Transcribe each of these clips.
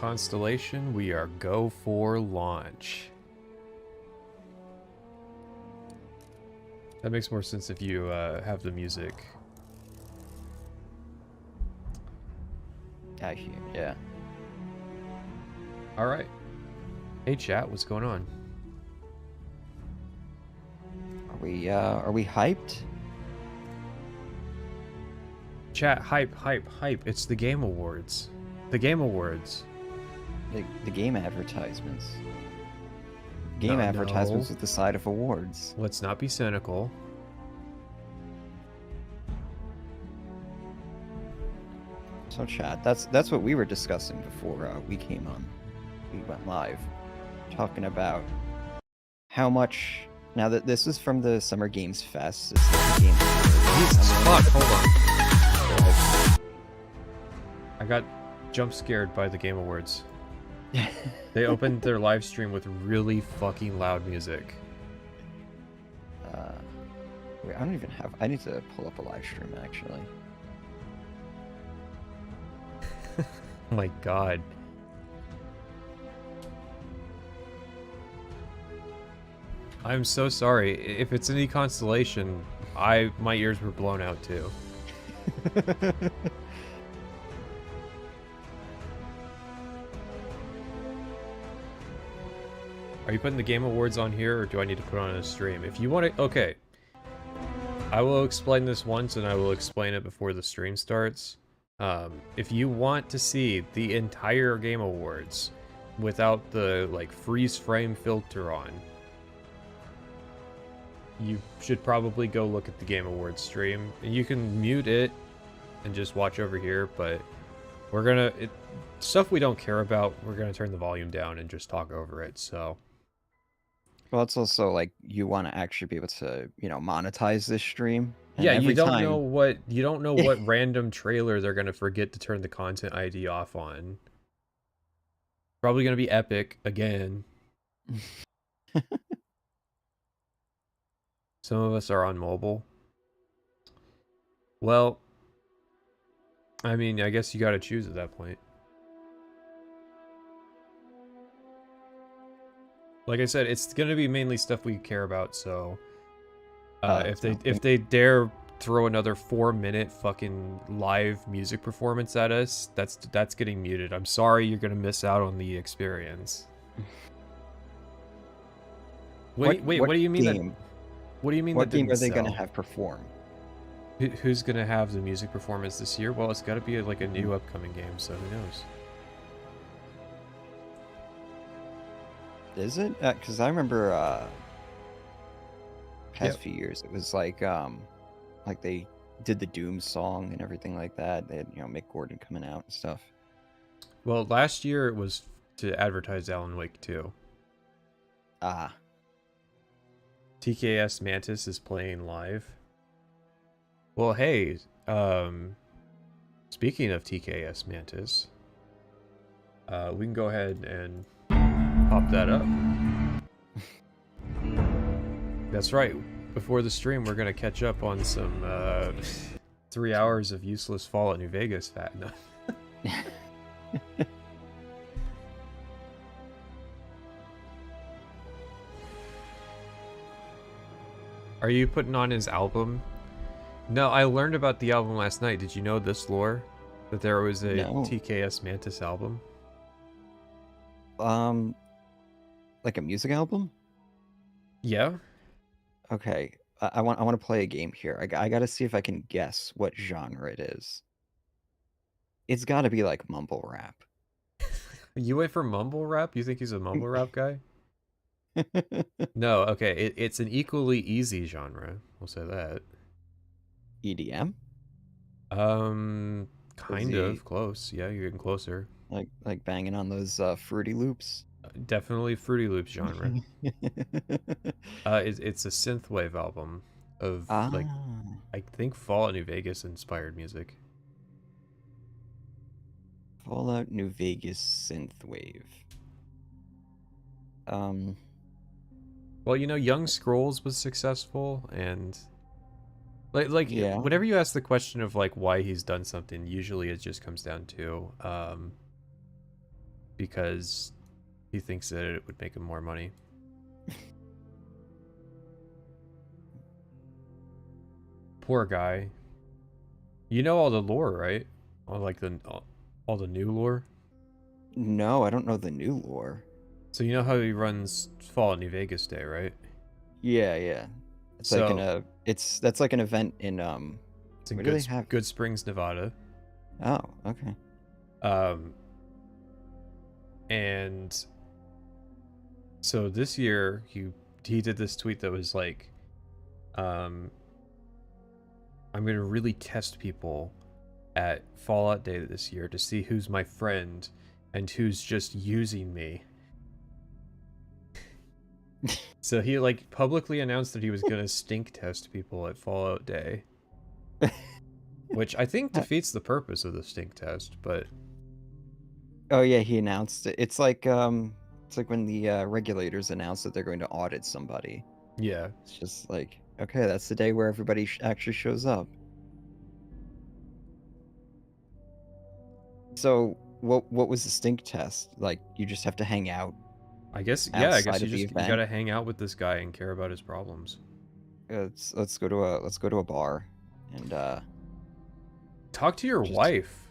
constellation, we are go for launch. That makes more sense if you have the music. Yeah. All right. Hey chat, what's going on? Are we hyped? Chat, hype. It's the Game Awards. The Game Awards. The game advertisements. Game advertisements no. with the side of awards. Let's not be cynical. So chat, that's what we were discussing before we came on. We went live, talking about how much. Now that this is from the Summer Games Fest. It's like the game. Jesus fuck! Hold on. I got jump scared by the Game Awards. They opened their live stream with really fucking loud music. Wait, I don't even have. I need to pull up a live stream actually. Oh my god. I'm so sorry. If it's any consolation, my ears were blown out too. Are you putting the Game Awards on here, or do I need to put it on a stream? If you want to... Okay. I will explain this once, and I will explain it before the stream starts. If you want to see the entire Game Awards without the, like, freeze frame filter on, you should probably go look at the Game Awards stream. You can mute it and just watch over here, but we're gonna... stuff we don't care about, we're gonna turn the volume down and just talk over it, so... Well, it's also like you want to actually be able to, monetize this stream. And yeah, you don't time... know what random trailer they're gonna forget to turn the content ID off on. Probably gonna be epic again. Some of us are on mobile. Well, I mean, I guess you gotta choose at that point. Like I said, it's gonna be mainly stuff we care about, so if they dare throw another 4-minute fucking live music performance at us, that's getting muted. I'm sorry, you're gonna miss out on the experience. Wait, what do you mean game? What do you mean? What game are they gonna have perform? Who's gonna have the music performance this year? Well, it's gotta be like a new upcoming game, so who knows? Is it? Because I remember past few years, it was like they did the Doom song and everything like that. They had, Mick Gordon coming out and stuff. Well, last year it was to advertise Alan Wake 2. Ah. TKS Mantis is playing live. Well, hey, speaking of TKS Mantis, we can go ahead and pop that up. That's right. Before the stream, we're gonna catch up on some 3 hours of useless Fallout New Vegas fat. No. Are you putting on his album? No, I learned about the album last night. Did you know this lore? That there was a TKS Mantis album? Like a music album? Yeah. Okay, I want to play a game here. I got to see if I can guess what genre it is. It's got to be like mumble rap. You went for mumble rap? You think he's a mumble rap guy? No, okay. It's an equally easy genre. We'll say that. EDM? Kind of close. Yeah, you're getting closer. Like banging on those Fruity Loops. Definitely Fruity Loops genre. It's a synthwave album of like I think Fallout New Vegas inspired music. Fallout New Vegas synthwave. Well, Young Scrolls was successful, and yeah. whenever you ask the question of like why he's done something, usually it just comes down to because he thinks that it would make him more money. Poor guy. You know all the lore, right? All the new lore? No, I don't know the new lore. So you know how he runs Fallout New Vegas Day, right? Yeah, yeah. It's like that's like an event in It's in where do they have? Good Springs, Nevada. Oh, okay. And so this year he did this tweet that was like, I'm gonna really test people at Fallout Day this year to see who's my friend and who's just using me. So he like publicly announced that he was gonna stink test people at Fallout Day, which I think defeats the purpose of the stink test. But oh yeah, he announced it. It's like when the regulators announce that they're going to audit somebody. yeah, It's just like, okay, that's the day where everybody actually shows up. So what was the stink test? Like, you just have to hang out. I guess yeah, I guess outside of the you event? gotta hang out with this guy and care about his problems. Let's go to a bar and Talk to your wife.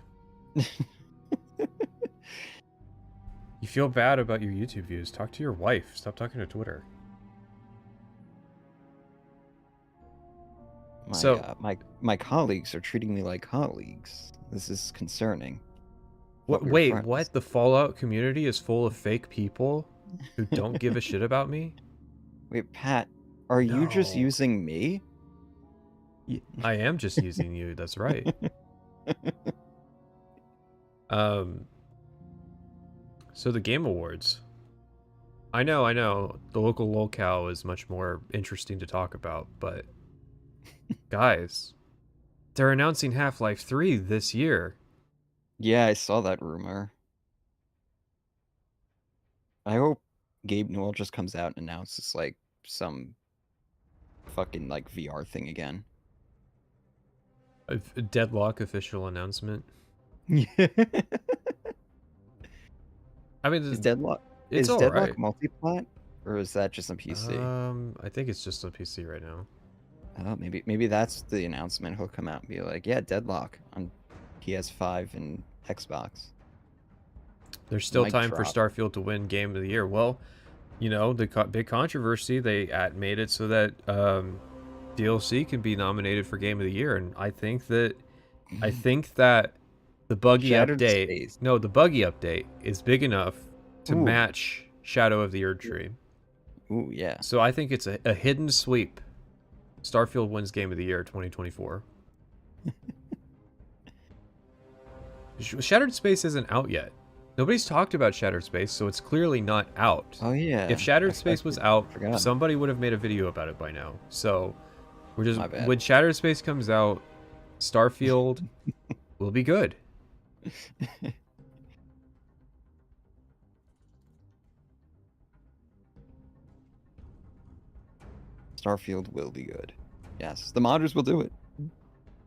You feel bad about your YouTube views. Talk to your wife. Stop talking to Twitter. My colleagues are treating me like colleagues. This is concerning. Wait, what? The Fallout community is full of fake people who don't give a shit about me? Wait, Pat, are you just No. using me? I am just using you. That's right. So the Game Awards. I know. The local locale is much more interesting to talk about, but guys, they're announcing Half-Life 3 this year. Yeah, I saw that rumor. I hope Gabe Newell just comes out and announces like some fucking like VR thing again. A Deadlock official announcement. Yeah. I mean, Is Deadlock multiplat, or is that just on PC? I think it's just on PC right now. Oh, maybe that's the announcement. He'll come out and be like, "Yeah, Deadlock on PS5 and Xbox." There's still Mic time for drop. Starfield to win Game of the Year. Well, you know, the big controversy, they made it so that DLC can be nominated for Game of the Year, and I think that the buggy Shattered update, Space. no, the buggy update is big enough to Ooh. match Shadow of the Erdtree. Ooh, yeah. So I think it's a hidden sweep. Starfield wins Game of the Year 2024. Shattered Space isn't out yet. Nobody's talked about Shattered Space, so it's clearly not out. Oh yeah. If Shattered Space was out, forgot. somebody would have made a video about it by now. So we're just My bad. when Shattered Space comes out, Starfield will be good. Starfield will be good. Yes, the modders will do it.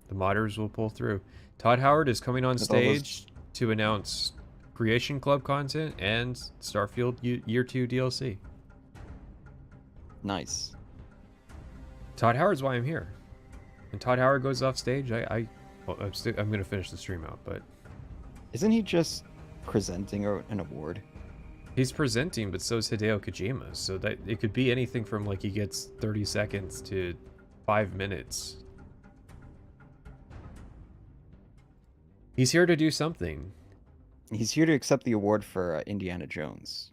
The modders will pull through. Todd Howard is coming on With all those- stage to announce Creation Club content and Starfield Year 2 DLC. Nice. Todd Howard's why I'm here. When Todd Howard goes off stage, I'm gonna finish the stream out, but Isn't he just presenting an award? he's presenting, but so is Hideo Kojima, so that it could be anything from like he gets 30 seconds to 5 minutes. He's here to do something. He's here to accept the award for Indiana Jones.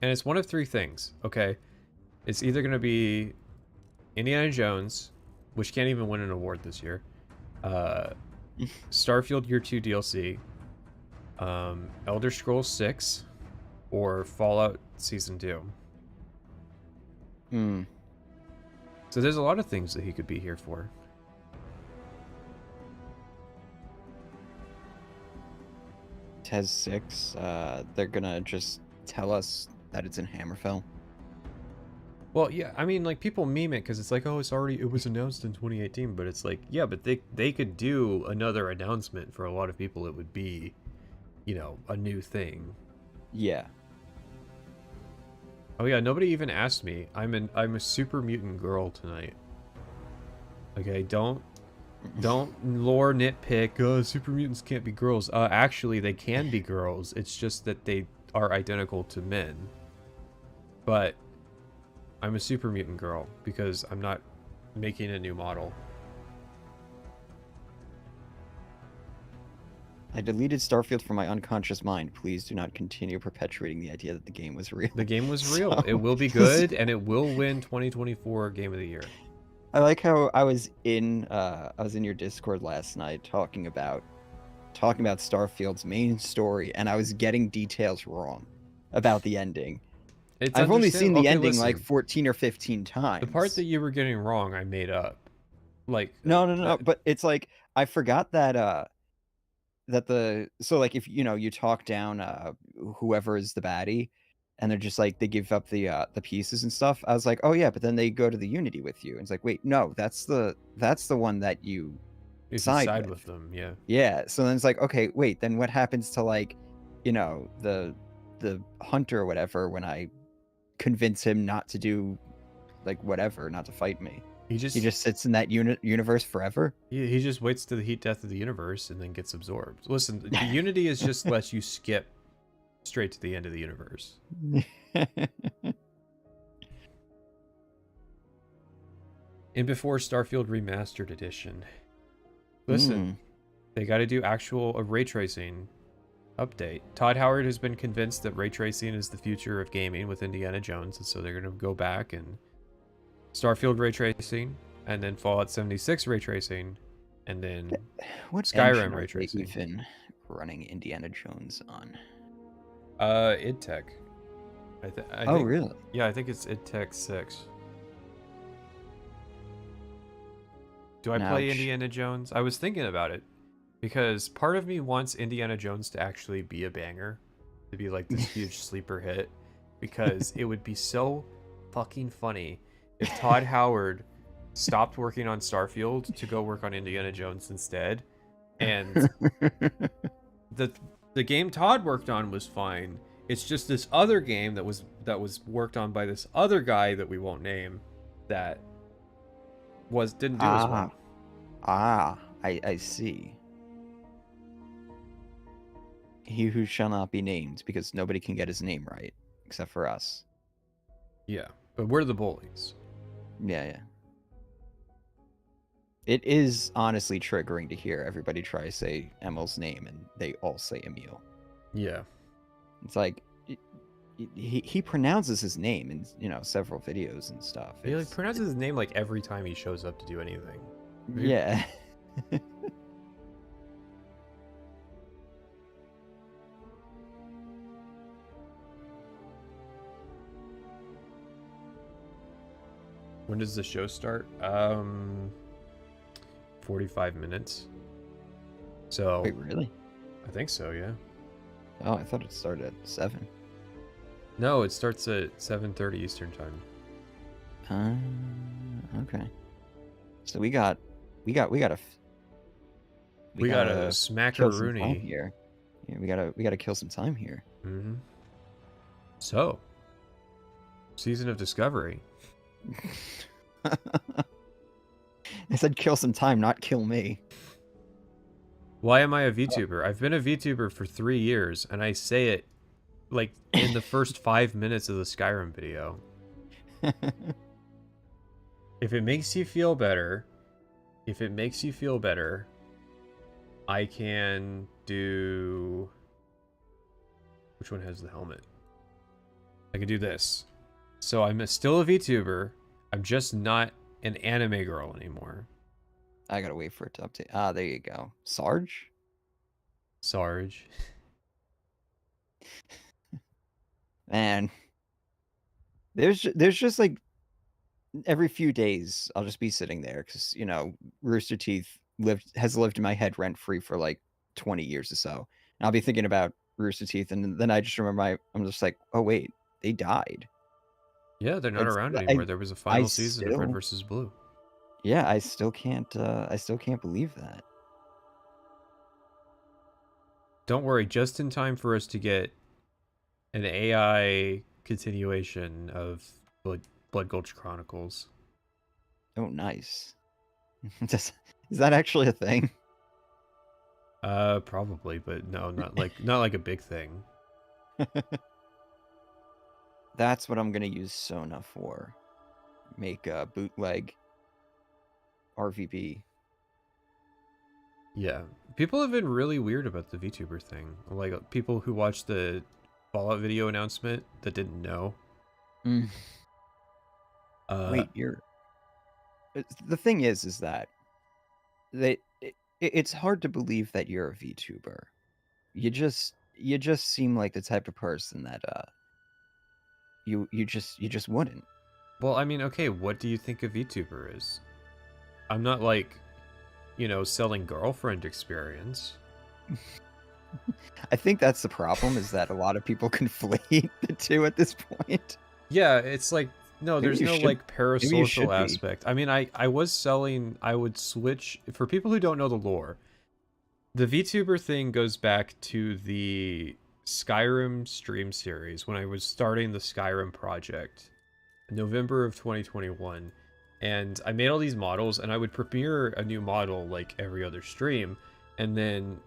And it's one of three things, okay? It's either going to be Indiana Jones, which can't even win an award this year, Starfield Year 2 DLC, Elder Scrolls 6, or Fallout Season 2. Hmm. So there's a lot of things that he could be here for. TES VI, they're gonna just tell us that it's in Hammerfell. Well, yeah, I mean, like, people meme it because it's like, oh, it was announced in 2018, but it's like, yeah, but they could do another announcement. For a lot of people, it would be, you know, a new thing. Yeah. Oh yeah, nobody even asked me. I'm a super mutant girl tonight. Okay, don't lore nitpick. Oh, super mutants can't be girls. Actually, they can be girls. It's just that they are identical to men. But I'm a super mutant girl because I'm not making a new model. I deleted Starfield from my unconscious mind. Please do not continue perpetuating the idea that the game was real. The game was real. It will be good, and it will win 2024 Game of the Year. I like how I was in your Discord last night talking about Starfield's main story, and I was getting details wrong about the ending. I've only seen the ending like 14 or 15 times. The part that you were getting wrong, I made up. Like no, but it's like I forgot that so like if you talk down whoever is the baddie, and they're just like they give up the pieces and stuff. I was like, oh yeah, but then they go to the Unity with you. And it's like, wait, no, that's the one that you side with them. Yeah. Yeah. So then it's like, okay, wait, then what happens to like, the hunter or whatever when I convince him not to do like whatever, not to fight me? He just sits in that universe forever. He just waits to the heat death of the universe and then gets absorbed. Listen, the Unity is just lets you skip straight to the end of the universe. And before Starfield Remastered Edition, listen, they got to do actual ray tracing update. Todd Howard has been convinced that ray tracing is the future of gaming with Indiana Jones, and so they're going to go back and Starfield ray tracing, and then Fallout 76 ray tracing, and then what Skyrim ray tracing. Even running Indiana Jones on? id Tech. I think, really? Yeah, I think it's id Tech 6. Do I play Indiana Jones? I was thinking about it because part of me wants Indiana Jones to actually be a banger, to be like this huge sleeper hit, because it would be so fucking funny if Todd Howard stopped working on Starfield to go work on Indiana Jones instead, and the game Todd worked on was fine. It's just this other game that was worked on by this other guy that we won't name that didn't do as well. I see. He who shall not be named, because nobody can get his name right except for us. Yeah, but we're the bullies. Yeah. It is honestly triggering to hear everybody try to say Emil's name and they all say Emil. Yeah. It's like he pronounces his name in several videos and stuff. He pronounces his name like every time he shows up to do anything. Yeah. When does the show start? 45 minutes. So. Wait, really? I think so, yeah. Oh, I thought it started at 7. No, it starts at 7:30 Eastern time. Okay. So we got a smackaroonie here. Yeah, we gotta kill some time here. Mm-hmm. So, season of discovery. I said kill some time, not kill me. Why am I a VTuber? I've been a VTuber for 3 years, and I say it like in the first 5 minutes of the Skyrim video. If it makes you feel better, I can do... Which one has the helmet? I can do this. So I'm still a VTuber. I'm just not an anime girl anymore. I gotta wait for it to update. Ah, there you go. Sarge? Man. There's just like every few days I'll just be sitting there because Rooster Teeth has lived in my head rent free for like 20 years or so. And I'll be thinking about Rooster Teeth, and then I just remember I'm just like, oh wait, they died. Yeah, they're not around anymore. There was a final season of Red vs. Blue. Yeah, I still can't believe that. Don't worry, just in time for us to get an AI continuation of Blood Gulch Chronicles. Oh, nice. Is that actually a thing? Probably, but no, not like a big thing. That's what I'm gonna use Sona for. Make a bootleg RVB. Yeah, people have been really weird about the VTuber thing. Like people who watched the Fallout video announcement that didn't know. Mm. Uh, Wait, the thing is that it's hard to believe that you're a VTuber. You just seem like the type of person that you just wouldn't. well, I mean, okay, what do you think a VTuber is? I'm not like, selling girlfriend experience. I think that's the problem, is that a lot of people conflate the two at this point. Yeah, it's like, no, Maybe there's you no should- like maybe you should parasocial be. aspect. I mean, I would switch for people who don't know the lore. The VTuber thing goes back to the Skyrim stream series when I was starting the Skyrim project, November of 2021. And I made all these models, and I would premiere a new model like every other stream, and then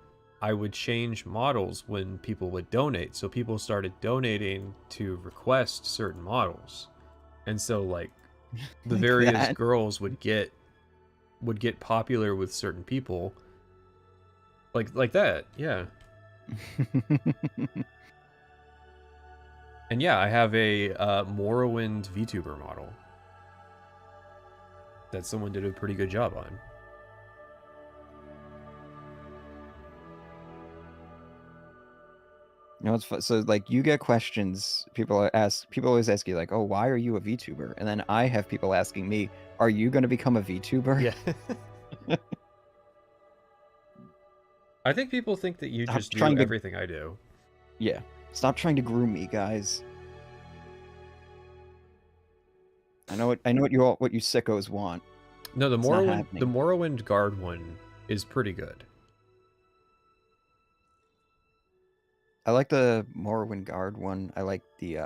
I would change models when people would donate. So people started donating to request certain models. And so like the Like various that. girls would get popular with certain people. Like that. Yeah. And yeah, I have a Morrowind VTuber model that someone did a pretty good job on. It's fun. So like you get questions. People always ask you like, "Oh, why are you a VTuber?" And then I have people asking me, "Are you going to become a VTuber?" Yeah. I think people think that you Stop just do trying to. everything I do. Yeah. Stop trying to groom me, guys. I know what you sickos want. No, the It's not the happening. Morrowind Guard one is pretty good. I like the Morrowind Guard one. I like the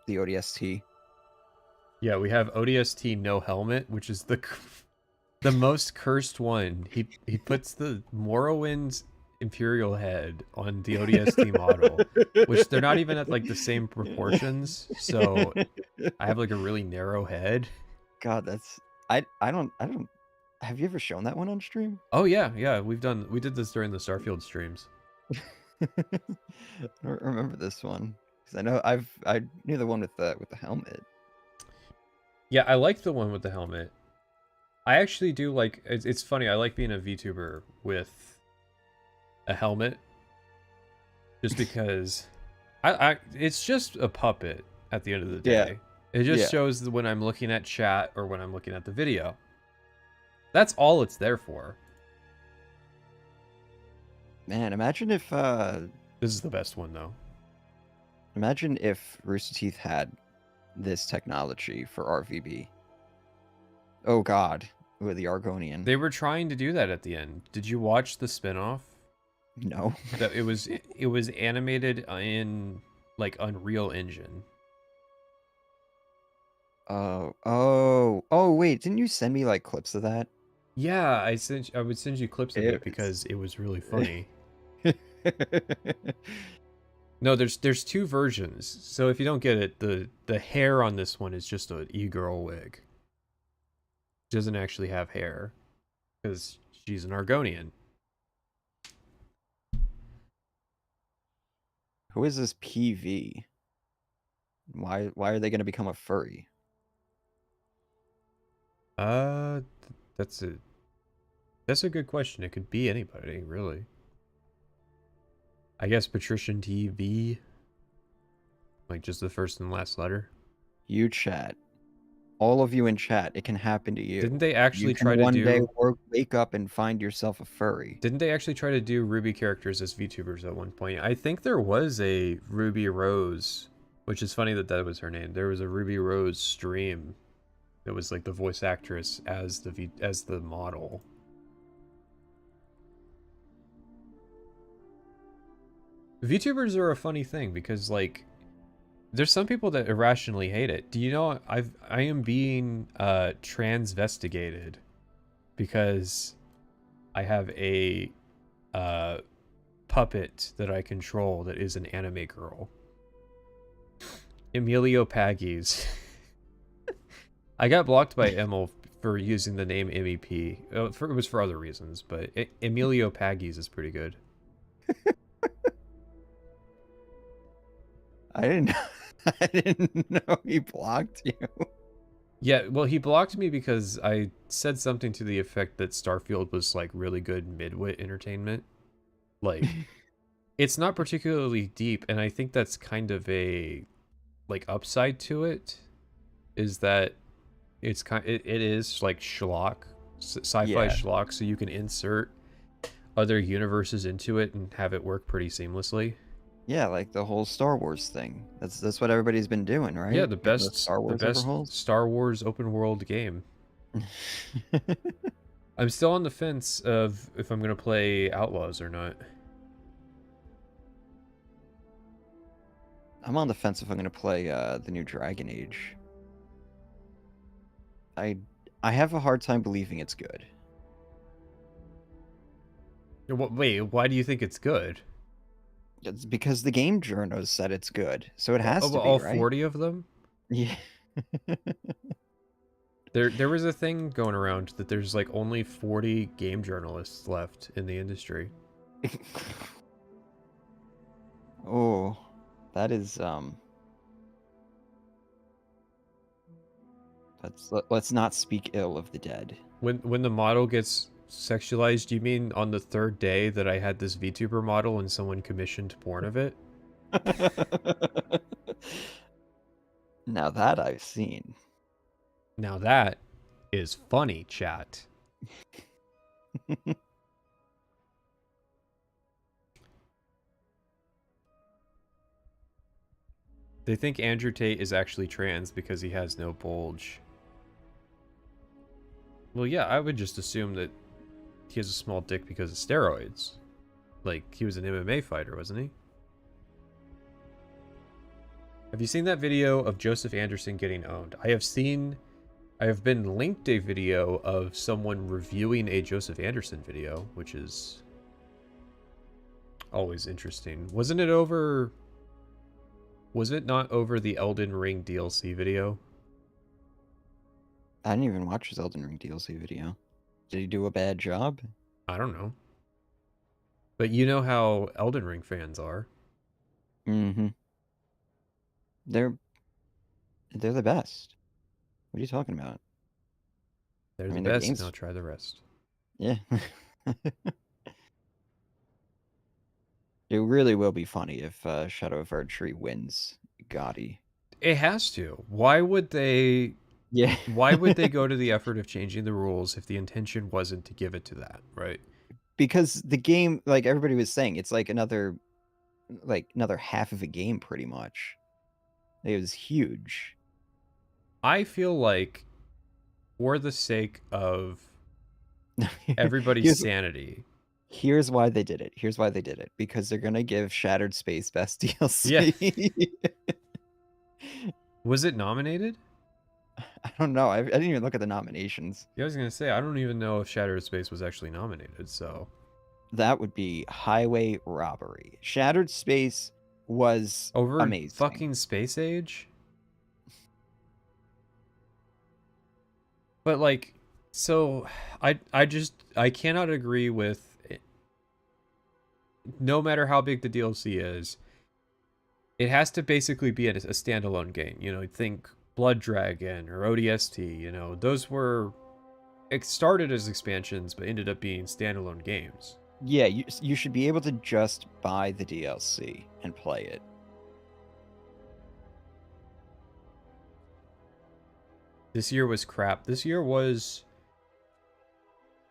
ODST. Yeah, we have ODST no helmet, which is the most cursed one. He puts the Morrowind's Imperial head on the ODST model, which they're not even at like the same proportions. So I have like a really narrow head. God, that's I don't have you ever shown that one on stream? Oh yeah, we did this during the Starfield streams. I don't remember this one because I knew the one with the helmet. Yeah, I like the one with the helmet. I actually do like it's funny, I like being a VTuber with a helmet just because I it's just a puppet at the end of the day. It just shows when I'm looking at chat or when I'm looking at the video. That's all it's there for. Man, imagine if This is the best one though. imagine if Rooster Teeth had this technology for RVB. Oh God, with the Argonian. They were trying to do that at the end. Did you watch the spin-off? No. That it was animated in like Unreal Engine. Oh, wait, didn't you send me like clips of that? Yeah, I would send you clips of it It because it was really funny. No, there's two versions. So if you don't get it, the hair on this one is just an e-girl wig. She doesn't actually have hair because she's an Argonian. Who is this PV? Why are they going to become a furry? That's a good question. It could be anybody, really. I guess PatricianTV, like just the first and last letter. You chat. All of you in chat, it can happen to you. Didn't they actually you can try to one do day wake up and find yourself a furry? Didn't they actually try to do Ruby characters as VTubers at one point? I think there was a Ruby Rose, which is funny that that was her name. There was a Ruby Rose stream that was like the voice actress as the model. VTubers are a funny thing because like there's some people that irrationally hate it. Do you know I am being transvestigated because I have a puppet that I control that is an anime girl. Emilio Paggies. I got blocked by Emil for using the name MEP. It was for other reasons, but Emilio Paggies is pretty good. I didn't I didn't know he blocked you. Yeah, well, he blocked me because I said something to the effect that Starfield was like really good midwit entertainment. Like, it's not particularly deep, and I think that's kind of a like upside to it, is that it is like schlock, sci-fi Yeah. schlock, so you can insert other universes into it and have it work pretty seamlessly. Yeah, like the whole Star Wars thing. That's what everybody's been doing, right? Yeah, the best Star Wars overhauls. Star Wars open world game. I'm still on the fence of if I'm gonna play Outlaws or not. I'm on the fence if I'm gonna play the new Dragon Age. I have a hard time believing it's good. Wait, why do you think it's good? It's because the game journos said it's good, so it has to be, All right? 40 of them? Yeah. There was a thing going around that there's like only 40 game journalists left in the industry. Oh, that is let's not speak ill of the dead. When the model gets sexualized, you mean on the third day that I had this VTuber model and someone commissioned porn of it? Now that I've seen. Now that is funny, chat. They think Andrew Tate is actually trans because he has no bulge. Well, yeah, I would just assume that he has a small dick because of steroids. Like, he was an MMA fighter, wasn't he? Have you seen that video of Joseph Anderson getting owned? I have been linked a video of someone reviewing a Joseph Anderson video, which is always interesting. Was it not over the Elden Ring DLC video? I didn't even watch his Elden Ring DLC video. Did he do a bad job? I don't know. But you know how Elden Ring fans are. Mm-hmm. They're the best. What are you talking about? They're the their best, games- now try the rest. Yeah. It really will be funny if Shadow of Archery wins Gotti. It has to. Why would they Yeah. Why would they go to the effort of changing the rules if the intention wasn't to give it to that, right? Because the game, like everybody was saying, it's like another half of a game pretty much. It was huge. I feel like for the sake of everybody's sanity. Here's why they did it. Because they're gonna give Shattered Space best DLC. Yeah. Was it nominated? I don't know. I didn't even look at the nominations. Yeah, I was gonna say I don't even know if Shattered Space was actually nominated. So That would be Highway Robbery. Shattered Space was over amazing. fucking Space Age. But like, so I cannot agree with it. No matter how big the DLC is, it has to basically be a standalone game. You know, think Blood Dragon or ODST. You know, those were it started as expansions but ended up being standalone games. Yeah, you should be able to just buy the DLC and play it. This year was crap. This year was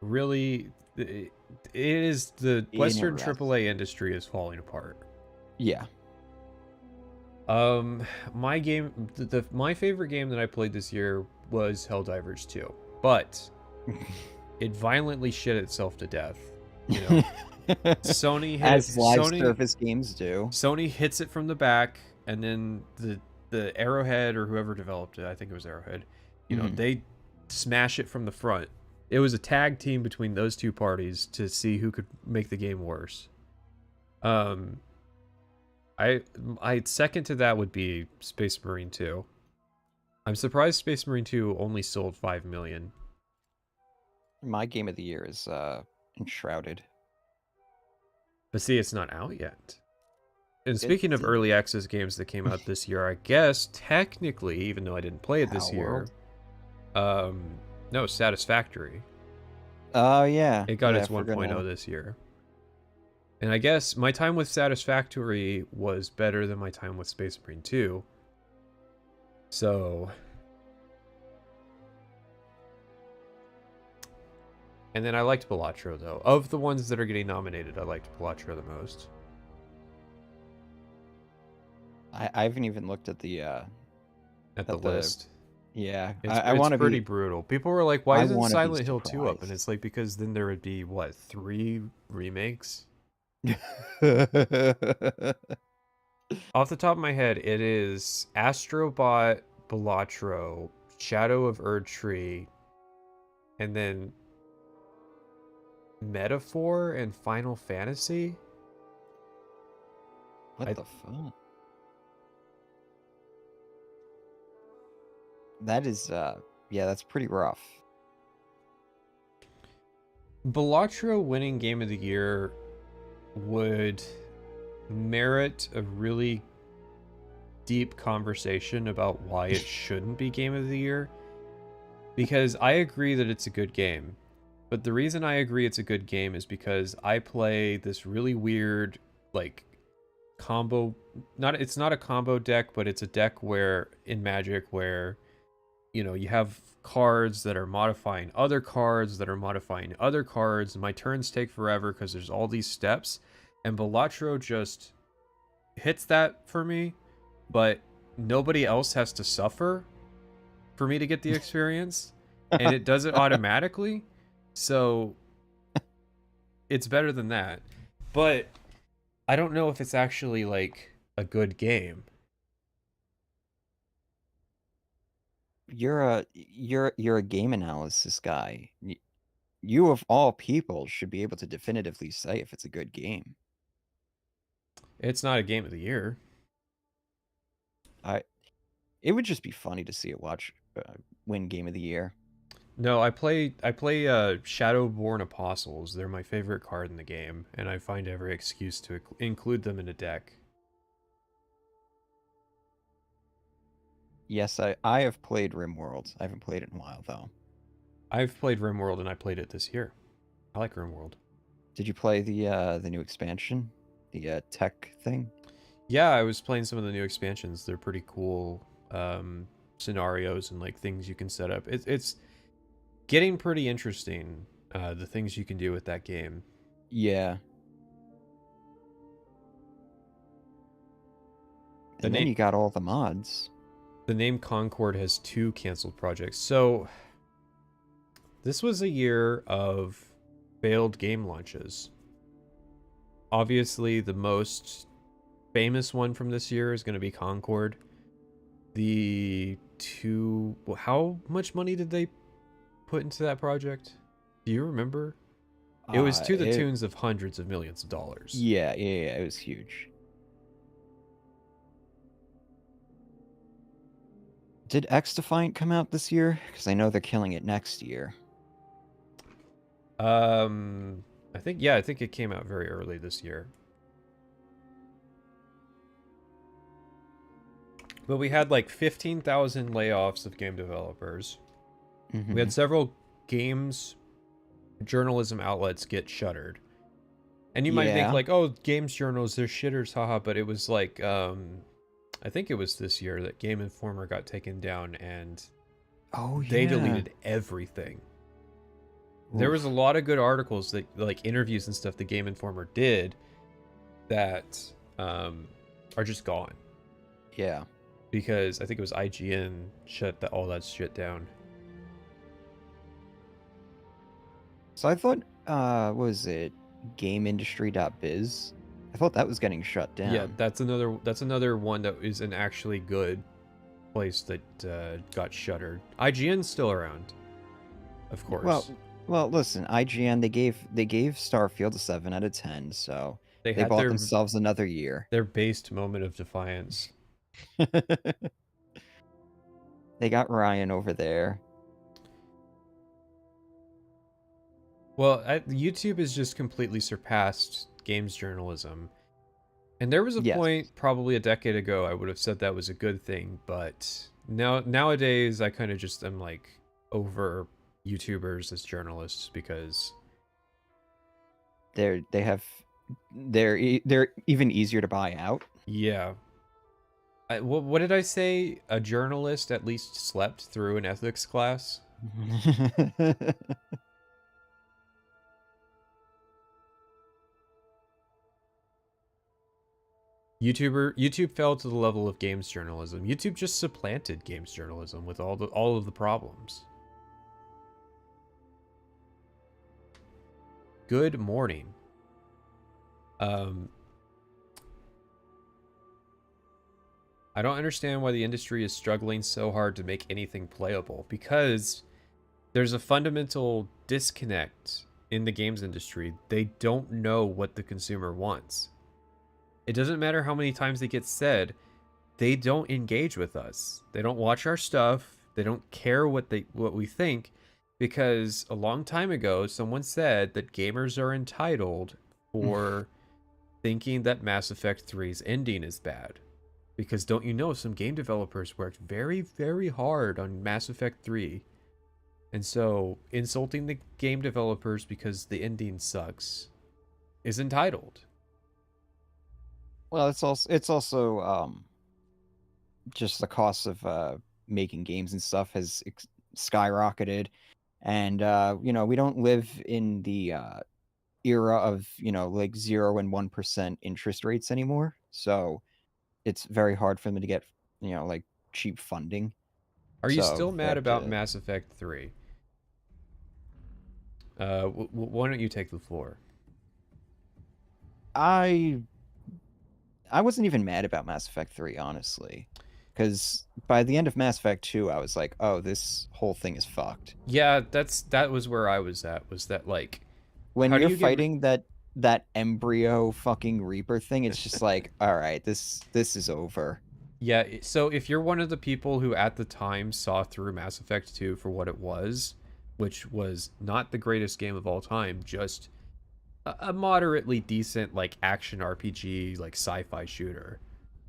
really it is the Western AAA industry is falling apart. Yeah. My favorite game that I played this year was Helldivers 2, but it violently shit itself to death. You know, As live Sony service games do. Sony hits it from the back, and then the Arrowhead or whoever developed it, I think it was Arrowhead, you know, they smash it from the front. It was a tag team between those two parties to see who could make the game worse. I second to that would be Space Marine 2. I'm surprised Space Marine 2 only sold 5 million. My game of the year is Enshrouded. But see, it's not out yet. And speaking of early access games that came out this year, I guess technically, even though I didn't play it this year, no, Satisfactory. Oh yeah, it got its 1.0 this year. And I guess my time with Satisfactory was better than my time with Space Marine 2. So, and then I liked Balatro though. Of the ones that are getting nominated, I liked Balatro the most. I haven't even looked at the list. Yeah, I want to be pretty brutal. People were like, "Why isn't Silent Hill 2 up?" And it's like, because then there would be what, 3 remakes? Off the top of my head, it is Astrobot, Balatro, Shadow of Erdtree, and then Metaphor and Final Fantasy. What the fuck? That is, yeah, that's pretty rough. Balatro winning Game of the Year would merit a really deep conversation about why it shouldn't be Game of the Year. Because I agree that it's a good game. But the reason I agree it's a good game is because I play this really weird, like, combo... It's not a combo deck, but it's a deck where, in Magic, where... you know, you have cards that are modifying other cards that are modifying other cards. My turns take forever because there's all these steps. And Balatro just hits that for me. But nobody else has to suffer for me to get the experience. And it does it automatically. So it's better than that. But I don't know if it's actually, like, a good game. You're a game analysis guy. You of all people should be able to definitively say if it's a good game. It's not a Game of the Year. It would just be funny to see it win Game of the Year. No, I play Shadowborn Apostles. They're my favorite card in the game, and I find every excuse to include them in a deck. Yes, I have played RimWorld. I haven't played it in a while, though. I've played RimWorld, and I played it this year. I like RimWorld. Did you play the new expansion? The tech thing? Yeah, I was playing some of the new expansions. They're pretty cool scenarios and, like, things you can set up. It's getting pretty interesting, the things you can do with that game. Yeah. And then you got all the mods. The name Concord has 2 canceled projects. So this was a year of failed game launches. Obviously, the most famous one from this year is going to be Concord. How much money did they put into that project? Do you remember? It was to the tunes of hundreds of millions of dollars. Yeah, it was huge. Did X Defiant come out this year? Because I know they're killing it next year. I think it came out very early this year. But we had like 15,000 layoffs of game developers. Mm-hmm. We had several games journalism outlets get shuttered. And you might think like, oh, games journals, they're shitters, haha. But it was like, I think it was this year that Game Informer got taken down and they deleted everything. Oof. There was a lot of good articles that, like, interviews and stuff the Game Informer did that are just gone. Yeah. Because I think it was IGN shut all that shit down. So I thought, was it GameIndustry.biz. I thought that was getting shut down. Yeah, that's another one that is an actually good place that got shuttered. IGN's still around, of course. Well, listen, IGN they gave Starfield a 7 out of 10, so They they had bought themselves another year. their based moment of defiance. They got Ryan over there. Well, YouTube has just completely surpassed games journalism. And there was a point probably a decade ago I would have said that was a good thing, but nowadays I kind of just am like over YouTubers as journalists because they're even easier to buy out. Yeah. What did I say? A journalist at least slept through an ethics class? YouTube fell to the level of games journalism. YouTube just supplanted games journalism with all of the problems. Good morning. I don't understand why the industry is struggling so hard to make anything playable, because there's a fundamental disconnect in the games industry. They don't know what the consumer wants. It doesn't matter how many times it gets said, they don't engage with us. They don't watch our stuff. They don't care what we think, because a long time ago someone said that gamers are entitled for thinking that Mass Effect 3's ending is bad. Because don't you know, some game developers worked very, very hard on Mass Effect 3. And so insulting the game developers because the ending sucks is entitled. Well, it's also just the cost of making games and stuff has skyrocketed, and we don't live in the era of like 0 and 1% interest rates anymore. So it's very hard for them to get like cheap funding. Are you still mad about Mass Effect 3? Why don't you take the floor? I wasn't even mad about Mass Effect 3, honestly, because by the end of Mass Effect 2, I was like, oh, this whole thing is fucked. Yeah, that was where I was at. Was that like when you're fighting that embryo fucking Reaper thing, it's just like, all right, this is over. Yeah, so if you're one of the people who at the time saw through Mass Effect 2 for what it was, which was not the greatest game of all time, just a moderately decent like action RPG, like sci-fi shooter.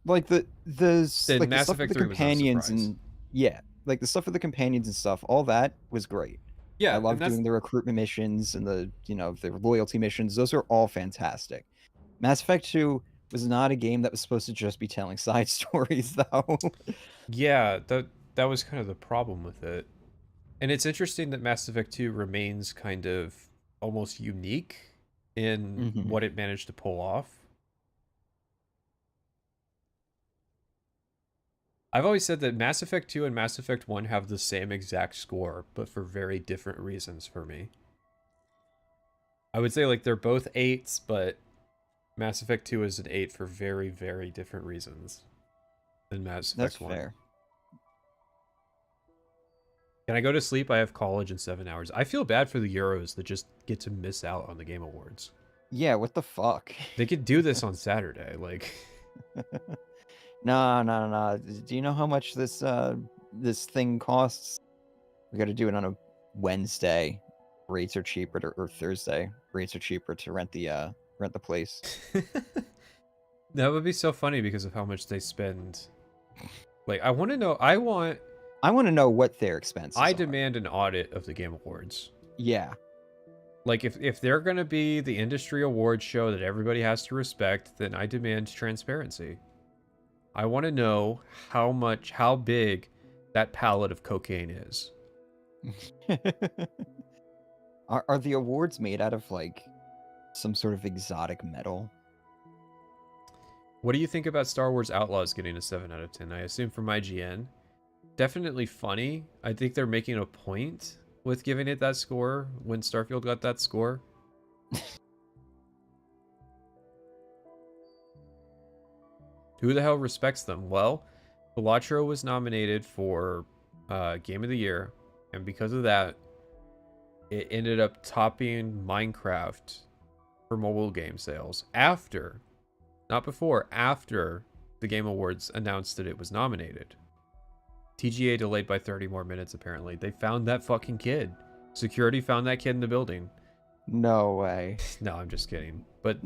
Like the like Mass the Effect 3 companions was and like the stuff with the companions and stuff, all that was great. Yeah, I love doing the recruitment missions and the the loyalty missions. Those are all fantastic. Mass Effect 2 was not a game that was supposed to just be telling side stories, though. Yeah, that was kind of the problem with it. And it's interesting that Mass Effect 2 remains kind of almost unique in what it managed to pull off. I've always said that Mass Effect 2 and Mass Effect 1 have the same exact score, but for very different reasons for me. I would say like they're both 8s, but Mass Effect 2 is an 8 for very, very different reasons than Mass Effect 1. That's fair. Can I go to sleep? I have college in 7 hours. I feel bad for the Euros that just get to miss out on the Game Awards. Yeah, what the fuck? They could do this on Saturday, like... No. Do you know how much this thing costs? We got to do it on a Wednesday. Rates are cheaper or Thursday. Rates are cheaper to rent the place. That would be so funny because of how much they spend. Like, I want to know. I want to know what their expenses are. Demand an audit of the Game Awards. Yeah. Like, if they're going to be the industry awards show that everybody has to respect, then I demand transparency. I want to know how big that pallet of cocaine is. Are the awards made out of, like, some sort of exotic metal? What do you think about Star Wars Outlaws getting a 7 out of 10? I assume from IGN. Definitely funny. I think they're making a point with giving it that score when Starfield got that score. Who the hell respects them? Well, Balatro was nominated for Game of the Year, and because of that, it ended up topping Minecraft for mobile game sales after, not before, after the Game Awards announced that it was nominated. TGA delayed by 30 more minutes, apparently. They found that fucking kid. Security found that kid in the building. No way. No, I'm just kidding. But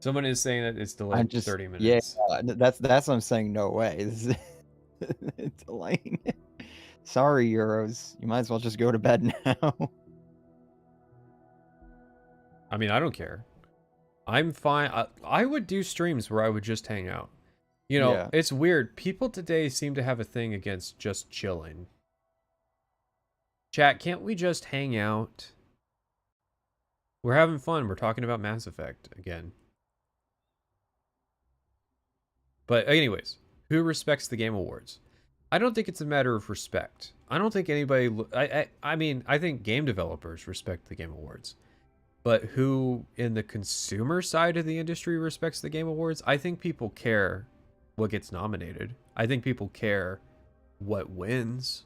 someone is saying that it's I'm delayed just 30 minutes. Yeah, that's what I'm saying. No way. This is it's delaying. Sorry, Euros. You might as well just go to bed now. I mean, I don't care. I'm fine. I would do streams where I would just hang out. You know, Yeah. it's weird. People today seem to have a thing against just chilling. Chat, can't we just hang out? We're having fun. We're talking about Mass Effect again. But anyways, who respects the Game Awards? I don't think it's a matter of respect. I don't think anybody... I mean, I think game developers respect the Game Awards. But who in the consumer side of the industry respects the Game Awards? I think people care what gets nominated. I think people care what wins.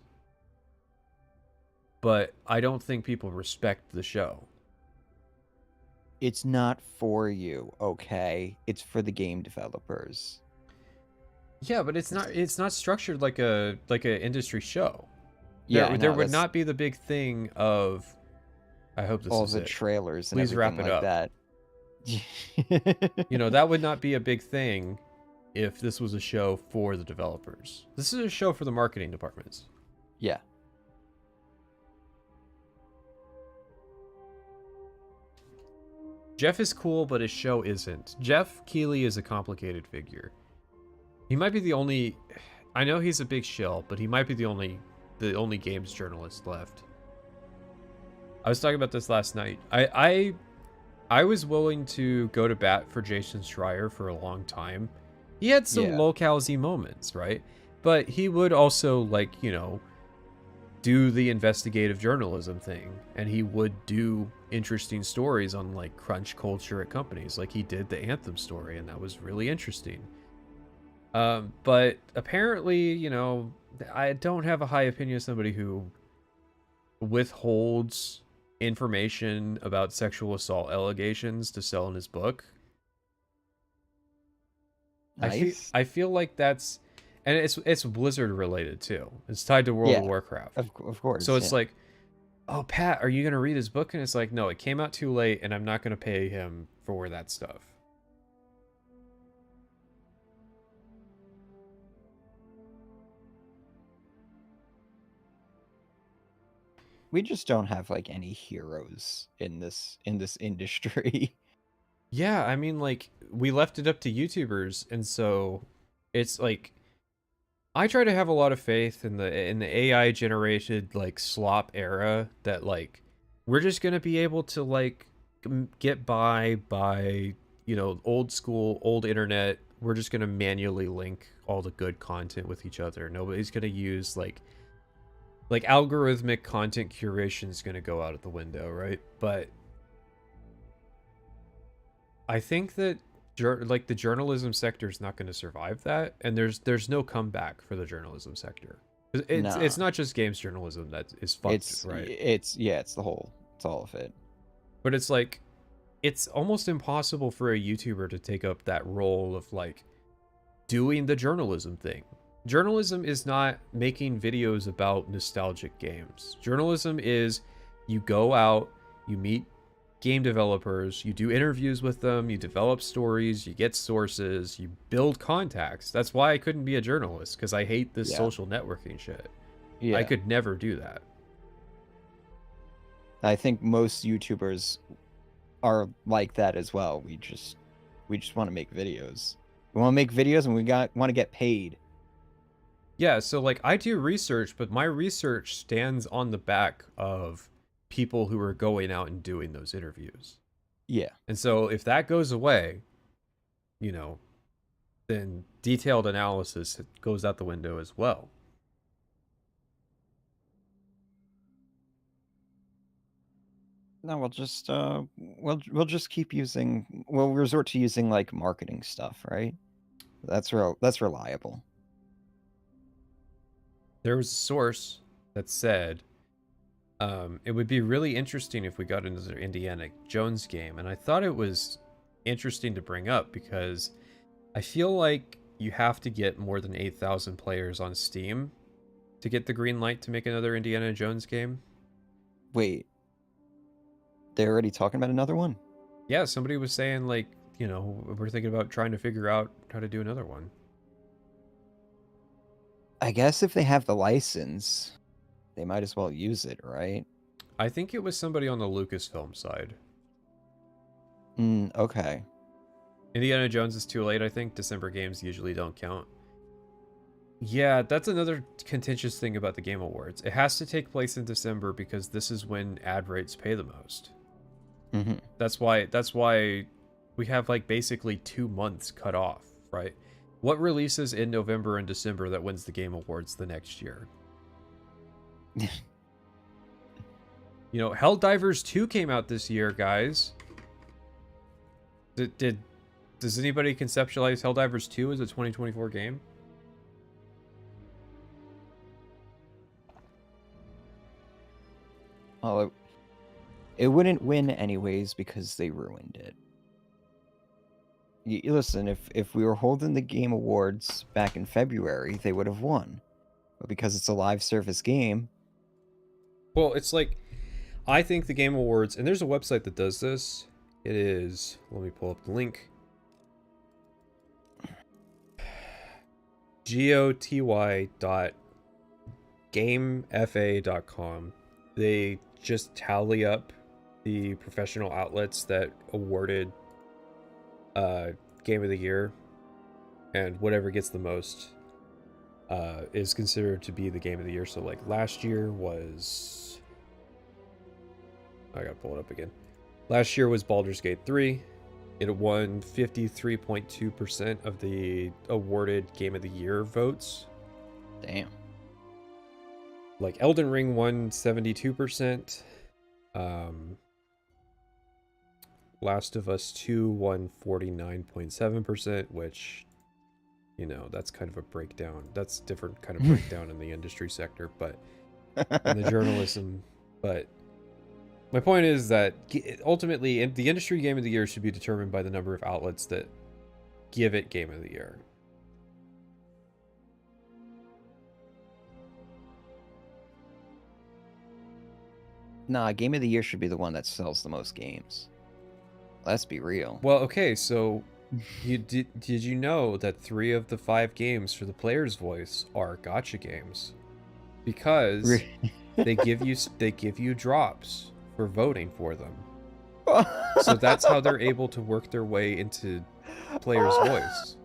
But I don't think people respect the show. It's not for you, okay? It's for the game developers. Yeah, but it's not structured like a industry show. Yeah, There would not be the big thing of, I hope this all is the it. trailers and Please everything wrap it like up. that. You know, that would not be a big thing if this was a show for the developers. This is a show for the marketing departments. Yeah. Geoff is cool, but his show isn't. Geoff Keighley is a complicated figure. He might be the only... I know he's a big shill, but he might be the only games journalist left. I was talking about this last night. I was willing to go to bat for Jason Schreier for a long time. He had some localzy moments, right? But he would also, like, you know, do the investigative journalism thing, and he would do interesting stories on, like, crunch culture at companies. Like, he did the Anthem story, and that was really interesting. But apparently, you know, I don't have a high opinion of somebody who withholds information about sexual assault allegations to sell in his book. Nice. I feel like that's, and it's Blizzard related too. It's tied to World of Warcraft. Of course. So it's like, oh, Pat, are you going to read his book? And it's like, no, it came out too late, and I'm not going to pay him for that stuff. We just don't have like any heroes in this industry. Yeah, I mean, like, we left it up to YouTubers, and so it's like, I try to have a lot of faith in the AI generated like slop era that like we're just gonna be able to like get by, you know, old school, old internet. We're just gonna manually link all the good content with each other. Nobody's gonna use like algorithmic content curation is gonna go out of the window, right? But I think that like the journalism sector is not going to survive that, and there's no comeback for the journalism sector. It's not just games journalism that is fucked, right? It's all of it. But it's like, it's almost impossible for a YouTuber to take up that role of like doing the journalism thing. Journalism is not making videos about nostalgic games. Journalism is you go out, you meet game developers, you do interviews with them, you develop stories, you get sources, you build contacts. That's why I couldn't be a journalist, because I hate this social networking shit. I could never do that. I think most YouTubers are like that as well. We just want to make videos. We want to make videos, and we want to get paid. Yeah, so like I do research, but my research stands on the back of people who are going out and doing those interviews. Yeah. And so if that goes away, you know, then detailed analysis goes out the window as well. No, we'll just we'll just keep using, we'll resort to using like marketing stuff, right? That's reliable. There was a source that said it would be really interesting if we got into the Indiana Jones game, and I thought it was interesting to bring up because I feel like you have to get more than 8,000 players on Steam to get the green light to make another Indiana Jones game. Wait, they're already talking about another one? Yeah, somebody was saying, like, you know, we're thinking about trying to figure out how to do another one. I guess if they have the license, they might as well use it, right? I think it was somebody on the Lucasfilm side. Okay. Indiana Jones is too late, I think. December games usually don't count. Yeah, that's another contentious thing about the Game Awards. It has to take place in December because this is when ad rates pay the most. Mm-hmm. That's why we have like basically 2 months cut off, right? What releases in November and December that wins the Game Awards the next year? You know, Helldivers 2 came out this year, guys. Does anybody conceptualize Helldivers 2 as a 2024 game? Well, it wouldn't win anyways because they ruined it. Listen, if we were holding the Game Awards back in February, they would have won. But because it's a live service game... Well, it's like, I think the Game Awards, and there's a website that does this. It is, let me pull up the link. goty.gamefa.com. They just tally up the professional outlets that awarded Game of the Year, and whatever gets the most is considered to be the Game of the Year. So like last year was, I gotta pull it up again. Last year was Baldur's Gate 3. It won 53.2% of the awarded Game of the Year votes. Damn. Like Elden Ring won 72%. Last of Us 2 won 49.7%, which, you know, that's kind of a breakdown. That's different kind of breakdown in the industry sector, but in the journalism. But my point is that ultimately, the industry Game of the Year should be determined by the number of outlets that give it Game of the Year. Nah, Game of the Year should be the one that sells the most games. Let's be real. Well, okay, so did you know that 3 of the 5 games for the player's voice are gacha games? Because they give you drops for voting for them. So that's how they're able to work their way into player's voice.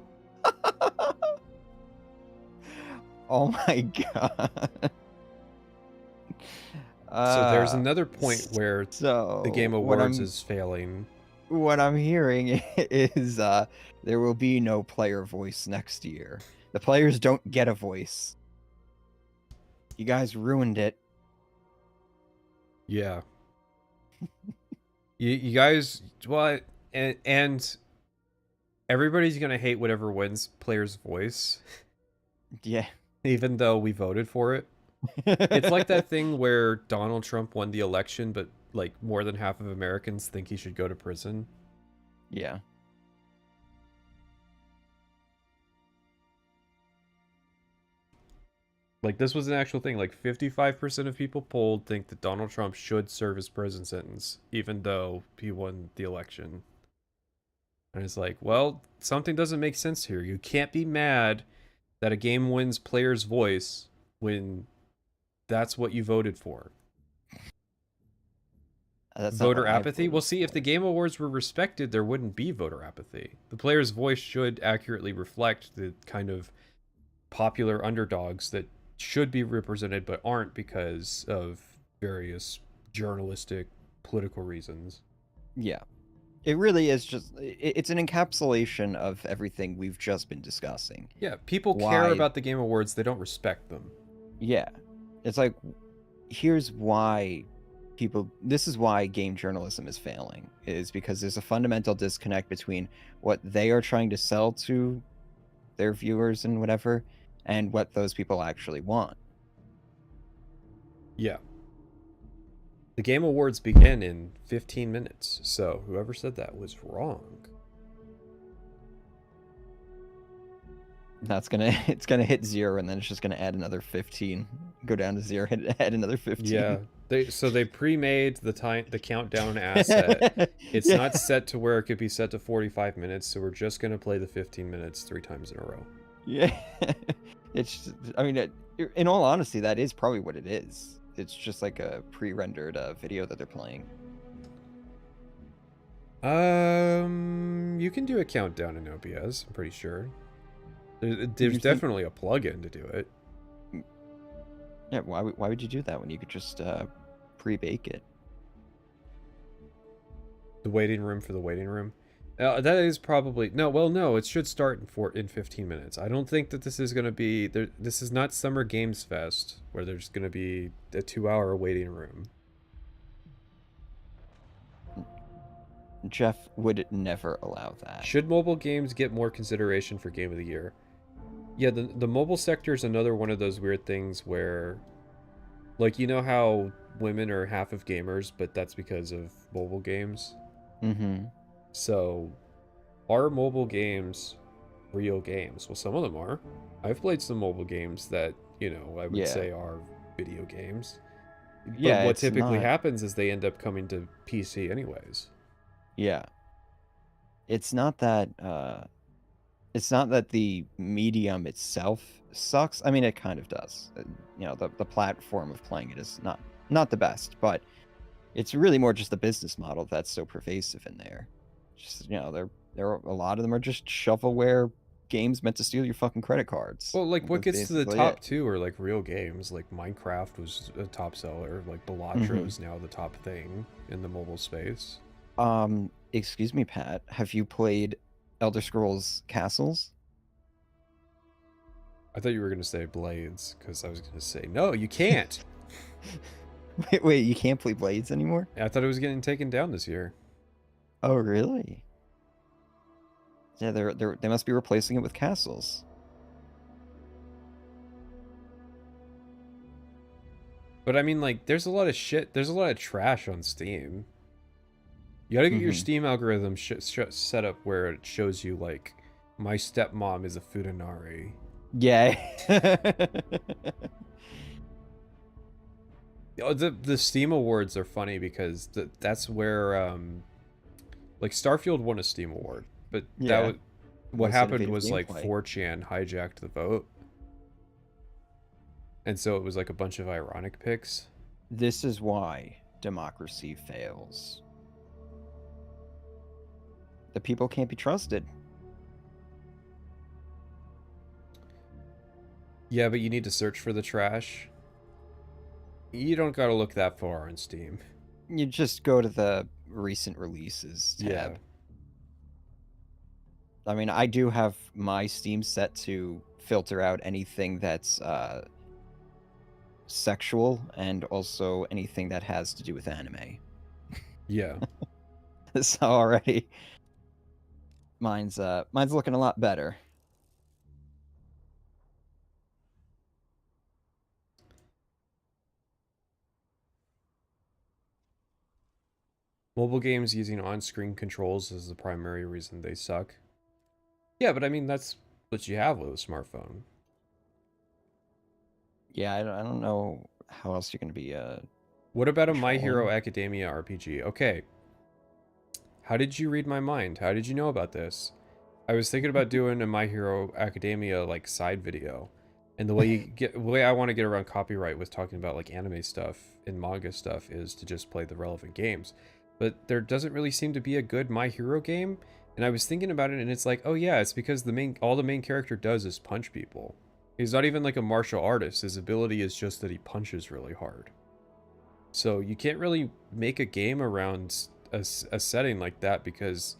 Oh my god. So there's another point where the Game Awards is failing. What I'm hearing is there will be no player voice next year. The players don't get a voice. You guys ruined it. Yeah. you guys, well, and everybody's gonna hate whatever wins player's voice. Yeah. Even though we voted for it. It's like that thing where Donald Trump won the election, but like more than half of Americans think he should go to prison. Yeah. Like, this was an actual thing. Like, 55% of people polled think that Donald Trump should serve his prison sentence, even though he won the election. And it's like, well, something doesn't make sense here. You can't be mad that a game wins player's voice when that's what you voted for. Voter apathy? Well, see, if the Game Awards were respected, there wouldn't be voter apathy. The player's voice should accurately reflect the kind of popular underdogs that should be represented but aren't because of various journalistic, political reasons. Yeah. It really is just, it's an encapsulation of everything we've just been discussing. Yeah, people care about the Game Awards, they don't respect them. Yeah. It's like, here's why this is why game journalism is failing, is because there's a fundamental disconnect between what they are trying to sell to their viewers and whatever, and what those people actually want. Yeah. The Game Awards begin in 15 minutes, so whoever said that was wrong. It's gonna hit 0, and then it's just gonna add another 15, go down to 0, add another 15. Yeah, they pre-made the countdown asset. It's not set to where it could be set to 45 minutes, so we're just gonna play the 15 minutes 3 times in a row. Yeah, I mean, in all honesty, that is probably what it is. It's just like a pre-rendered video that they're playing. You can do a countdown in OBS, I'm pretty sure. There's definitely a plugin to do it. Yeah, why would you do that when you could just pre-bake it? The waiting room for the waiting room. That is probably no. It should start in 15 minutes. I don't think that this is gonna be there. This is not Summer Games Fest where there's gonna be a 2-hour waiting room. Geoff would never allow that. Should mobile games get more consideration for Game of the Year? Yeah, the mobile sector is another one of those weird things where, like, you know how women are half of gamers, but that's because of mobile games? Mm-hmm. So, are mobile games real games? Well, some of them are. I've played some mobile games that, you know, I would say are video games. But what typically happens is they end up coming to PC anyways. Yeah. It's not that the medium itself sucks. I mean, it kind of does. You know, the platform of playing it is not the best, but it's really more just the business model that's so pervasive in there. Just, you know, there are a lot of them are just shovelware games meant to steal your fucking credit cards. Well, like, what gets to the top too are like real games. Like Minecraft was a top seller. Like Balatro is now the top thing in the mobile space. Excuse me, Pat. Have you played Elder Scrolls Castles? I thought you were gonna say Blades, because I was gonna say no, you can't. Wait, you can't play Blades anymore? I thought it was getting taken down this year. Oh, really? Yeah, they must be replacing it with Castles. But I mean, like, there's a lot of shit. There's a lot of trash on Steam. You gotta get your Steam algorithm set up where it shows you, like, my stepmom is a Futanari. Yeah. The Steam Awards are funny because that's where, like, Starfield won a Steam Award. But what happened was, like, 4chan hijacked the vote. And so it was, like, a bunch of ironic picks. This is why democracy fails. The people can't be trusted. Yeah, but you need to search for the trash. You don't gotta look that far on Steam. You just go to the recent releases tab. Yeah. I mean, I do have my Steam set to filter out anything that's sexual and also anything that has to do with anime. Yeah. So already mine's looking a lot better. Mobile games using on-screen controls is the primary reason they suck. Yeah, but I mean, that's what you have with a smartphone. Yeah, I don't know how else you're going to be... What about a My Hero Academia RPG? Okay. How did you read my mind? How did you know about this? I was thinking about doing a My Hero Academia, like, side video. And the way I want to get around copyright with talking about, like, anime stuff and manga stuff is to just play the relevant games. But there doesn't really seem to be a good My Hero game. And I was thinking about it, and it's like, oh yeah, it's because all the main character does is punch people. He's not even like a martial artist. His ability is just that he punches really hard. So you can't really make a game around a setting like that because,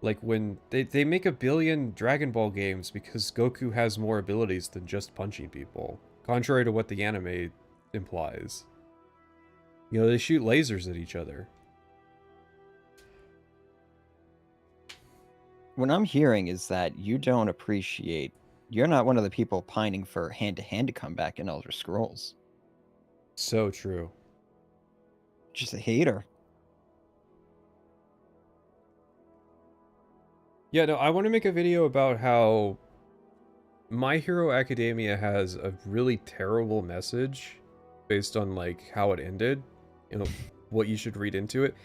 like, when they make 1 billion Dragon Ball games because Goku has more abilities than just punching people, contrary to what the anime implies. You know, they shoot lasers at each other. What I'm hearing is that you don't appreciate You're not one of the people pining for hand-to-hand to come back in Elder Scrolls. So true. Just a hater. Yeah, no, I want to make a video about how My Hero Academia has a really terrible message based on like how it ended, you know, what you should read into it.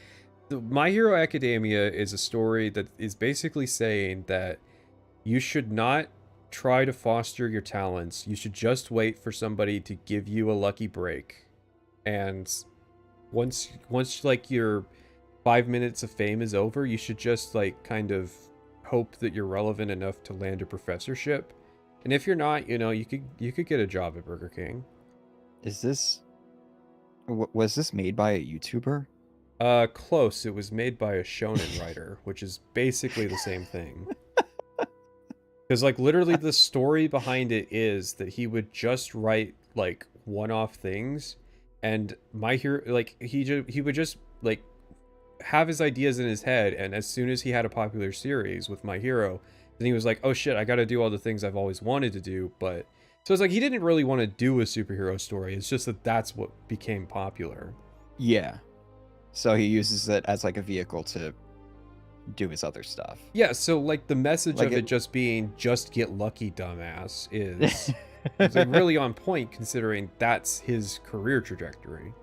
My Hero Academia is a story that is basically saying that you should not try to foster your talents. You should just wait for somebody to give you a lucky break. And once like your 5 minutes of fame is over, you should just like kind of hope that you're relevant enough to land a professorship. And if you're not, you know, you could get a job at Burger King. Is this... was this made by a YouTuber? Close. It was made by a shonen writer, which is basically the same thing. Because, like, literally the story behind it is that he would just write, like, one-off things, and My Hero, like, he would just, like, have his ideas in his head, and as soon as he had a popular series with My Hero, then he was like, oh shit, I gotta do all the things I've always wanted to do, but... So it's like, he didn't really want to do a superhero story, it's just that that's what became popular. Yeah. So he uses it as, like, a vehicle to do his other stuff. Yeah, so like the message Like of it just being just get lucky, dumbass, is it's like really on point considering that's his career trajectory.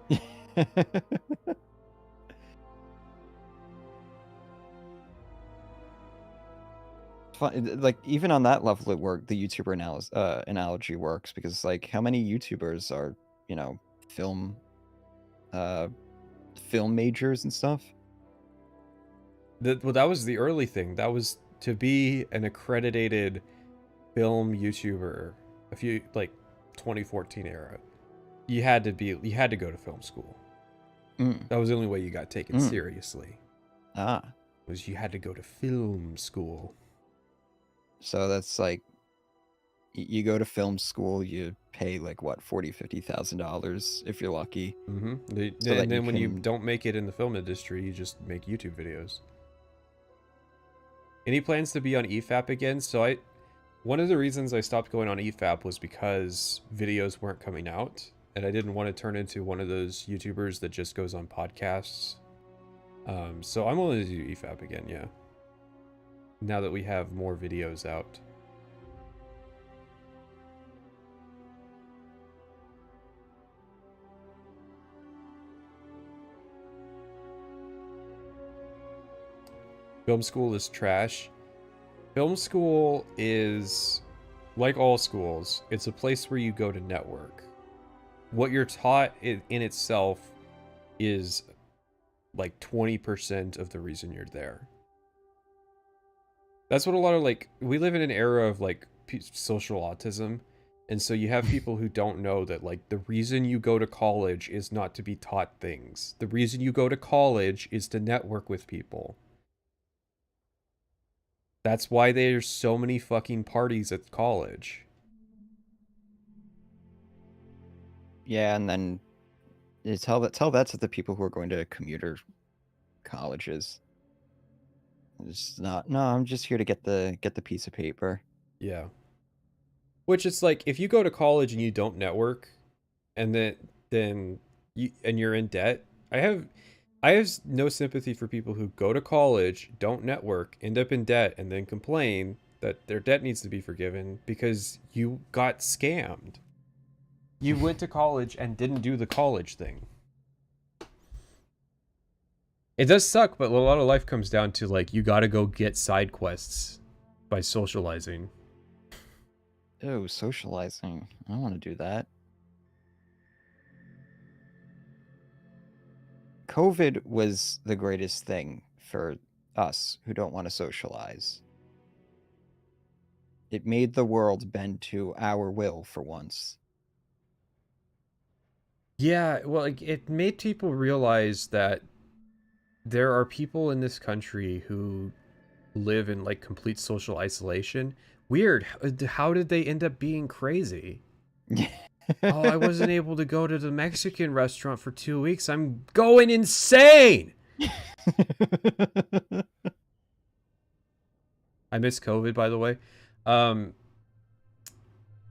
Fun, like even on that level it worked. The YouTuber analogy works because like how many YouTubers are, you know, film majors and stuff? Well, that was the early thing. That was to be an accredited film YouTuber. A few like 2014 era, you had to go to film school. That was the only way you got taken seriously. Was you had to go to film school. So that's like, you go to film school, you pay like what, $40,000-$50,000 if you're lucky. And So then when you don't make it in the film industry, you just make YouTube videos. Any plans to be on EFAP again? So one of the reasons I stopped going on EFAP was because videos weren't coming out, and I didn't want to turn into one of those YouTubers that just goes on podcasts. So I'm willing to do EFAP again, yeah. Now that we have more videos out. Film school is trash. Film school is, like all schools, it's a place where you go to network. What you're taught in itself is like 20% of the reason you're there. That's what a lot of, like, we live in an era of like social autism, and so you have people who don't know that like the reason you go to college is not to be taught things. The reason you go to college is to network with people. That's why there's so many fucking parties at college. Yeah, and then tell that to the people who are going to commuter colleges. It's not, no, I'm just here to get the piece of paper. Yeah. Which it's like, if you go to college and you don't network, and then you're in debt, I have no sympathy for people who go to college, don't network, end up in debt, and then complain that their debt needs to be forgiven because you got scammed. You went to college and didn't do the college thing. It does suck, but a lot of life comes down to, like, you gotta go get side quests by socializing. Oh, socializing. I don't want to do that. COVID was the greatest thing for us who don't want to socialize. It made the world bend to our will for once. Yeah, well, like, it made people realize that there are people in this country who live in like complete social isolation. Weird. How did they end up being crazy? Oh, I wasn't able to go to the Mexican restaurant for 2 weeks. I'm going insane. I miss COVID, by the way.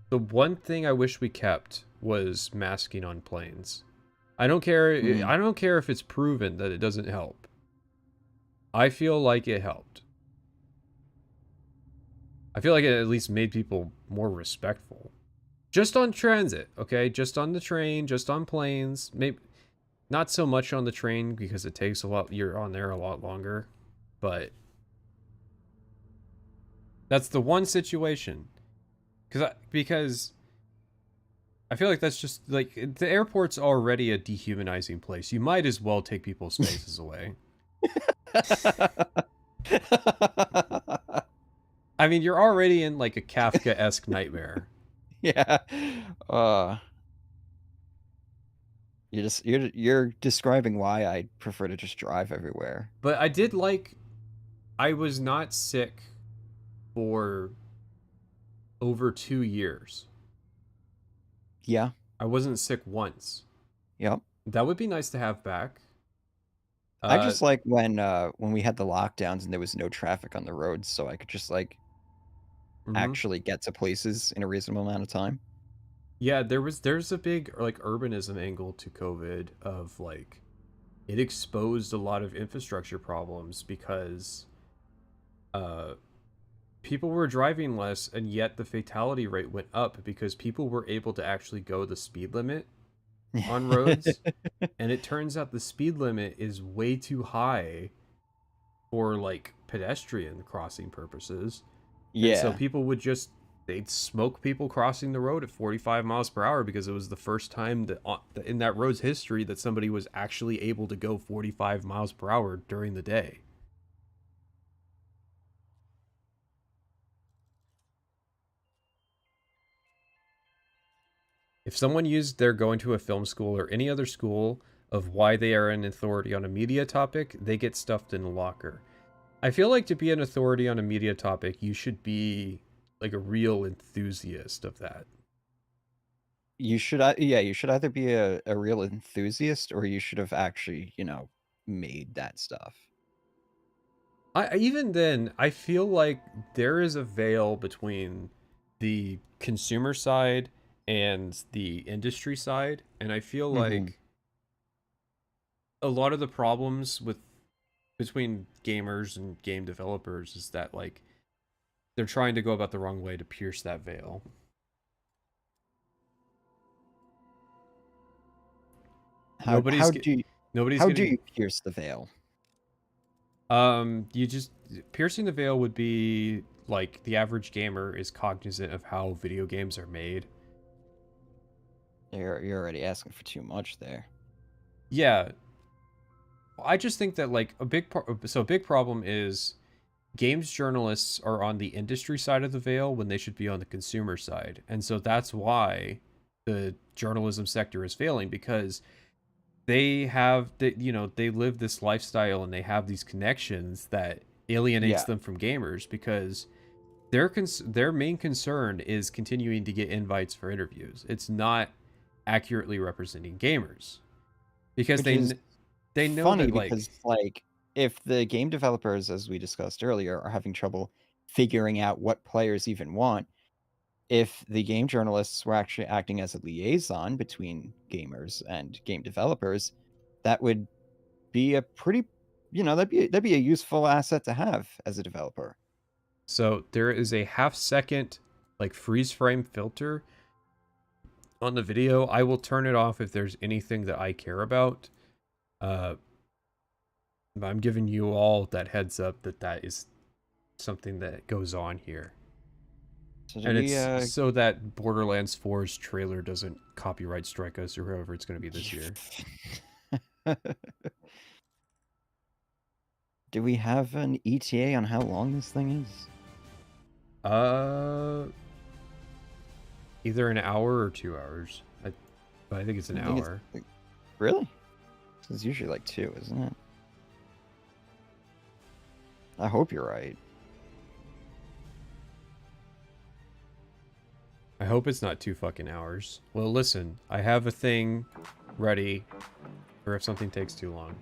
The one thing I wish we kept was masking on planes. I don't care. I don't care if it's proven that it doesn't help. I feel like it helped. I feel like it at least made people more respectful. Just on transit, okay? Just on the train, just on planes. Maybe not so much on the train because it takes a lot. You're on there a lot longer, but that's the one situation. Because I feel like that's just like the airport's already a dehumanizing place. You might as well take people's spaces away. I mean, you're already in like a Kafka-esque nightmare. Yeah. You're describing why I prefer to just drive everywhere. But I was not sick for over 2 years. Yeah. I wasn't sick once. Yep. That would be nice to have back. I just like when we had the lockdowns and there was no traffic on the roads, so I could just like actually get to places in a reasonable amount of time. Yeah, there's a big like urbanism angle to COVID of like it exposed a lot of infrastructure problems because people were driving less and yet the fatality rate went up because people were able to actually go the speed limit on roads. And it turns out the speed limit is way too high for like pedestrian crossing purposes. Yeah. And so people would they'd smoke people crossing the road at 45 miles per hour because it was the first time that in that road's history that somebody was actually able to go 45 miles per hour during the day. If someone used their going to a film school or any other school of why they are an authority on a media topic, they get stuffed in a locker. I feel like to be an authority on a media topic, you should be like a real enthusiast of that. You should either be a real enthusiast or you should have actually, made that stuff. Even then, I feel like there is a veil between the consumer side and the industry side, and I feel like a lot of the problems between gamers and game developers is that like they're trying to go about the wrong way to pierce that veil. How do you pierce the veil? Piercing the veil would be like the average gamer is cognizant of how video games are made. You're already asking for too much there. Yeah. I just think that like a big problem is games journalists are on the industry side of the veil when they should be on the consumer side. And so that's why the journalism sector is failing, because they live this lifestyle and they have these connections that alienates them from gamers, because their main concern is continuing to get invites for interviews. It's not accurately representing gamers, because they know funny that because like if the game developers, as we discussed earlier, are having trouble figuring out what players even want, if the game journalists were actually acting as a liaison between gamers and game developers, that would be a pretty, that'd be a useful asset to have as a developer. So there is a half-second like freeze frame filter on the video. I will turn it off if there's anything that I care about. I'm giving you all that heads up that is something that goes on here. So it's so that Borderlands 4's trailer doesn't copyright strike us or whoever it's going to be this year. Do we have an ETA on how long this thing is? Either an hour or 2 hours. But I think it's an hour. Really? It's usually like 2, isn't it? I hope you're right. I hope it's not 2 fucking hours. Well, listen, I have a thing ready for if something takes too long.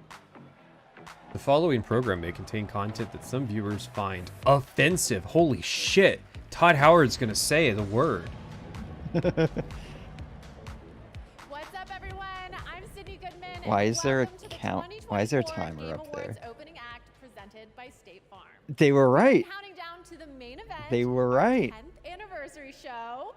The following program may contain content that some viewers find offensive. Holy shit! Todd Howard's gonna say the word. What's up, everyone? I'm Sydney Goodman. And Why is there a welcome to the count? Why is there a 2024 timer Game up there? Awards opening act presented by State Farm. They were right. Counting down to the main event. They were our right. 10th anniversary show.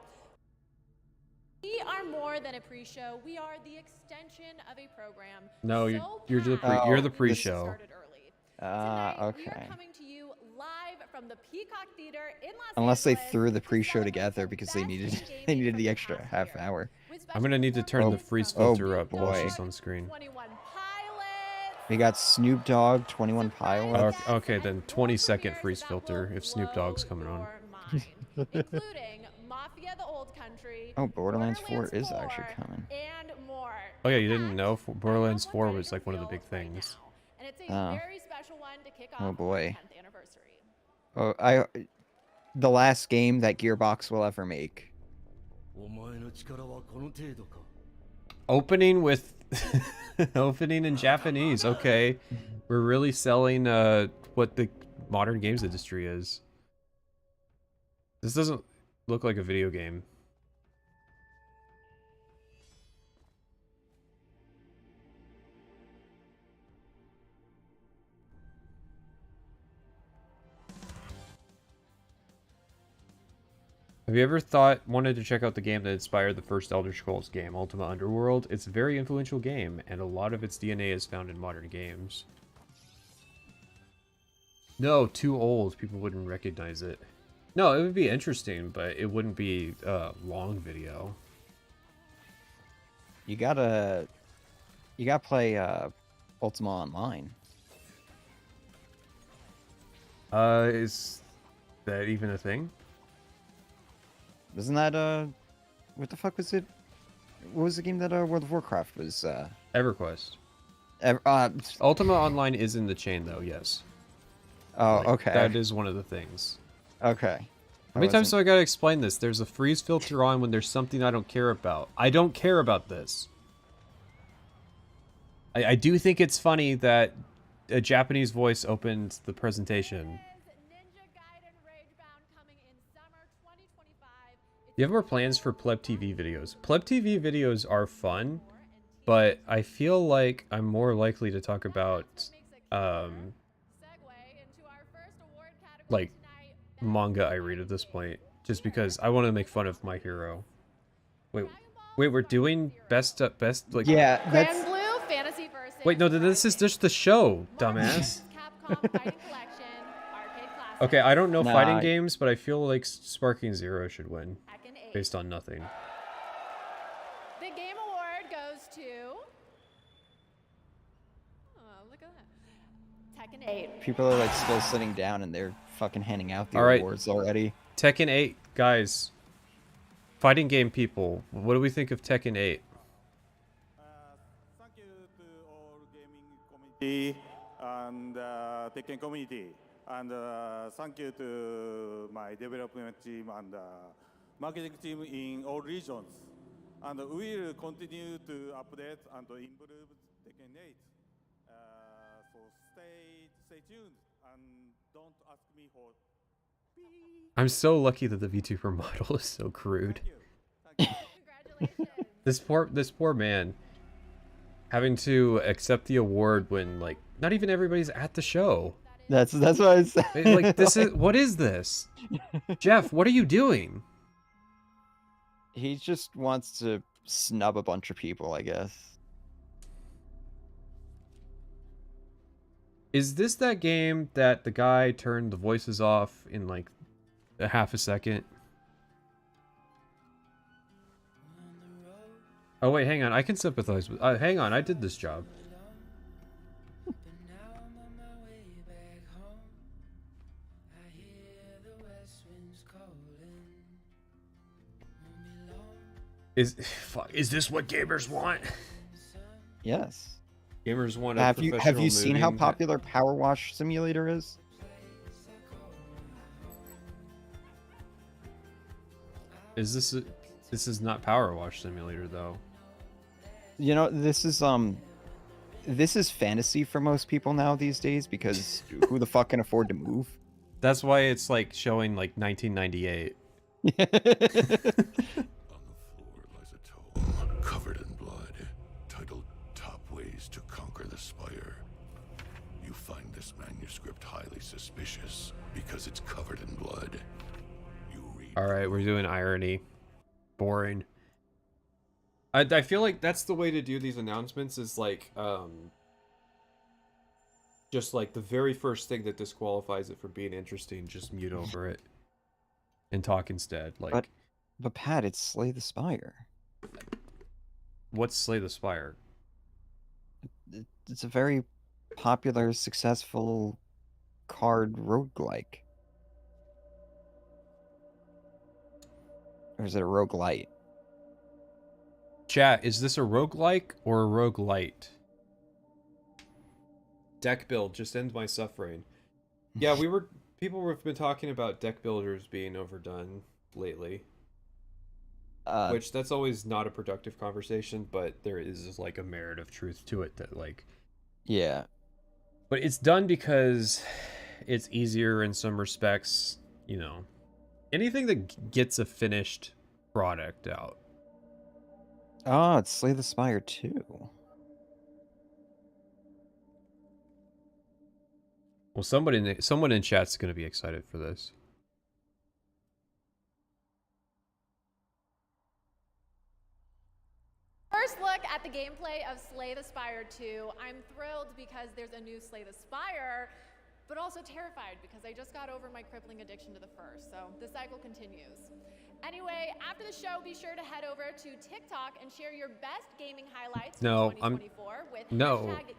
We are more than a pre-show. We are the extension of a program. No, so you're the packed you're the we pre-show. started early. Tonight, we Okay. are coming to you live from the Peacock Theater in Los Unless they Angeles threw the to pre-show celebrate together the because they best needed in they gaming needed from the the extra past half year. hour. With I'm gonna need to turn the special freeze performances filter from up while boy. she's on screen. 21 Pilots. We got Snoop Dogg, 21 Pilots. Okay, then 20-second freeze filter if Snoop Dogg's coming on. Including Mafia: The Old Country. Oh, Borderlands 4 is actually coming. And more. Oh yeah, you didn't know Borderlands 4 was like one of the big things. And it's a Oh. very special one to kick off Oh, boy. our 10th anniversary. Oh, the last game that Gearbox will ever make. Opening with opening in Japanese. Okay, we're really selling what the modern games industry is. This doesn't look like a video game. Have you ever wanted to check out the game that inspired the first Elder Scrolls game, Ultima Underworld? It's a very influential game, and a lot of its DNA is found in modern games. No, too old. People wouldn't recognize it. No, it would be interesting, but it wouldn't be a long video. You gotta play Ultima Online. Is that even a thing? Isn't that what the fuck was it? What was the game that World of Warcraft was? EverQuest. Oh, Ultima Online is in the chain, though. Yes. okay. That is one of the things. Okay. How many times do I gotta explain this? There's a freeze filter on when there's something I don't care about. I don't care about this. I do think it's funny that a Japanese voice opened the presentation. You have more plans for Pleb TV videos? Pleb TV videos are fun, but I feel like I'm more likely to talk about, like, manga I read at this point, just because I want to make fun of My Hero. Wait, we're doing best, like... Yeah, that's... Grand Blue Fantasy Versus. Wait, no, this is just the show, dumbass. Capcom Fighting Collection, Arcade Classic. Okay, I don't know Nah, fighting games, but I feel like Sparking Zero should win, Tekken 8. based on nothing. The Game Award goes to... Oh, look at that. Tekken 8. People are like still sitting down and they're fucking handing out the All right. awards already. Tekken 8, guys. Fighting game people, what do we think of Tekken 8? Thank you to all gaming community and Tekken community, and thank you to my development team and marketing team in all regions. And we will continue to update and improve Tekken 8. So stay tuned and don't ask me for. I'm so lucky that the VTuber model is so crude. Thank you. Congratulations. This poor man having to accept the award when, like, not even everybody's at the show. That's what I said. Like, this is, what is this? Geoff, what are you doing? He just wants to snub a bunch of people, I guess. Is this that game that the guy turned the voices off in like a half a second? Oh wait, hang on. I can sympathize with. Hang on, I did this job. Is this what gamers want? Yes. Gamers want. Have you seen how popular Power Wash Simulator is? Is this is not Power Wash Simulator though? You know, this is fantasy for most people now these days because who the fuck can afford to move? That's why it's like showing like 1998. manuscript highly suspicious because it's covered in blood. You read. All right, we're doing irony. Boring. I feel like that's the way to do these announcements is like just like the very first thing that disqualifies it from being interesting, just mute over it and talk instead. Like, but Pat, it's Slay the Spire. what's Slay the Spire? It's a very popular, successful card roguelike. Or is it a roguelite? Chat, is this a roguelike or a roguelite? Deck build, just end my suffering. Yeah, people have been talking about deck builders being overdone lately. Which, that's always not a productive conversation, but there is like a merit of truth to it that like... Yeah. But it's done because it's easier in some respects, you know. Anything that gets a finished product out. Oh, it's Slay the Spire 2. Well, someone in chat's going to be excited for this. First look at the gameplay of Slay the Spire 2. I'm thrilled because there's a new Slay the Spire, but also terrified because I just got over my crippling addiction to the first, so the cycle continues. Anyway, after the show, be sure to head over to TikTok and share your best gaming highlights No, from 2024 with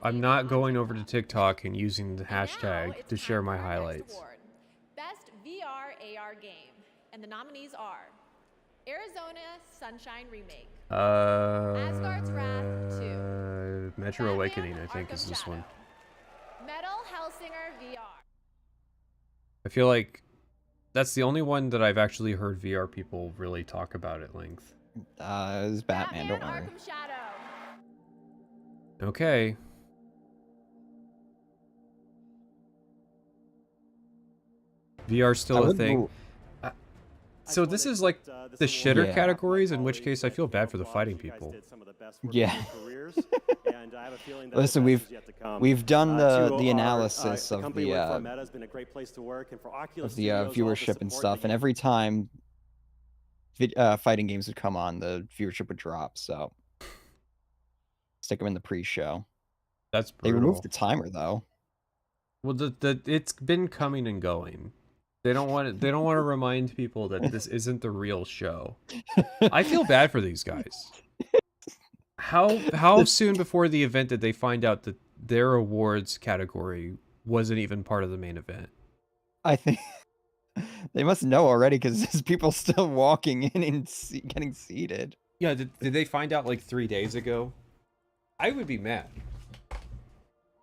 I'm not going over to TikTok and using the hashtag it's to time share my for our next highlights. award, Best VR AR Game. And the nominees are Arizona Sunshine Remake, Asgard's Wrath 2, Metro Batman Awakening, I think, Arkham is this one. Shadow, Metal Hellsinger VR. I feel like that's the only one that I've actually heard VR people really talk about at length. It's Batman, don't worry. Arkham Shadow. Okay. VR still a thing. So this is like the shitter categories, in which case I feel bad for the fighting people. Yeah. Listen, we've done the analysis of the viewership and stuff, and every time fighting games would come on, the viewership would drop. So stick them in the pre-show. That's brutal. They removed the timer though. Well, it's been coming and going. They don't want to remind people that this isn't the real show. I feel bad for these guys. How soon before the event did they find out that their awards category wasn't even part of the main event? I think they must know already because there's people still walking in and getting seated. Yeah, did they find out like 3 days ago? I would be mad.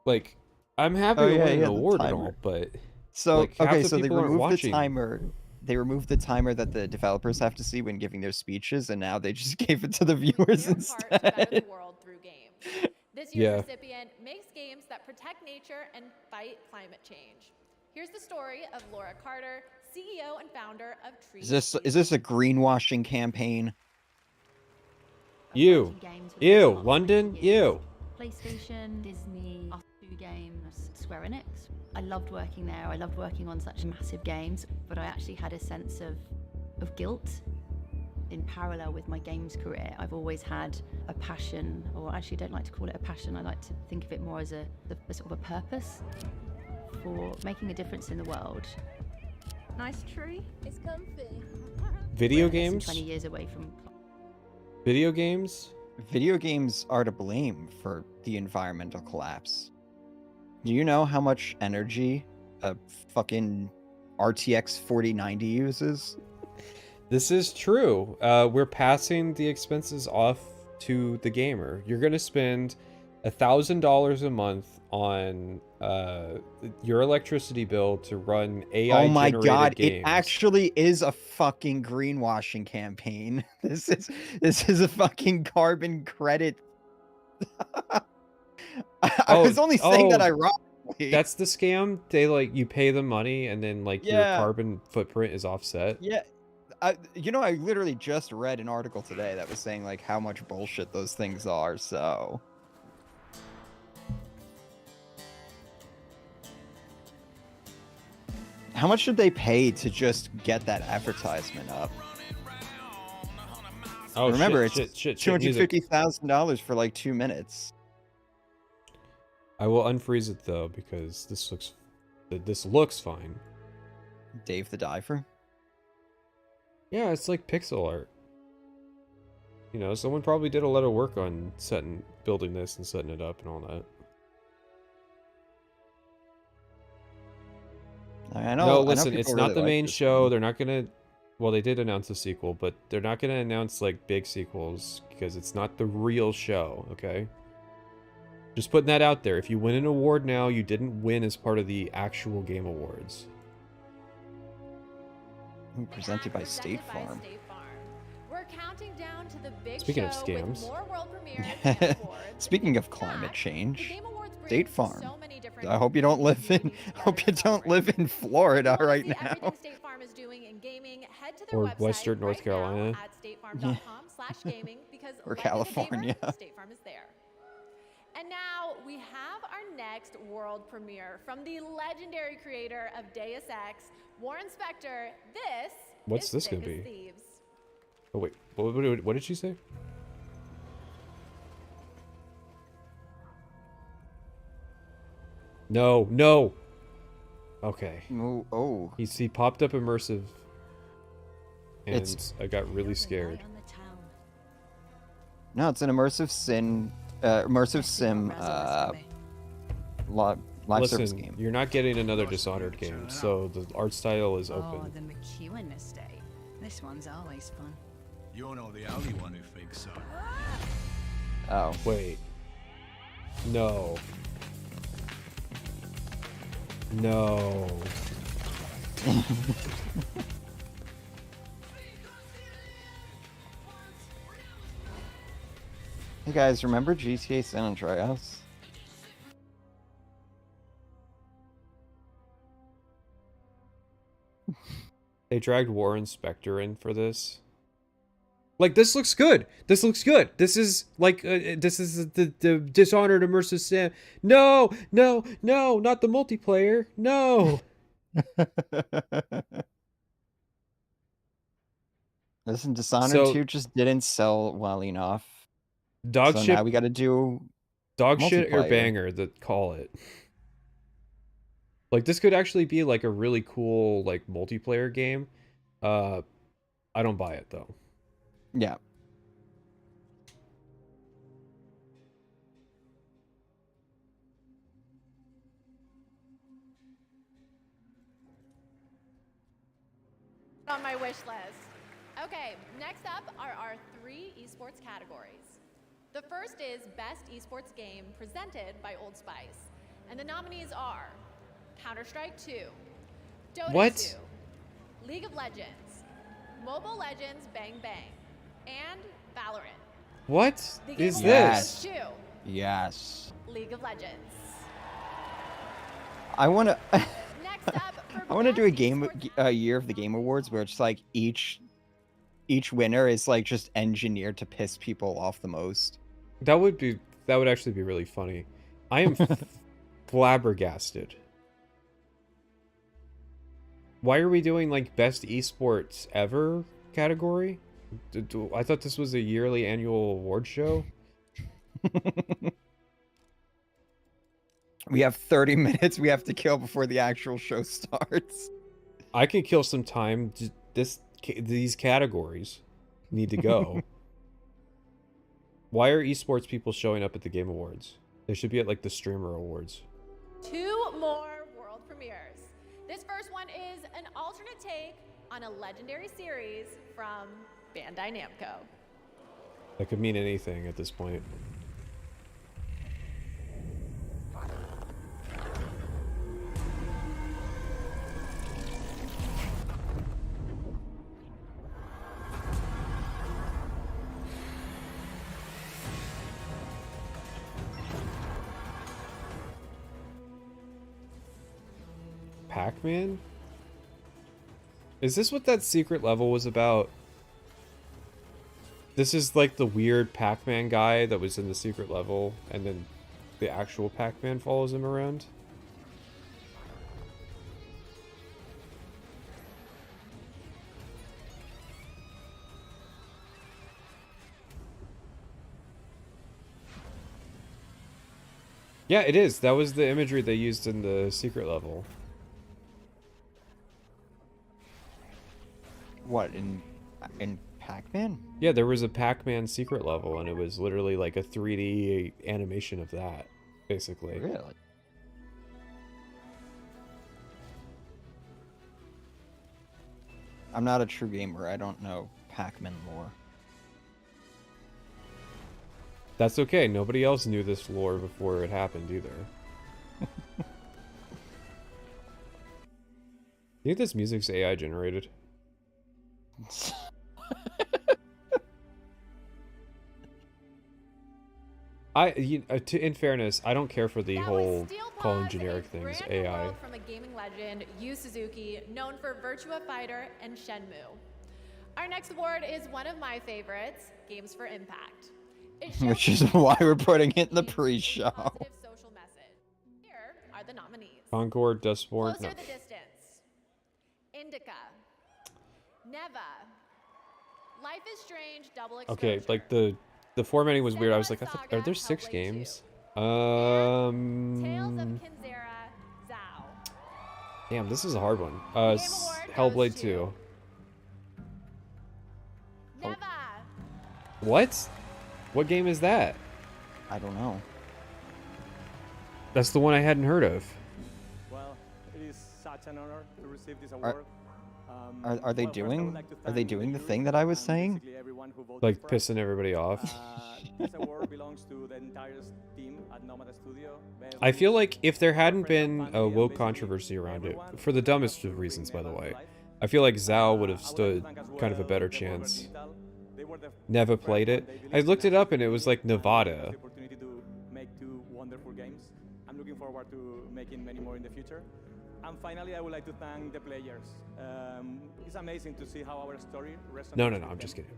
Like, I'm happy to win an award and all, but... So, like, okay, so they removed the timer. They removed the timer that the developers have to see when giving their speeches, and now they just gave it to the viewers instead. To better the world through games. This year's recipient makes games that protect nature and fight climate change. Here's the story of Laura Carter, CEO and founder of Tree. Is this a greenwashing campaign? You, London, you. PlayStation, Disney, R2 games, Square Enix. I loved working there. I loved working on such massive games, but I actually had a sense of guilt in parallel with my games career. I've always had a passion, or actually don't like to call it a passion. I like to think of it more as a sort of a purpose for making a difference in the world. Nice tree. It's comfy. Video games? 20 years away from... Video games? Video games are to blame for the environmental collapse. Do you know how much energy a fucking RTX 4090 uses? This is true. We're passing the expenses off to the gamer. You're gonna spend $1,000 a month on your electricity bill to run AI. Oh my god! games. It actually is a fucking greenwashing campaign. This is a fucking carbon credit. I was only saying that ironically. That's the scam. They you pay them money and then your carbon footprint is offset. Yeah. I literally just read an article today that was saying how much bullshit those things are, so. How much did they pay to just get that advertisement up? Oh, remember, shit, it's shit, music. $250,000 for like 2 minutes. I will unfreeze it though because this looks fine. Dave the Diver. Yeah, it's like pixel art. You know, someone probably did a lot of work on building this and setting it up and all that. I know. No, I know listen, people it's really not the like main this show. one. They're not gonna. Well, they did announce a sequel, but they're not gonna announce like big sequels because it's not the real show. Okay. Just putting that out there. If you win an award now, you didn't win as part of the actual Game Awards. Ooh, presented by State Farm. We're counting down to the big Speaking of show scams. with more world premieres and awards. Speaking of In climate fact, change, the Game Awards bring State Farm. so many different I hope you don't live in. communities Hope you together don't in live in Florida If you wanna right see now. everything State Farm is doing in gaming, head to their Or website Western North right Carolina. now at statefarm.com/gaming because Or like a California. gamer, State Farm is there. And now we have our next world premiere from the legendary creator of Deus Ex, Warren Spector. What's is this Thick gonna as be? Thieves. Oh wait, what did she say? No, no. Okay. Oh. He popped up immersive, and It's- I got really scared. No, it's an immersive sim. Live service Listen, game. you're not getting another Dishonored game, so the art style is Oh, open. the McEwen estate. This one's always fun. You're not the only one who thinks so. Oh. Wait. No. No. Hey guys, remember GTA San Andreas? They dragged Warren Spector in for this. Like, this looks good. This looks good. This is like this is the Dishonored immersive sim. No, no, no, not the multiplayer. No. Listen, Dishonored So- 2 just didn't sell well enough. Dog So shit. now we got to do Dog shit or multiplayer. banger that call it. Like, this could actually be like a really cool like multiplayer game. I don't buy it though. Yeah. On my wish list. Okay, next up are our 3 esports categories. The first is Best Esports Game presented by Old Spice. And the nominees are Counter-Strike 2, Dota What? 2, League of Legends, Mobile Legends Bang Bang, and Valorant. What The Game is Awards this? 2, Yes. League of Legends. I want to. Next up for I want to do a Best game Esports year of the Game Awards where it's like each winner is like just engineered to piss people off the most. That would actually be really funny. I am flabbergasted. Why are we doing like best esports ever category? I thought this was a yearly annual award show. We have 30 minutes we have to kill before the actual show starts. I can kill some time. These categories need to go. Why are esports people showing up at the Game Awards? They should be at like the Streamer Awards. 2 more world premieres. This first one is an alternate take on a legendary series from Bandai Namco. That could mean anything at this point. Pac-Man? Is this what that secret level was about? This is like the weird Pac-Man guy that was in the secret level, and then the actual Pac-Man follows him around? Yeah, it is. That was the imagery they used in the secret level. What, in Pac-Man? Yeah, there was a Pac-Man secret level, and it was literally like a 3D animation of that, basically. Really? I'm not a true gamer. I don't know Pac-Man lore. That's okay. Nobody else knew this lore before it happened either. You think this music's AI generated? In fairness, I don't care for the whole calling generic things AI. From a gaming legend, Yu Suzuki, known for Virtua Fighter and Shenmue. Our next award is one of my favorites, Games for Impact. Which is why we're putting it in the pre-show. Social message. Here are the nominees. Concord, Dustborn. Closer No. the Distance, Indica, Neva, Life is Strange, Double Exposure. Okay, like the formatting was weird. I was like, are there 6 games? Tales of Kinzera, Zao. Damn, this is a hard one. Hellblade 2. Neva. What? What game is that? I don't know. That's the one I hadn't heard of. Well, it is such an honor to receive this award. Are they doing the thing that I was saying? Like pissing everybody off. This award belongs to the entire team at Nomada Studio. I feel like if there hadn't been a woke controversy around it, for the dumbest of reasons, by the way, I feel like Zao would have stood kind of a better chance. Never played it. I looked it up and it was like Nevada. The opportunity to make 2 wonderful games. I'm looking forward to making many more in the future. And finally, I would like to thank the players. It's amazing to see how our story resonates. No, I'm just kidding.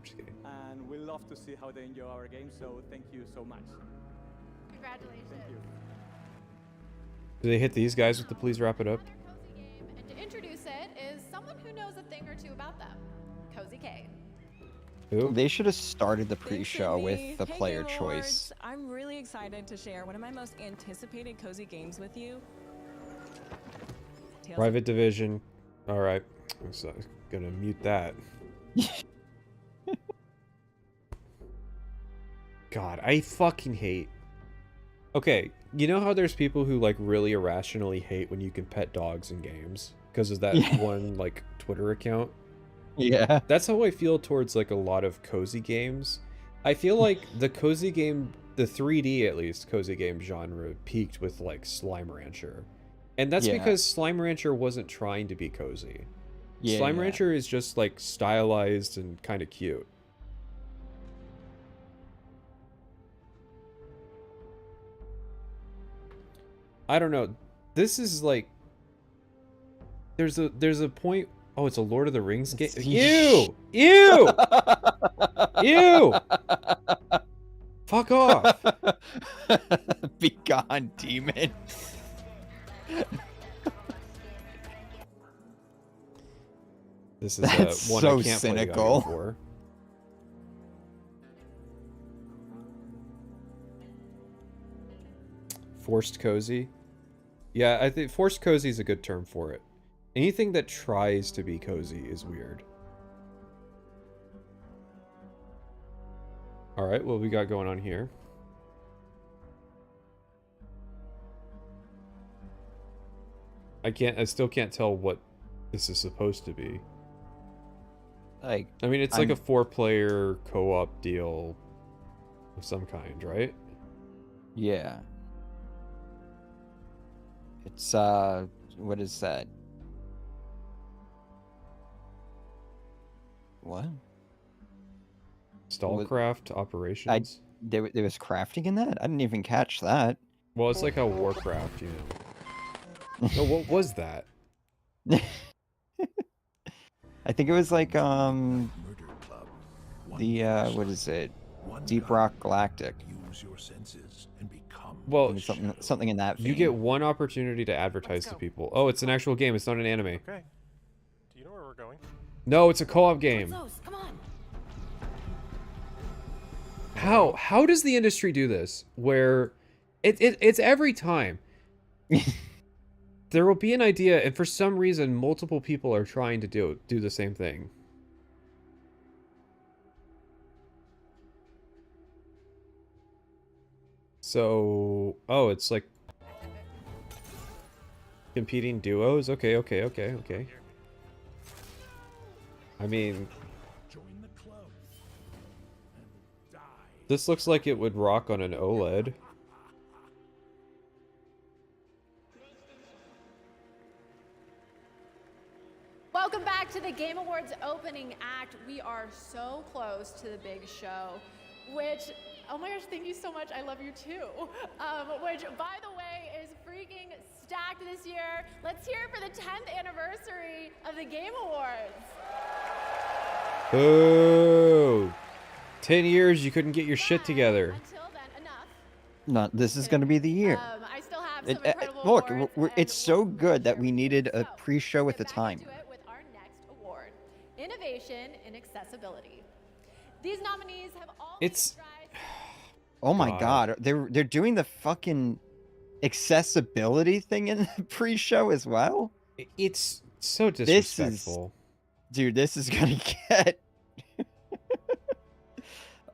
And we love to see how they enjoy our games. So thank you so much. Congratulations. Thank you. Do they hit these guys with the please wrap it up? Cozy game, and to introduce it is someone who knows a thing or two about them, Cozy K. Who? They should have started the Thanks, pre-show Sydney. with the Hey, player Game choice. Awards. I'm really excited to share one of my most anticipated cozy games with you. Tales Private Division. Alright. I'm gonna mute that. God, I fucking hate. Okay, you know how there's people who like really irrationally hate when you can pet dogs in games? Because of that one like Twitter account? Yeah. That's how I feel towards like a lot of cozy games. I feel like the cozy game, the 3D at least, cozy game genre peaked with like Slime Rancher. And that's because Slime Rancher wasn't trying to be cozy. Yeah. Slime Rancher is just like stylized and kind of cute. I don't know. This is like there's a point. Oh, it's a Lord of the Rings game. Ew! Ew! Ew! Fuck off! Be gone, demon. This is That's one so I can't cynical. play for. Forced cozy. Yeah, I think forced cozy is a good term for it. Anything that tries to be cozy is weird. Alright, what we got going on here? I still can't tell what this is supposed to be. Like, I mean, it's like a 4-player co-op deal of some kind, right? Yeah. It's, what is that? What? Stallcraft operations? There was crafting in that? I didn't even catch that. Well, it's like how Warcraft, you know. No, what was that? I think it was like, the, what is it? Deep Rock Galactic. Use your senses and become Well, something in that vein. you get one opportunity to advertise to people. Oh, it's an actual game. It's not an anime. Okay. Do you know where we're going? No, it's a co-op game. Come on. How does the industry do this? Where It's every time. There will be an idea, and for some reason, multiple people are trying to do the same thing. So, oh, it's like competing duos? Okay. I mean, this looks like it would rock on an OLED. Welcome back to the Game Awards opening act. We are so close to the big show, which, oh my gosh, thank you so much. I love you too. Which, by the way, is freaking stacked this year. Let's hear it for the 10th anniversary of the Game Awards. Boo! 10 years, you couldn't get your shit together. Until then, enough. No, this is going to be the year. I still have some incredible Look, awards, it's so good that we needed a pre-show with a get back timer. into it with our next award, Innovation in Accessibility. These nominees have all made strides. Oh my God, they're doing the fucking accessibility thing in the pre-show as well. It's so disrespectful. Dude, this is gonna get.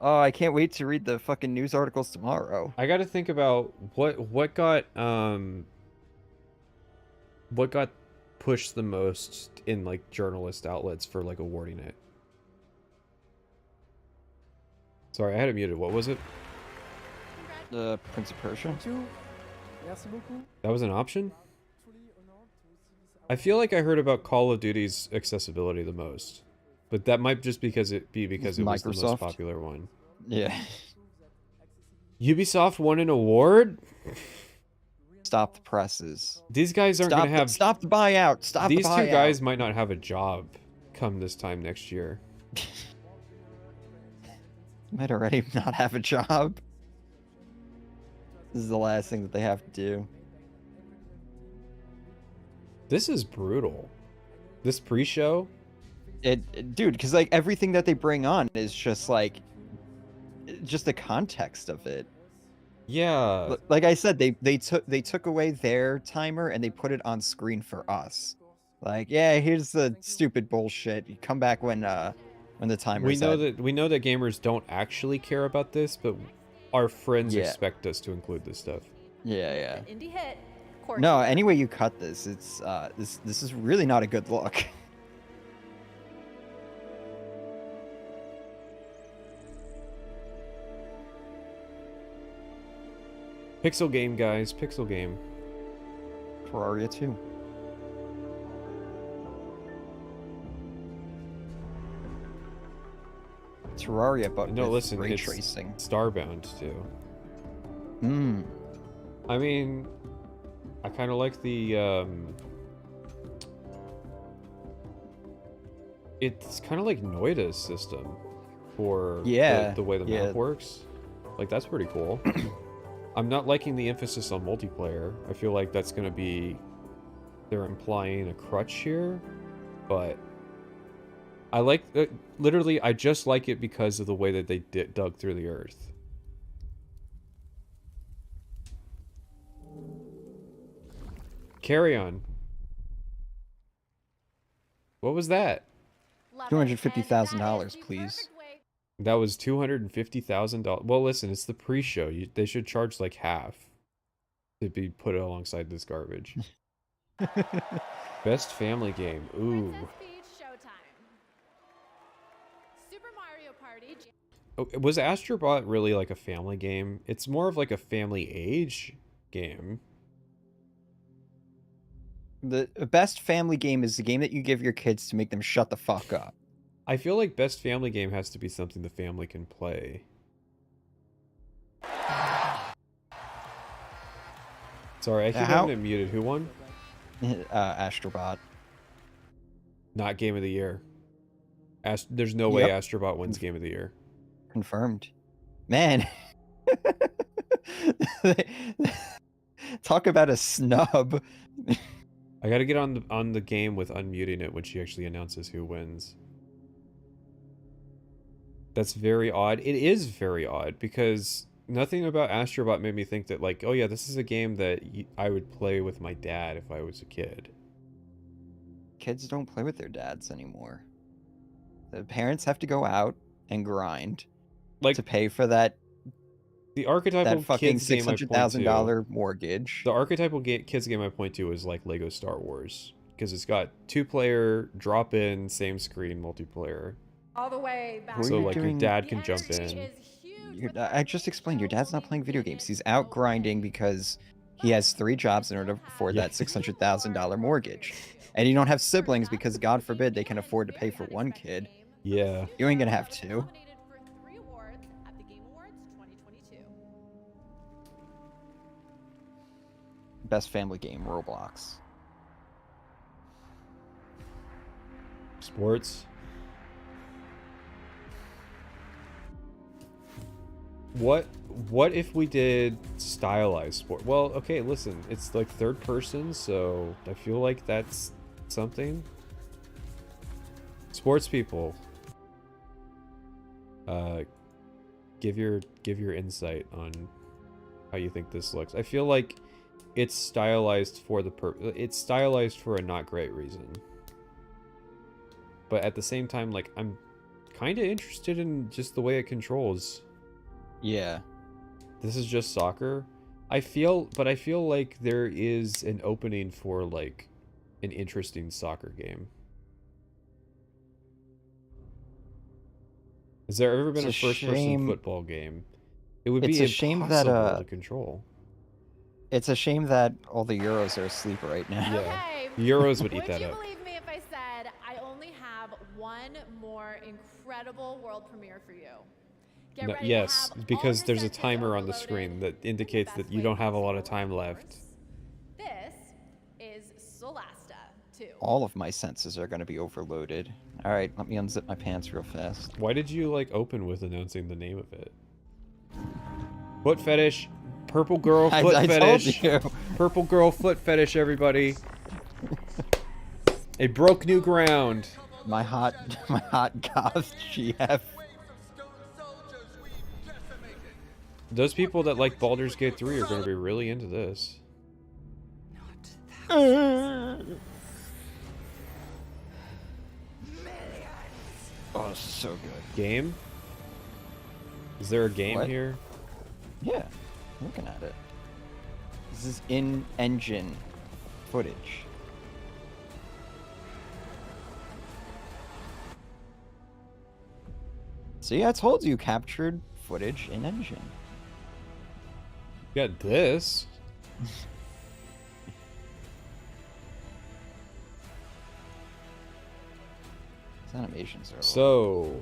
Oh, I can't wait to read the fucking news articles tomorrow. I got to think about what got pushed the most in like journalist outlets for like awarding it. Sorry, I had it muted. What was it? The Prince of Persia. That was an option? I feel like I heard about Call of Duty's accessibility the most. But that might just because it was the most popular one. Yeah. Ubisoft won an award? Stop the presses. These guys aren't going to have... Stop the buyout. Stop the buyout. These two guys might not have a job come this time next year. Might already not have a job. This is the last thing that they have to do. This is brutal. This pre-show? Dude, because like everything that they bring on is just like, just the context of it. Yeah. Like I said, they took away their timer and they put it on screen for us. Like, yeah, here's the stupid bullshit. You come back when the timer's we know that gamers don't actually care about this, but our friends expect us to include this stuff. Yeah. Indie hit. No, any way you cut this, it's this is really not a good look. Pixel game, guys. Pixel game. Terraria 2. Terraria, but no, listen, ray it's tracing. Starbound too. I mean, I kind of like the it's kind of like Noida's system for the way the map works. Like, that's pretty cool. I'm not liking the emphasis on multiplayer. I feel like that's gonna be, they're implying a crutch here, but I like, literally, I just like it because of the way that they dug through the earth. Carry on. What was that? $250,000, please. That was $250,000. Well, listen, it's the pre-show. They should charge like half to be put alongside this garbage. Best family game. Ooh. Super Mario Party. Oh, was Astrobot really like a family game? It's more of like a family age game. The best family game is the game that you give your kids to make them shut the fuck up. I feel like best family game has to be something the family can play. Sorry, I keep having it muted. Who won? Astrobot. Not Game of the Year. There's no way Astrobot wins Game of the Year. Confirmed. Man. Talk about a snub. I gotta get on the game with unmuting it when she actually announces who wins. That's very odd. It is very odd because nothing about Astrobot made me think that, like, oh yeah, this is a game that I would play with my dad if I was a kid. Kids don't play with their dads anymore. The parents have to go out and grind, like, to pay for that. The archetypal that fucking kids game I point to, $600,000 mortgage. The archetypal kids game I point to is like Lego Star Wars, because it's got 2-player drop-in, same screen multiplayer. All the way back. So like your dad can jump in. I just explained, your dad's not playing video games. He's out grinding because he has 3 jobs in order to afford that $600,000 mortgage. And you don't have siblings because, God forbid, they can afford to pay for 1 kid. Yeah. You ain't gonna have 2. Best family game, Roblox. Sports. What if we did stylized sport? Well, okay, listen, it's like third person, so I feel like that's something. Sports people, give your insight on how you think this looks. I feel like it's stylized for it's stylized for a not great reason. But at the same time, like, I'm kind of interested in just the way it controls. Yeah. This is just soccer. I feel like there is an opening for, like, an interesting soccer game. Has there ever been a first-person football game? It would be impossible to control. It's a shame that all the Euros are asleep right now. Yeah. Okay. Euros would eat that up. Would you believe me if I said I only have one more incredible world premiere for you? Get ready yes, to have because all your there's a senses timer on the overloaded screen that indicates that you don't have a lot of time left. This is Solasta 2. All of my senses are going to be overloaded. Alright, let me unzip my pants real fast. Why did you, like, open with announcing the name of it? Foot fetish. Purple girl foot fetish. Told you. Purple girl foot fetish, everybody. It broke new ground. My hot goth Geoff. Those people that like Baldur's Gate 3 are going to be really into this. Oh, it's so good. Game? Is there a game here? Yeah, I'm looking at it. This is in-engine footage. See, I told you, captured footage in-engine. You got this. These animations are so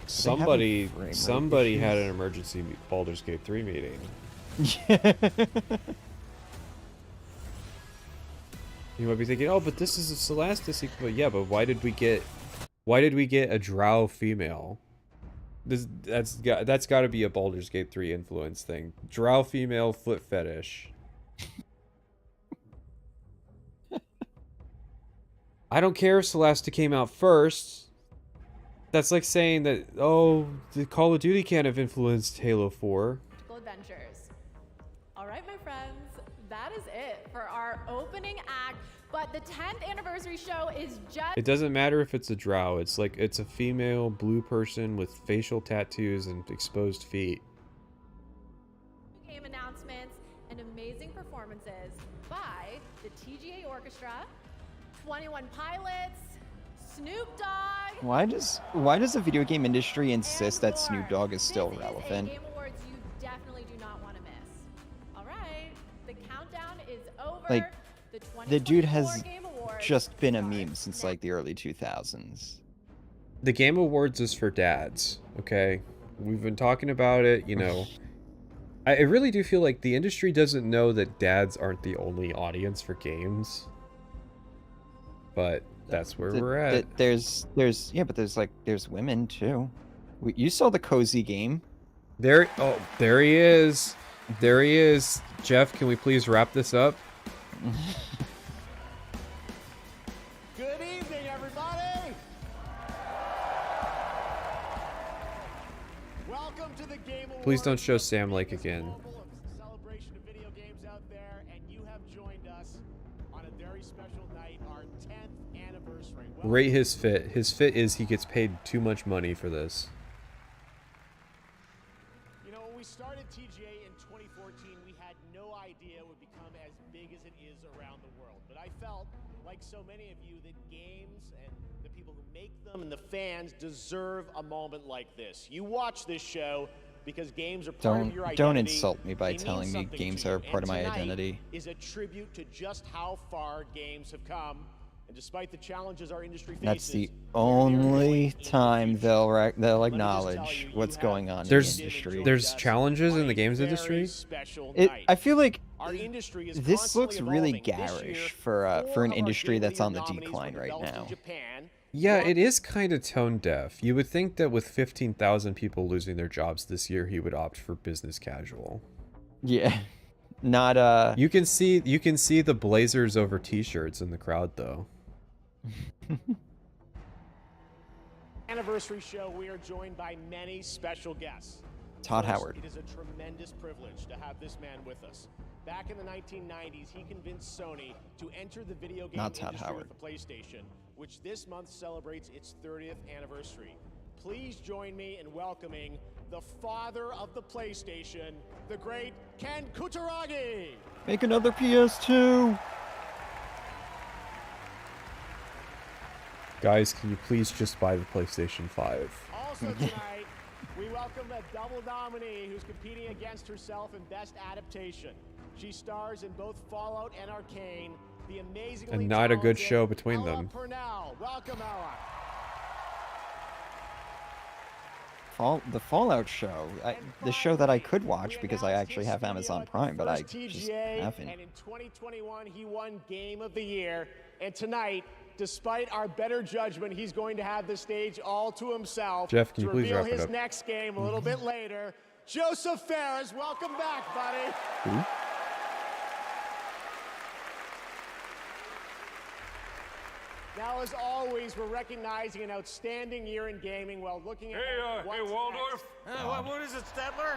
somebody had an emergency Baldur's Gate 3 meeting. You might be thinking, oh, but this is a Solasta sequel. Yeah, but why did we get a drow female? That's got to be a Baldur's Gate 3 influence thing. Drow female foot fetish. I don't care if Solasta came out first. That's like saying that, oh, the Call of Duty can't have influenced Halo 4. Adventures. All right, my friends, that is it for our opening act. But the 10th anniversary show is just... It doesn't matter if it's a drow. It's like, it's a female blue person with facial tattoos and exposed feet. Game announcements and amazing performances by the TGA Orchestra, 21 Pilots, Snoop Dogg. Why does the video game industry insist that Snoop Dogg is still relevant? Game Awards you definitely do not want to miss. All right, the countdown is over. Like, the dude has just been a meme since like the early 2000s. The Game Awards is for dads, okay? We've been talking about it, you know. I really do feel like the industry doesn't know that dads aren't the only audience for games. But that's where we're at. There's women too. You saw the cozy game. There he is. There he is. Geoff, can we please wrap this up? Good evening, everybody. Welcome to the Game Awards. Please don't show Sam Lake again. Celebration of video games out there, and you have joined us on a very special night, our 10th anniversary. Rate his fit. His fit is he gets paid too much money for this. You know, when we started TGA in 2014, we had no idea it would become as big as it is around the world. But I felt, like so many of you, that games and the people who make them and the fans deserve a moment like this. You watch this show because games are part of your identity. Don't insult me by They mean telling me something games to you. are part of my And tonight identity. is a tribute to just how far games have come. And despite the challenges our industry faces, That's the only time they'll acknowledge what's going on in the industry. There's challenges in the games industry. I feel like our industry is this looks really constantly evolving. This year, garish for an industry that's on the decline right now. Yeah, it is kind of tone deaf. You would think that with 15,000 people losing their jobs this year, he would opt for business casual. Yeah, not You can see the Blazers over T-shirts in the crowd though. Anniversary show, we are joined by many special guests. Todd First, Howard. It is a tremendous privilege to have this man with us. Back in the 1990s, he convinced Sony to enter the video game Not Todd industry Howard. with the PlayStation, which this month celebrates its 30th anniversary. Please join me in welcoming the father of the PlayStation, the great Ken Kutaragi. Make another PS2. Guys, can you please just buy the PlayStation 5? Also tonight, we welcome a double nominee who's competing against herself in Best Adaptation. She stars in both Fallout and Arcane. The amazingly And not a good talented show between Ella them. Purnell. Welcome, Ella. The Fallout show, the show that I could watch because I actually have Amazon Prime, but I just haven't. And in 2021, he won Game of the Year. And tonight, despite our better judgment, he's going to have the stage all to himself. Geoff, can you to please reveal wrap it his up? next game a little bit later. Joseph Ferris, welcome back, buddy. Who? Now, as always, we're recognizing an outstanding year in gaming while looking at Hey, Waldorf. what is it, Stetler?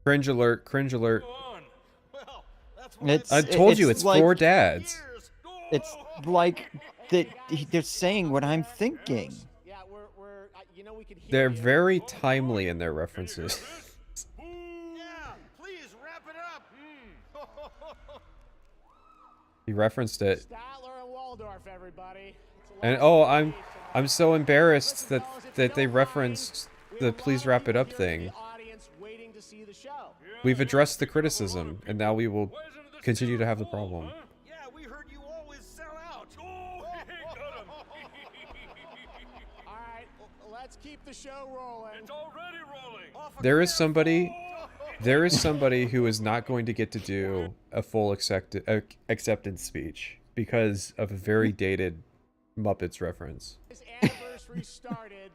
Cringe alert! Cringe alert! It's, I told you, it's like, for dads. It's like they're saying what I'm thinking. Yeah, you know, we could hear They're you. very timely in their references. Yeah, please wrap it up. He referenced it. Statler and Waldorf, everybody. And oh, I'm so embarrassed that they referenced the please wrap it up thing. We've addressed the criticism, and now we will continue to have the problem. Yeah, we heard you always sell out. All right, let's keep the show rolling. It's already rolling. There is somebody who is not going to get to do a full acceptance speech because of a very dated Muppets reference. This anniversary started,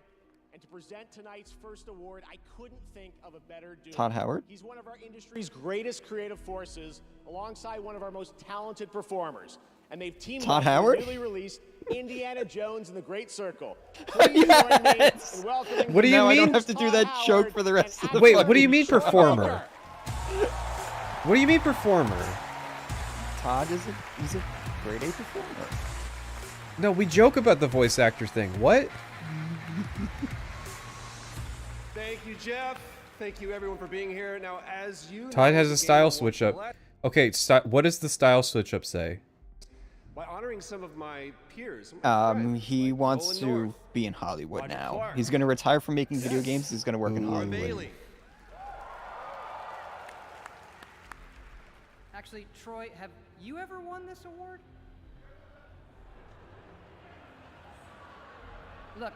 and to present tonight's first award, I couldn't think of a better dude. Todd Howard? He's one of our industry's greatest creative forces, alongside one of our most talented performers. And they've teamed Todd up Howard? to newly released Indiana Jones and the Great Circle. Please join me in welcoming What do you now mean? I don't have to do that joke for the rest of the Wait, what do you fucking mean show. performer? What do you mean performer? Todd he's a grade A performer. No, we joke about the voice actor thing. What? Thank you, Geoff. Thank you, everyone, for being here. Now, as you Todd know, has the a Game style Awards switch up. select- Okay, what does the style switch up say? By honoring some of my peers. some of my friends, He like wants Nolan to North, be in Hollywood Roger now. Clark. He's gonna retire from making video games. He's gonna work in Ron Hollywood. Bailey. Actually, Troy, have you ever won this award? Look,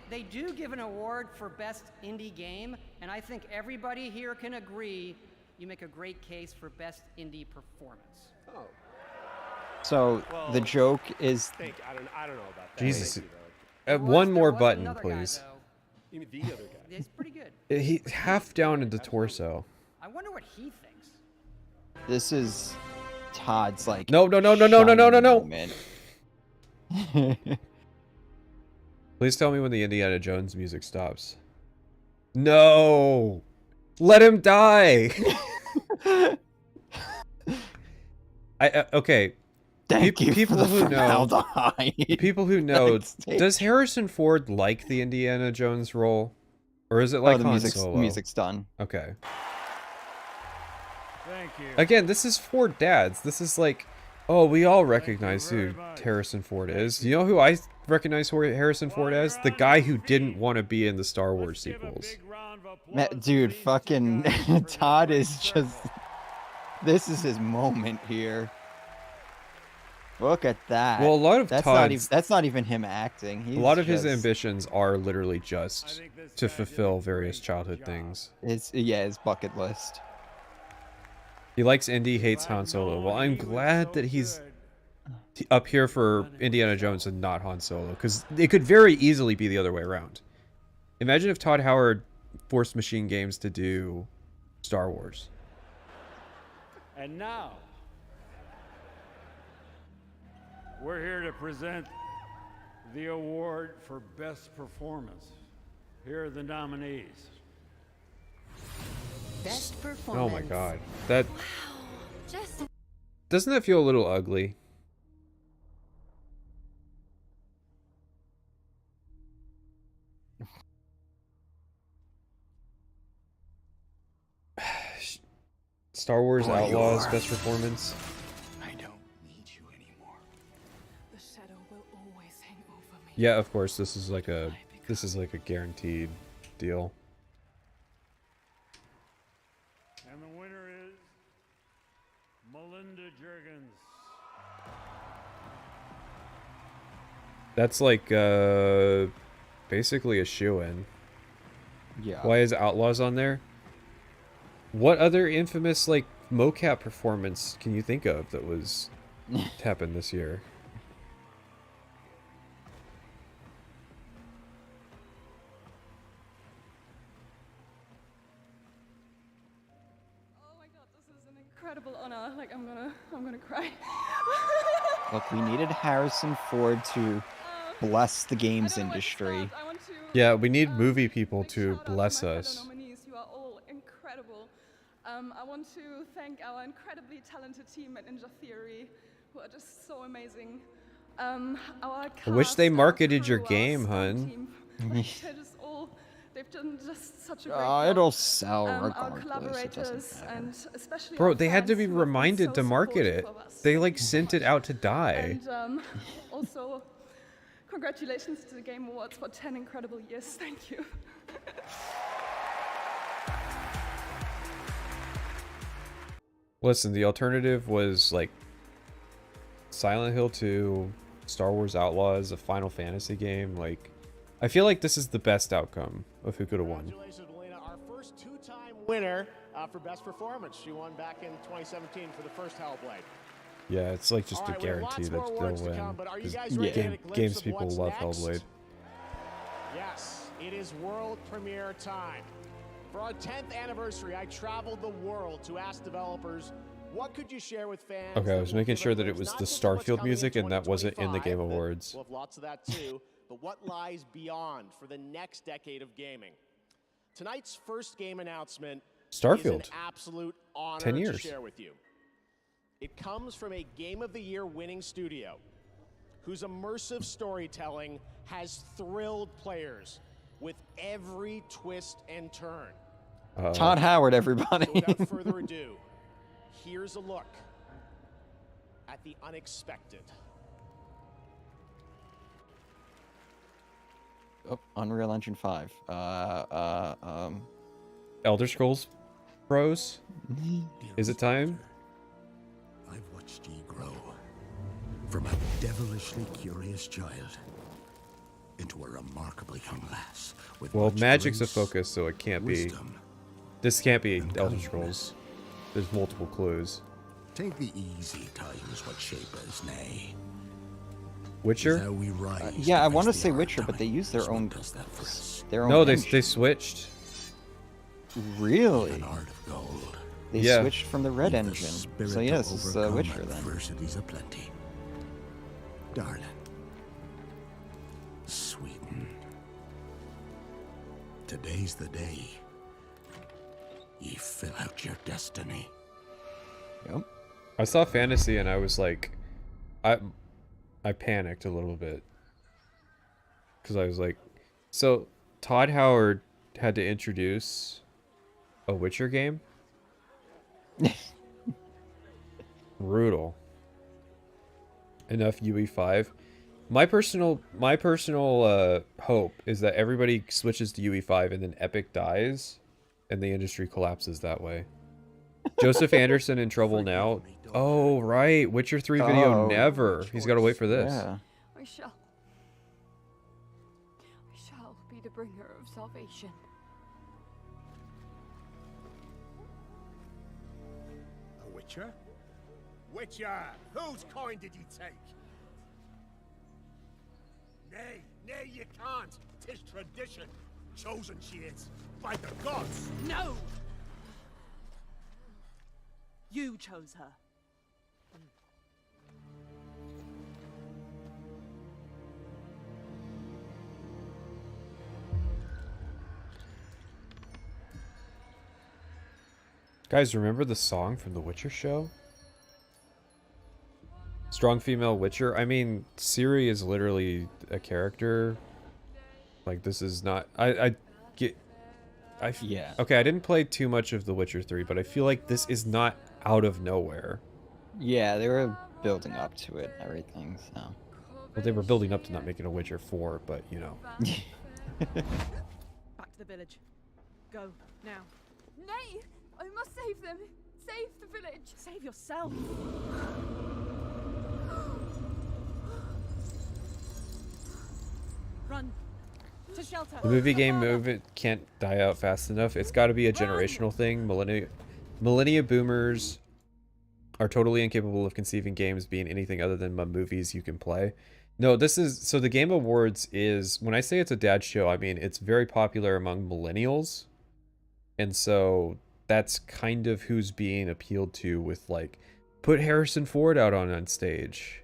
they do give an award for best indie game, and I think everybody here can agree you make a great case for best indie performance. Oh. So Well, the joke is I don't know about that. Jesus. Thank you, though. One more There was button, another guy, please. though. You mean the other guy? He's pretty good. He half down in the torso. I wonder what he thinks. this is Todd's like No. shining moment. Please tell me when the Indiana Jones music stops. No! Let him die! Okay. People who know, does Harrison Ford like the Indiana Jones role? Or is it like Han Solo? The music's done. Okay. Thank you. Again, this is for dads. This is like, oh, we all recognize who Harrison Ford is. You know who I recognize Harrison Ford as? The guy who didn't want to be in the Star Wars sequels. Dude, fucking Todd is just... This is his moment here. Look at that. Well, a lot of that's not even him acting. A lot of his ambitions are literally just to fulfill various childhood things. His bucket list. He likes Indy, hates Han Solo. Well, I'm glad that he's up here for Indiana Jones and not Han Solo, because it could very easily be the other way around. Imagine if Todd Howard forced Machine Games to do Star Wars. And now, we're here to present the award for Best Performance. Here are the nominees. Best performance. Oh my god. That... Wow. Just... Doesn't that feel a little ugly? Star Wars Outlaws Best Performance. I don't need you anymore. The shadow will always hang over me. Yeah, of course. This is like a guaranteed deal. And the winner is Melinda Juergens. That's like basically a shoo-in. Yeah. Why is Outlaws on there? What other infamous like mocap performance can you think of that was happened this year? Oh my god, this is an incredible honor. Like I'm gonna cry. Look, we needed Harrison Ford to bless the games industry. Yeah, we need movie people to bless us. You are all incredible. I want to thank our incredibly talented team at Ninja Theory, who are just so amazing. Our I wish they cast, marketed our your crew, our game, stunt hun. team, like, they've done just such a great Oh, job. it'll sell Our regardless. collaborators and especially Bro, our they had to fans be who have been reminded so to market it. supportive of us. They like sent it out to die. And also, congratulations to the Game Awards for 10 incredible years. Thank you. Listen, the alternative was like Silent Hill 2, Star Wars Outlaws, a Final Fantasy game. Like, I feel like this is the best outcome of who could have won. Congratulations, Melina, our first two-time winner for Best Performance. She won back in 2017 for the first Hellblade. Yeah, it's like just a guarantee that they'll win. Games people love Hellblade. Yes, it is world premiere time. For our 10th anniversary, I traveled the world to ask developers, what could you share with fans? Okay, I was making sure that it was the Starfield music and that wasn't in the Game Awards. We'll have lots of that too, but what lies beyond for the next decade of gaming? Tonight's first game announcement Starfield. is an absolute honor 10 years. to share with you. It comes from a Game of the Year winning studio whose immersive storytelling has thrilled players with every twist and turn. Todd Howard, everybody. So without further ado, here's a look at the unexpected. Oh, Unreal Engine 5. Elder Scrolls Bros? Is it time? I've watched ye grow from a devilishly curious child into a remarkably young lass with Well, much magic's a grace, focus, so it can't be. wisdom, This can't be and Elder kindness. Scrolls. There's multiple clues. Take the easy times what shape us, nay. Witcher? How we rise Yeah, I to want to face the say art Witcher, but they coming. use their Is what own. does that for us. Their own. No, they engine. switched. Really? An art of gold. They Yeah. switched from the Red With the Engine. spirit So yeah, to this is overcome Witcher then. adversities aplenty. Darling. Sweeten today's the day ye fill out your destiny. Yep. I saw fantasy and I was like, I panicked a little bit. Because I was like, so Todd Howard had to introduce a Witcher game? Brutal. Enough UE5. My personal hope is that everybody switches to UE5 and then Epic dies and the industry collapses that way. Joseph Anderson in trouble now. Oh, right. Witcher 3 video never. He's got to wait for this. Yeah. I shall be the bringer of salvation. A Witcher? Witcher! Whose coin did you take? Nay, you can't. 'Tis tradition. Chosen she is. By the gods. No! You chose her. Guys, remember the song from the Witcher show? Strong female Witcher? I mean, Ciri is literally a character. Like, this is not... Yeah. Okay, I didn't play too much of The Witcher 3, but I feel like this is not out of nowhere. Yeah, they were building up to it and everything, so... Well, they were building up to not making a Witcher 4, but, you know. Back to the village. Go, now. Nay! I must save them! Save the village! Save yourself! Run! To shelter! The movie game movement can't die out fast enough. It's got to be a generational thing. Millennia boomers are totally incapable of conceiving games being anything other than movies you can play. No, this is... So the Game Awards is... When I say it's a dad show, I mean it's very popular among millennials. And so that's kind of who's being appealed to with, like, put Harrison Ford out on stage.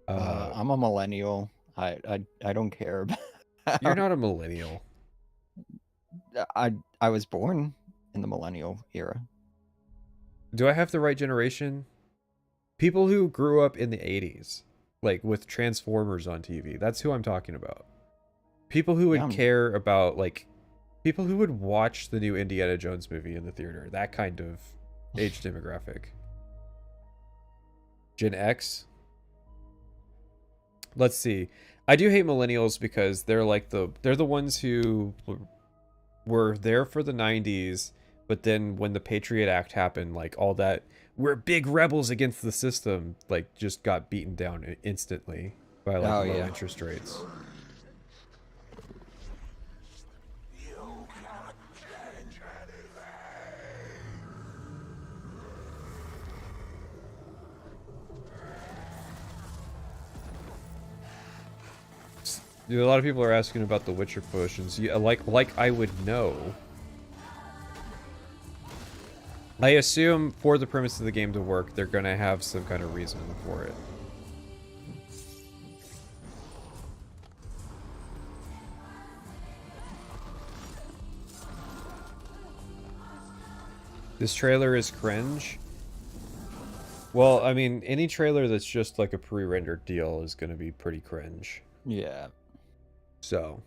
I'm a millennial. I don't care about... You're not a millennial. I was born in the millennial era. Do I have the right generation? People who grew up in the 80s, like with Transformers on TV. That's who I'm talking about. People who would care about, like, people who would watch the new Indiana Jones movie in the theater. That kind of age demographic. Gen X? Let's see. I do hate millennials because they're like they're the ones who were there for the 90s, but then when the Patriot Act happened, like all that, we're big rebels against the system, like just got beaten down instantly by like low interest rates. Dude, a lot of people are asking about the Witcher potions. Yeah, like I would know. I assume for the premise of the game to work, they're gonna have some kind of reason for it. This trailer is cringe. Well, I mean, any trailer that's just like a pre-rendered deal is gonna be pretty cringe. Yeah. So.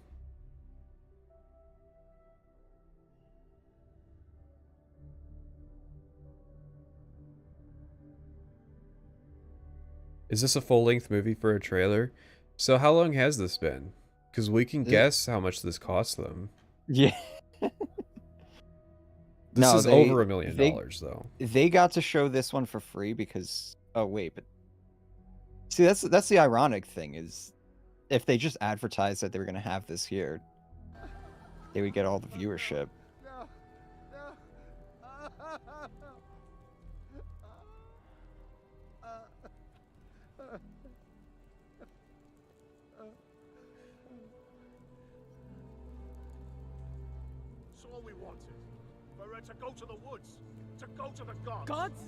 Is this a full-length movie for a trailer? So how long has this been? Because we can guess how much this cost them. Yeah. This is over $1 million, though. They got to show this one for free because... Oh, wait, but... See, that's the ironic thing is... If they just advertised that they were going to have this here, they would get all the viewership. It's all we wanted. For to go to the woods, to go to the gods. Gods?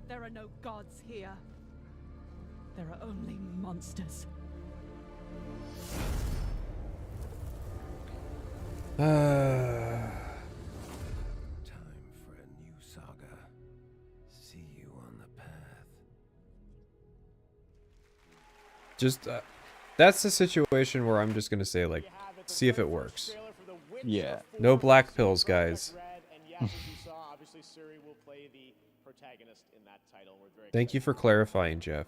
There are no gods here. There are only monsters. Time for a new saga. See you on the path. Just, that's the situation where I'm just gonna say, like, see if it works. Yeah. No black pills, guys. Thank you for clarifying, Geoff.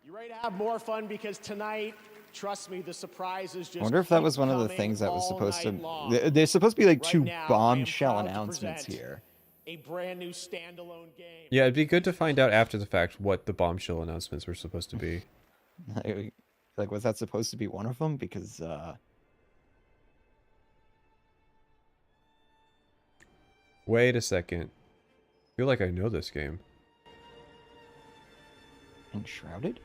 You ready to have more fun? Because tonight, trust me, the surprises just I wonder if that was one of the things that was supposed to... There's supposed to be like two bombshell announcements here. A brand new standalone game. Yeah, it'd be good to find out after the fact what the bombshell announcements were supposed to be. Like, was that supposed to be one of them? Because, Wait a second. I feel like I know this game. Enshrouded?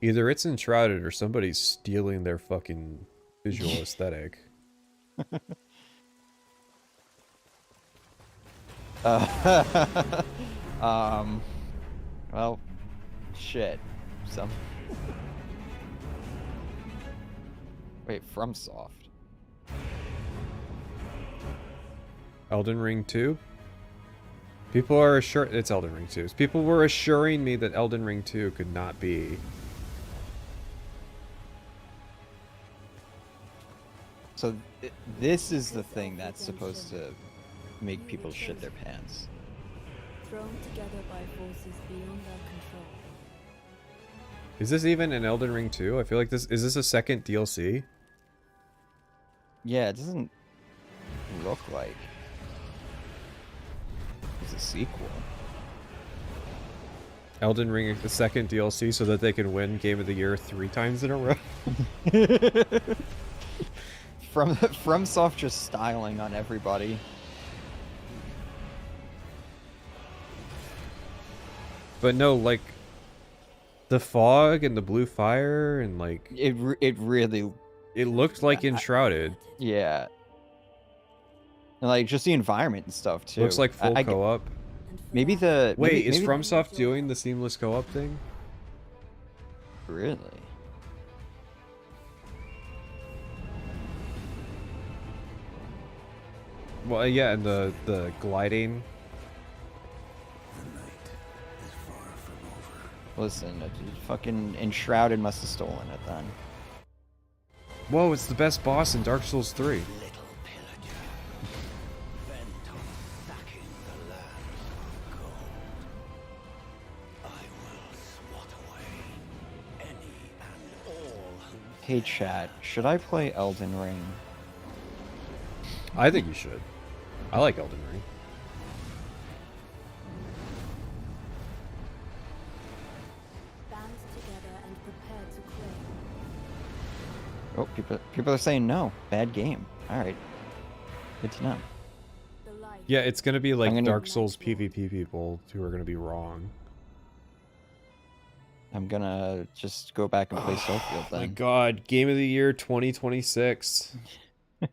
Either it's Enshrouded or somebody's stealing their fucking visual aesthetic. Well, shit. Wait, FromSoft. Elden Ring 2? People are it's Elden Ring 2. People were assuring me that Elden Ring 2 could not be. So this is the thing that's supposed to make people shit their pants. Thrown together by forces beyond our control. Is this even an Elden Ring 2? I feel like is this a second DLC? Yeah, it doesn't look like it's a sequel. Elden Ring, the second DLC, so that they can win Game of the Year 3 times in a row. FromSoft just styling on everybody. But no, like the fog and the blue fire and like it really looked like Enshrouded. Yeah. And like just the environment and stuff too. Looks like full co-op. Maybe the Wait, is FromSoft doing the seamless co-op thing? Really? Well, yeah, and the gliding. Listen, fucking Enshrouded must have stolen it then. Whoa, it's the best boss in Dark Souls 3. Hey chat, should I play Elden Ring? I think you should. I like Elden Ring. Band together and prepare to quit. Oh, people are saying no. Bad game. Alright. Good to know. Yeah, it's gonna be like Dark Souls PvP people who are gonna be wrong. I'm gonna just go back and play Starfield then. My god, Game of the Year 2026.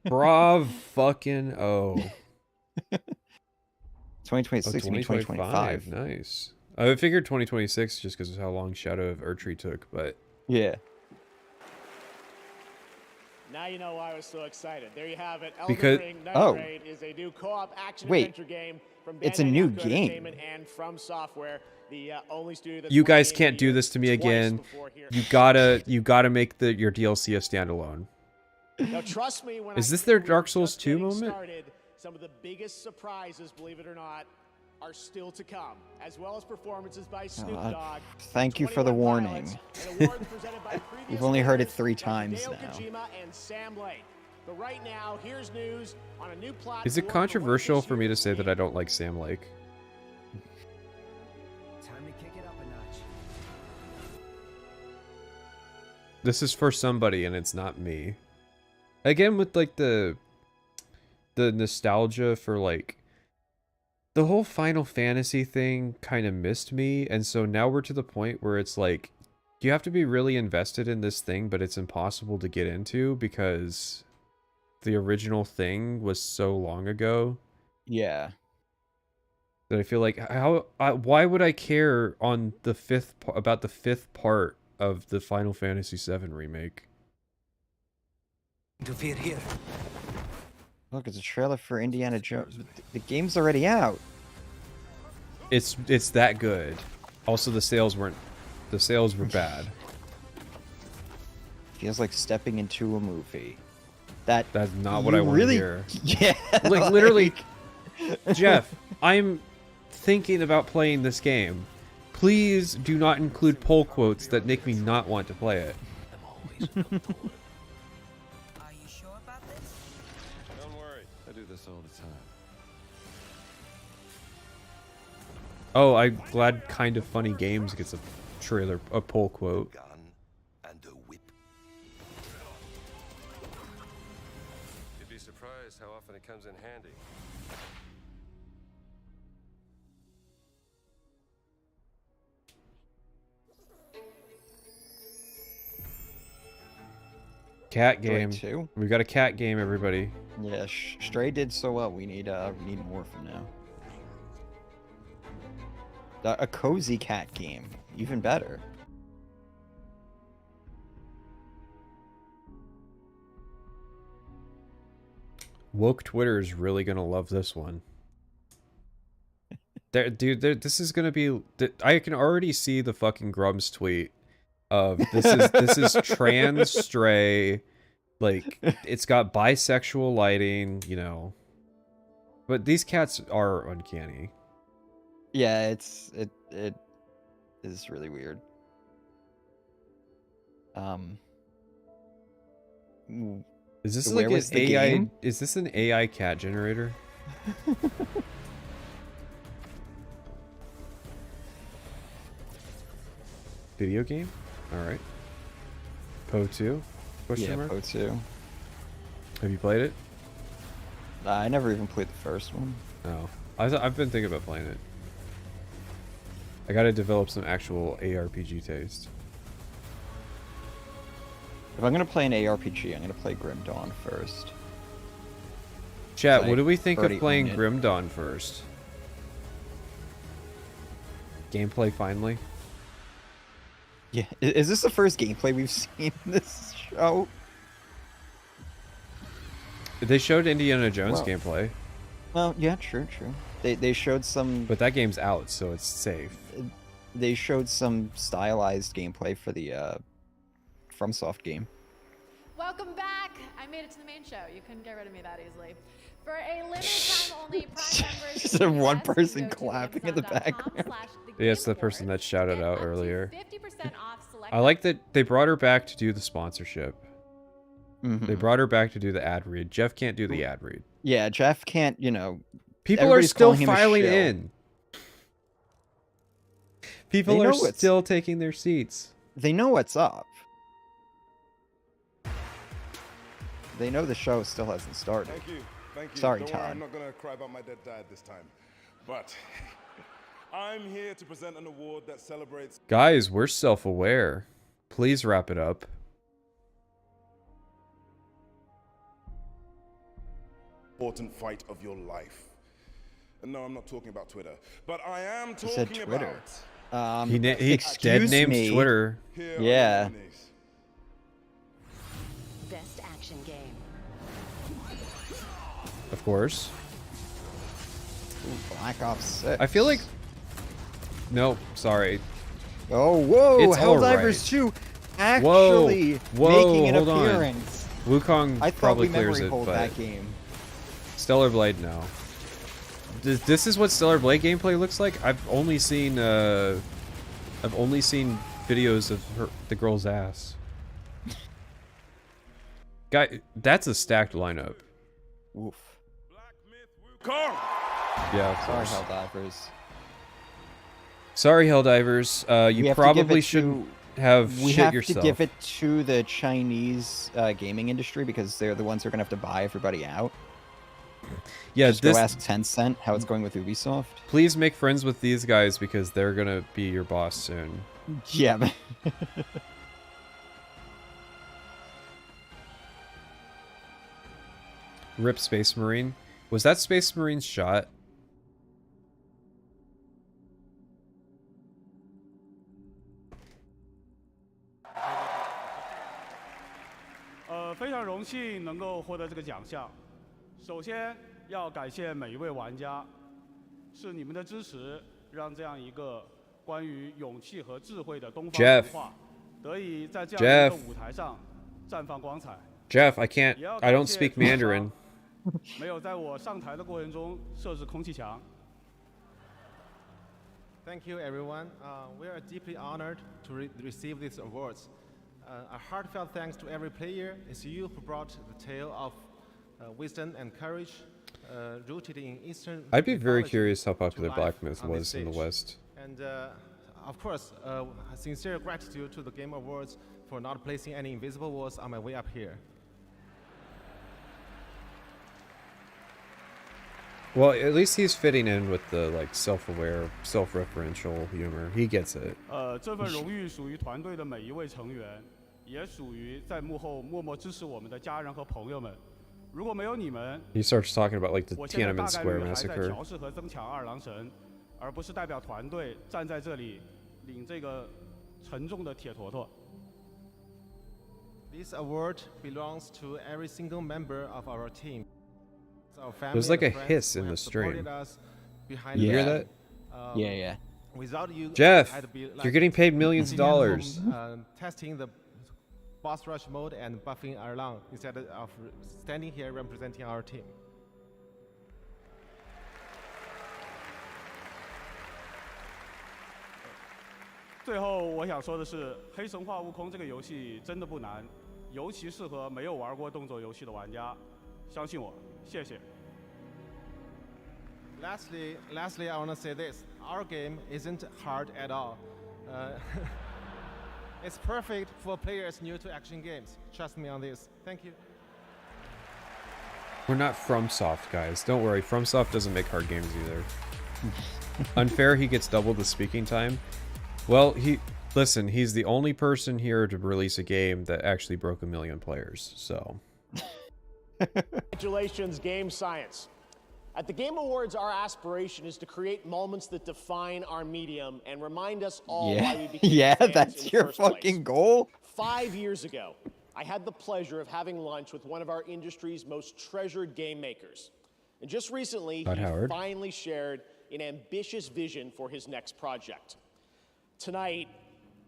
Brav fucking oh. 2026 and 2025. Nice. I figured 2026 just because of how long Shadow of Erdtree took, but yeah. Now you know why I was so excited. There you have it. Elden Because Ring Night Raid is a new co-op action adventure game from it's a Bandai new Namco game. Entertainment and From Software, the only studio that's you guys played can't do this to me again. You gotta make your DLC a standalone. Now trust me when Is this their Dark Souls 2 moment? started, some of the biggest surprises, believe it or not, are still to come, as well as performances by Snoop Dogg. Thank you for the warning. We've only heard it 3 times Hideo now. Kojima and Sam Lake. But right now, here's news on a new platform. Is it controversial for me to say that I don't like Sam Lake? Time to kick it up a notch. This is for somebody and it's not me. Again, with like the nostalgia for like the whole Final Fantasy thing kind of missed me, and so now we're to the point where it's like you have to be really invested in this thing, but it's impossible to get into because the original thing was so long ago. Yeah. that I feel like why would I care on the about the fifth part of the Final Fantasy VII remake? Interfere here. Look, it's a trailer for Indiana Jones. The game's already out. It's that good. Also, the sales were bad. Feels like stepping into a movie. That's not what I want to hear. Yeah, like literally, Geoff, I'm thinking about playing this game. Please do not include pull quotes that make me not want to play it. Are you sure about this? Don't worry, I do this all the time. Oh, I'm glad Kind of Funny Games gets a pull quote. You'd be surprised how often it comes in handy. Cat Stray game. 2? We got a cat game, everybody. Yeah, Stray did so well. We need more from now. A cozy cat game, even better. Woke Twitter is really gonna love this one. This is gonna be. I can already see the fucking Grumps tweet of this is trans Stray, like it's got bisexual lighting, you know. But these cats are uncanny. Yeah, it is really weird. Is this so like an AI? game? Is this an AI cat generator? Video game? Alright. Poe 2? Yeah, Poe 2. Have you played it? I never even played the first one. No. I've been thinking about playing it. I gotta develop some actual ARPG taste. If I'm gonna play an ARPG, I'm gonna play Grim Dawn first. Chat, what do we think of already playing own it. Grim Dawn first? Gameplay finally? Yeah, is this the first gameplay we've seen in this show? They showed Indiana Jones Well- gameplay, Well, yeah, true. They showed some. but that game's out, so it's safe. They showed some stylized gameplay for the FromSoft game. Welcome back. I made it to the main show. You couldn't get rid of me that easily. For a limited time only, Prime members Just can one invest and person go to clapping in the background. Amazon.com/the Yeah, it's the person that shouted out earlier. 50% off select. I like that they brought her back to do the sponsorship. Mhm. They brought her back to do the ad read. Geoff can't do the ad read. Yeah, Geoff can't. People are everybody's still calling him a filing shill. in. People They are know it's- still taking their seats. They know what's up. They know the show still hasn't started. Thank you. Sorry, Don't worry, Todd. I'm not gonna cry about my dead dad this time. But I'm here to present an award that celebrates Guys, we're self-aware. Please wrap it up. important fight of your life. And no, I'm not talking about Twitter, but I am He talking said Twitter. about He dead excuse named me. Twitter. here are Yeah. the nominees. Best action game. Of course. Ooh, Black Ops 6. I feel like... No, sorry. Oh, whoa! It's Helldivers 2 actually Whoa, making an hold on. appearance. Wukong I thought probably we clears memory it, hold but... that game. Stellar Blade, no. This is what Stellar Blade gameplay looks like? I've only seen videos of the girl's ass. Guy, that's a stacked lineup. Oof. Yeah, of Sorry, course. Helldivers. Sorry, Helldivers. We You have to give probably it shouldn't to- have We shit have yourself. to give it to the Chinese gaming industry because they're the ones who are gonna have to buy everybody out. Yeah, Just this. go ask Tencent how it's going with Ubisoft. Please make friends with these guys because they're gonna be your boss soon. Yeah. but- Rip Space Marine. Was that Space Marine's shot? 幸能够获得这个奖项，首先要感谢每一位玩家，是你们的支持，让这样一个关于勇气和智慧的东方文化得以在这样一个舞台上绽放光彩。Geoff, I don't speak Mandarin. 没有在我上台的过程中设置空气墙。Thank you, everyone. We are deeply honored to receive these awards. A heartfelt thanks to every player. It's you who brought the tale of wisdom and courage, rooted in Eastern. I'd be very curious how popular Black Myth was in the West. And of course, a sincere gratitude to the Game Awards for not placing any invisible walls on my way up here. Well, at least he's fitting in with the like self-aware, self-referential humor. He gets it. 这份荣誉属于团队的每一位成员，也属于在幕后默默支持我们的家人和朋友们。如果没有你们， He starts talking about like the 我现在 Tiananmen 大概 Square 率还在 massacre. 调试和增强二郎神，而不是代表团队站在这里领这个沉重的铁坨坨。This award belongs to every single member of our team. There's like a hiss in the stream. You hear that? Yeah. Without you, Geoff, I'd be like you're getting paid millions of dollars. Testing the boss rush mode and buffing Erlang instead of standing here representing our team. 最后我想说的是，《黑神话：悟空》这个游戏真的不难，尤其适合没有玩过动作游戏的玩家。相信我，谢谢。Lastly, I want to say this: our game isn't hard at all. It's perfect for players new to action games. Trust me on this. Thank you. We're not FromSoft, guys. Don't worry, FromSoft doesn't make hard games either. Unfair, he gets double the speaking time. Well, listen, he's the only person here to release a game that actually broke 1 million players, so. Congratulations, Game Science. At the Game Awards, our aspiration is to create moments that define our medium and remind us all why we became fans that's in your the first fucking place. goal. 5 years ago, I had the pleasure of having lunch with one of our industry's most treasured game makers. And just recently, Todd he Howard. finally shared an ambitious vision for his next project. Tonight,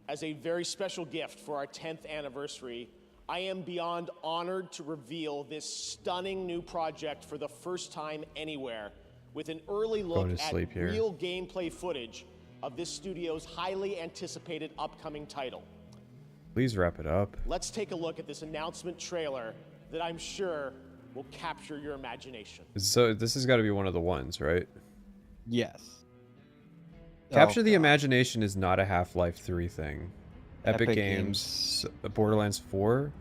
as a very special gift for our 10th anniversary, I am beyond honored to reveal this stunning new project for the first time anywhere, with an early look at real gameplay footage of this studio's highly anticipated upcoming title. Please wrap it up. Let's take a look at this announcement trailer that I'm sure will capture your imagination. So this has got to be one of the ones, right? Yes. Capture the Imagination is not a Half-Life 3 thing. Epic Games, Borderlands 4.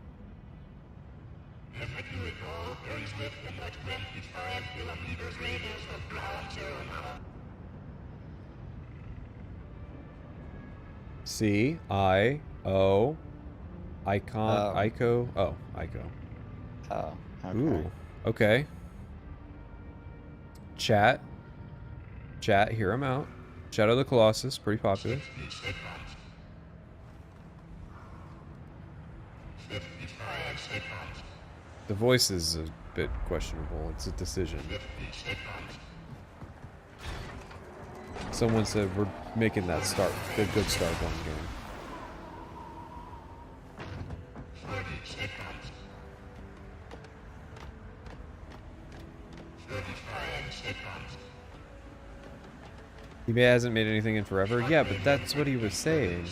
C I O Icon Ico. Oh, Ico. Oh. Okay. Ooh. Okay. Chat, hear him out. Shadow of the Colossus, pretty popular. The voice is a bit questionable. It's a decision. Someone said we're making that good Starbourn game. He hasn't made anything in forever. Yeah, but that's what he was saying.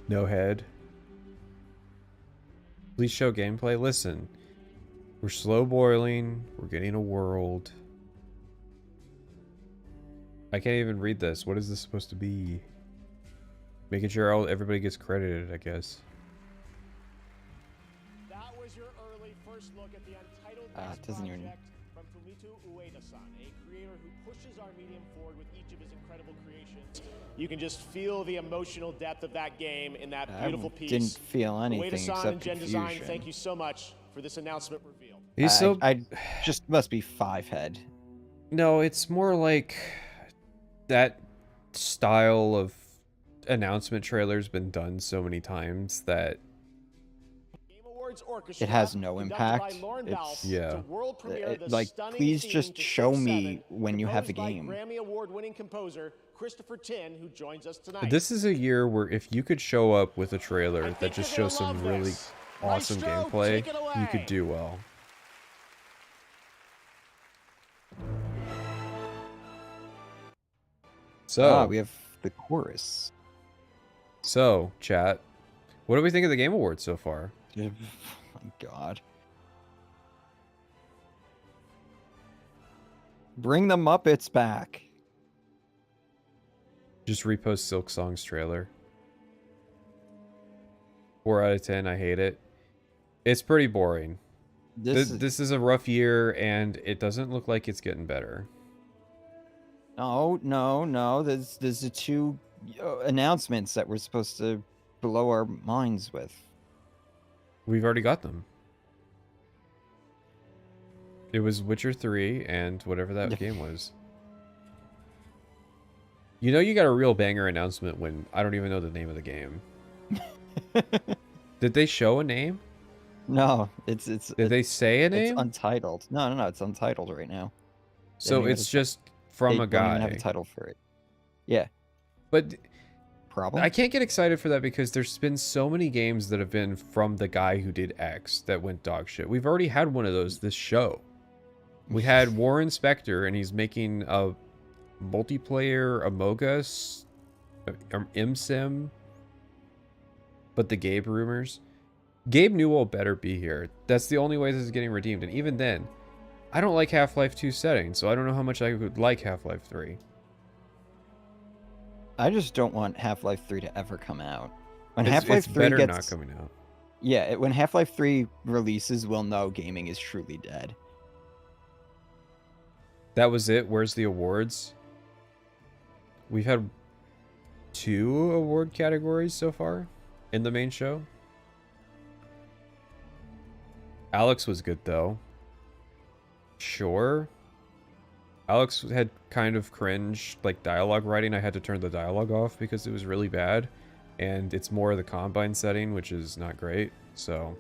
No head. Please show gameplay. Listen, We're slow boiling. We're getting a world. I can't even read this. What is this supposed to be? Making sure everybody gets credited, I guess. That was your early first look at the Untitled It doesn't even... from Fumito Ueda-san, a creator who pushes our medium forward with each of his incredible creations. You can just feel the emotional depth of that game in that beautiful piece. Didn't feel anything Ueda-san except and Gen confusion. Design, thank you so much for this announcement reveal. He's so... I just must be 5-head. No, it's more like that style of announcement trailer's been done so many times that it has no impact. It's yeah. like, please just show me when you have the game. Grammy Award-winning composer Christopher Tin, who joins us tonight. This is a year where if you could show up with a trailer that just shows some really awesome gameplay, you could do well. So we have the chorus. So, chat, what do we think of the Game Awards so far? Oh my god. Bring the Muppets back. Just repost Silk Song's trailer. 4 out of 10, I hate it. It's pretty boring. This is a rough year, and it doesn't look like it's getting better. No. There's the 2 announcements that we're supposed to blow our minds with. We've already got them. It was Witcher 3 and whatever that game was. You know you got a real banger announcement when I don't even know the name of the game. Did they show a name? No, it's Did they say a name? It's untitled. No, it's untitled right now. So it's just from a guy. They don't even have a title for it. Yeah. But problem? I can't get excited for that because there's been so many games that have been from the guy who did X that went dog shit. We've already had one of those this show. We had Warren Spector, and he's making a multiplayer Among Us, MSim, but the Gabe rumors. Gabe Newell better be here. That's the only way this is getting redeemed, and even then, I don't like Half-Life 2 settings, so I don't know how much I would like Half-Life 3. I just don't want Half-Life 3 to ever come out. When It's Half-Life 3 better gets... not coming out. Yeah, when Half-Life 3 releases, we'll know gaming is truly dead. That was it? Where's the awards? We've had 2 award categories so far in the main show. Alex was good, though. Sure. Alex had kind of cringe, like, dialogue writing. I had to turn the dialogue off because it was really bad. And it's more of the Combine setting, which is not great, so...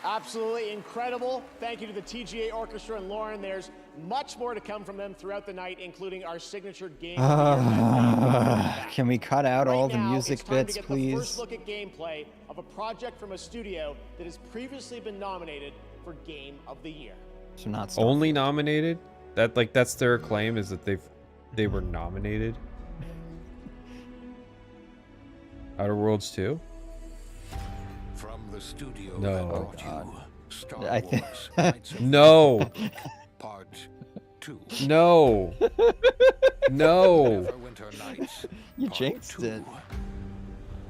Absolutely incredible. Thank you to the TGA Orchestra and Lauren. There's much more to come from them throughout the night, including our signature game. Can we cut out all the music it's time bits, to get please? The first look at gameplay of a project from a studio that has previously been nominated for Game of the Year. So not only nominated? That's their claim, is that they were nominated. Outer Worlds 2? From the studio No. that brought you Star I think- Wars Knights of No. Part 2. No. No. Neverwinter Nights. You jinxed it.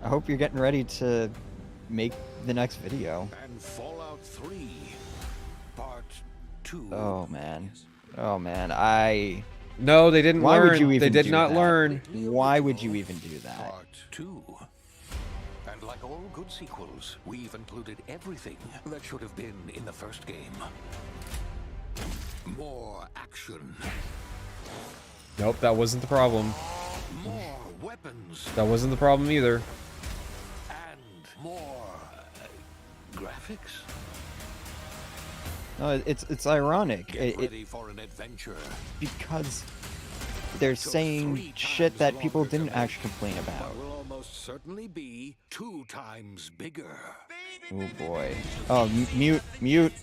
I hope you're getting ready to make the next video. And Fallout 3 Part 2. Oh man. Oh man. No, they didn't Why learn. would you even they did do not that? learn. Why would you even do that? Part 2. And like all good sequels, we've included everything that should have been in the first game. More action. Nope, that wasn't the problem. More weapons. That wasn't the problem either. And more graphics. No, it's ironic. Get ready for an adventure. Because they're saying shit that people didn't actually complain about. Will almost certainly be 2 times bigger. Oh boy. Oh, mute.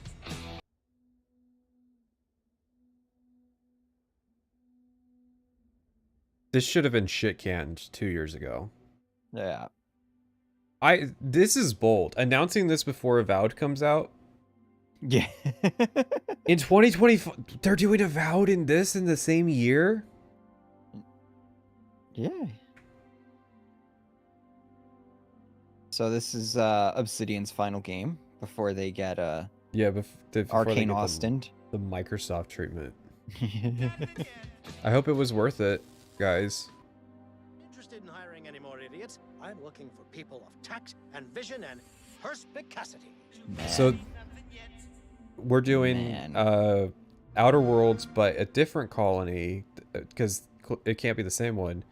This should have been shit canned 2 years ago. Yeah. This is bold. Announcing this before Avowed comes out. Yeah. In 2025, they're doing Avowed in this in the same year? Yeah. So this is Obsidian's final game before they get yeah, before Arcane they get Austin. The Microsoft treatment. I hope it was worth it, guys. Interested in hiring any more idiots? I'm looking for people of tact and vision and perspicacity. So we're doing Outer Worlds, but a different colony, because it can't be the same one.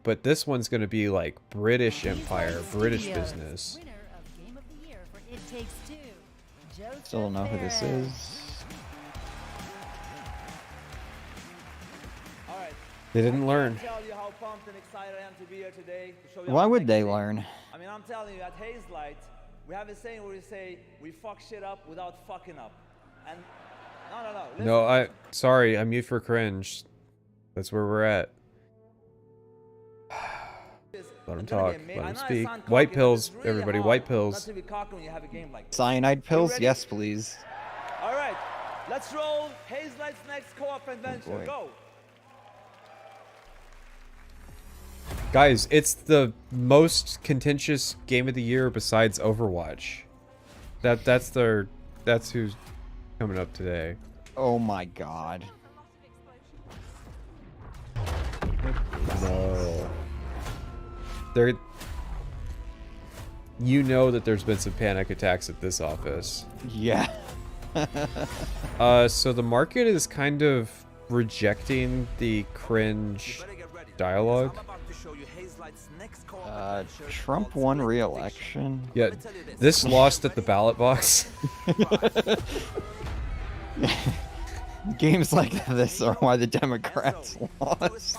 But this one's going to be like British Empire, British business. Still don't know who this is. They didn't learn. Why would they learn? I mean, I'm telling you, at Hazelight, we have a saying where we say, we fuck shit up without fucking up. And no. Listen. No, sorry, I'm mute for cringe. That's where we're at. Let him talk. Let him speak. White pills, everybody. White pills. Cyanide pills? Yes, please. All right, let's roll Hazelight's next co-op adventure. Go. Guys, it's the most contentious game of the year besides Overwatch. That's who's coming up today. Oh my god. No. You know that there's been some panic attacks at this office. Yeah. So the market is kind of rejecting the cringe dialogue. Trump won re-election. Yeah, this lost at the ballot box. Games like this are why the Democrats lost.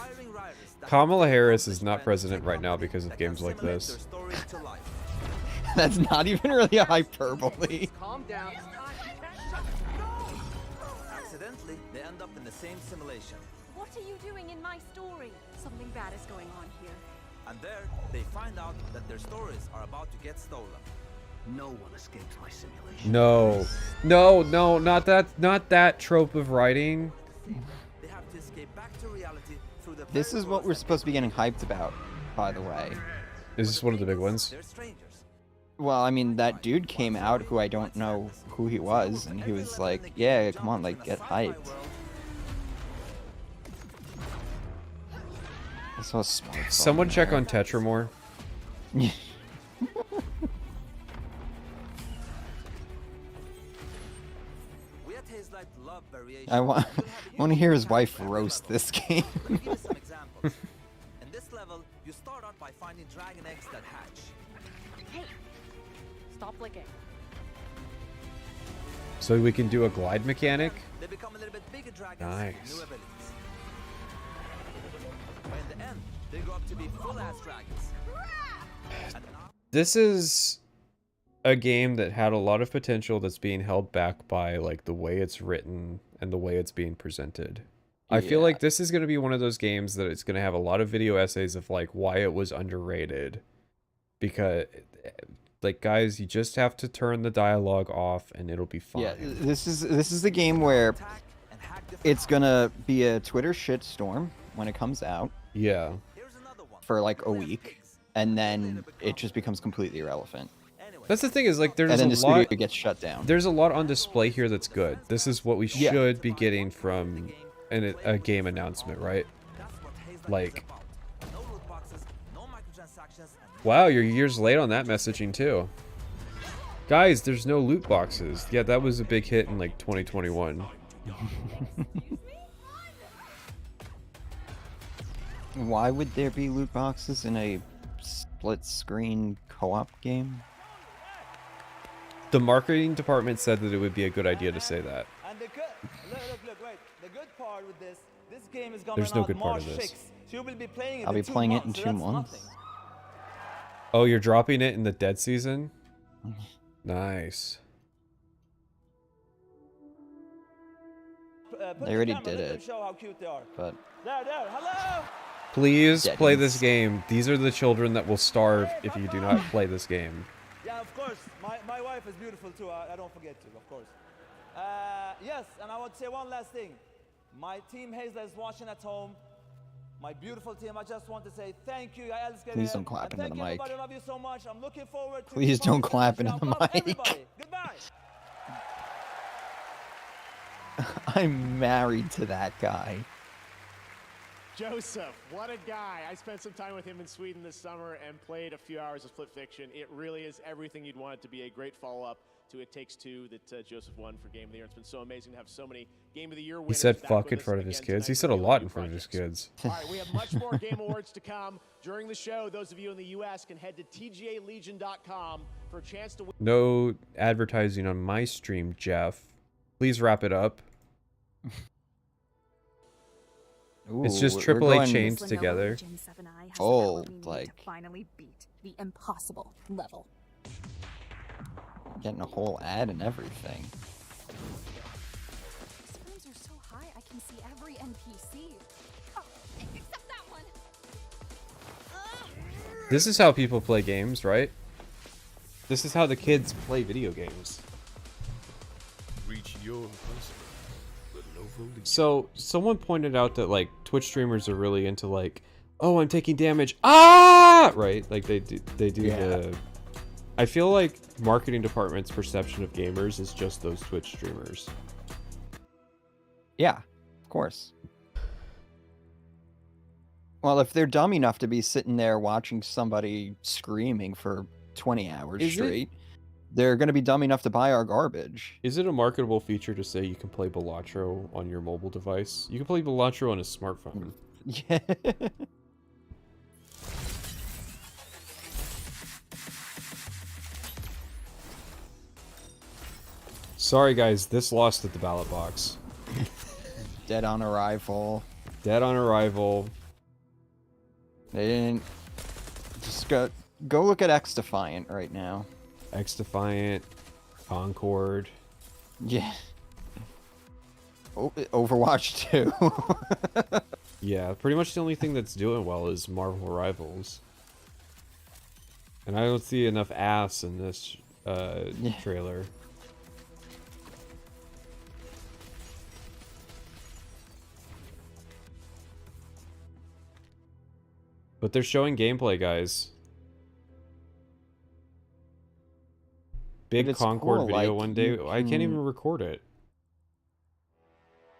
Kamala Harris is not president right now because of games like this. That's not even really a hyperbole. Calm down. Accidentally, they end up in the same simulation. What are you doing in my story? Something bad is going on here. And there, they find out that their stories are about to get stolen. No one escapes my simulation. No, not that trope of writing. They have to escape back to reality through the This is what we're supposed to be getting hyped about, by the way. Is this one of the big ones? Well, I mean, that dude came out who I don't know who he was, and he was like, yeah, come on, like, get hyped. So someone check on Tetra more. I want to hear his wife roast this game. In this level, you start out by finding dragon eggs that hatch. Hey, stop licking. So we can do a glide mechanic? They become a little bit bigger dragons. Nice. New abilities. But in the end, they grow up to be full-ass dragons. This is a game that had a lot of potential that's being held back by like the way it's written and the way it's being presented. I feel like this is going to be one of those games that it's going to have a lot of video essays of like why it was underrated. Because like guys, you just have to turn the dialogue off and it'll be fine. Yeah, this is the game where it's going to be a Twitter shitstorm when it comes out. Yeah. For like a week, and then it just becomes completely irrelevant. That's the thing is like there's and then a the lot studio gets shut down. There's a lot on display here that's good. This is what we should be getting from a game announcement, right? Like, wow, you're years late on that messaging too. Guys, there's no loot boxes. Yeah, that was a big hit in like 2021. Why would there be loot boxes in a split-screen co-op game? The marketing department said that it would be a good idea to say that. And the look, wait. The good part with this game is coming There's no out good part March of this. 6th. So you will be playing it I'll be playing it in 2 months. Nothing. Oh, you're dropping it in the dead season? Nice. They already did it. Show how cute they are. But there, hello. Please play this game. These are the children that will starve if you do not play this game. Yeah, of course. My wife is beautiful too. I don't forget to, of course. Yes, and I want to say one last thing. My team Hazel is watching at home. My beautiful team, I just want to say thank you. I Please don't clap into the mic. I love you so much. I'm looking forward to Please don't clap into the mic. Goodbye. I'm married to that guy. Joseph, what a guy. I spent some time with him in Sweden this summer and played a few hours of Split Fiction. It really is everything you'd want it to be. A great follow-up to It Takes Two that Joseph won for Game of the Year. It's been so amazing to have so many Game of the Year winners. He said back fuck with in us front of his again kids. He tonight said for a new lot in front of his projects. kids. All right, we have much more Game Awards to come. During the show, those of you in the U.S. can head to tgalegion.com for a chance to win. No advertising on my stream, Geoff. Please wrap it up. It's just AAA chained together. Oh, like finally beat the impossible level. Getting a whole ad and everything. Frames are so high, I can see every NPC. Oh, except that one. This is how people play games, right? This is how the kids play video games. Reach your impossible. So, someone pointed out that, like, Twitch streamers are really into, like, oh, I'm taking damage. Ah! Right? Like, they do the... I feel like marketing department's perception of gamers is just those Twitch streamers. Yeah, of course. Well, if they're dumb enough to be sitting there watching somebody screaming for 20 hours straight, they're going to be dumb enough to buy our garbage. Is it a marketable feature to say you can play Balatro on your mobile device? You can play Balatro on a smartphone. Yeah. Sorry, guys. This lost at the ballot box. Dead on arrival. Dead on arrival. They didn't... Just go look at X Defiant right now. X Defiant, Concord. Yeah. Overwatch 2. Yeah, pretty much the only thing that's doing well is Marvel Rivals. And I don't see enough ass in this trailer. But they're showing gameplay, guys. Big Concord cool, video like, one day. I can't even record it.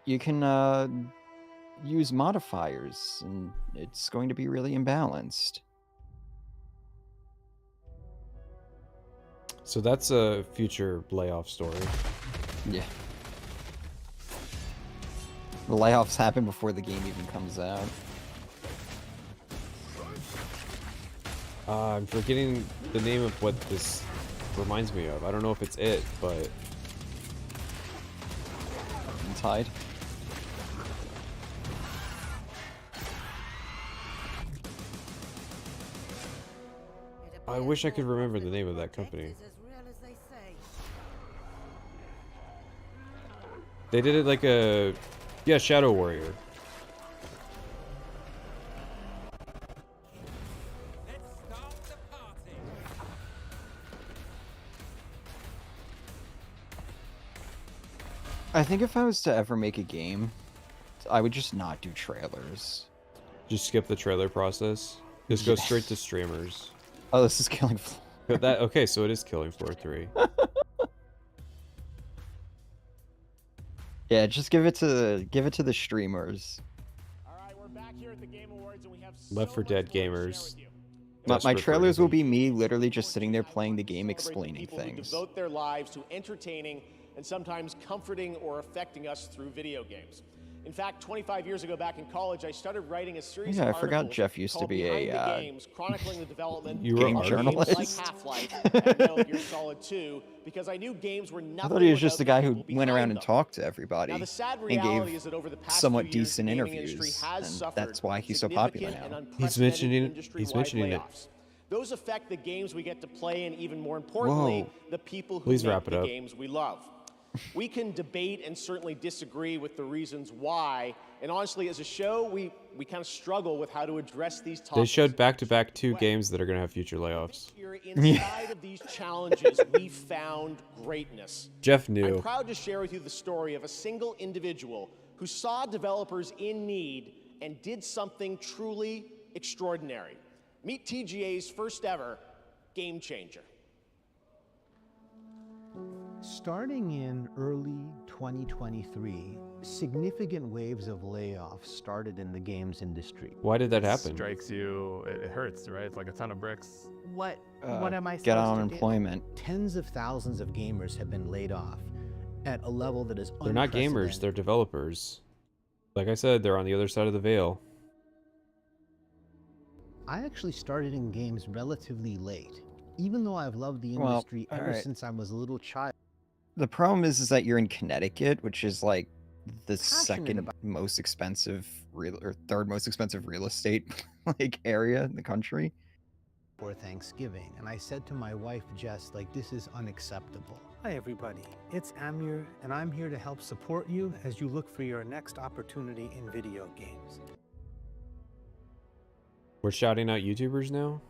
You can use modifiers, and it's going to be really imbalanced. So that's a future layoff story. Yeah. The layoffs happen before the game even comes out. I'm forgetting the name of what this reminds me of. I don't know if it's it, but... Tide. I wish I could remember the name of that company. They did it like a... Yeah, Shadow Warrior. I think if I was to ever make a game, I would just not do trailers. Just skip the trailer process? Just go straight to streamers. Oh, this is Killing Floor. Okay, so it is Killing Floor 3. Yeah, just give it to the streamers. All right, we're back here at the Game Awards, and we have Left 4 Dead gamers. My trailers will be me literally just sitting there playing the game, explaining things. Who devote their lives to entertaining and sometimes comforting or affecting us through video games. In fact, 25 years ago, back in college, I started writing a series of I forgot articles Geoff used to be Behind a the Games, chronicling the development game of journalist. games like Half-Life and Metal Gear Solid 2, because I knew games were nothing I thought he was just without the guy the who people went behind around and them. talked to everybody Now, the sad and reality gave is that over the past somewhat few years, decent the gaming interviews, industry has and suffered that's why he's so popular significant now. and He's mentioning it. unprecedented He's mentioning it. industry-wide layoffs. Those affect the games we get to play, and even more importantly, Whoa. the people who Please make wrap it the up. games we love. We can debate and certainly disagree with the reasons why. And honestly, as a show, we kind of struggle with how to address these topics. They showed back-to-back 2 games that are going to have future layoffs. Here inside of these challenges, we found greatness. Geoff knew. I'm proud to share with you the story of a single individual who saw developers in need and did something truly extraordinary. Meet TGA's first ever game changer. Starting in early 2023, significant waves of layoffs started in the games industry. Why did that happen? It strikes you, it hurts, right? It's like a ton of bricks. What am I supposed get to on do? unemployment. Tens of thousands of gamers have been laid off at a level that is They're not gamers, they're developers. Like I said, they're on the other side of the veil. I actually started in games relatively late, even though I've loved the industry ever since I was a little child. The problem is that you're in Connecticut, which is like the Passionate second about- most expensive or third most expensive real estate like area in the country. For Thanksgiving, and I said to my wife Jess, like, this is unacceptable. Hi everybody, it's Amir, and I'm here to help support you as you look for your next opportunity in video games. We're shouting out YouTubers now?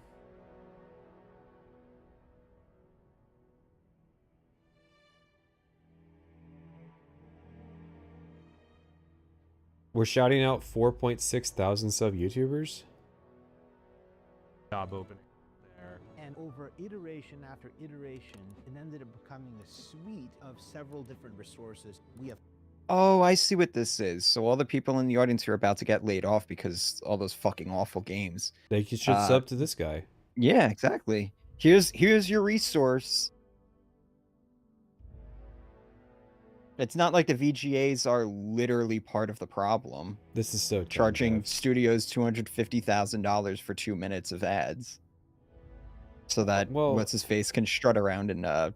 We're shouting out 4.6 thousand sub YouTubers? Job opening there. And over iteration after iteration, it ended up becoming a suite of several different resources. We have Oh, I see what this is. So all the people in the audience who are about to get laid off because all those fucking awful games. They should sub to this guy. Yeah, exactly. Here's your resource. It's not like the VGAs are literally part of the problem. This is so dumb, charging Geoff. studios $250,000 for 2 minutes of ads, so that what's his face can strut around in that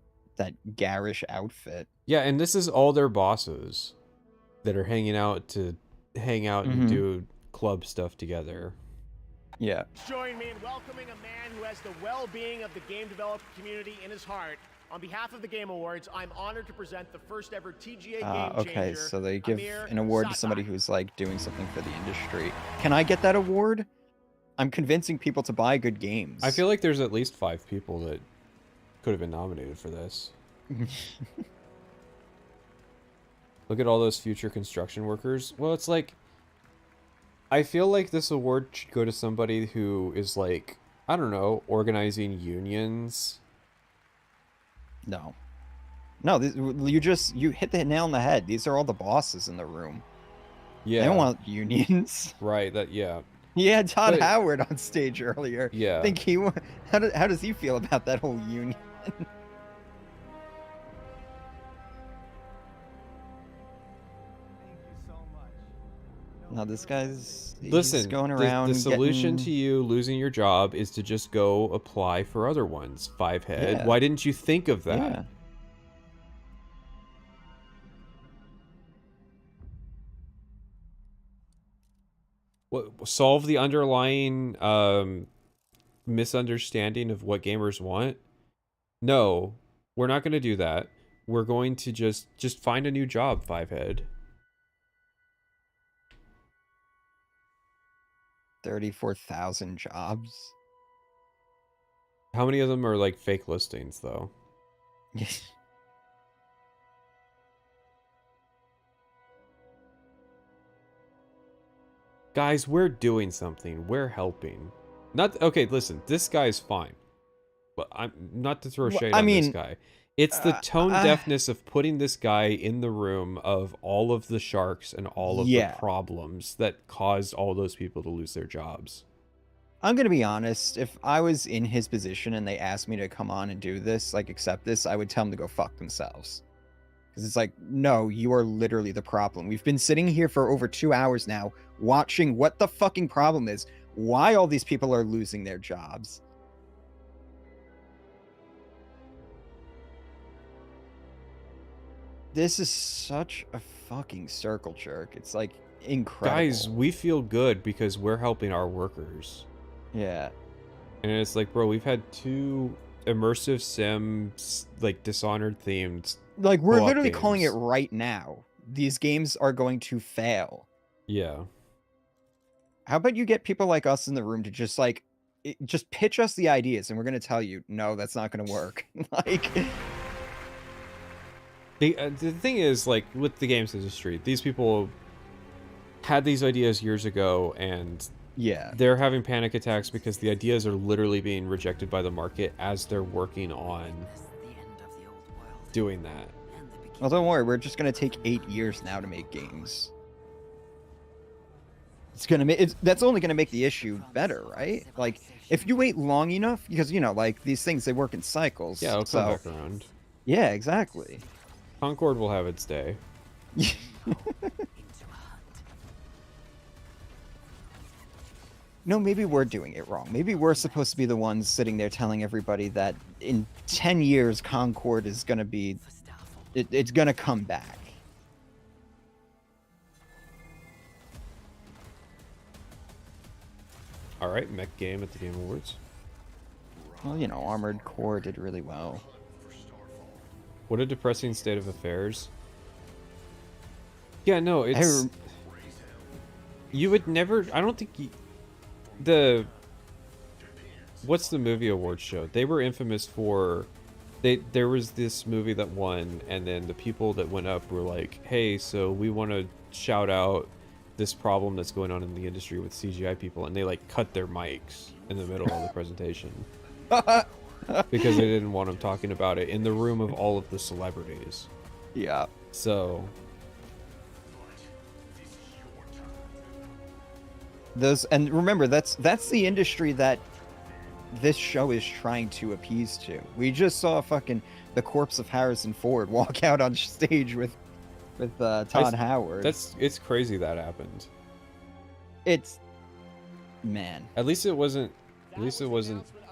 garish outfit. Yeah, and this is all their bosses that are hanging out to hang out and do club stuff together. Yeah. Join me in welcoming a man who has the well-being of the game developer community in his heart. On behalf of the Game Awards, I'm honored to present the first ever TGA Game Okay, Changer. so they give Amir an award to somebody who's like doing something for the industry. Can I get that award? I'm convincing people to buy good games. I feel like there's at least 5 people that could have been nominated for this. Look at all those future construction workers. Well, it's like, I feel like this award should go to somebody who is like, I don't know, organizing unions. No, you hit the nail on the head. These are all the bosses in the room. Yeah, they don't want unions. Right. Yeah. He had Todd Howard on stage earlier. Yeah. I think how does he feel about that whole union? Now this guy's he's going around. The solution getting... to you losing your job is to just go apply for other ones. Fivehead. Yeah. Why didn't you think of that? Yeah. Solve the underlying misunderstanding of what gamers want? No, we're not going to do that. We're going to just find a new job, Fivehead. 34,000 jobs. How many of them are like fake listings, though? Yes. Guys, we're doing something. We're helping. Okay, listen, this guy's fine. But I'm not to throw shade on this guy. It's the tone deafness of putting this guy in the room of all of the sharks and all of the problems that caused all those people to lose their jobs. I'm going to be honest. If I was in his position and they asked me to come on and do this, like accept this, I would tell them to go fuck themselves. Because it's like, no, you are literally the problem. We've been sitting here for over 2 hours now watching what the fucking problem is. Why all these people are losing their jobs. This is such a fucking circle jerk. It's like incredible. Guys, we feel good because we're helping our workers. Yeah. And it's like, bro, we've had 2 immersive sims, like Dishonored themed Like, we're co-op literally calling it games. right now. These games are going to fail. Yeah. How about you get people like us in the room to just like, just pitch us the ideas, and we're gonna tell you, no, that's not gonna work. Like, The thing is, like, with the games industry, these people had these ideas years ago, and yeah, they're having panic attacks because the ideas are literally being rejected by the market as they're working on doing that. well, don't worry, we're just gonna take 8 years now to make games. It's gonna make that's only gonna make the issue better, right? Like, if you wait long enough, because you know, like these things, they work in cycles. Yeah, it'll so, come back around. Yeah, exactly. Concord will have its day. No, maybe we're doing it wrong. Maybe we're supposed to be the ones sitting there telling everybody that in 10 years, Concord is gonna be, it's gonna come back. All right, mech game at the Game Awards. Well, you know, Armored Core did really well. What a depressing state of affairs. Yeah, no, it's... You would never... I don't think what's the movie awards show? They were infamous for... There was this movie that won, and then the people that went up were like, hey, so we want to shout out this problem that's going on in the industry with CGI people, and they like cut their mics in the middle of the presentation. Because they didn't want them talking about it in the room of all of the celebrities. Yeah. So and remember, that's the industry that this show is trying to appease to. We just saw fucking the corpse of Harrison Ford walk out on stage with Todd Howard. It's crazy that happened. It's, man. At least it wasn't.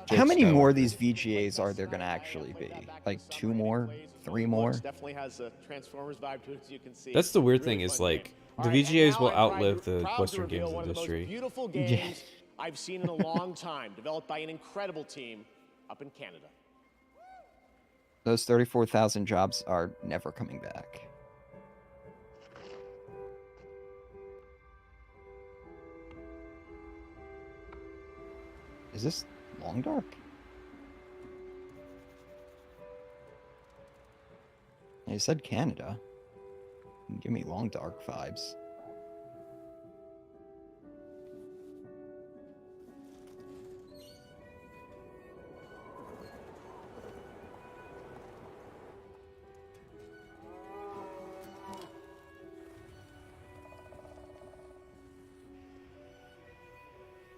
How many more of these VGAs are there going to actually be? Like 2 more? 3 more? Definitely has a Transformers vibe to it, as you can see. That's the weird thing is, like, the VGAs will outlive the Proud to Western reveal games one of the industry. most beautiful games I've seen in a long time, developed by an incredible team up in Canada. Those 34,000 jobs are never coming back. Is this Long Dark? You said Canada. Give me Long Dark vibes.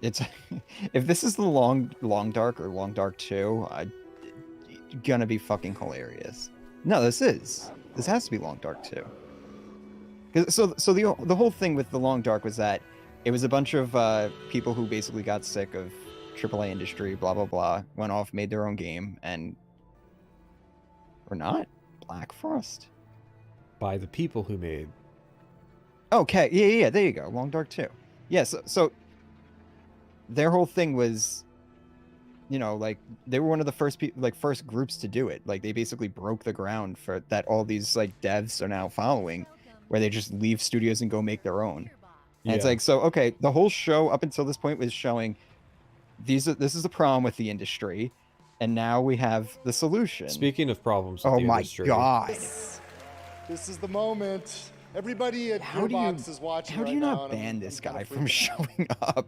It's if this is the Long Dark or Long Dark 2, gonna be fucking hilarious. No, this has to be Long Dark 2. So the whole thing with the Long Dark was that it was a bunch of people who basically got sick of AAA industry, blah blah blah, went off, made their own game, and or not Black Frost By the people who made. Okay, yeah, there you go, Long Dark 2. Yeah, so their whole thing was, you know, like they were one of the first first groups to do it. Like they basically broke the ground for that. All these like devs are now following, where they just leave studios and go make their own. And it's like, so okay, the whole show up until this point was showing this is the problem with the industry, and now we have the solution. Speaking of problems with the industry. Oh my god! This is the moment. Everybody at Gearbox is watching. How do you not ban this guy from showing up?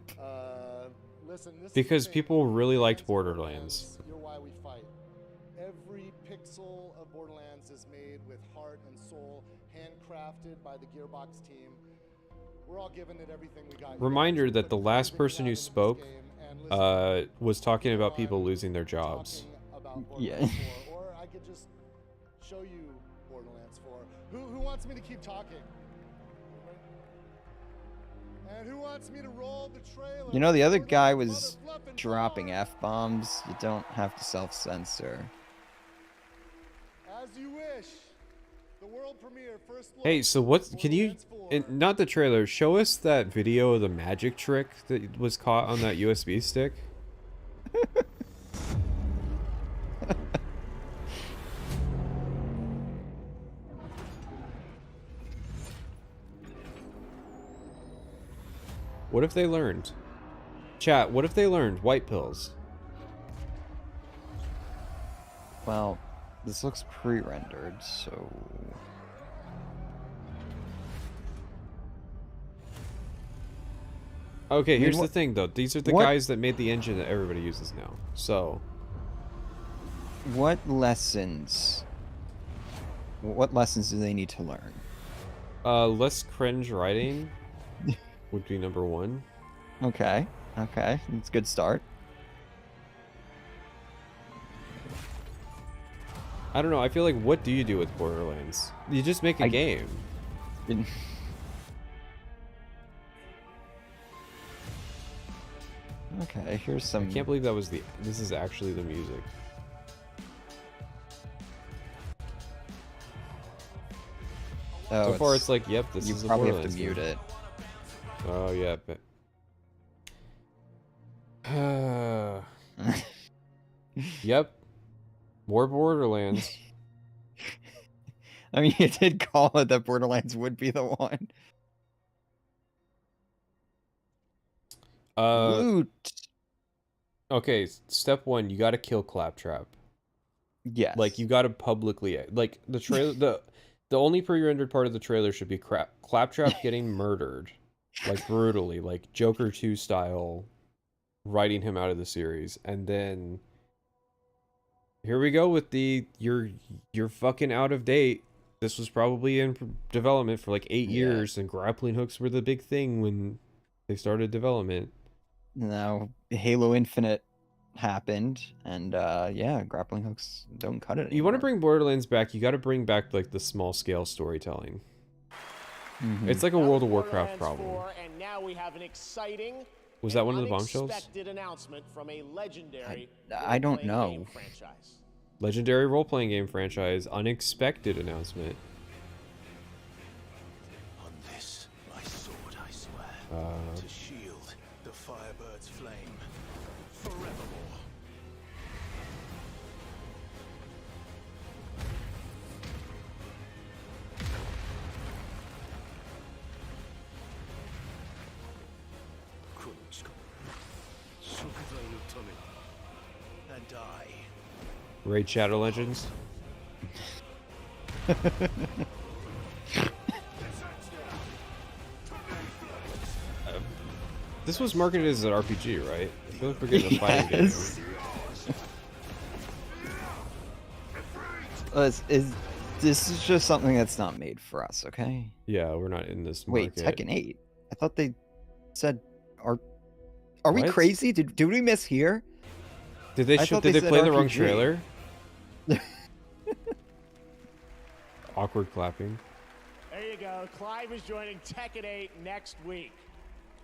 Listen, Because people really liked Borderlands. You're why we fight. Every pixel of Borderlands is made with heart and soul, handcrafted by the Gearbox team. We're all giving it everything we got. Reminder that the last person who spoke was talking about people losing their jobs. Yeah. Or I could just show you Borderlands 4. Who wants me to keep talking? And who wants me to roll the trailer? You know, the other guy was dropping F-bombs. You don't have to self-censor. As you wish. The world premiere first look. Hey, so what can you not the trailer, show us that video of the magic trick that was caught on that USB stick? What if they learned? Chat, what if they learned white pills? Well, this looks pre-rendered, so... Okay, I mean, here's the what- thing though. These are the what- guys that made the engine that everybody uses now. So, What lessons do they need to learn? less cringe writing would be number one. Okay, okay, it's a good start. I don't know. I feel like, what do you do with Borderlands? You just make a game. Okay, here's some... I can't believe that was the... This is actually the music. Oh, So far, it's like, yep, this you is a probably have to Borderlands mute game. it. Oh, yeah, but... Yep. More Borderlands. I mean, you did call it that Borderlands would be the one. Loot. Okay, step one, you gotta kill Claptrap. Yes. Like, you gotta publicly... Like, the trailer... the only pre-rendered part of the trailer should be Claptrap getting murdered. Like, brutally. Like, Joker 2 style. Writing him out of the series. And then... Here we go with the... You're fucking out of date. This was probably in development for like 8 years, and grappling hooks were the big thing when they started development. Now, Halo Infinite happened, and yeah, grappling hooks don't cut it anymore. You want to bring Borderlands back, you got to bring back like the small scale storytelling. It's like a World of Warcraft problem. And now we have an exciting Was that one of the bombshells? unexpected announcement from a legendary I don't role-playing know. game franchise. Legendary role-playing game franchise, unexpected announcement. On this, my sword, I swear, to shield the Firebird's flame forevermore. And I. Raid Shadow Legends. This was marketed as an RPG, right? I feel like we're getting a fighting game. Yes. This is just something that's not made for us, okay? Yeah, we're not in this Wait, market. Tekken 8. I thought they said are we What? crazy? Did we miss here? Did they I show, thought did they they said play the wrong RPG. trailer? Awkward clapping. There you go. Clive is joining Tekken 8 next week.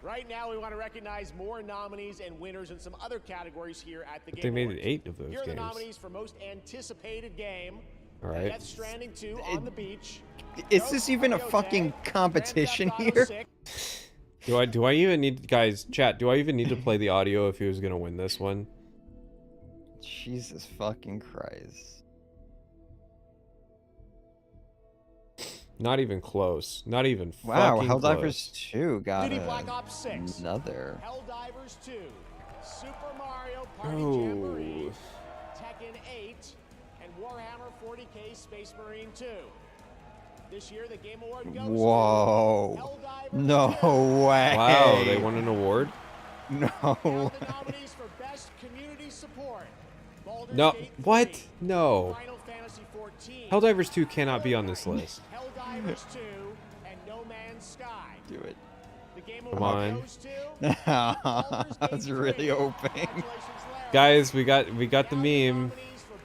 Right now, we want to recognize more nominees and winners in some other categories here at the But Game they made Awards. 8 of those Here are the games. nominees for most anticipated game. All right. Death Stranding 2 on the beach. Is this even a fucking competition here? Do I even need, guys, chat, do I even need to play the audio if he was gonna win this one? Jesus fucking Christ. Not even close. Not even Wow, fucking Helldivers close. 2 got Duty Black Ops 6. another. Helldivers 2. Super Mario Party Oh. Jamboree. Tekken 8. And Warhammer 40k Space Marine 2. This year, the Game Award goes Whoa. No way. Wow, they won an award? No. to the nominees for Best Community Support. Baldur's No, Gate 3, what? No. Final Fantasy 14. Helldivers 2 cannot be on this list. Helldivers 2, and No Man's Sky. Do it. The Game Come Award on. goes to I was really hoping. Guys, we got the meme.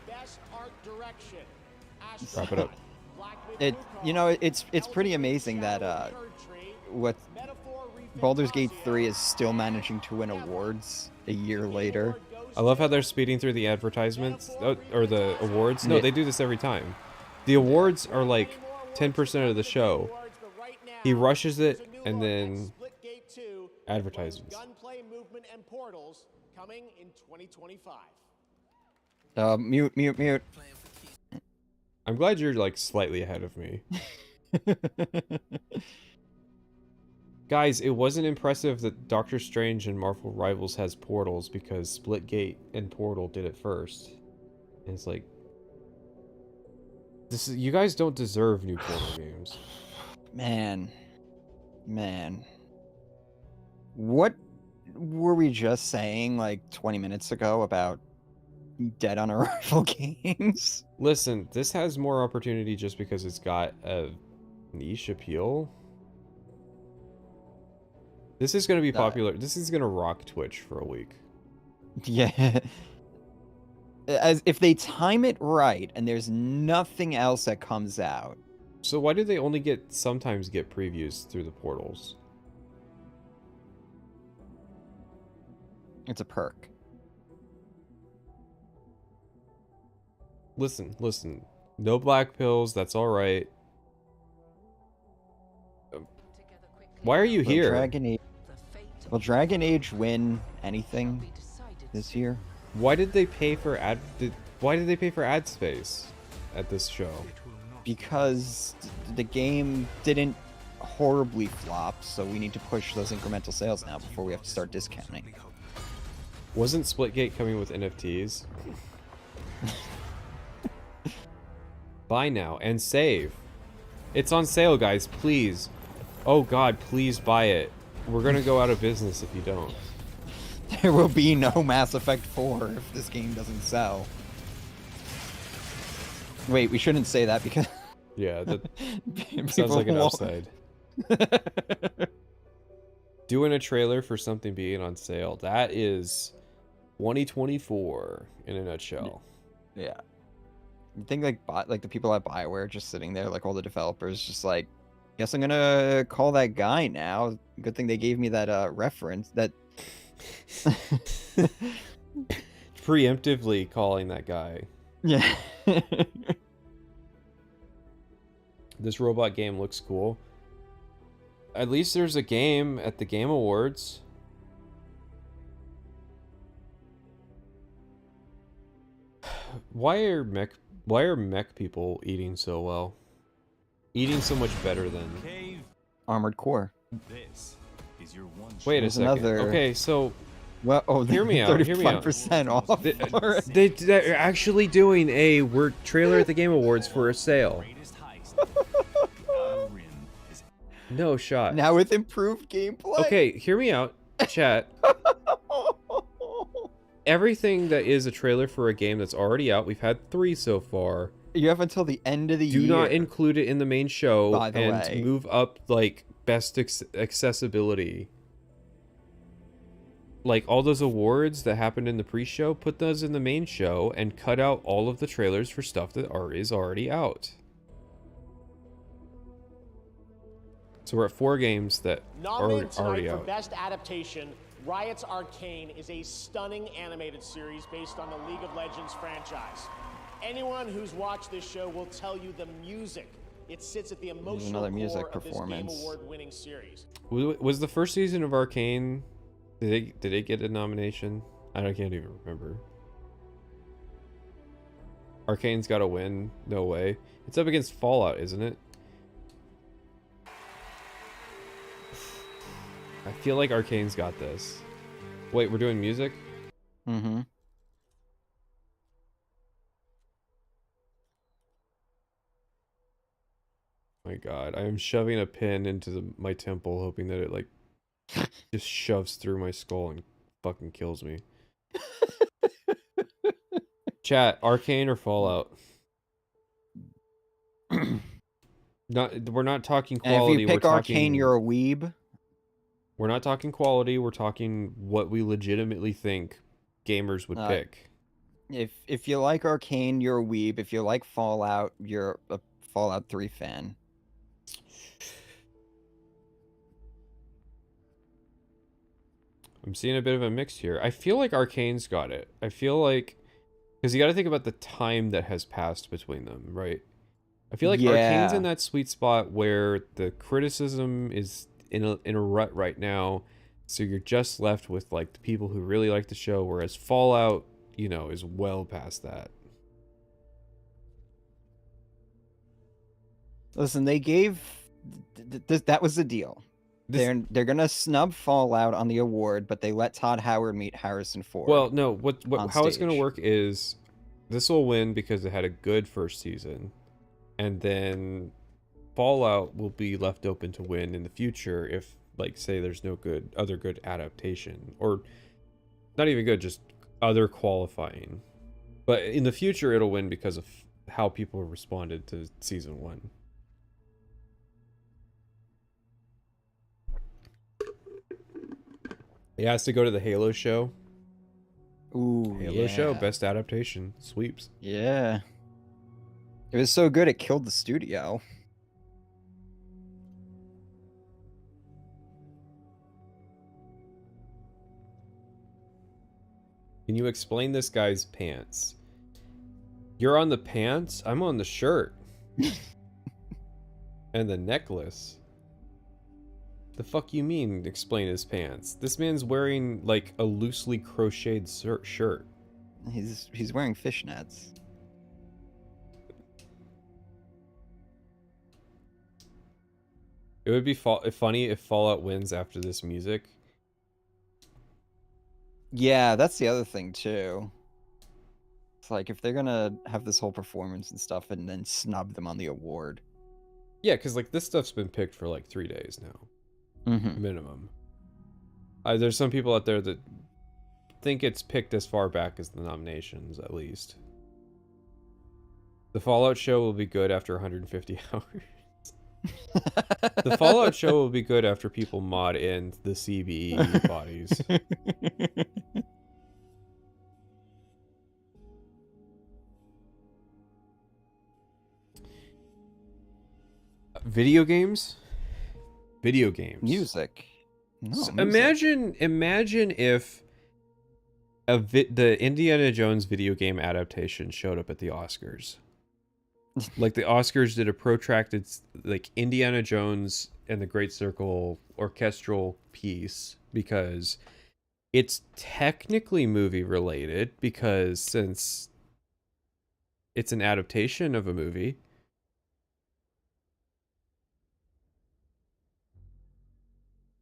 Best Art Direction. Wrap it up. It's pretty amazing that what Baldur's Gate 3 is still managing to win awards a year later. I love how they're speeding through the advertisements, or the awards. No, Yeah. they do this every time. The awards are like 10% of the show. He rushes it, and then advertisements. Gunplay, Movement, and Portals coming in 2025. Mute. I'm glad you're like slightly ahead of me. Guys, it wasn't impressive that Doctor Strange and Marvel Rivals has portals because Splitgate and Portal did it first. And it's like, you guys don't deserve new Portal games. Man. What were we just saying like 20 minutes ago about Dead on Arrival games? Listen, this has more opportunity just because it's got a niche appeal. This is going to be popular. This is going to rock Twitch for a week. Yeah. As if they time it right and there's nothing else that comes out. So why do they only sometimes get previews through the portals? It's a perk. Listen. No black pills, that's alright. Why are you here? Will Dragon Age win anything this year? Why did they pay for why did they pay for ad space at this show? Because the game didn't horribly flop, so we need to push those incremental sales now before we have to start discounting. Wasn't Splitgate coming with NFTs? Buy now and save. It's on sale, guys, please. Oh god, please buy it. We're gonna go out of business if you don't. There will be no Mass Effect 4 if this game doesn't sell. Wait, we shouldn't say that because... Yeah, that sounds like an upside. Doing a trailer for something being on sale. That is 2024 in a nutshell. Yeah. You think like the people at BioWare just sitting there, like all the developers, just like, guess I'm gonna call that guy now. Good thing they gave me that reference. That preemptively calling that guy. Yeah. This robot game looks cool. At least there's a game at the Game Awards. Why are mech people eating so well? Eating so much better than Armored Core. This is your one. Wait a second. Okay, so well, hear me out. Hear me out. 35% off. They're actually doing a trailer at the Game Awards for a sale. No shot. Now with improved gameplay. Okay, hear me out, chat. Everything that is a trailer for a game that's already out, we've had 3 so far. You have until the end of the year. Do not include it in the main show By the and way. move up like best accessibility. Like all those awards that happened in the pre-show, put those in the main show and cut out all of the trailers for stuff that is already out. So we're at 4 games that are Nominated tonight already for out. Best Adaptation, Riot's Arcane is a stunning animated series based on the League of Legends franchise. Anyone who's watched this show will tell you the music. It sits at the emotional another music core of this Game performance. Award-winning series. Was the first season of Arcane? Did it get a nomination? I can't even remember. Arcane's got to win. No way. It's up against Fallout, isn't it? I feel like Arcane's got this. Wait, we're doing music? Mm-hmm. My god, I am shoving a pin into my temple, hoping that it like just shoves through my skull and fucking kills me. Chat, Arcane or Fallout? We're not talking And quality. if you pick Arcane, you're a weeb. We're not talking quality. We're talking what we legitimately think gamers would pick. If you like Arcane, you're a weeb. If you like Fallout, you're a Fallout 3 fan. I'm seeing a bit of a mix here. I feel like Arcane's got it. I feel like... Because you got to think about the time that has passed between them, right? I feel like Arcane's in that sweet spot where the criticism is in a rut right now. So you're just left with like the people who really like the show, whereas Fallout, you know, is well past that. Listen, they gave... that was the deal. They're gonna snub Fallout on the award, but they let Todd Howard meet Harrison Ford. Well, no. How it's going to stage. work is this will win because it had a good first season, and then Fallout will be left open to win in the future if, like, say there's no other good adaptation, or not even good, just other qualifying. But in the future, it'll win because of how people responded to season 1. It has to go to the Halo show. Ooh, Halo show, best adaptation, sweeps. Yeah. It was so good it killed the studio. Can you explain this guy's pants? You're on the pants? I'm on the shirt. And the necklace. The fuck you mean, explain his pants? This man's wearing, like, a loosely crocheted shirt. He's wearing fishnets. It would be funny if Fallout wins after this music. Yeah, that's the other thing, too. It's like, if they're gonna have this whole performance and stuff and then snub them on the award. Yeah, because, like, this stuff's been picked for, like, 3 days now. Minimum. There's some people out there that think it's picked as far back as the nominations, at least. The Fallout show will be good after 150 hours. The Fallout show will be good after people mod in the CBE bodies. Video games? Video games. Music. No, So music. imagine if the Indiana Jones video game adaptation showed up at the Oscars. Like, the Oscars did a protracted, like, Indiana Jones and the Great Circle orchestral piece, because it's technically movie related, because since it's an adaptation of a movie.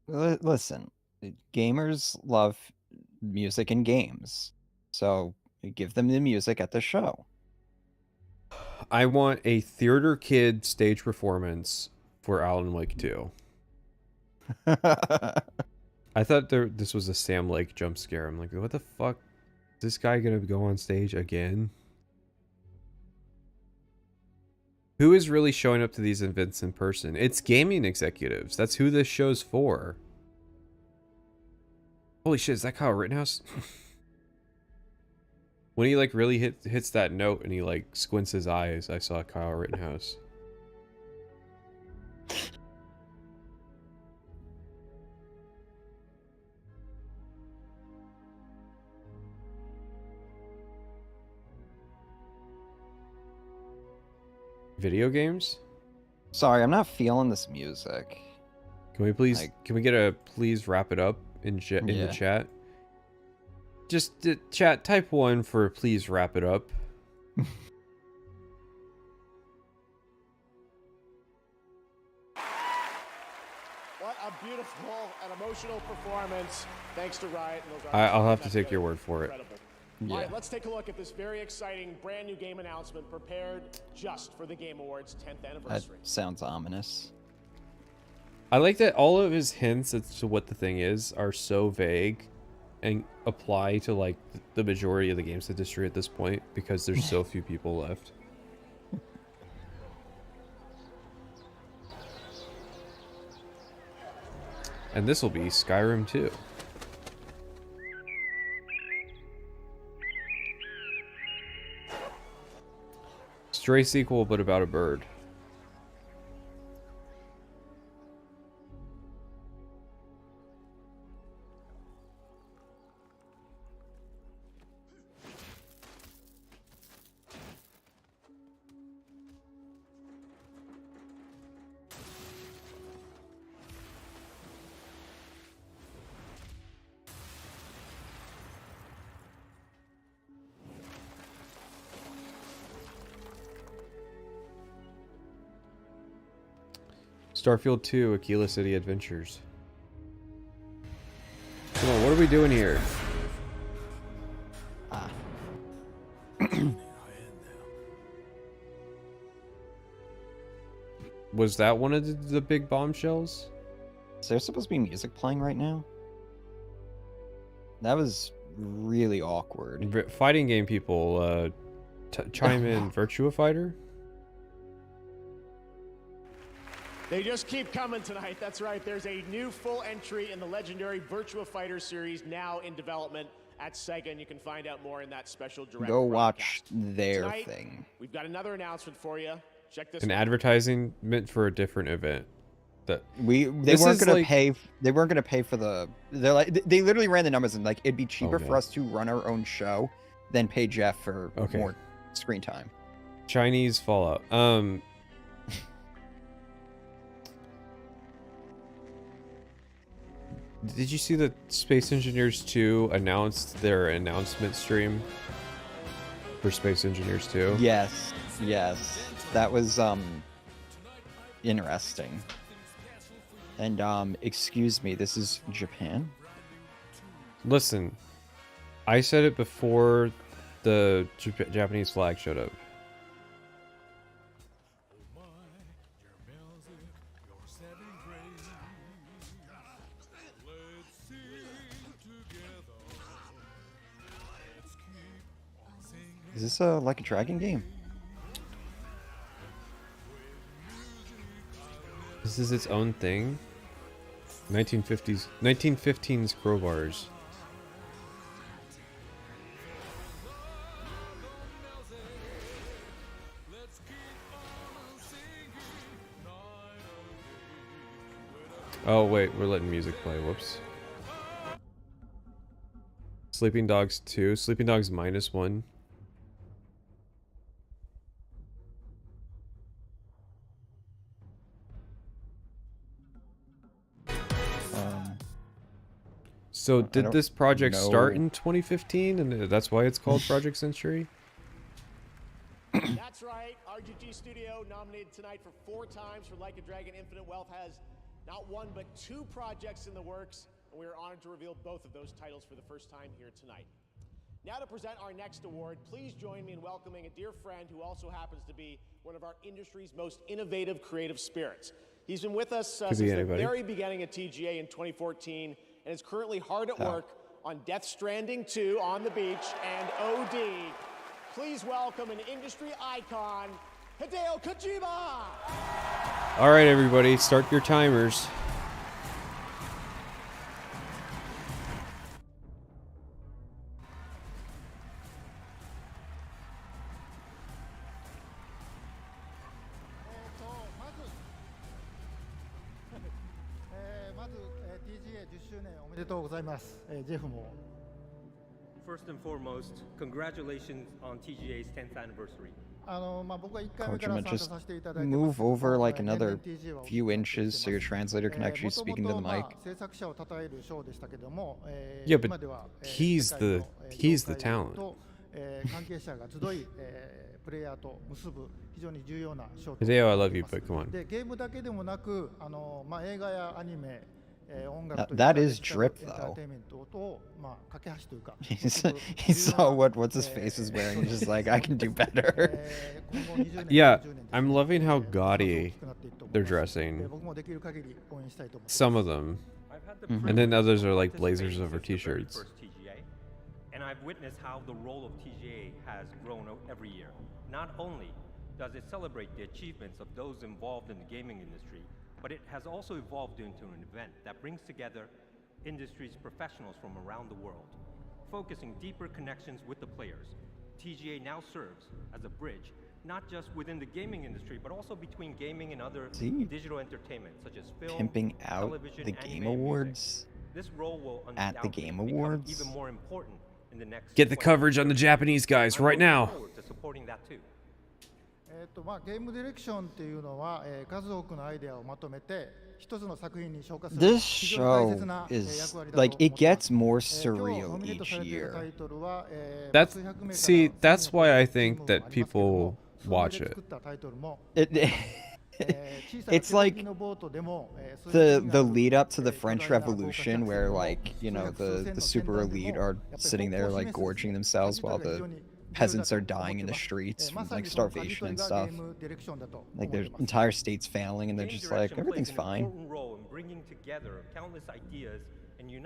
Listen, gamers love music and games, so give them the music at the show. I want a theater kid stage performance for Alan Wake 2. I thought this was a Sam Lake jump scare. I'm like, what the fuck? Is this guy gonna go on stage again? Who is really showing up to these events in person? It's gaming executives. That's who this show's for. Holy shit, is that Kyle Rittenhouse? When he, like, really hits that note and he, like, squints his eyes, I saw Kyle Rittenhouse. Video games? Sorry, I'm not feeling this music. Can we please, can we get a please wrap it up in the chat? Just chat, type 1 for please wrap it up. What a beautiful and emotional performance. Thanks to Riot. And those I'll have to that's take your been word for it. incredible. Yeah. All right, let's take a look at this very exciting brand new game announcement prepared just for the Game Awards 10th That anniversary. sounds ominous. I like that all of his hints as to what the thing is are so vague and apply to, like, the majority of the games industry at this point, because there's so few people left. And this will be Skyrim 2. Stray sequel, but about a bird. Starfield 2, Aquila City Adventures. we doing here? Was that one of the big bombshells? Is there supposed to be music playing right now? That was really awkward. Fighting game people, chime in. Virtua Fighter? They just keep coming tonight. That's right. There's a new full entry in the legendary Virtua Fighter series now in development at Sega, and you can find out more in that special direct Go broadcast. watch their Tonight, thing. We've got another announcement for you. Check this An out. advertising meant for a different event. That they weren't gonna pay. They weren't gonna pay for the. They're like they literally ran the numbers and like it'd be cheaper for us to run our own show than pay Geoff for more screen time. Chinese Fallout. Did you see that Space Engineers 2 announced their announcement stream for Space Engineers 2? Yes, that was interesting. And excuse me, this is Japan? Listen, I said it before the Japanese flag showed up. Is this like a dragon game? This is its own thing. 1915's crowbars. Oh wait, we're letting music play. Whoops. Sleeping Dogs 2. Sleeping Dogs -1. So did this project start in 2015, and that's why it's called Project Century? That's right. RGG Studio, nominated tonight for 4 times for Like a Dragon Infinite Wealth, has not 1 but 2 projects in the works, and we are honored to reveal both of those titles for the first time here tonight. Now to present our next award, please join me in welcoming a dear friend who also happens to be one of our industry's most innovative creative spirits. He's been with us since the very beginning of TGA in 2014, and is currently hard at work on Death Stranding 2 on the beach and OD. Please welcome an industry icon, Hideo Kojima! All right, everybody, start your timers. First and foremost, congratulations on TGA's 10th anniversary. Kojima, just move over like another few inches so your translator can actually speak into the mic. Yeah, but he's the talent. Hideo, I love you, but come on. That is drip, though. He saw what's his face is wearing. He's just like, I can do better. Yeah, I'm loving how gaudy they're dressing. Some of them, and then others are like blazers over t-shirts. And I've witnessed how the role of TGA has grown every year. Not only does it celebrate the achievements of those involved in the gaming industry, but it has also evolved into an event that brings together industry's professionals from around the world, focusing deeper connections with the players. TGA now serves as a bridge, not just within the gaming industry, but also between gaming and other digital entertainment, such as film, pimping out television, the Game Awards this role will at the Game become Awards. even more important in the next Get the coverage on the Japanese guys right now. to supporting that too. ゲームディレクションっていうのは、数多くのアイデアをまとめて一つの作品に昇華する This 非常に大 show 切な is 役割だと like 思 it っています gets more 今日 surreal ノミネート each されているタ year. イトルは、 That's 数百名から see, that's why I think that people watch 作 it. ったタイトルも It It's like the lead up to the French Revolution, where like the super elite are sitting there like gorging themselves while the peasants are dying in the streets from like starvation and stuff. Like their entire state's failing, and they're just like everything's fine.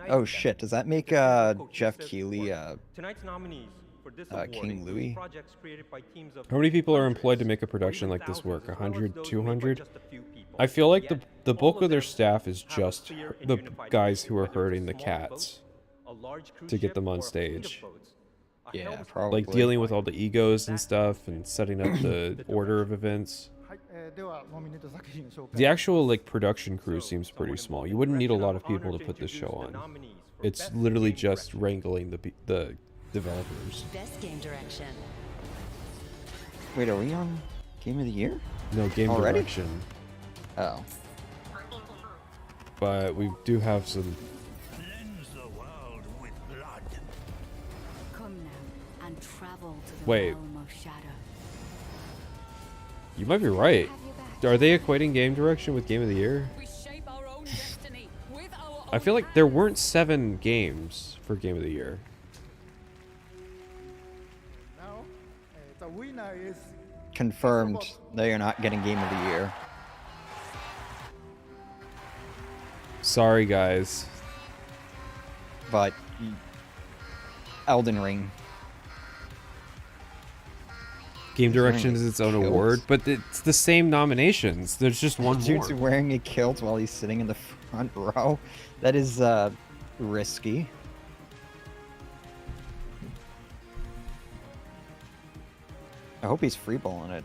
Oh shit! Does that make Geoff Keighley King Louis? How many people are employed to make a production like this work? 100, 200? I feel like the bulk of their staff is just the guys who are herding the cats to get them on stage. Yeah, probably. Like dealing with all the egos and stuff and setting up the order of events. The actual like production crew seems pretty small. You wouldn't need a lot of people to put this show on. It's literally just wrangling the developers. Best game direction. Wait, are we on Game of the Year? No, game already? direction. Oh. But we do have some. Come now and travel to the Wait. realm of shadow. You might be right. Are they equating game direction with game of the year? I feel like there weren't 7 games for game of the year. The winner is Confirmed they are not getting Game of the Year. Sorry, guys. But Elden Ring. Game direction is its own Kilt. award, but it's the same nominations. There's just one Dude's more. wearing a kilt while he's sitting in the front row. That is risky. I hope he's freeballing it.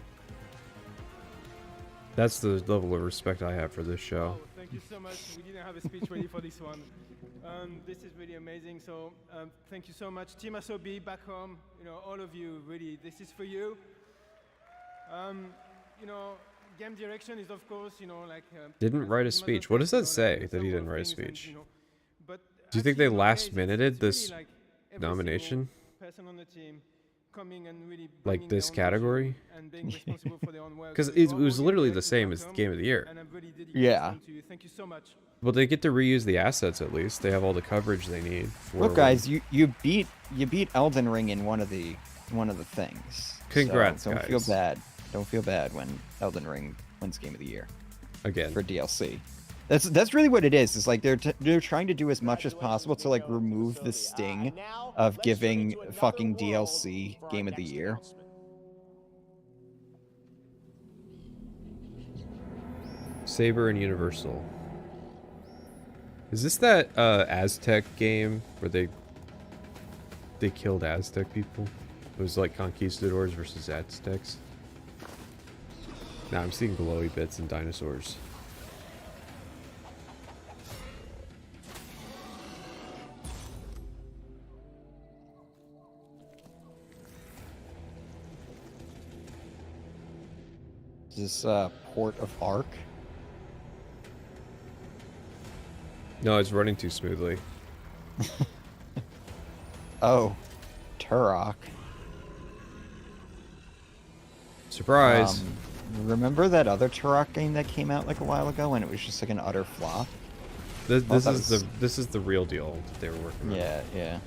That's the level of respect I have for this show. Oh, thank you so much. We didn't have a speech ready for this one. This is really amazing. So thank you so much. Team SOB back home, all of you, really, this is for you. Game direction is of course, like... Didn't write a speech. What does that say that he didn't write a speech? Do you think they last minuted this nomination? Person on the team coming and really Like this category? and being responsible for their own work. Because it was literally the same as Game of the Year. And I'm really dedicated Yeah. to you. Thank you so much. Well, they get to reuse the assets at least. They have all the coverage they need. For Look, guys, you beat Elden Ring in one of the things. Congrats, so don't guys. feel bad. Don't feel bad when Elden Ring wins Game of the Year Again. for DLC. That's really what it is. It's like they're trying to do as much as possible to like remove the sting of giving fucking DLC Game of the Year. Saber and Universal. Is this that Aztec game where they killed Aztec people? It was like conquistadors versus Aztecs. Now I'm seeing glowy bits and dinosaurs. Is this Port of Ark? No, it's running too smoothly. Oh, Turok. Surprise. Remember that other Turok game that came out like a while ago and it was just like an utter flop? This is the real deal that they were working on. Yeah.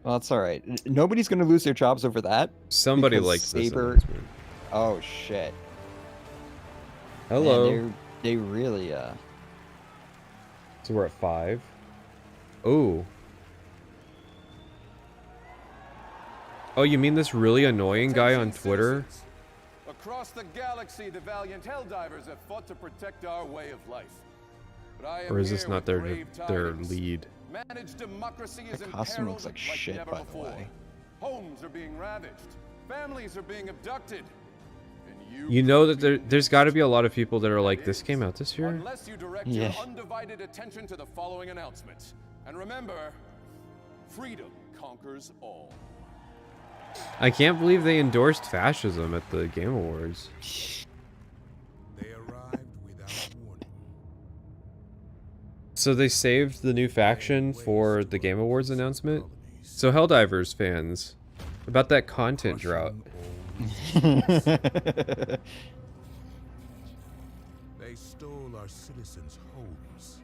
Well, that's all right. Nobody's gonna lose their jobs over that. Somebody because likes this Saber. announcement. Oh shit. Hello. Man, they really So we're at 5. Oh. Oh, you mean this really annoying guy on Twitter? Across the galaxy, the valiant Helldivers have fought to protect our way of life. But I am Or is this here not with their brave tidings. lead? Managed democracy is That costume looks like imperiled shit, never by the before. way. Homes are being ravaged. Families are being abducted. And You know that there's got to be a lot of people that are like, this came out this year? unless you direct Yeah. your undivided attention to the following announcements. And remember, freedom conquers all. I can't believe they endorsed fascism at the Game Awards. So they saved the new faction for the Game Awards announcement? So Helldivers fans, about that content drought. They stole our citizens' homes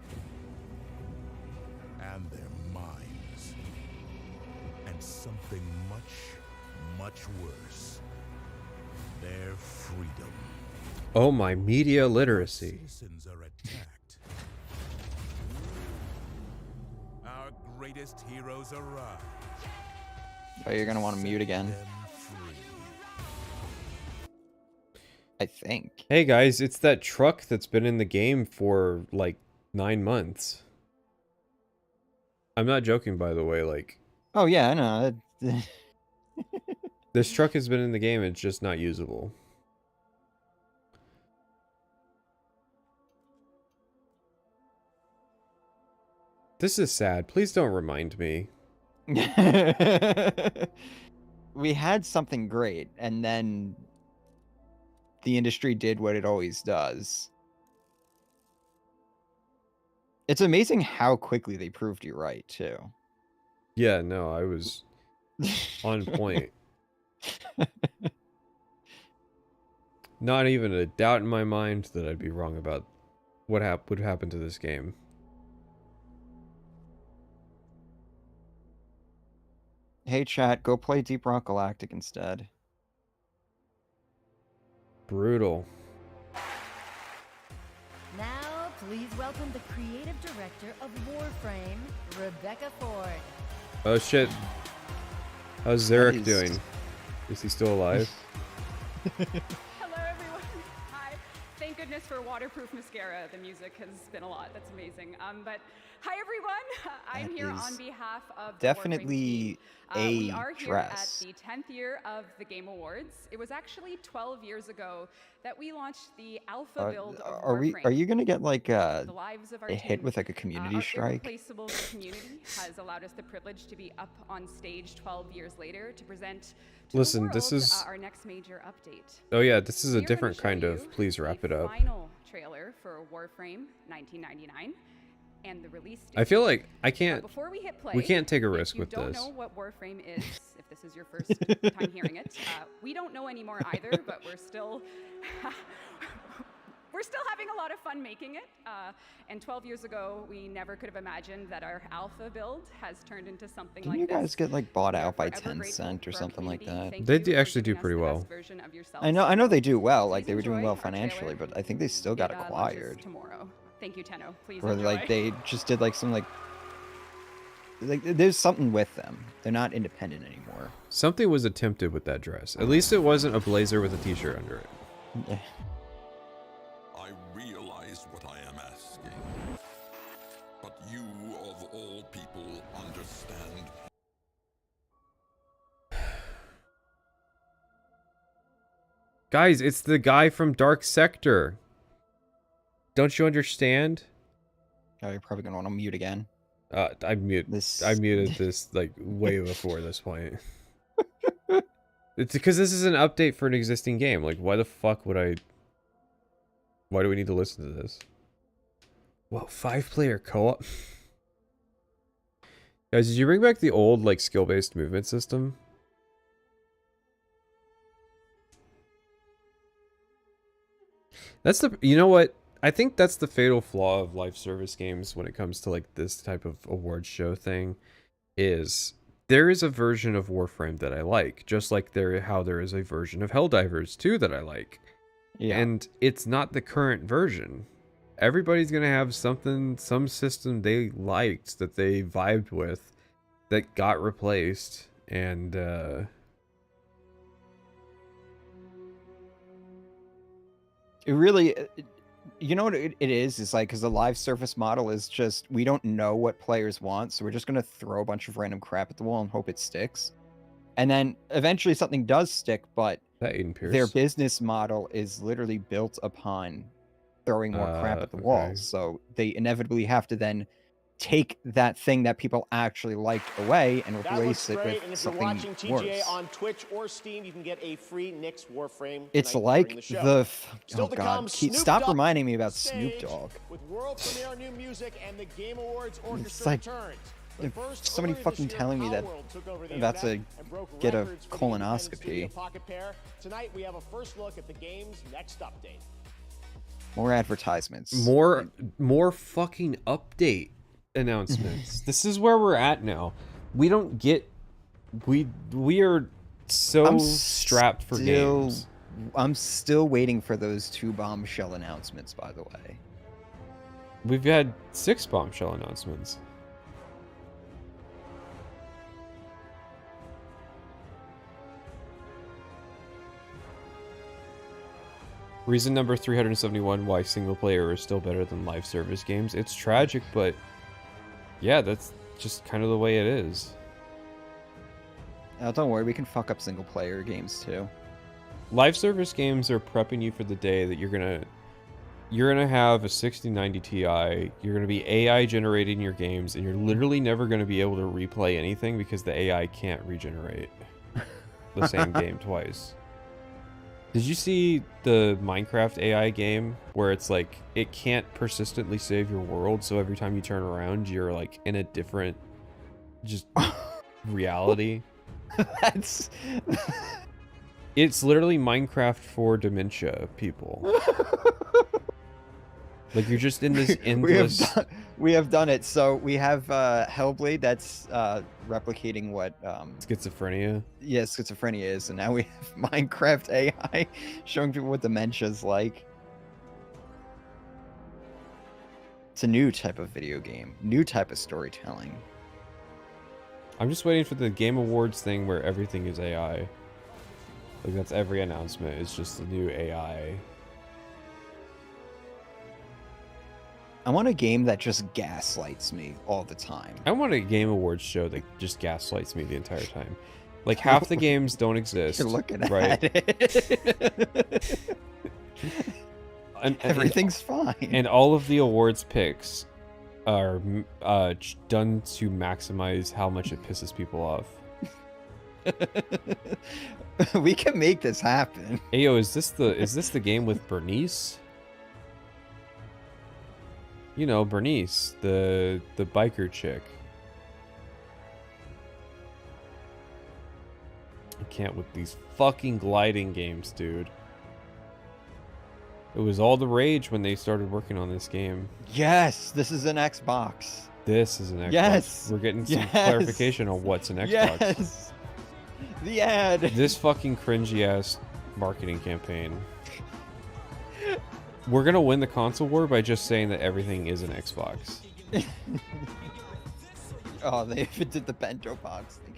and their minds. And something much, much worse. Their freedom. Oh, my media literacy. Citizens are attacked. Our greatest heroes arrive. Oh, you're gonna want to mute again. I think. Hey guys, it's that truck that's been in the game for like 9 months. I'm not joking, by the way. Like, oh yeah, I know. this truck has been in the game. It's just not usable. This is sad. Please don't remind me. We had something great, and then the industry did what it always does. It's amazing how quickly they proved you right, too. Yeah, no, I was on point. Not even a doubt in my mind that I'd be wrong about what would happen to this game. Hey chat, go play Deep Rock Galactic instead. Brutal. Now, please welcome the creative director of Warframe, Rebecca Ford. Oh shit. How's Zarek doing? Is he still alive? Hello, everyone. Hi. Thank goodness for waterproof mascara. The music has been a lot. That's amazing. But hi, everyone. I'm here on behalf of the definitely we are here dress. at the 10th year of the Game Awards. It was actually 12 years ago that we launched the alpha build of Warframe. Are you gonna get like The lives of our a hit team, with like a community our strike? irreplaceable community has allowed us the privilege to be up on stage 12 years later to present to Listen, the world, this is our next major update. Oh yeah, this is a We are gonna different show kind you of please wrap it up. Final trailer for Warframe 1999 and the release date. I feel like I But can't before we hit play, we can't take a if risk you with don't this. know what Warframe is, if this is your first time hearing it, we don't know anymore either, but we're still having a lot of fun making it. And 12 years ago, we never could have imagined that our alpha build has turned into something Didn't like you this. guys get like bought out by forever grateful 10 cent or for our something like community. that? Thank They you do for actually do giving us pretty the well. best version of yourselves. I know they do well. Like they were doing enjoy well our trailer. financially, but I think they still got It, launches acquired. tomorrow. Thank you, Tenno. Please Or enjoy. like they just did like some like there's something with them. They're not independent anymore. Something was attempted with that dress. At least it wasn't a blazer with a t-shirt under it. I realize what I am asking. But you, of all people, understand. Guys, it's the guy from Dark Sector. Don't you understand? Oh, you're probably gonna want to mute again. I muted this like way before this point. It's because this is an update for an existing game. Like, why the fuck would I? Why do we need to listen to this? Well, 5-player co-op. Guys, did you bring back the old like skill-based movement system? That's the, you know what? I think that's the fatal flaw of live service games when it comes to like this type of awards show thing, is there is a version of Warframe that I like, just like how there is a version of Helldivers 2 that I like. Yeah. And it's not the current version. Everybody's gonna have some system they liked that they vibed with that got replaced, and It really, you know what it is? It's like, because the live service model is just, we don't know what players want, so we're just going to throw a bunch of random crap at the wall and hope it sticks. And then eventually something does stick, but their business model is literally built upon throwing more crap at the wall. So they inevitably have to then take that thing that people actually liked away and That replace looks it great, with and if you're something watching TGA worse. on Twitch or Steam, you can get a free Knicks Warframe. It's tonight like during the show. the Still oh to god, come, Snoop stop Dogg reminding me about stage Snoop Dogg. with world premiere new music and the Game Awards orchestra like- returns. If somebody fucking telling me that I'm about to get a colonoscopy. Tonight we have a first look at the game's next update. More advertisements. More fucking update announcements. This is where we're at now. We don't get we are so strapped for games. I'm still waiting for those 2 bombshell announcements, by the way. We've had 6 bombshell announcements. Reason number 371 why single player is still better than live service games. It's tragic, but yeah, that's just kind of the way it is. Oh, don't worry, we can fuck up single player games too. Live service games are prepping you for the day that you're gonna have a 6090 Ti, you're gonna be AI generating your games, and you're literally never gonna be able to replay anything because the AI can't regenerate the same game twice. Did you see the Minecraft AI game where it's like it can't persistently save your world, so every time you turn around you're like in a different just reality? That's It's literally Minecraft for dementia people. Like you're just in this endless. We have done it. So we have Hellblade that's replicating what schizophrenia. Yeah, schizophrenia is, and now we have Minecraft AI showing people what dementia's like. It's a new type of video game, new type of storytelling. I'm just waiting for the Game Awards thing where everything is AI. Like that's every announcement. It's just a new AI. I want a game that just gaslights me all the time. I want a Game Awards show that just gaslights me the entire time. Like half the games don't exist. You're looking right? at it. Everything's fine. And all of the awards picks are done to maximize how much it pisses people off. We can make this happen. Ayo, is this the game with Bernice? You know, Bernice, the biker chick. I can't with these fucking gliding games, dude. It was all the rage when they started working on this game. Yes, this is an Xbox. This is an Xbox. Yes. We're getting some clarification on what's an Xbox. Yes. The ad. This fucking cringy ass marketing campaign. We're gonna win the console war by just saying that everything is an Xbox. Oh, they even did the bento box thing.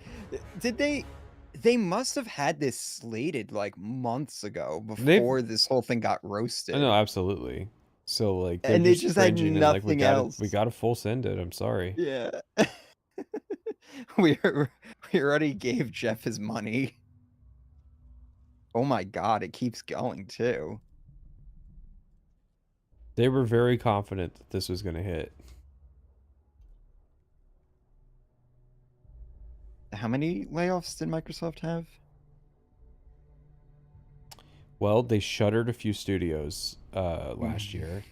Did they? They must have had this slated like months ago before this whole thing got roasted. I know, absolutely. So like, and they just had nothing else. We gotta full send it. I'm sorry. Yeah. we already gave Geoff his money. Oh my god, it keeps going too. They were very confident that this was gonna hit. How many layoffs did Microsoft have? Well, they shuttered a few studios last year.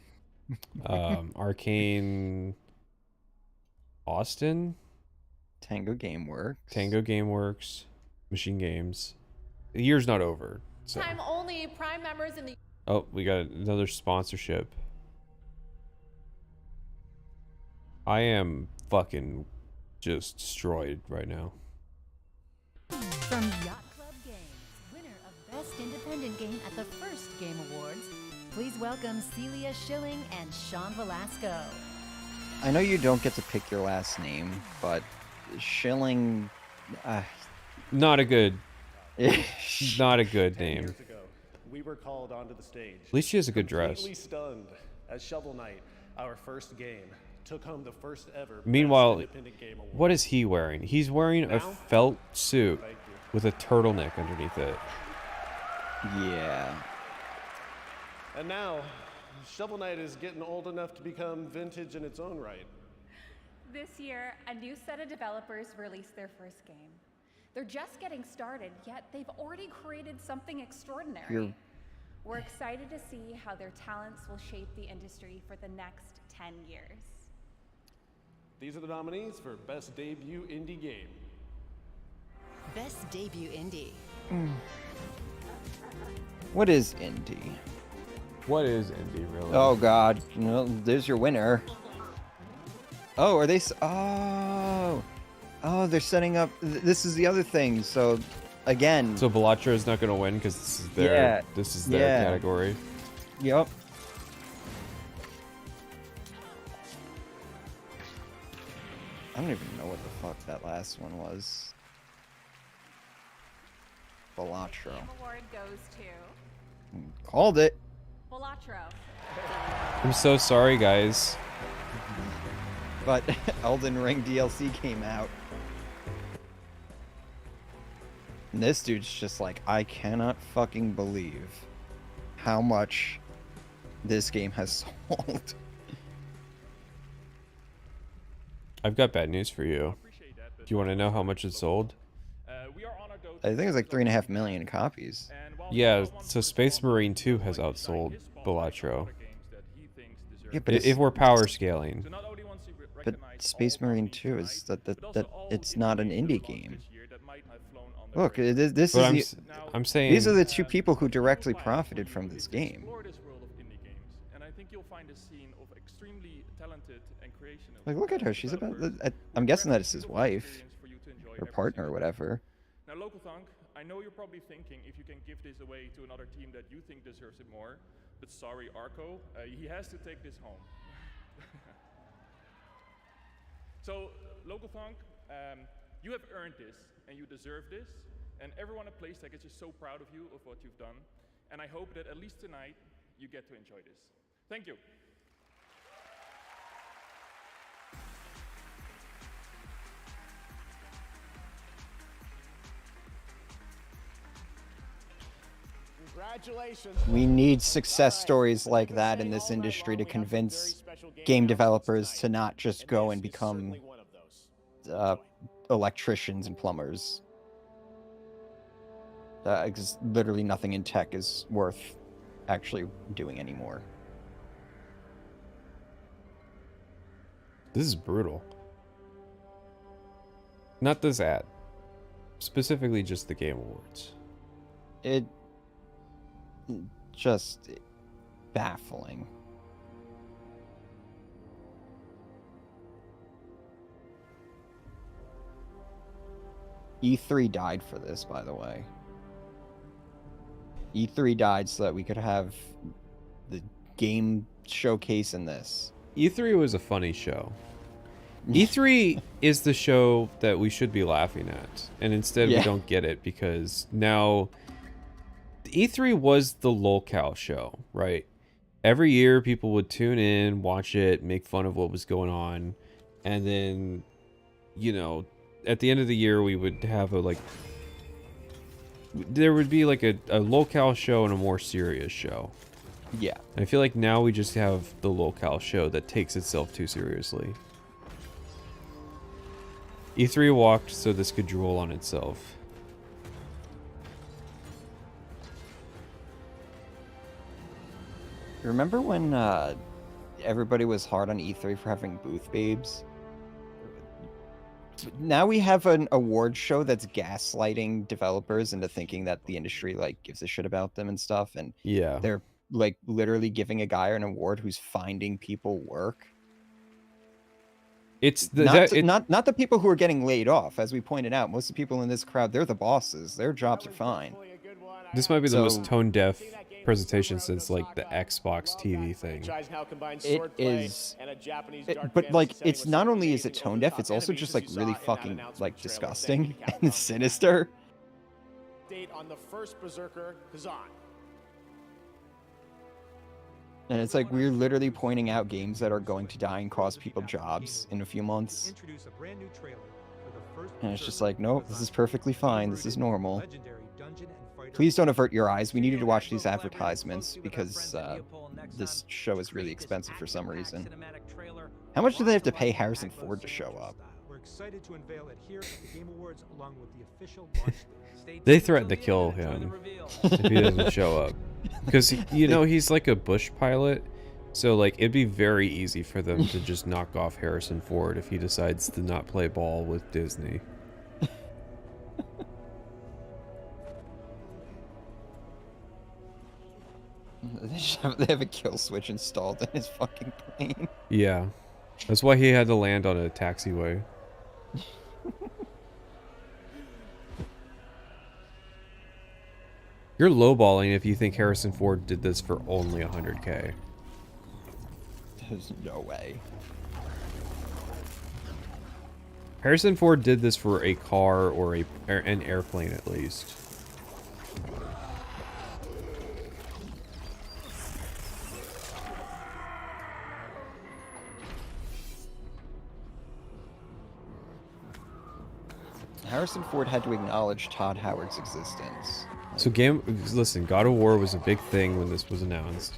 Arcane Austin? Tango Gameworks. Machine Games. The year's not over. So. Time only Prime members in the... Oh, we got another sponsorship. I am fucking just destroyed right now. From Yacht Club Games, winner of Best Independent Game at the first Game Awards, please welcome Celia Schilling and Sean Velasco. I know you don't get to pick your last name, but Schilling... Not a good... not a good name. We were called onto the stage. At least she has a good dress. Completely stunned as Shovel Knight, our first game, took home the first ever Meanwhile, Best Independent Game Award. what is he wearing? He's wearing a felt suit with a turtleneck underneath it. Yeah. And now, Shovel Knight is getting old enough to become vintage in its own right. This year, a new set of developers released their first game. They're just getting started, yet they've already created something extraordinary. We're excited to see how their talents will shape the industry for the next 10 years. These are the nominees for Best Debut Indie Game. Best debut indie. What is indie? What is indie, really? Oh god, no, there's your winner. Oh, are they? Oh, they're setting up. This is the other thing. So, again. So Balatro is not going to win because this is their category. Yep. I don't even know what the fuck that last one was. Balatro. Game award goes to Called it. Balatro. I'm so sorry, guys. But Elden Ring DLC came out. And this dude's just like, I cannot fucking believe how much this game has sold. I've got bad news for you. Do you want to know how much it sold? I think it's like 3.5 million copies. Yeah, so Space Marine 2 has outsold Balatro. Yeah, but if we're power scaling. But Space Marine 2 is that it's not an indie game. Look, this is I'm saying these are the two people who directly profited from this game. Like, look at her. She's about. I'm guessing that it's his wife, or partner, or whatever. Now, Local Thunk, I know you're probably thinking if you can give this away to another team that you think deserves it more, but sorry, Arco, he has to take this home. So, Local Thunk, you have earned this, and you deserve this, and everyone at PlayStation is just so proud of you, of what you've done, and I hope that at least tonight, you get to enjoy this. Thank you. Congratulations. We need success stories like that in this industry to convince game developers to not just go and become electricians and plumbers. Because literally nothing in tech is worth actually doing anymore. This is brutal. Not this ad. Specifically just the Game Awards. It just baffling. E3 died for this, by the way. E3 died so that we could have the game showcase in this. E3 was a funny show. E3 is the show that we should be laughing at, and instead we don't get it because now E3 was the lolcow show, right? Every year people would tune in, watch it, make fun of what was going on, and then, you know, at the end of the year we would have there would be like a lolcow show and a more serious show. Yeah. And I feel like now we just have the lolcow show that takes itself too seriously. E3 walked so this could drool on itself. Remember when everybody was hard on E3 for having booth babes? Now we have an award show that's gaslighting developers into thinking that the industry like gives a shit about them and stuff, and yeah, they're like literally giving a guy an award who's finding people work. It's not the people who are getting laid off, as we pointed out. Most of the people in this crowd, they're the bosses. Their jobs are fine. This might be the most tone-deaf presentation since like the Xbox TV thing. It is, but like it's not only is it tone deaf, it's also just like really fucking like disgusting and sinister. Date on the first Berserker Kazan. And it's like we're literally pointing out games that are going to die and cost people jobs in a few months. And it's just like, nope, this is perfectly fine. This is normal. Please don't avert your eyes. We need you to watch these advertisements because this show is really expensive for some reason. How much do they have to pay Harrison Ford to show up? We're excited to unveil it here at the Game Awards along with the official launch date. They threatened to kill him if he doesn't show up. Because, you know, he's like a bush pilot, So, like, it'd be very easy for them to just knock off Harrison Ford if he decides to not play ball with Disney. They have a kill switch installed in his fucking plane. Yeah. That's why he had to land on a taxiway. You're lowballing if you think Harrison Ford did this for only 100K. There's no way. Harrison Ford did this for a car or an airplane at least. Harrison Ford had to acknowledge Todd Howard's existence. So listen, God of War was a big thing when this was announced.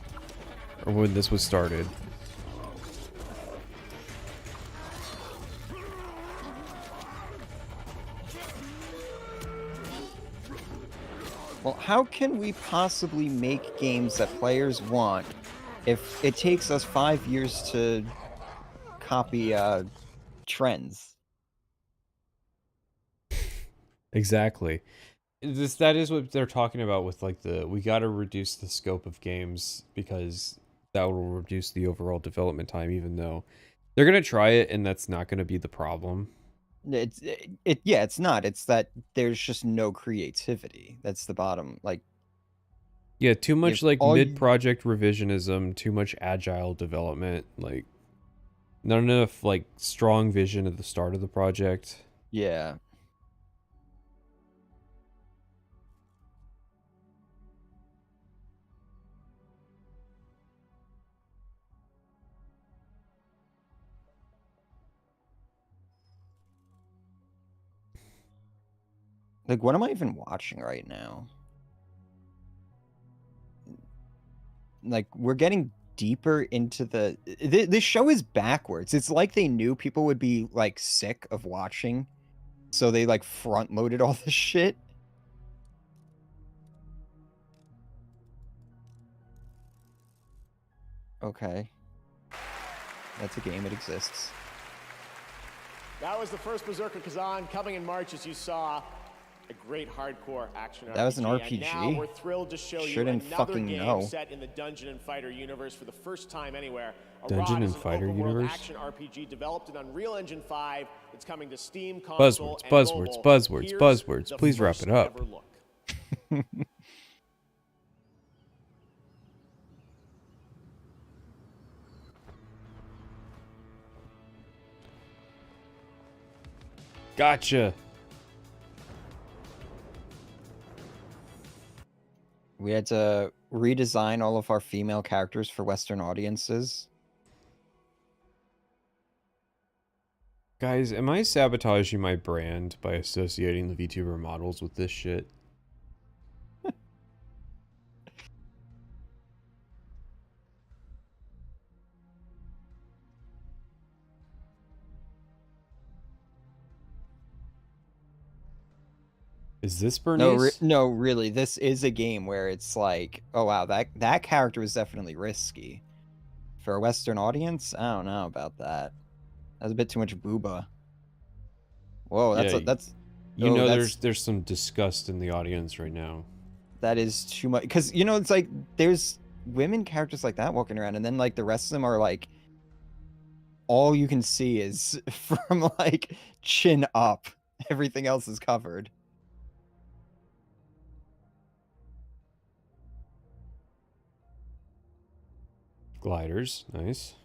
Or when this was started. Well, how can we possibly make games that players want if it takes us 5 years to copy trends? Exactly. That is what they're talking about with like we got to reduce the scope of games because that will reduce the overall development time, even though they're going to try it and that's not going to be the problem. It's not. It's that there's just no creativity. That's the bottom. Like, yeah, too much like mid-project revisionism, too much agile development, like not enough like strong vision at the start of the project. Yeah. Like, what am I even watching right now? Like, we're getting deeper into this show is backwards. It's like they knew people would be, like, sick of watching, so they, like, front-loaded all this shit. Okay. That's a game. It exists. That was the first Berserker Kazan coming in March, as you saw. A great hardcore action RPG. That was an RPG? And now we're thrilled to show you another game set in the Dungeon and Fighter universe for the first time anywhere. Dungeon and Fighter universe? Action RPG developed in Unreal Engine 5. It's coming to Steam, console, and mobile. Buzzwords. Please wrap it up. Gotcha. We had to redesign all of our female characters for Western audiences. Guys, am I sabotaging my brand by associating the VTuber models with this shit? Is this Bernice? No, really, this is a game where it's like, oh wow, that character was definitely risky. For a Western audience, I don't know about that. That's a bit too much booba. Whoa, that's you know, there's some disgust in the audience right now. That is too much, because you know it's like there's women characters like that walking around, and then like the rest of them are like all you can see is from like chin up. Everything else is covered. Gliders, nice.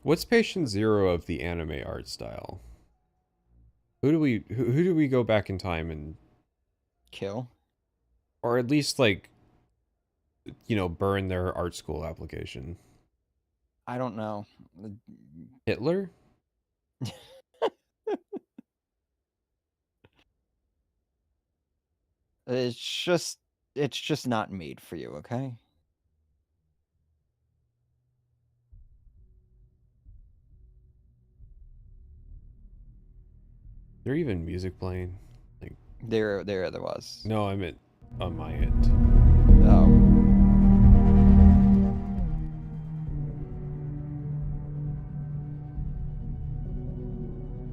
What's patient zero of the anime art style? Who do we go back in time and kill? Or at least like, you know, burn their art school application? I don't know. Hitler? It's just not made for you, okay? Is there even music playing? Like, There was. No, I meant on my end. Oh.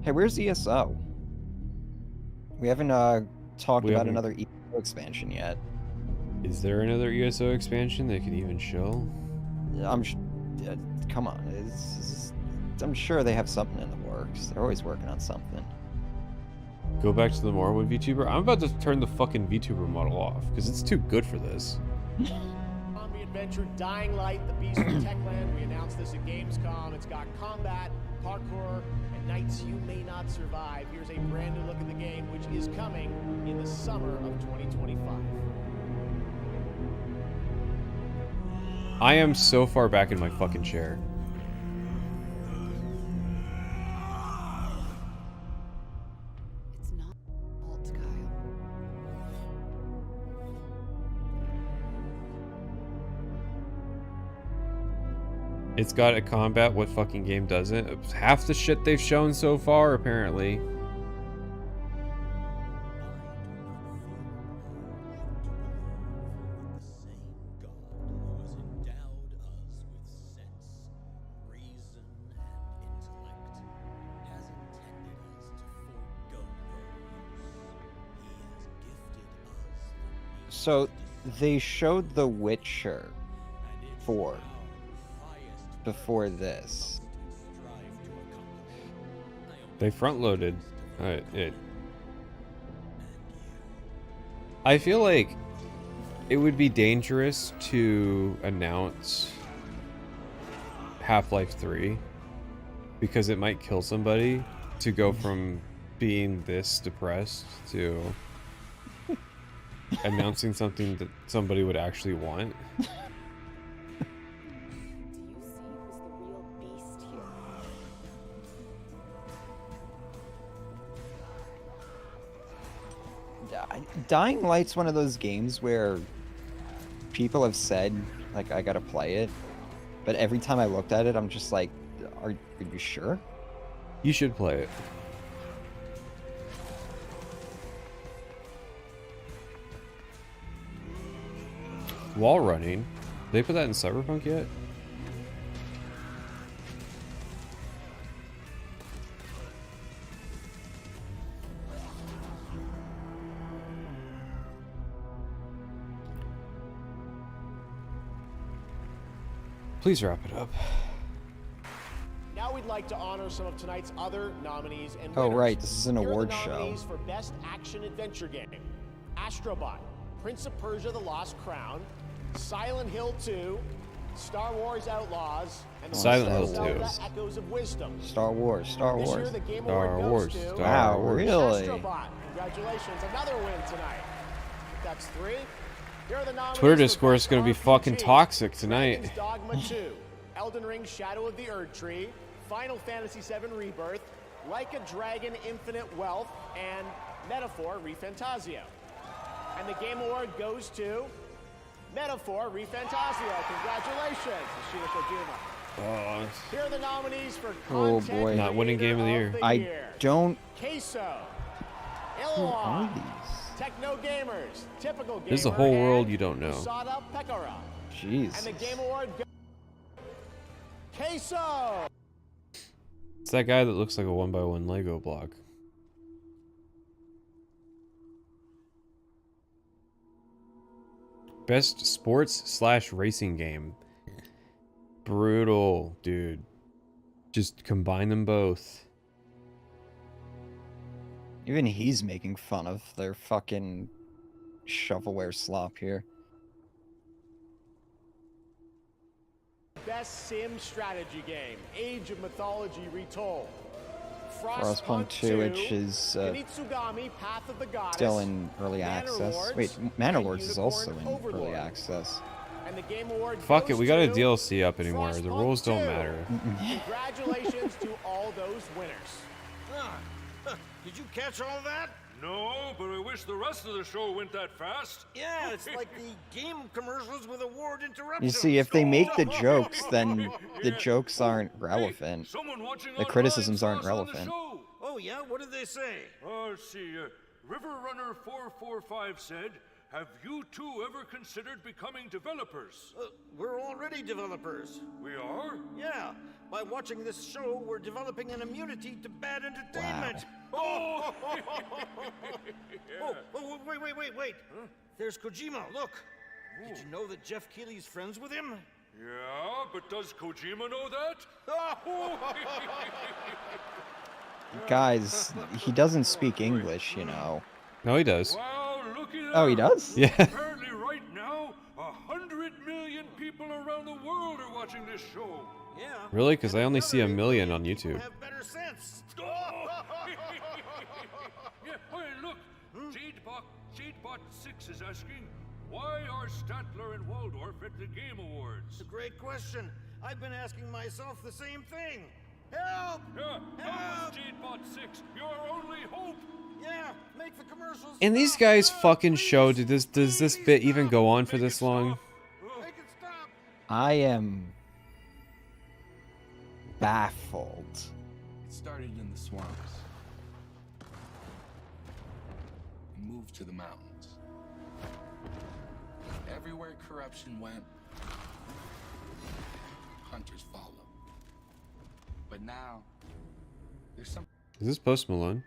Hey, where's ESO? We haven't talked about another ESO expansion yet. Is there another ESO expansion they could even show? Come on, I'm sure they have something in the works. They're always working on something. Go back to the Morrowind VTuber? I'm about to turn the fucking VTuber model off, because it's too good for this. Zombie adventure, Dying Light, the Beast from Techland. We announced this at Gamescom. It's got combat, parkour, and nights you may not survive. Here's a brand new look at the game, which is coming in the summer of 2025. I am so far back in my fucking chair. It's not fault, Kyle. It's got a combat. What fucking game doesn't? Half the shit they've shown so far, apparently. So, they showed The Witcher 4 before this. They front-loaded it. I feel like it would be dangerous to announce Half-Life 3 because it might kill somebody to go from being this depressed to announcing something that somebody would actually want. Dying Light's one of those games where people have said, like, I gotta play it, but every time I looked at it, I'm just like, are you sure? You should play it. Wall running. Did they put that in Cyberpunk yet? Please wrap it up. Now we'd like to honor some of tonight's other nominees and Oh winners. right, this is an Here are award the show. nominees for Best Action Adventure Game: Astrobot, Prince of Persia: The Lost Crown, Silent Hill 2, Star Wars Outlaws, and the Silent Legend of Hill 2. Zelda: Echoes of Wisdom. Star Wars. This year, the Game Star Award Wars. goes to Wow, really? Astrobot. Congratulations, another win tonight. That's 3. Here are the nominees Twitter for discourse is Best gonna be RPG: fucking toxic tonight. Dragon's Dogma 2, Elden Ring: Shadow of the Erd Tree, Final Fantasy VII Rebirth, Like a Dragon: Infinite Wealth, and Metaphor: ReFantazio. And the Game Award goes to Metaphor: ReFantazio. Congratulations, Ashina Kojima. Oh, Here are the nominees for Oh Content boy. Not winning Game of the Year. I don't. Queso, Who are Illawarra, these? Techno Gamers, Typical Gamer, There's a whole world and you don't know. Usada Pekara. Jeez. And the Game Award goes Queso. It's that guy that looks like a 1x1 Lego block. Best sports/racing game. Brutal, dude. Just combine them both. Even he's making fun of their fucking shovelware slop here. Best Sim Strategy Game: Age of Mythology Retold. Frostpunk 2, which is Kunitsugami: Path of the Goddess, still in early access. Lords, Wait, Mana and Lords is Unicorn also in Overlord. early access. And the Game Award Fuck it, goes we got a to DLC up anymore. The Frostpunk rules don't 2. matter. Congratulations to all those winners. Did you catch all that? No, but I wish the rest of the show went that fast. Yeah, it's like the game commercials with award interruptions. You see, if they make the jokes, then the jokes aren't relevant. The criticisms aren't relevant. Oh yeah, what did they say? Oh, let's see. Riverrunner445 said, have you two ever considered becoming developers? We're already developers. We are? Yeah. By watching this show, we're developing an immunity to bad entertainment. Oh! Oh, wait. Huh? There's Kojima, look. Did you know that Geoff Keighley's friends with him? Yeah, but does Kojima know that? Guys, he doesn't speak English, you know. No, he does. Wow, look at Oh, he does? Yeah. Apparently right now, 100 million people around the world are watching this show. Yeah. Really? Because I only see 1 million on YouTube. Have better sense. Yeah, hey, look. Jadebot 6 is asking, why are Statler and Waldorf at the Game Awards? It's a great question. I've been asking myself the same thing. Help! Yeah, Help! Jadebot 6, your only hope. Yeah, make the commercials. And these guys fucking show. Does this bit even go on for this long? Make it stop. I am baffled. It started in the swamps. And moved to the mountains. Everywhere corruption went, hunters followed. But now, there's some... Is this Post Malone?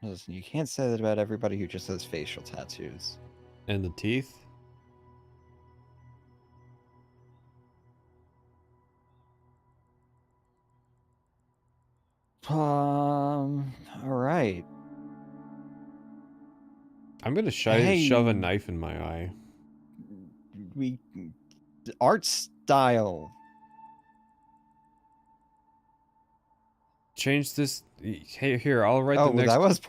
Listen, you can't say that about everybody who just has facial tattoos. And the teeth? Alright. I'm gonna shove a knife in my eye. Art style. Change this. Hey, here, I'll write the next. That was...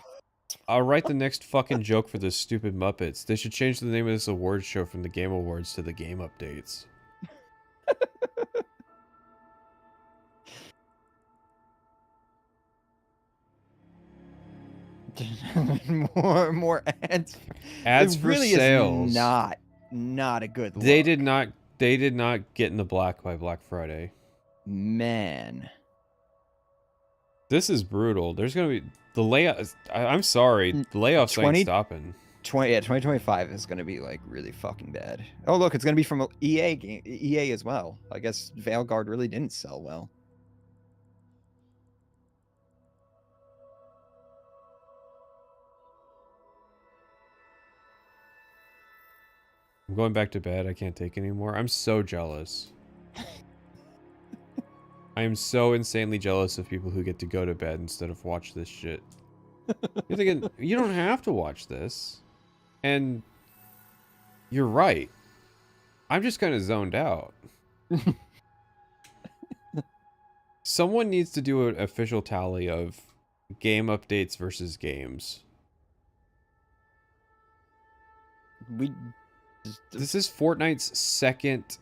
I'll write the next fucking joke for this stupid Muppets. They should change the name of this award show from the Game Awards to the Game Updates. more ads. Ads it for really sales. Is not a good look. They did not get in the black by Black Friday. Man. This is brutal. There's gonna be the layout. I'm sorry, the layoffs ain't stopping. 2025 is gonna be like really fucking bad. Oh look, it's gonna be from a EA as well. I guess Veilguard really didn't sell well. I'm going back to bed. I can't take anymore. I'm so jealous. I am so insanely jealous of people who get to go to bed instead of watch this shit. You're thinking, you don't have to watch this. And you're right. I'm just kind of zoned out. Someone needs to do an official tally of game updates versus games. This is Fortnite's second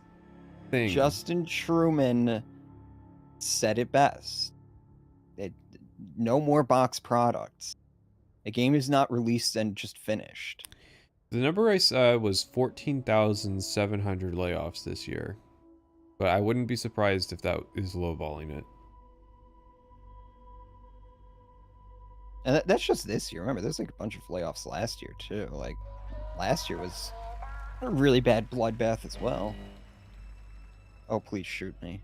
thing. Justin Truman said it best. No more box products. A game is not released and just finished. The number I saw was 14,700 layoffs this year. But I wouldn't be surprised if that is lowballing it. And that's just this year. Remember, there's like a bunch of layoffs last year too. Like, last year was a really bad bloodbath as well. Oh, please shoot me.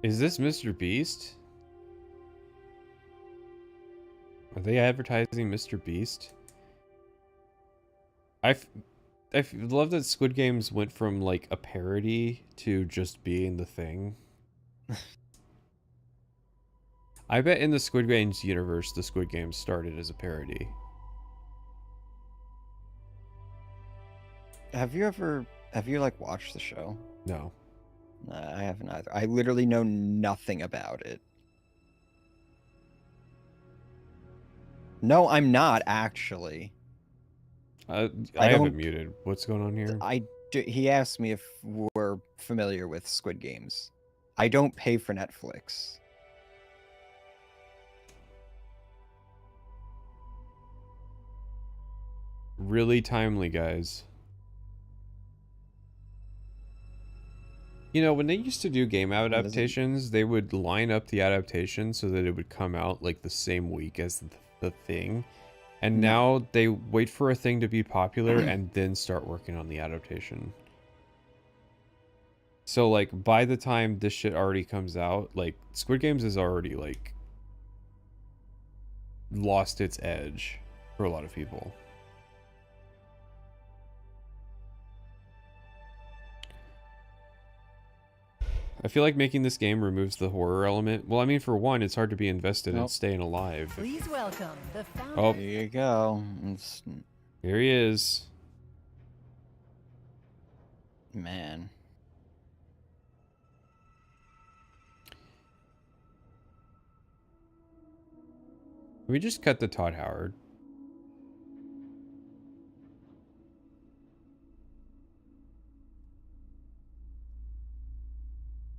Is this Mr. Beast? Are they advertising Mr. Beast? I love that Squid Games went from like a parody to just being the thing. I bet in the Squid Games universe, the Squid Games started as a parody. Have you like watched the show? No. I haven't either. I literally know nothing about it. No, I'm not actually. I have it muted. What's going on here? He asked me if we're familiar with Squid Games. I don't pay for Netflix. Really timely, guys. You know, when they used to do game adaptations, they would line up the adaptation so that it would come out like the same week as the thing. And now they wait for a thing to be popular and then start working on the adaptation. So like by the time this shit already comes out, like Squid Games is already like lost its edge for a lot of people. I feel like making this game removes the horror element. Well, I mean, for one, it's hard to be invested in staying alive. Please welcome the founder. Oh, There you go. Here he is. Man. We just cut to Todd Howard.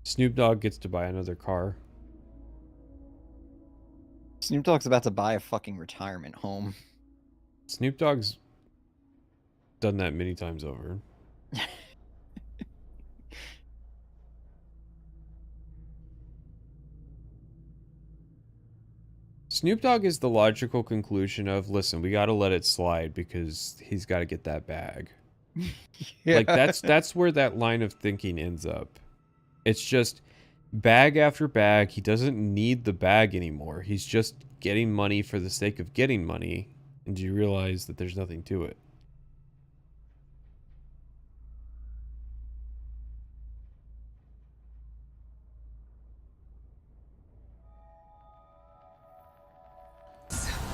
Snoop Dogg gets to buy another car. Snoop Dogg's about to buy a fucking retirement home. Snoop Dogg's done that many times over. Snoop Dogg is the logical conclusion of, listen, we got to let it slide because he's got to get that bag. Yeah. Like that's where that line of thinking ends up. It's just bag after bag. He doesn't need the bag anymore. He's just getting money for the sake of getting money. And you realize that there's nothing to it.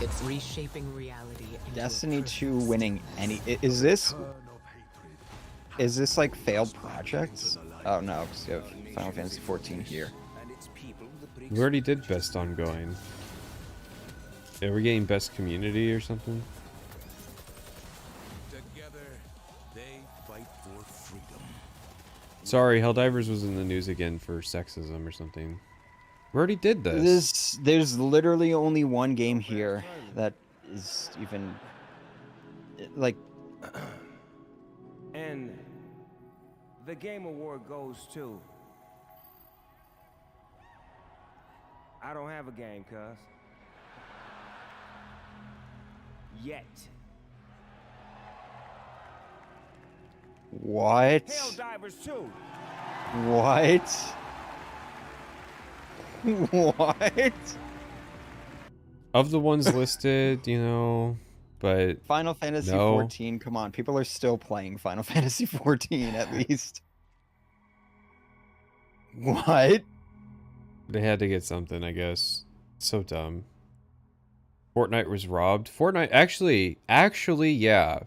It's reshaping reality. Destiny 2 winning any... Is this like failed projects? Oh no, because you have Final Fantasy 14 here. We already did best ongoing. Are we getting best community or something? Together, they fight for freedom. Sorry, Helldivers was in the news again for sexism or something. We already did this. There's literally only one game here that is even... like... And the Game Award goes to... I don't have a game, cuz. Yet. What? Helldivers 2. What? What? Of the ones listed, you know, but... Final Fantasy 14, come on. People are still playing Final Fantasy 14, at least. What? They had to get something, I guess. So dumb. Fortnite was robbed. Fortnite, actually, yeah.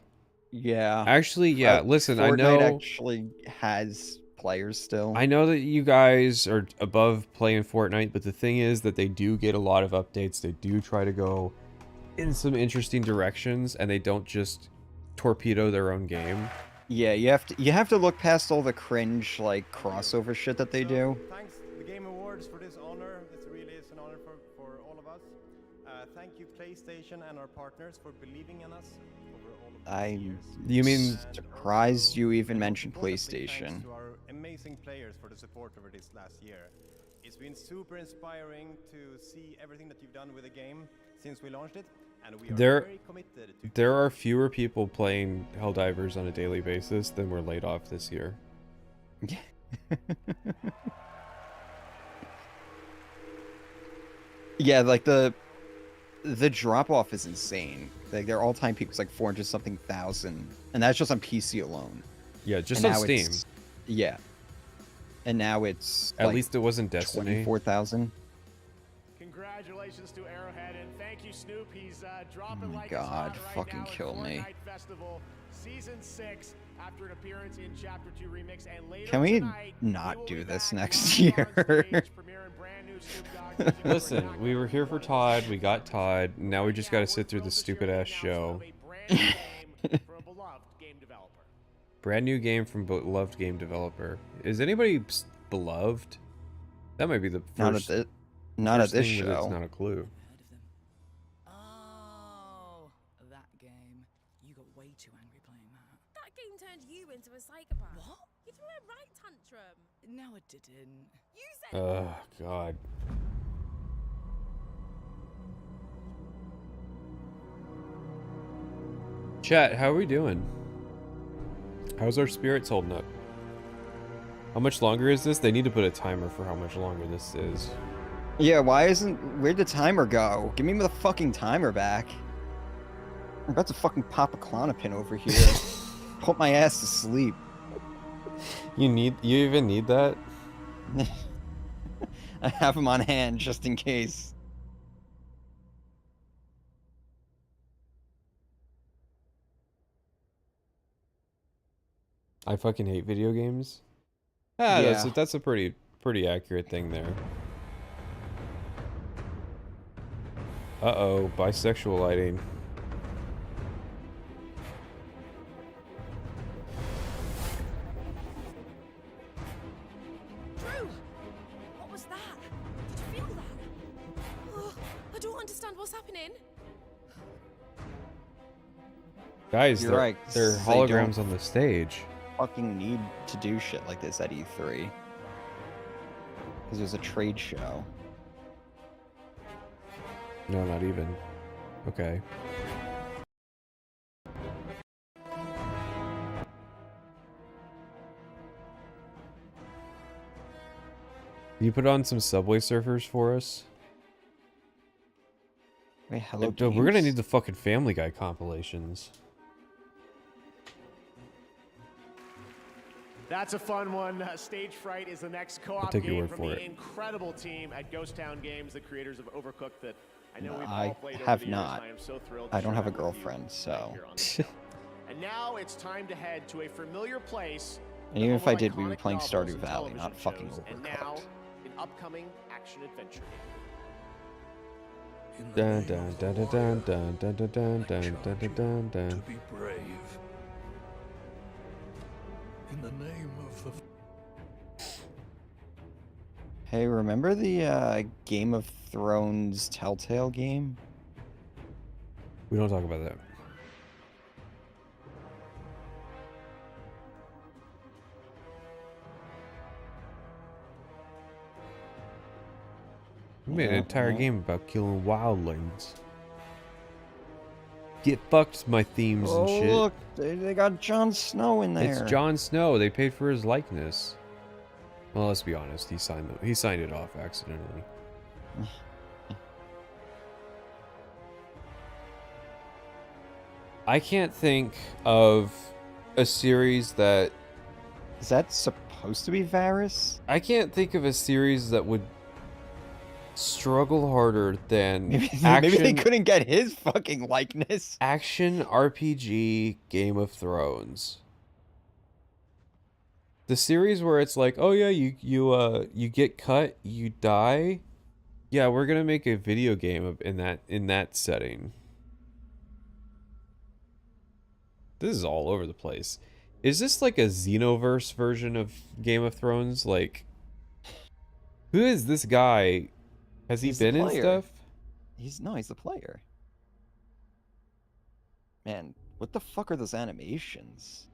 Yeah. Actually, yeah. Listen, Fortnite I know... actually has players still. I know that you guys are above playing Fortnite, but the thing is that they do get a lot of updates. They do try to go in some interesting directions, and they don't just torpedo their own game. Yeah, you have to look past all the cringe like crossover shit that they do. Thanks the Game Awards for this honor. It really is an honor for all of us. Thank you PlayStation and our partners for believing in us over all of these years. You mean surprised you even mentioned Thanks PlayStation. to our amazing players for the support over this last year. It's been super inspiring to see everything that you've done with the game since we launched it, and we are very committed to... There are fewer people playing Helldivers on a daily basis than were laid off this year. Yeah, like the drop off is insane. Like their all-time peak was like 400 something thousand, and that's just on PC alone. Yeah, just on Steam. Yeah, and now it's at like least it wasn't Destiny. 24,000. Congratulations to Arrowhead, and thank you, Snoop. He's dropping like God, it's hot right fucking now kill at me. Fortnite Festival Season 6 after an appearance in Chapter 2 Remix, and later Can we tonight, not do this next year? Listen, we were here for Todd, we got Todd, now we just gotta sit through this stupid ass show. Brand new game from beloved game developer. Is anybody beloved? That might be the first. Not at this thing show. That's not a clue. Oh, that game. You got way too angry playing that. That game turned you into a psychopath. What? You It threw a right tantrum. No, it didn't. You said. Oh God. Chat, how are we doing? How's our spirits holding up? How much longer is this? They need to put a timer for how much longer this is. Yeah, where'd the timer go? Give me the fucking timer back. I'm about to fucking pop a Klonopin over here. Put my ass to sleep. You even need that? I have them on hand just in case. I fucking hate video games. Ah, Yeah. that's a pretty accurate thing there. Uh-oh, bisexual lighting. Drew! What was that? Did you feel that? Oh, I don't understand what's happening. Guys, You're they're, right, they're they holograms don't on the stage. Fucking need to do shit like this at E3. Because there's a trade show. No, not even. Okay. Can you put on some Subway Surfers for us? Wait, hello, Dude, we're gonna games? need the fucking Family Guy compilations. That's a fun one. Stage Fright is the next co-op take your game word from for the it. incredible team at Ghost Town Games, the creators of Overcooked that I know No, we've I all played over have the years, not. and I am so thrilled to I don't share have a that with you girlfriend, so. here on the show. And now it's time to head to a familiar place. And even the if I home of did, we were iconic playing novels Stardew and Valley, not television fucking shows, and now Overcooked. an upcoming action adventure game. Dun dun dun dun dun dun dun dun dun dun dun dun dun. To be brave. In the name of the... Hey, remember the Game of Thrones Telltale game? We don't talk about that. We made an Yeah, entire yeah. game about killing wildlings. Get fucked, my themes and shit. Oh, look, they got Jon Snow in there. It's Jon Snow. They paid for his likeness. Well, let's be honest. He signed it off accidentally. I can't think of a series that... Is that supposed to be Varys? I can't think of a series that would struggle harder than Maybe action, they couldn't get his fucking likeness. action RPG Game of Thrones. The series where it's like, oh yeah, you get cut, you die. Yeah, we're gonna make a video game in that setting. This is all over the place. Is this like a Xenoverse version of Game of Thrones? Like, who is this guy? Has he He's the been in player. stuff? He's the player. Man, what the fuck are those animations?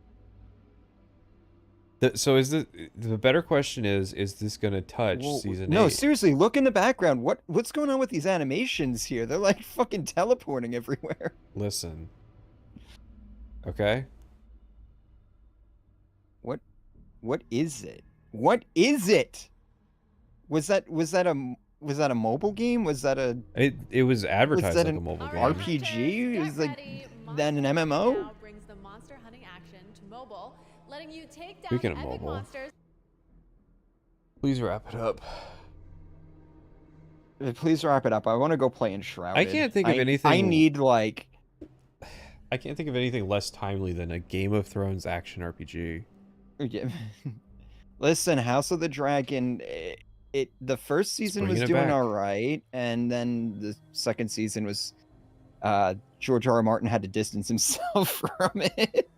So is the better question is this gonna touch Well, season 8? no, seriously, look in the background. What's going on with these animations here? They're like fucking teleporting everywhere. Listen. Okay. What is it? What is it? Was that a mobile game? Was that a It was advertised that like an a mobile game. RPG? Is like then an MMO? Now brings the monster hunting action to mobile, letting you take down Speaking of epic mobile. monsters. Please wrap it up. Please wrap it up. I want to go play Enshrouded. I can't think of anything. I need like. I can't think of anything less timely than a Game of Thrones action RPG. Yeah. Listen, House of the Dragon. The first season was bringing it doing back. all right, and then the second season was. George R.R. Martin had to distance himself from it.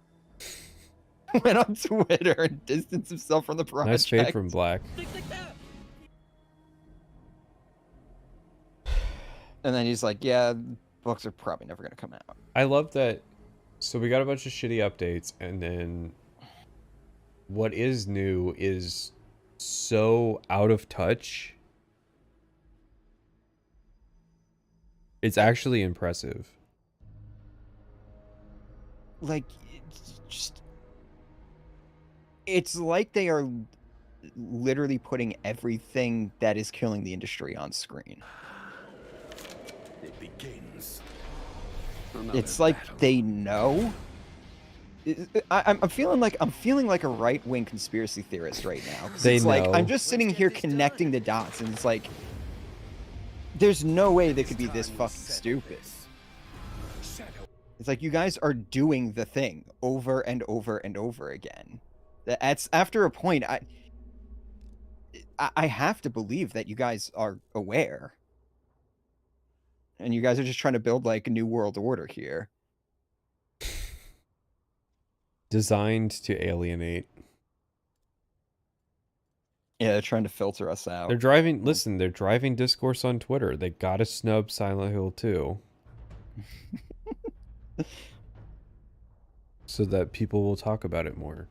Went on Twitter and distanced himself from the project. Nice fade from Black. And then he's like, "Yeah, books are probably never gonna come out." I love that. So we got a bunch of shitty updates, and then what is new is so out of touch. It's actually impressive. Like, it's like they are literally putting everything that is killing the industry on screen. It begins. It's like they know. I'm feeling like a right-wing conspiracy theorist right now. 'Cause They it's like know. I'm just sitting here connecting the dots, and it's like there's no way they could be this fucking stupid. It's like you guys are doing the thing over and over and over again. That's after a point. I have to believe that you guys are aware, and you guys are just trying to build like a new world order here. Designed to alienate. Yeah, they're trying to filter us out. They're driving. Listen, they're driving discourse on Twitter. They gotta snub Silent Hill 2. So that people will talk about it more.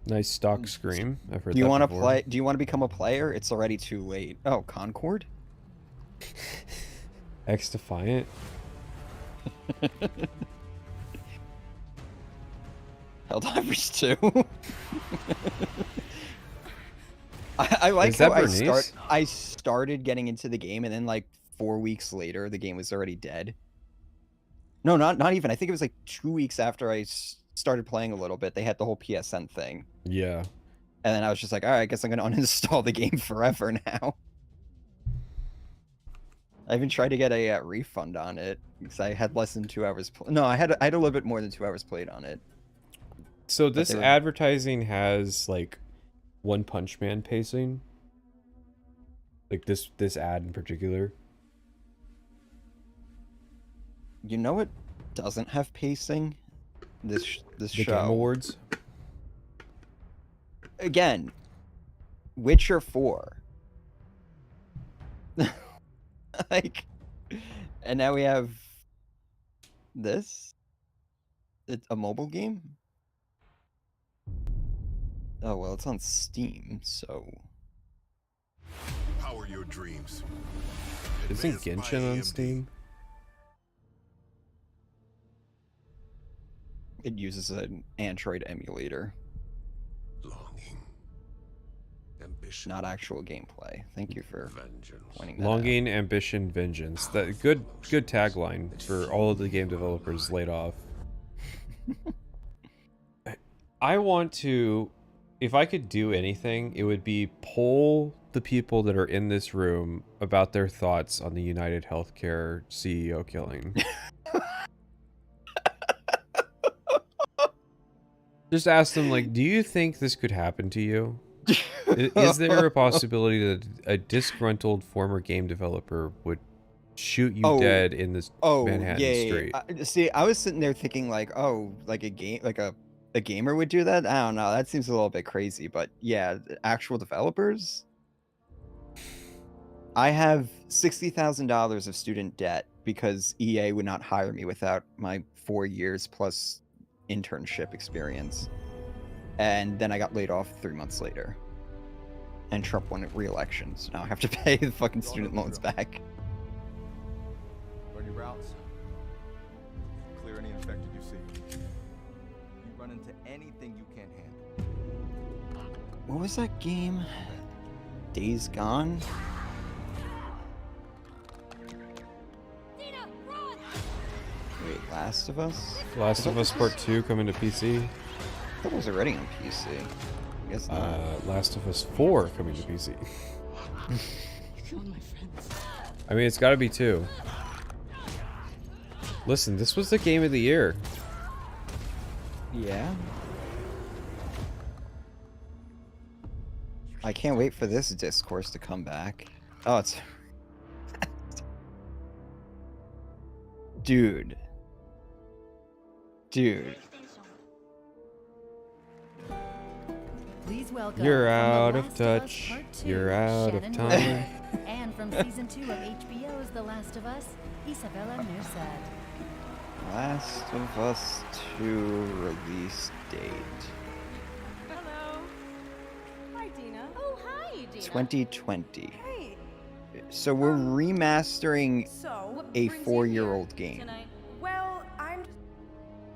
Nice stock scream. I've heard Do you that want to before. play? Do you want to become a player? It's already too late. Oh, Concord? X Defiant. Helldivers 2. I like Is that how Bernice? I started getting into the game, and then like 4 weeks later, the game was already dead. No, not even. I think it was like 2 weeks after I started playing a little bit. They had the whole PSN thing. Yeah. And then I was just like, all right, I guess I'm gonna uninstall the game forever now. I even tried to get a refund on it because I had less than 2 hours. No, I had a little bit more than 2 hours played on it. So this advertising has like One Punch Man pacing. Like this ad in particular. You know what doesn't have pacing? This The show. Game Awards. Again, Witcher 4. Like, and now we have this. It's a mobile game. Oh well, it's on Steam, so. Power your dreams. Isn't Genshin on Steam? It uses an Android emulator. Longing. Ambition. Not actual gameplay. Thank you for pointing that out. Longing, ambition, vengeance. That good tagline for all of the game developers laid off. I want to, if I could do anything, it would be poll the people that are in this room about their thoughts on the United Healthcare CEO killing. Just ask them, like, do you think this could happen to you? Is there a possibility that a disgruntled former game developer would shoot you dead in this Manhattan street? See, I was sitting there thinking like, oh, like a game, like a gamer would do that. I don't know. That seems a little bit crazy, but yeah, actual developers. I have $60,000 of student debt because EA would not hire me without my 4 years plus internship experience. And then I got laid off 3 months later. And Trump won re-election, so now I have to pay the fucking student loans back. Run your routes. Clear any infected you see. You run into anything you can't handle. What was that game? Days Gone? Wait, Last of Us? Last of Us Part 2 coming to PC. I thought it was already on PC. I guess not. Last of Us 4 coming to PC. I mean, it's gotta be 2. Listen, this was the game of the year. Yeah. I can't wait for this discourse to come back. Oh, it's... Dude. Please welcome You're from out The of Last of Us touch. Part 2, You're out of Shannon time. Howard. And from season 2 of HBO's The Last of Us, Isabella Mirsad. Last of Us 2 release date. Hello. Hi, Dina. Oh, hi, Dina. 2020. Hey. So we're remastering So, a 4-year-old game. tonight? Well, I'm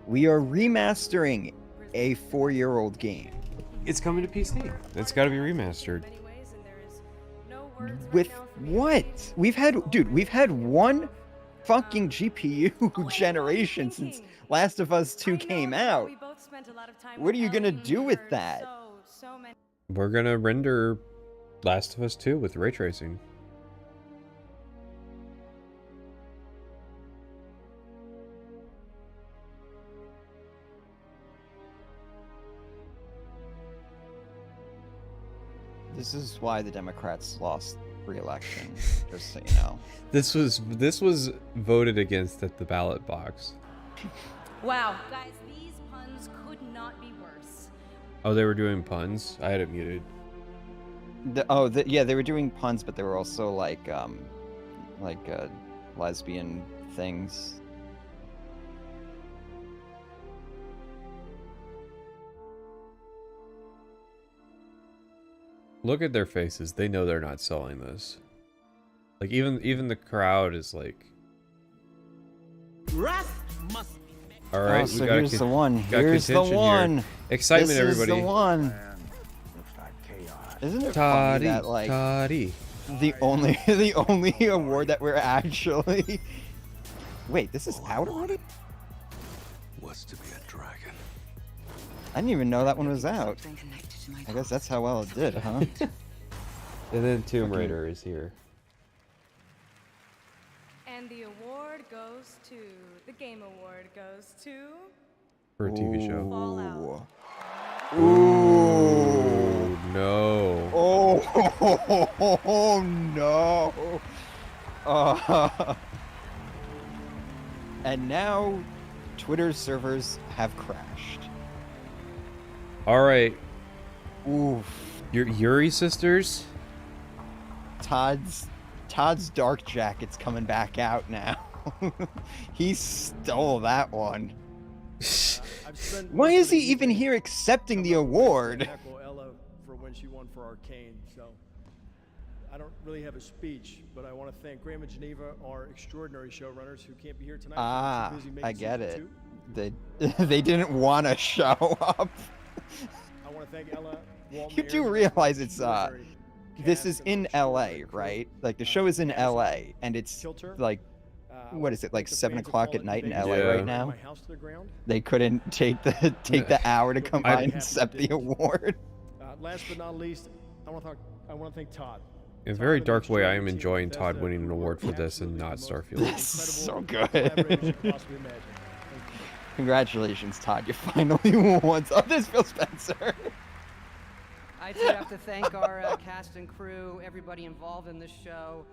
We are remastering a 4-year-old game. It's coming to PC. It's got to be remastered. With what? We've had one fucking GPU generation since Last of Us 2 came out. What are you gonna do with that? We're gonna render Last of Us 2 with ray tracing. This is why the Democrats lost re-election, just so you know. This was voted against at the ballot box. Wow. Guys, these puns could not be worse. Oh, they were doing puns? I had it muted. Yeah, they were doing puns, but they were also like lesbian things. Look at their faces. They know they're not selling this. Like even the crowd is like. All right, so here's the one. Here's the one. Here. Excitement, this everybody. Is the one. Isn't it funny that like the only award that we're actually. Wait, this is out already? What's to be a dragon? I didn't even know that one was out. I guess that's how well it did, huh? And then Tomb Raider is here. And the award goes to the Game Award goes to For a TV show. Fallout. Ooh. No. Oh no. And now Twitter's servers have crashed. All right. Oof. Your Yuri sisters? Todd's Dark Jacket's coming back out now. He stole that one. Why is he even here accepting the award? Ella for when she won for Arcane, so I don't really have a speech, but I want to thank Graham and Geneva, our extraordinary showrunners who can't be here tonight. Ah, Busy making I get season it. two. They didn't want to show up. I want to thank Ella. Walton, You do Aaron, realize it's military this cast is of in LA, right? Like the show is in LA, and it's Kilter. like what is it, like 7 o'clock at night in LA Yeah. right now? They couldn't take the hour to come by and accept the award. Last but not least, I want to thank Todd. In a very dark way, I am enjoying Todd winning an award for this and not Starfield. This is so good. Congratulations, Todd. You finally won. Oh, there's Phil Spencer. I too have to thank our cast and crew, everybody involved in this show,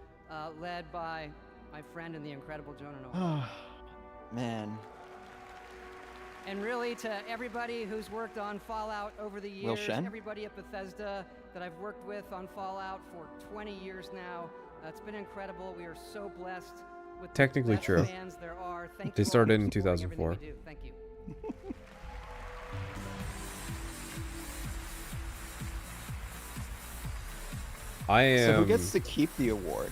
led by my friend and the incredible Jonah Nolan. Man. And really to everybody who's worked on Fallout over the Will years, Shen? everybody at Bethesda that I've worked with on Fallout for 20 years now. It's been incredible. We are so blessed with Technically the best true. fans there are. Thank They you all started for in supporting everything 2004. we do. Thank you. I am. So who gets to keep the award?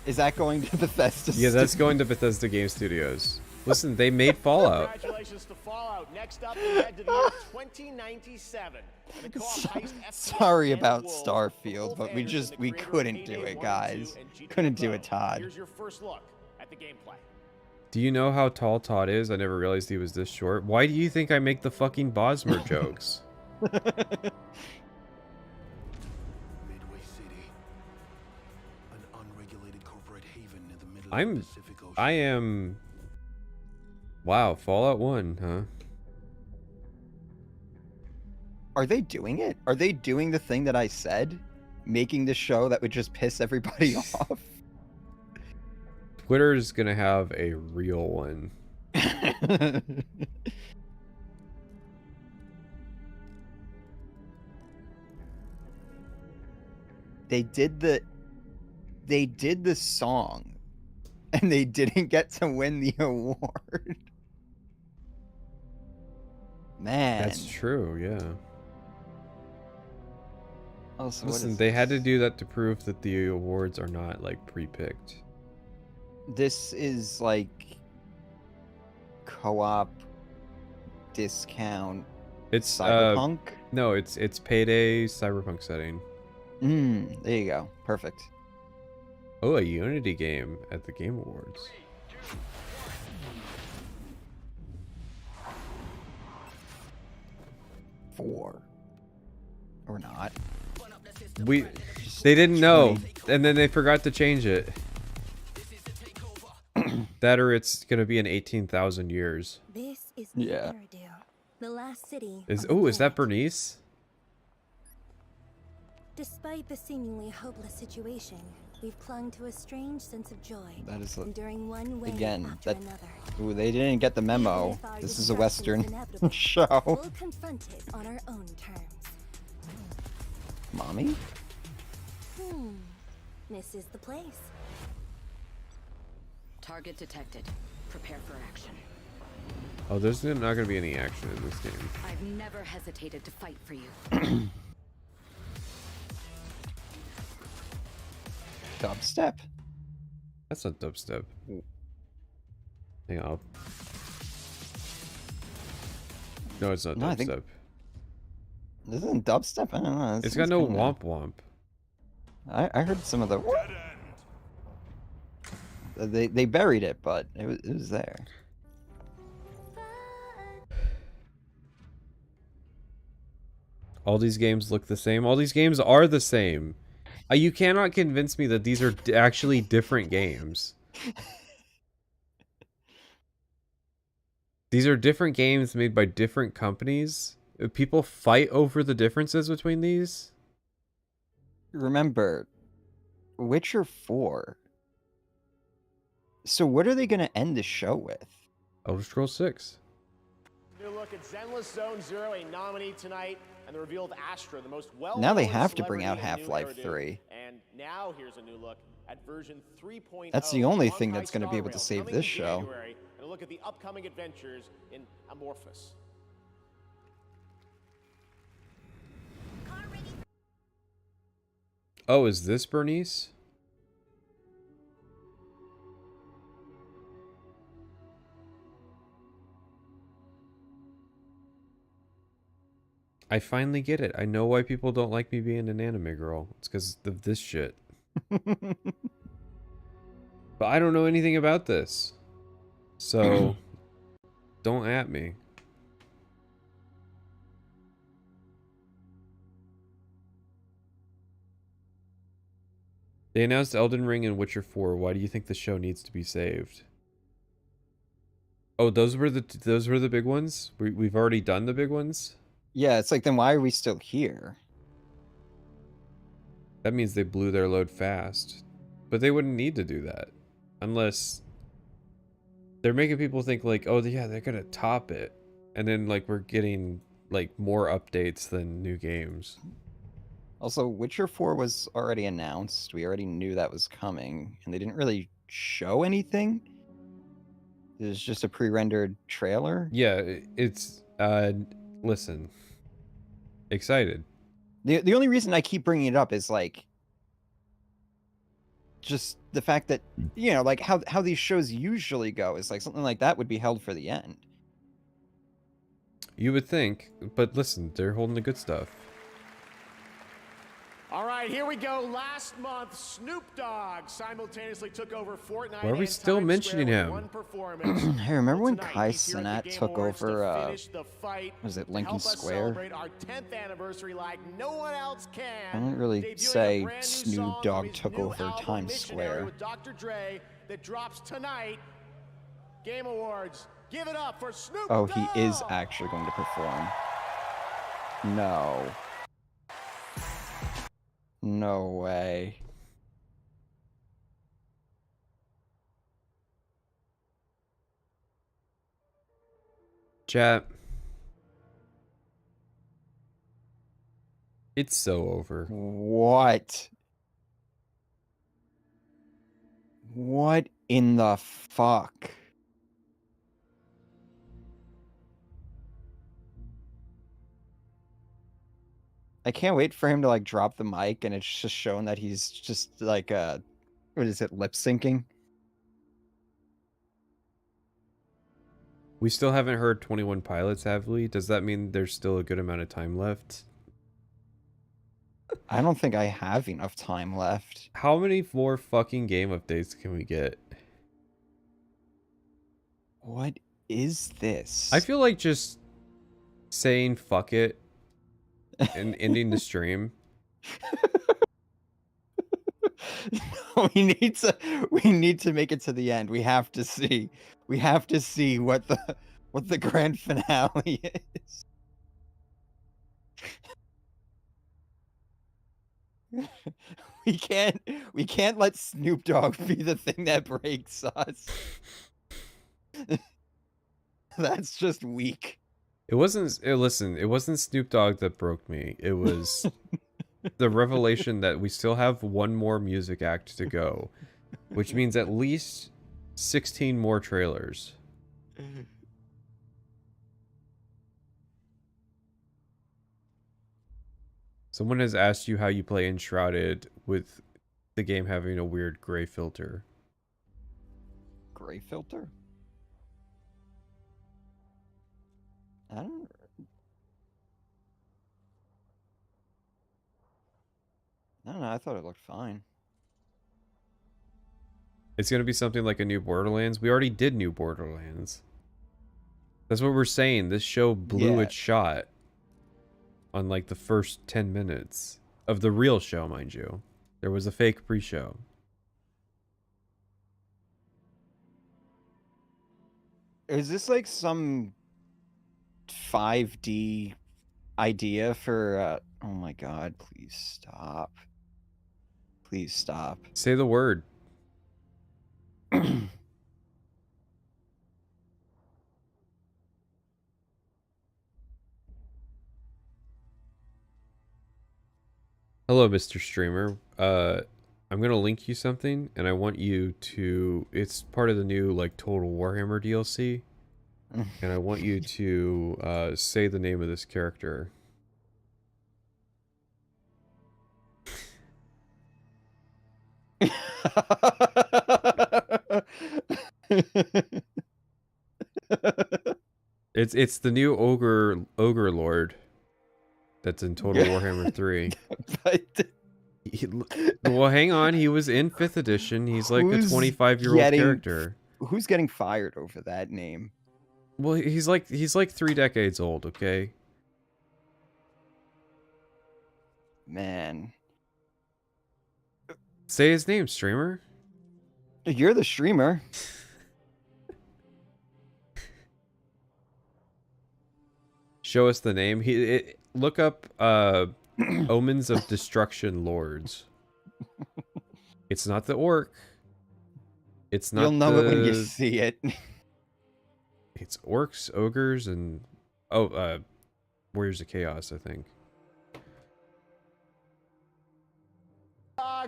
Is that going to Bethesda? Yeah, that's going to Bethesda Game Studios. Listen, they made Fallout. Congratulations to Fallout. Next up, we head to the year 2097. The co-op heist Sorry FPS about world. Starfield, but we couldn't do it, guys. Couldn't do it, Todd. Here's your first look at the gameplay. Do you know how tall Todd is? I never realized he was this short. Why do you think I make the fucking Bosmer jokes? I am. Wow, Fallout 1, huh? Are they doing it? Are they doing the thing that I said? Making the show that would just piss everybody off? Twitter's gonna have a real one. they did the song, and they didn't get to win the award. Man, That's true, yeah. Also, listen, they had to do that to prove that the awards are not like pre-picked. This is like co-op discount. It's Cyberpunk. No, it's payday Cyberpunk setting. There you go. Perfect. Oh, a Unity game at the Game Awards. Four. Or not. They didn't know, and then they forgot to change it. That or it's gonna be in 18,000 years. This is Yeah. the last city. Is that Bernice? Despite the seemingly hopeless situation, we've clung to a strange sense of joy. That is enduring one way again. after That another. they didn't get the memo. Even if our This is a destruction Western inevitable, show. We'll confront it on our own terms. Mommy? This is the place. Target detected. Prepare for action. Oh, there's not gonna be any action in this game. I've never hesitated to fight for you. Dubstep? That's not dubstep. Hang on. No, it's not No, I think- dubstep. This isn't dubstep? I don't know. It's got no womp womp. I heard some of the. They buried it, but it was there. All these games look the same. All these games are the same. You cannot convince me that these are actually different games. These are different games made by different companies. People fight over the differences between these. Remember, Witcher 4. So what are they going to end the show with? Elder Scrolls 6. New look at Zenless Zone Zero, a nominee tonight, and the reveal of Astra, the most well-known Now they have to bring out celebrity in new Half-Life hairdo. 3. And now here's a new look at version 3.0. That's the only thing Shanghai that's going to be able to Star save Rail this coming in show. January, and a look at the upcoming adventures in Amorphous. Oh, is this Bernice? I finally get it. I know why people don't like me being an anime girl. It's because of this shit. But I don't know anything about this. So, don't at me. They announced Elden Ring and Witcher 4. Why do you think the show needs to be saved? Oh, those were the big ones? We've already done the big ones? Yeah, it's like, then why are we still here? That means they blew their load fast. But they wouldn't need to do that. Unless they're making people think like, oh yeah, they're gonna top it. And then like we're getting like more updates than new games. Also, Witcher 4 was already announced. We already knew that was coming. And they didn't really show anything. It was just a pre-rendered trailer. Yeah, it's listen. Excited. The only reason I keep bringing it up is like just the fact that, you know, like how these shows usually go is like something like that would be held for the end. You would think, but listen, they're holding the good stuff. All right, here we go. Last month, Snoop Dogg simultaneously took over Fortnite. Why are we and still Times mentioning Square with him? one performance. Hey, remember when Tonight, Kai he's here at the Cenat Game took Awards to over, finish the fight was it and Lincoln help us Square? celebrate our 10th anniversary like no one else can. I don't really Debuting a say brand new Snoop song from Dogg his took new over album, Times Missionary, Square. with Dr. Dre, that drops tonight. Game Awards. Give it up for Snoop Oh, Dogg. he is actually going to perform. No. No way. Chat. It's so over. What? What in the fuck? I can't wait for him to like drop the mic and it's just showing that he's just like what is it, lip syncing? We still haven't heard 21 Pilots, have we? Does that mean there's still a good amount of time left? I don't think I have enough time left. How many more fucking game updates can we get? What is this? I feel like just saying fuck it and ending the stream. we need to make it to the end. We have to see what the grand finale is. we can't let Snoop Dogg be the thing that breaks us. That's just weak. It wasn't Snoop Dogg that broke me. It was the revelation that we still have one more music act to go, which means at least 16 more trailers. Someone has asked you how you play Enshrouded with the game having a weird gray filter. Gray filter? I don't know. I thought it looked fine. It's going to be something like a new Borderlands. We already did new Borderlands. That's what we're saying. This show blew its shot on like the first 10 minutes of the real show, mind you. There was a fake pre-show. Is this like some 5D idea for oh my god, please stop. Please stop. Say the word. Hello, Mr. Streamer. I'm gonna link you something, and I want you to... It's part of the new, like, Total Warhammer DLC. And I want you to say the name of this character. It's the new ogre lord that's in Total Warhammer 3. Well, hang on, he was in 5th edition. He's like a 25-year-old character. Who's getting fired over that name? Well, he's like 3 decades old, okay? Man. Say his name, streamer. You're the streamer. Show us the name. Look up Omens of Destruction Lords. It's not the orc. It's not. You'll know it when you see it. It's orcs, ogres, and Warriors of Chaos, I think.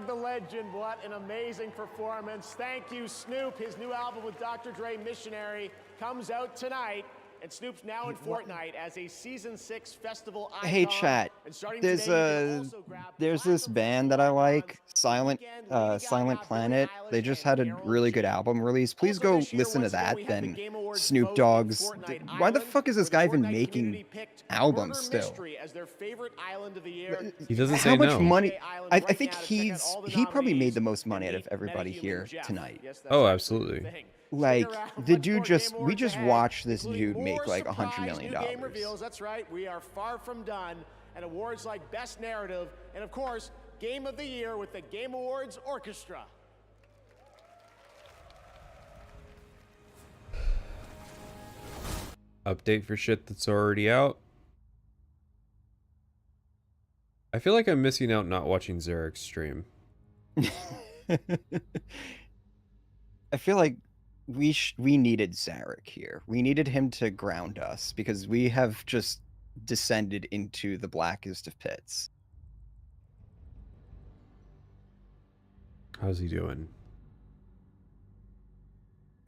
The legend, what an amazing performance. Thank you, Snoop. His new album with Dr. Dre, Missionary, comes out tonight. And Snoop's now in Fortnite as a Season 6 festival icon. Hey chat, there's this band that I like, Silent Planet. They just had a really good album release. Please go listen to that. Then Snoop Dogg's. Why the fuck is this guy even making albums still? He doesn't say how no. much money? I think he probably made the most money out of everybody here tonight. Oh, absolutely. Like the dude we just watched this dude make like $100 million. That's right. We are far from done. And awards like Best Narrative and of course Game of the Year with the Game Awards Orchestra. Update for shit that's already out. I feel like I'm missing out not watching Zarek's stream. I feel like we needed Zarek here. We needed him to ground us because we have just descended into the blackest of pits. How's he doing?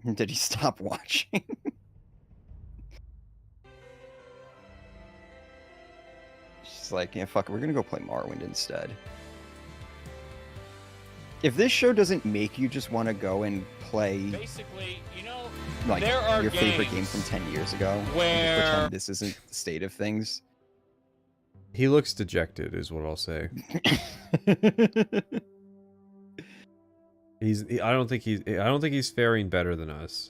Did he stop watching? She's like, yeah, fuck it, we're gonna go play Morrowind instead. If this show doesn't make you just want to go and play, basically, you know, like there are your favorite games game from 10 years ago, and just where- pretend this isn't the state of things. He looks dejected, is what I'll say. I don't think he's faring better than us.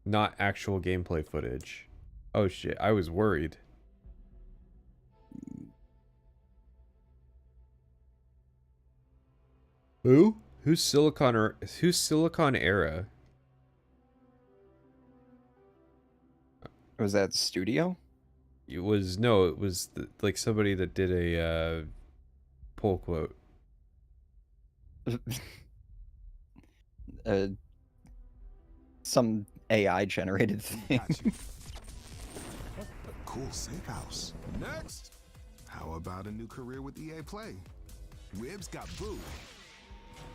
Not actual gameplay footage. Oh shit, I was worried. Who? Who's Silicon Era? Was that studio? It was like somebody that did a pull quote. Some AI generated thing. Cool safe house. Next, how about a new career with EA Play? Ribs got booed.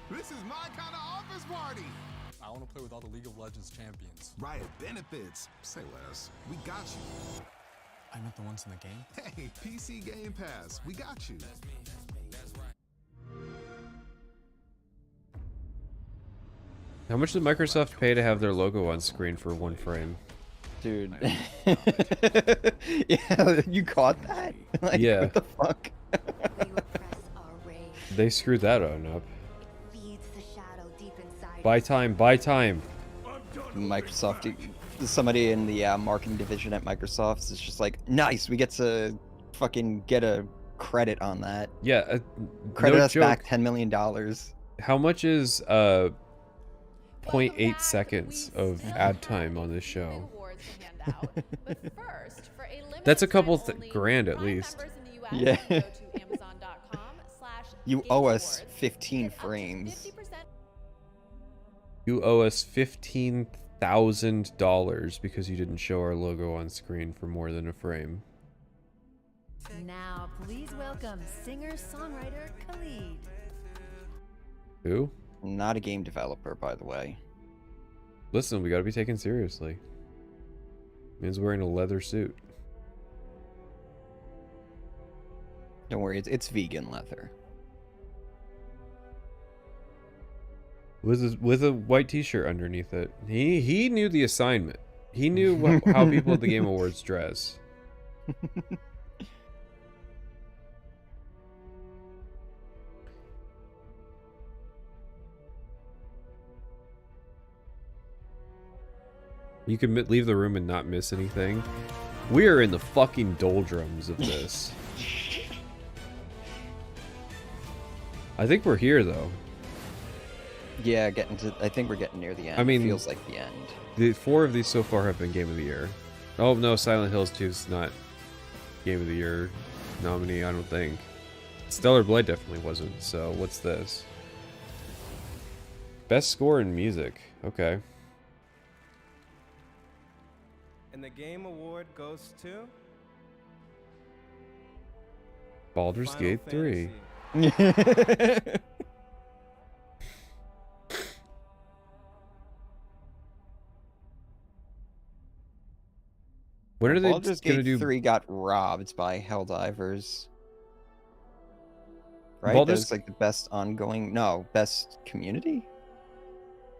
This is my kind of office party. I want to play with all the League of Legends champions. Riot benefits. Say less. We got you. I meant the ones in the game? Hey, PC Game Pass. We got you. How much did Microsoft pay to have their logo on screen for 1 frame? Dude. Yeah, you caught that? Like, yeah. What the fuck? They screwed that on up. Buy time, buy time. Microsoft, somebody in the marketing division at Microsoft is just like, nice, we get to fucking get a credit on that. Yeah, credit no us joke. back $10 million. How much is 0.8 seconds of ad time on this show? That's a couple grand at least. Yeah. You owe us 15 frames. You owe us $15,000 because you didn't show our logo on screen for more than a frame. Now, please welcome singer-songwriter Khalid. Who? Not a game developer, by the way. Listen, we gotta be taken seriously. Man's wearing a leather suit. Don't worry, it's vegan leather. With a white t-shirt underneath it. He knew the assignment. He knew how people at the Game Awards dress. You can leave the room and not miss anything. We are in the fucking doldrums of this. I think we're here though. Yeah, I think we're getting near the end. I mean, it feels like the end. The 4 of these so far have been Game of the Year. Oh no, Silent Hills 2 is not Game of the Year nominee, I don't think. Stellar Blade definitely wasn't, so what's this? Best score in music. Okay. And the Game Award goes to Baldur's Final Gate 3. When are they Baldur's gonna Gate do 3 got robbed by Helldivers. Right? Baldur's- That's like the best ongoing... No, best community?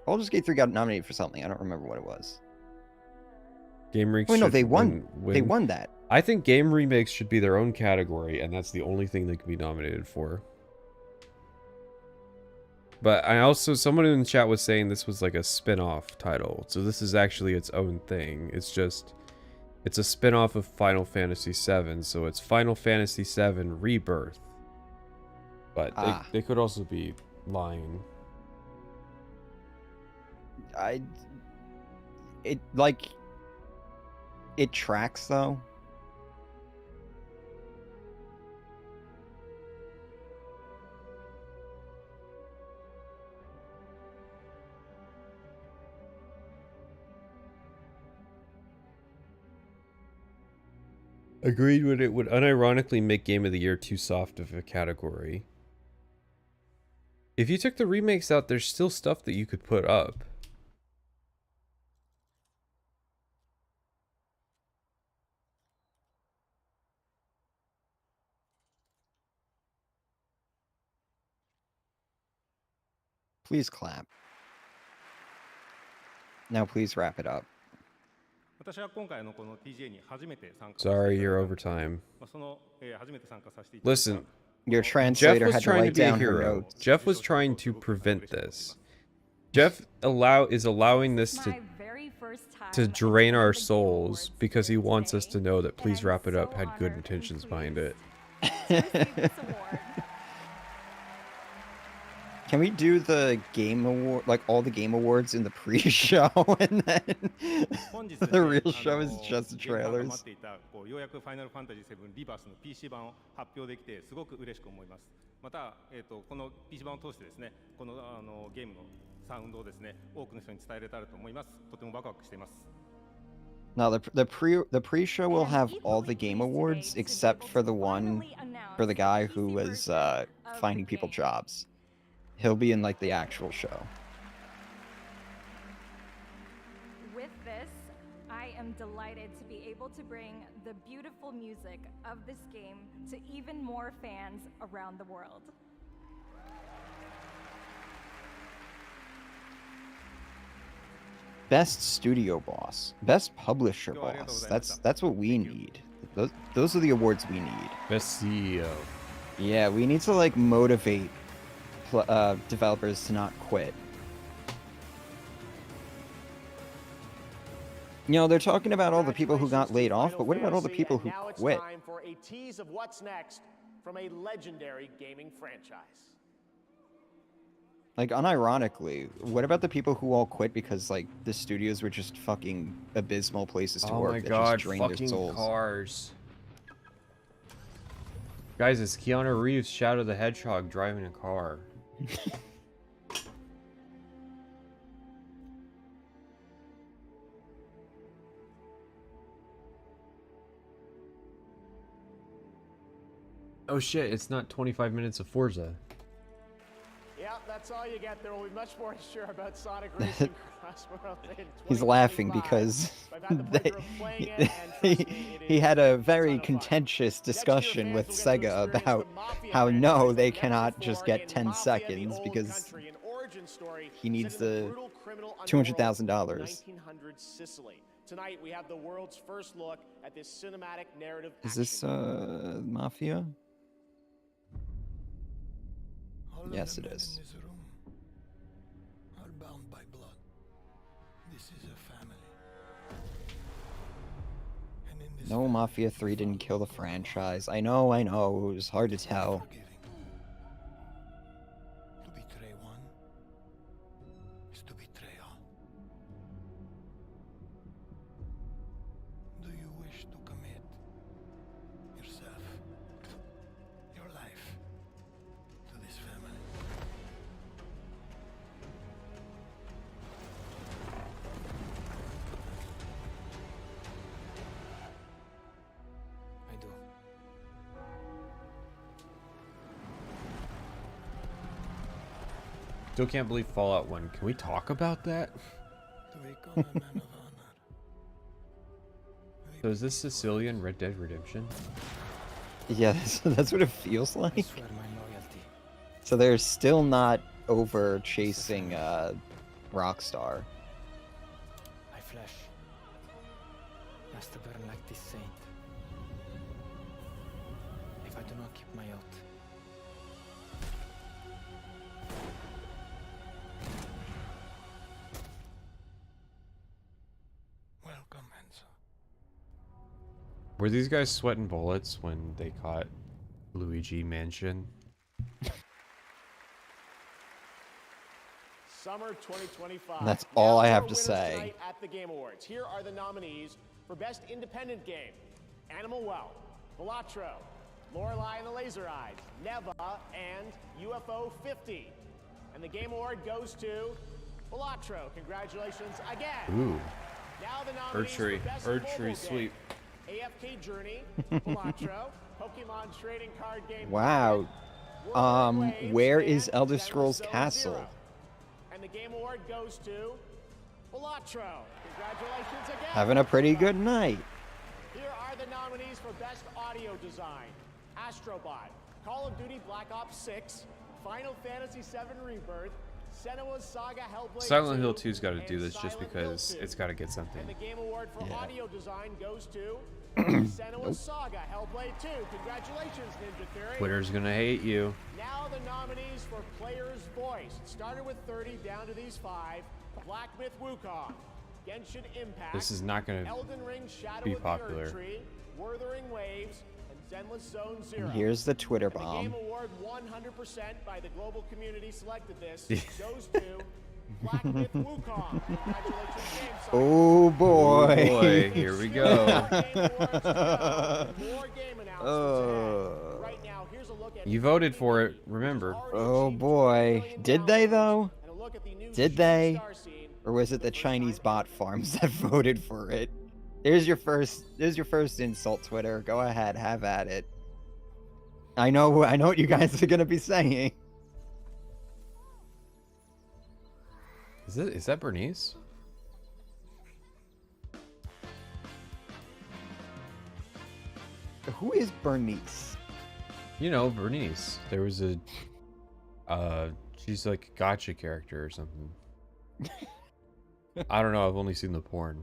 Baldur's Gate 3 got nominated for something. I don't remember what it was. Game remakes? Oh, no, should they won. win. They won that. I think game remakes should be their own category, and that's the only thing they can be nominated for. But I also, someone in the chat was saying this was like a spin-off title, so this is actually its own thing. It's a spin-off of Final Fantasy VII, so it's Final Fantasy VII Rebirth. But they could also be lying. It tracks though. Agreed with it would unironically make Game of the Year too soft of a category. If you took the remakes out, there's still stuff that you could put up. Please clap. Now please wrap it up. Sorry, you're over time. Listen, your translator had to write down her hero. notes. Geoff was trying to prevent this. Geoff is allowing this to drain our souls because he wants us to know that Please Wrap It Up had good intentions behind it. Can we do the game award, like all the game awards in the pre-show, and then the real show is just the trailers? ようやくファイナルファンタジー7リバースの PC 版を発表できてすごく嬉しく思います。また、この PC 版を通してですね、このゲームのサウンドをですね、多くの人に伝えれたらと思います。とてもワクワクしています。Now the pre-show will have all the game awards except for the one for the guy who was finding people jobs. He'll be in like the actual show. With this, I am delighted to be able to bring the beautiful music of this game to even more fans around the world. Best studio boss, best publisher boss. That's what we need. Those are the awards we need. Best CEO. Yeah, we need to like motivate developers to not quit. You know, they're talking about all the people who got laid off, but what about all the people who quit? Now it's time for a tease of what's next from a legendary gaming franchise. Like, unironically, what about the people who all quit because, like, the studios were just fucking abysmal places to work that just drained their souls? Cars. Guys, it's Keanu Reeves, Shadow the Hedgehog, driving a car. Oh shit, it's not 25 minutes of Forza. Yeah, that's all you get. There will be much more to share about Sonic Racing Cross World in He's laughing because he had a very contentious discussion with Sega about how no, they cannot just get 10 seconds because he needs the $200,000. Tonight we have the world's first look at this cinematic narrative. Is this Mafia? Yes, it is. Are bound by blood. This is a family. No, Mafia 3 didn't kill the franchise. I know, it was hard to tell. To betray one is to betray all. Do you wish to commit yourself, your life, to this family? I do. Still can't believe Fallout 1. Can we talk about that? So is this Sicilian Red Dead Redemption? Yeah, that's what it feels like. So they're still not over chasing Rockstar. My flesh has to burn like this saint. If I do not keep my oath. Welcome, Enzo. Were these guys sweating bullets when they caught Luigi Mansion? Summer 2025. That's all I have to Winners say. tonight at the Game Awards. Here are the nominees for Best Independent Game: Animal Well, Velatro, Lorelei and the Laser Eyes, Neva, and UFO 50. And the Game Award goes to Velatro. Congratulations again. Ooh. Now the nominees for Best Mobile Game. sweep. AFK Journey, Balatro, Pokemon trading card game. Wow. Where is Elder Scrolls Zone Castle? Zero. And the Game Award goes to Balatro. Congratulations again. Having a pretty good night. Here are the nominees for Best Audio Design. Astrobot, Call of Duty Black Ops 6, Final Fantasy VII Rebirth, Senua's Saga Hellblade Silent 2, Hill 2's got to do and this just Silent because Hill 2. it's got to get something. And the Game Award for Audio Design goes to Senua's Saga Hellblade 2. Congratulations, Ninja Theory. Twitter's gonna hate you. Now the nominees for Player's Voice. It started with 30, down to these 5. Black Myth Wukong, Genshin Impact, This is not gonna Elden Ring Shadow be of popular. the Erd Tree, Wuthering Waves, and Zenless Zone Zero. And here's the Twitter And the bomb. Game Award 100% by the global community selected this goes to Black Myth Wukong. Congratulations, Game Science. Oh boy. Oh boy, here we go. More game announcements ahead. Right now, here's a look at You voted for it, remember. Oh boy. Did they though? Did they? Or was it the Chinese bot farms that voted for it? There's your first insult, Twitter. Go ahead, have at it. I know what you guys are gonna be saying. Is that Bernice? Who is Bernice? You know, Bernice. There was a she's like a gotcha character or something. I don't know, I've only seen the porn.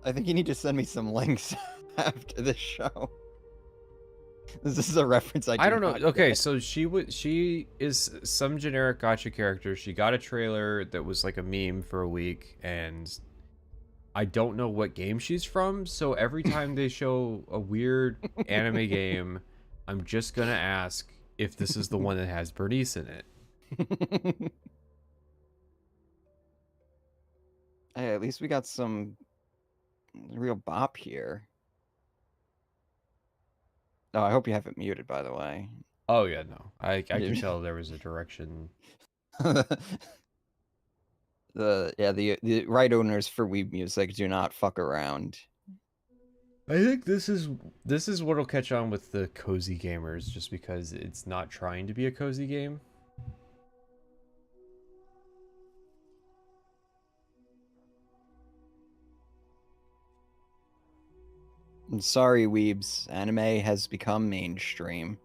I think you need to send me some links after this show. This is a reference I don't know. not Okay, get. so she is some generic gotcha character. She got a trailer that was like a meme for a week, and I don't know what game she's from, so every time they show a weird anime game, I'm just gonna ask if this is the one that has Bernice in it. Hey, at least we got some real bop here. Oh, I hope you have it muted, by the way. Oh yeah, no. I can tell there was a direction. The right owners for Weeb Music do not fuck around. I think this is what'll catch on with the cozy gamers, just because it's not trying to be a cozy game. I'm sorry, Weebs. Anime has become mainstream.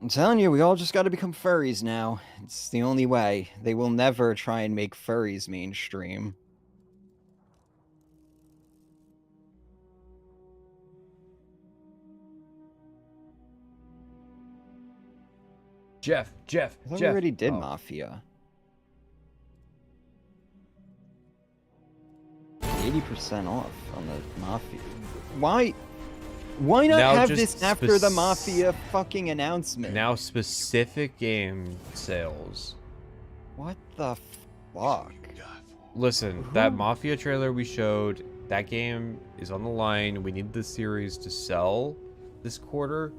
I'm telling you, we all just gotta become furries now. It's the only way. They will never try and make furries mainstream. Geoff. I thought we already did Mafia. 80% off on the Mafia. Why not Now have just this after the Mafia fucking announcement? Now specific game sales. What the fuck? Listen, that Mafia trailer we showed, that game is on the line. We need the series to sell this quarter,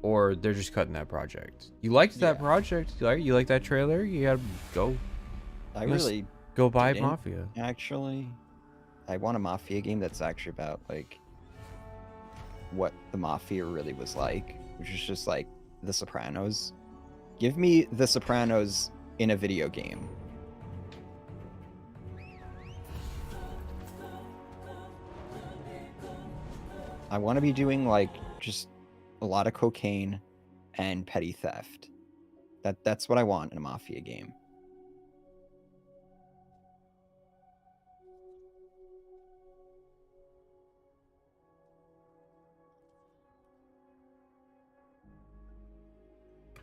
or they're just cutting that project. You liked that project, right? You like that trailer? You gotta go. I really go buy didn't, Mafia. Actually, I want a Mafia game that's actually about like what the Mafia really was like, which is just like The Sopranos. Give me The Sopranos in a video game. I want to be doing like just a lot of cocaine and petty theft. That's what I want in a Mafia game.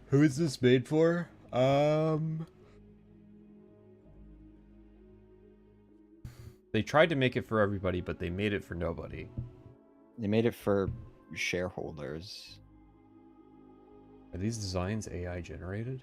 Who is this made for? They tried to make it for everybody, but they made it for nobody. They made it for shareholders. Are these designs AI generated?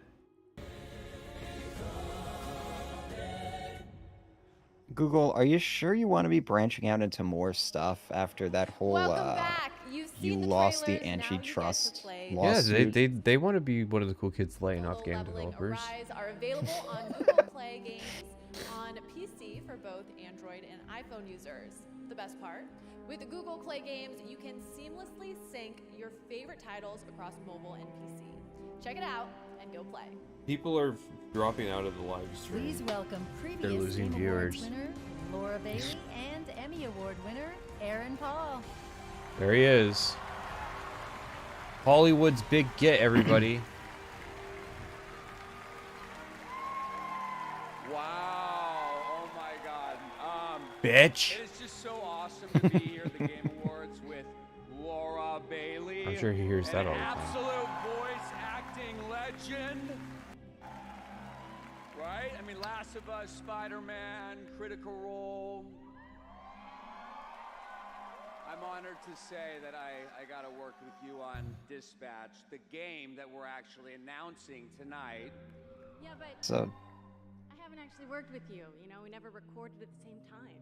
Google, are you sure you want to be branching out into more stuff after that whole Welcome back. You you lost the antitrust Yeah, lawsuit. they want to be one of the cool kids laying off game developers. Arise are available on Google Play games on PC for both Android and iPhone users. The best part? With the Google Play games, you can seamlessly sync your favorite titles across mobile and PC. Check it out and go play. People are dropping out of the live stream. Please welcome They're previous losing Game Awards viewers. winner Laura Bailey and Emmy Award winner Aaron Paul. There he is. Hollywood's big get, everybody. Wow! Oh my God! Bitch. It is just so awesome to be here at the Game Awards with Laura Bailey. I'm sure he hears that all the an time. absolute voice acting legend. Right? I mean, Last of Us, Spider-Man, Critical Role. I'm honored to say that I got to work with you on Dispatch, the game that we're actually announcing tonight. Yeah, but So I haven't actually worked with you. You know, we never recorded at the same time.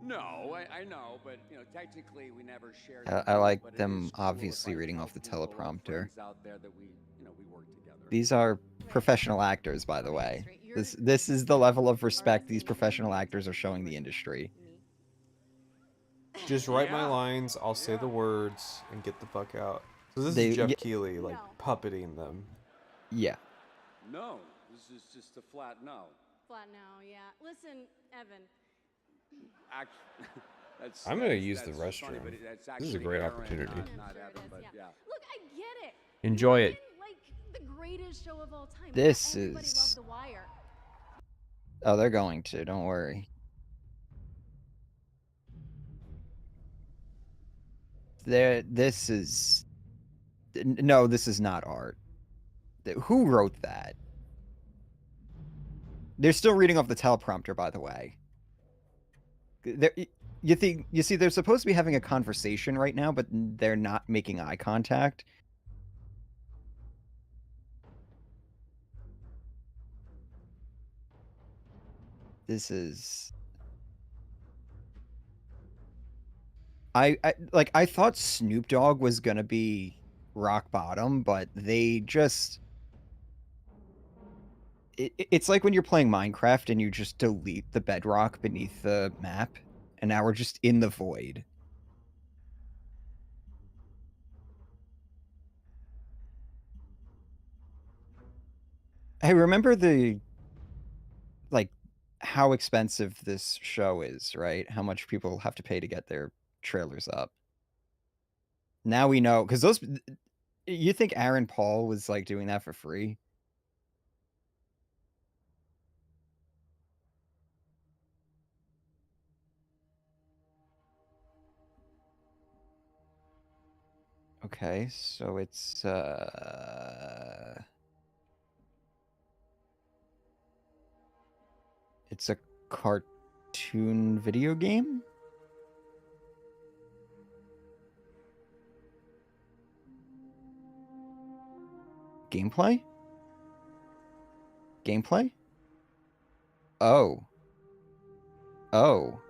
No, I know, but you know, technically we never shared. I like them obviously reading off the teleprompter. Out there that we work together. These are professional actors, by the way. This is the level of respect these professional actors are showing the industry. Just write my lines, I'll say the words, and get the fuck out. So this They- is Geoff yeah. Keighley, like, puppeting them. Yeah. No, this is just a flat no. Flat no, yeah. Listen, Evan. That's, I'm gonna use the that's funny, restroom. but that's This is a actually great Aaron, opportunity. Not Evan, but yeah. Look, I get it. Enjoy You've it. been, like the greatest show of all time. This Everybody is- loved The Wire. Oh, they're going to. Don't worry. This is... No, this is not art. Who wrote that? They're still reading off the teleprompter, by the way. You see, they're supposed to be having a conversation right now, but they're not making eye contact. This is... I thought Snoop Dogg was gonna be rock bottom, but they just... It's like when you're playing Minecraft and you just delete the bedrock beneath the map, and now we're just in the void. Hey, remember how expensive this show is, right? How much people have to pay to get their trailers up. Now we know, because you think Aaron Paul was like doing that for free? Okay, so it's a cartoon video game? Gameplay? Gameplay? Oh. Oh.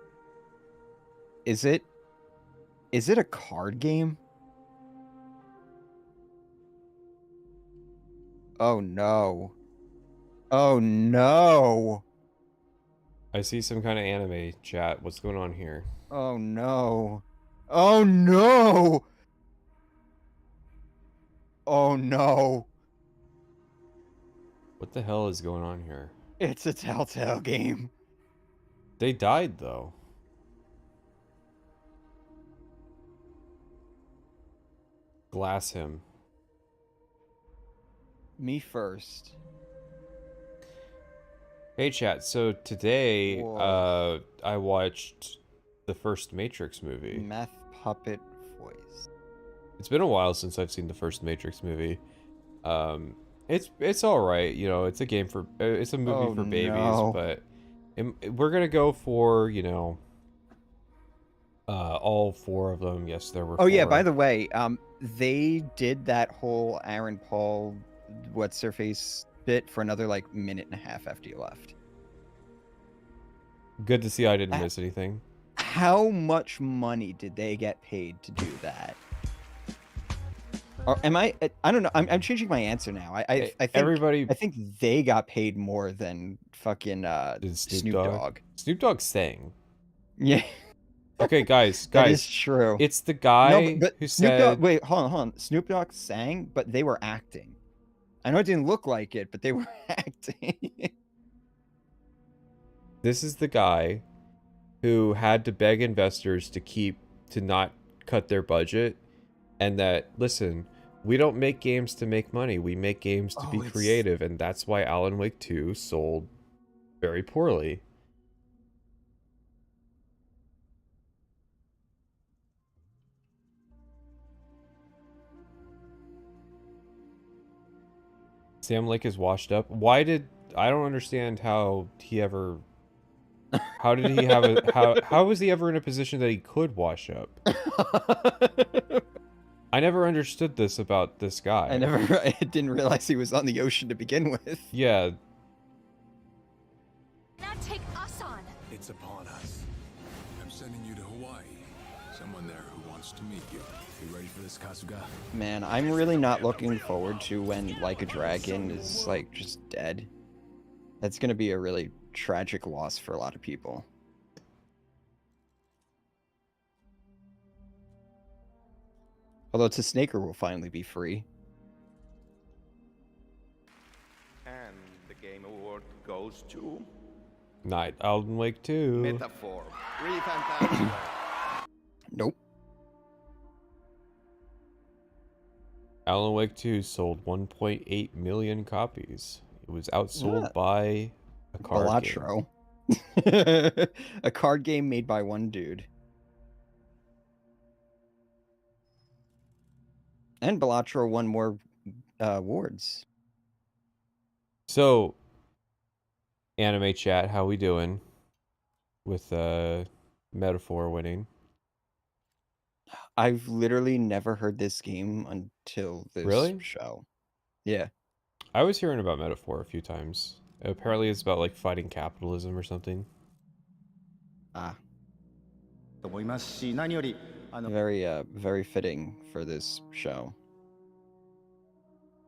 Is it a card game? Oh no. Oh no. I see some kind of anime chat. What's going on here? Oh no. Oh no. Oh no. What the hell is going on here? It's a Telltale game. They died, though. Glass him. Me first. Hey chat, so today Whoa. I watched the first Matrix movie. Meth puppet voice. It's been a while since I've seen the first Matrix movie. It's all right, you know. It's a game for it's a movie for babies, no. but we're gonna go for all four of them. Yes, there were. Oh yeah, four. by the way, they did that whole Aaron Paul, what's her face bit for another like minute and a half after you left. Good to see I didn't miss anything. How much money did they get paid to do that? Or am I? I don't know. I'm changing my answer now. I think everybody. I think they got paid more than fucking Snoop Dogg. Snoop Dogg sang. Yeah. Okay, guys. That is true. It's the guy no, but who Snoop said. Dogg, wait, hold on. Snoop Dogg sang, but they were acting. I know it didn't look like it, but they were acting. This is the guy who had to beg investors to not cut their budget, and that, listen, we don't make games to make money. We make games to be creative, and that's why Alan Wake 2 sold very poorly. Sam Lake is washed up. I don't understand how he ever... How did he have how was he ever in a position that he could wash up? I never understood this about this guy. I didn't realize he was on the ocean to begin with. Yeah. Now take us on. It's upon us. I'm sending you to Hawaii. Someone there who wants to meet you. You ready for this, Kasuga? Man, I'm really not looking forward to when Like a Dragon is like just dead. That's gonna be a really tragic loss for a lot of people. Although Snaker will finally be free. And the Game Award goes to... Night Alan Wake 2. Metaphor. Really fantastic. Nope. Alan Wake 2 sold 1.8 million copies. It was outsold by a card game. A card game made by one dude. And Balatro won more awards. So, anime chat, how we doing? With Metaphor winning. I've literally never heard this game until this show. Yeah. I was hearing about Metaphor a few times. Apparently it's about like fighting capitalism or something. Ah. Very fitting for this show.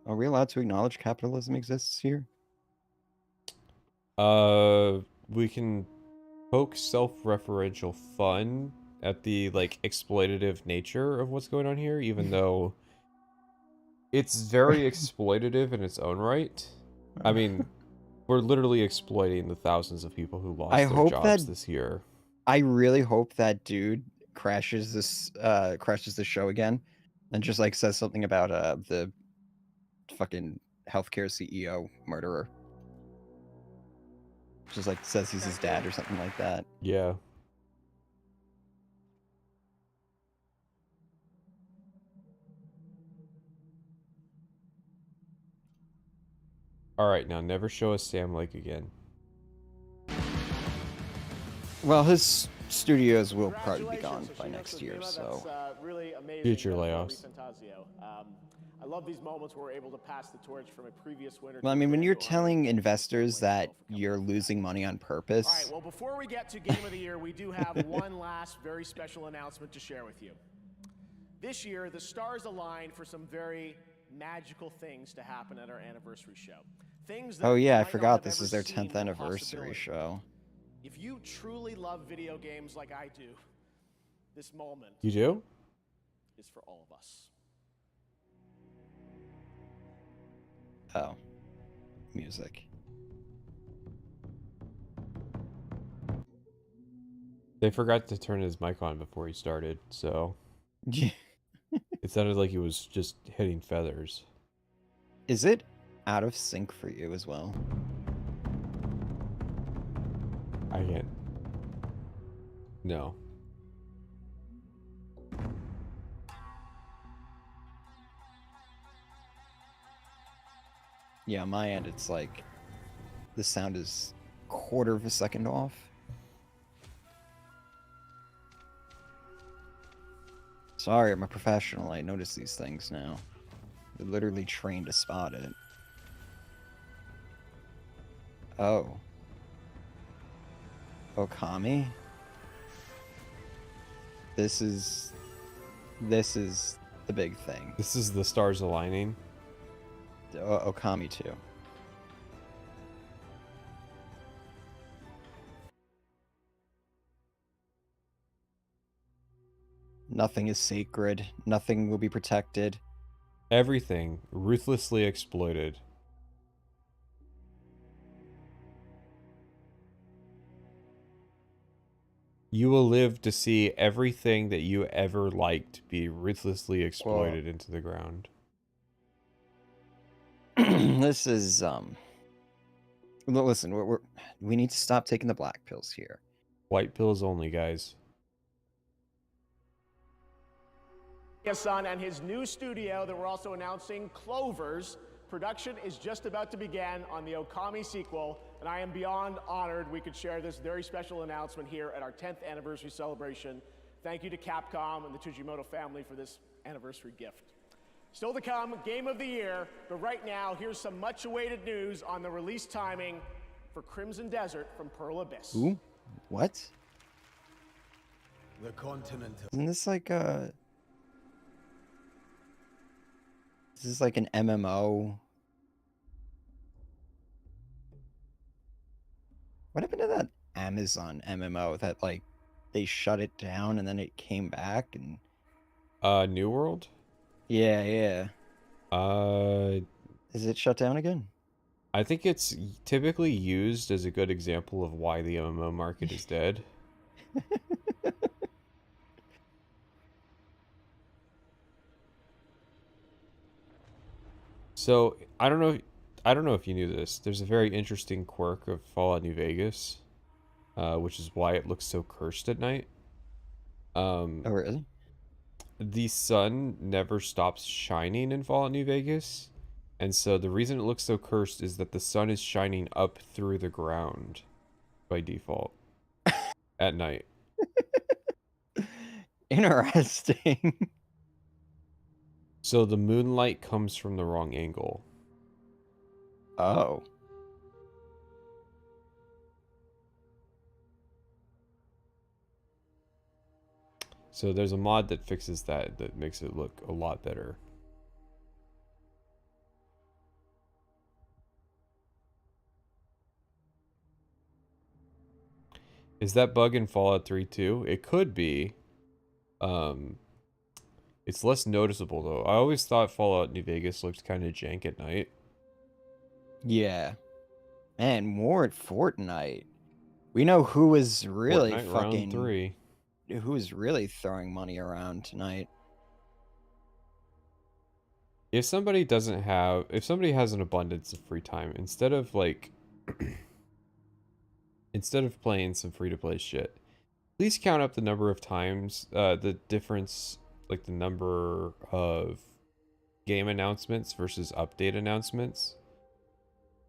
Are we allowed to acknowledge capitalism exists here? We can poke self-referential fun at the like exploitative nature of what's going on here, even though it's very exploitative in its own right. I mean, we're literally exploiting the thousands of people who lost their jobs this year. I really hope that dude crashes the show again and just like says something about the fucking healthcare CEO murderer. Just like says he's his dad or something like that. Yeah. Alright, now never show us Sam Lake again. Well, his studios will probably be gone by next year, so... really amazing. Future layoffs. I love these moments where we're able to pass the torch from a previous winner. Well, I mean, when you're telling investors that you're losing money on purpose... All right, well, before we get to Game of the Year, we do have one last very special announcement to share with you. This year, the stars aligned for some very magical things to happen at our anniversary show. Things that oh yeah, I might not forgot have this ever is their seen 10th the anniversary possibility. show. If you truly love video games like I do, this moment You do? is for all of us. Oh. Music. They forgot to turn his mic on before he started, so... It sounded like he was just hitting feathers. Is it out of sync for you as well? I can't... No. Yeah, on my end, it's like the sound is quarter of a second off. Sorry, I'm a professional. I notice these things now. They're literally trained to spot it. Oh. Okami? This is the big thing. This is the stars aligning. Okami too. Nothing is sacred. Nothing will be protected. Everything ruthlessly exploited. You will live to see everything that you ever liked be ruthlessly exploited into the ground. This is listen, we need to stop taking the black pills here. White pills only, guys. Son and his new studio that we're also announcing, Clovers. Production is just about to begin on the Okami sequel, and I am beyond honored we could share this very special announcement here at our 10th anniversary celebration. Thank you to Capcom and the Tujimoto family for this anniversary gift. Still to come, Game of the Year, but right now, here's some much-awaited news on the release timing for Crimson Desert from Pearl Abyss. Ooh, what? The continent. Isn't this like a... This is like an MMO. What happened to that Amazon MMO that like they shut it down and then it came back and New World? Yeah, yeah. Is it shut down again? I think it's typically used as a good example of why the MMO market is dead. So, I don't know if you knew this. There's a very interesting quirk of Fallout New Vegas, which is why it looks so cursed at night. Oh, really? The sun never stops shining in Fallout New Vegas, and so the reason it looks so cursed is that the sun is shining up through the ground by default at night. Interesting. So the moonlight comes from the wrong angle. Oh. So there's a mod that fixes that makes it look a lot better. Is that bug in Fallout 3 too? It could be. It's less noticeable though. I always thought Fallout New Vegas looked kind of jank at night. Yeah. Man, more at Fortnite. We know who is really Fortnite fucking... round 3. Who is really throwing money around tonight. If somebody has an abundance of free time, instead of playing some free-to-play shit, please count up the number of times, the difference, like the number of game announcements versus update announcements.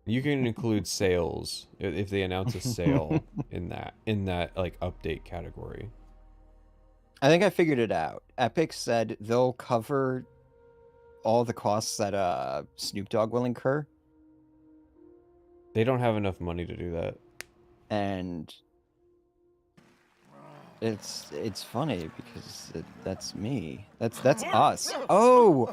You can include sales if they announce a sale in that like update category. I think I figured it out. Epic said they'll cover all the costs that Snoop Dogg will incur. They don't have enough money to do that. And it's funny because that's me. That's us. Oh,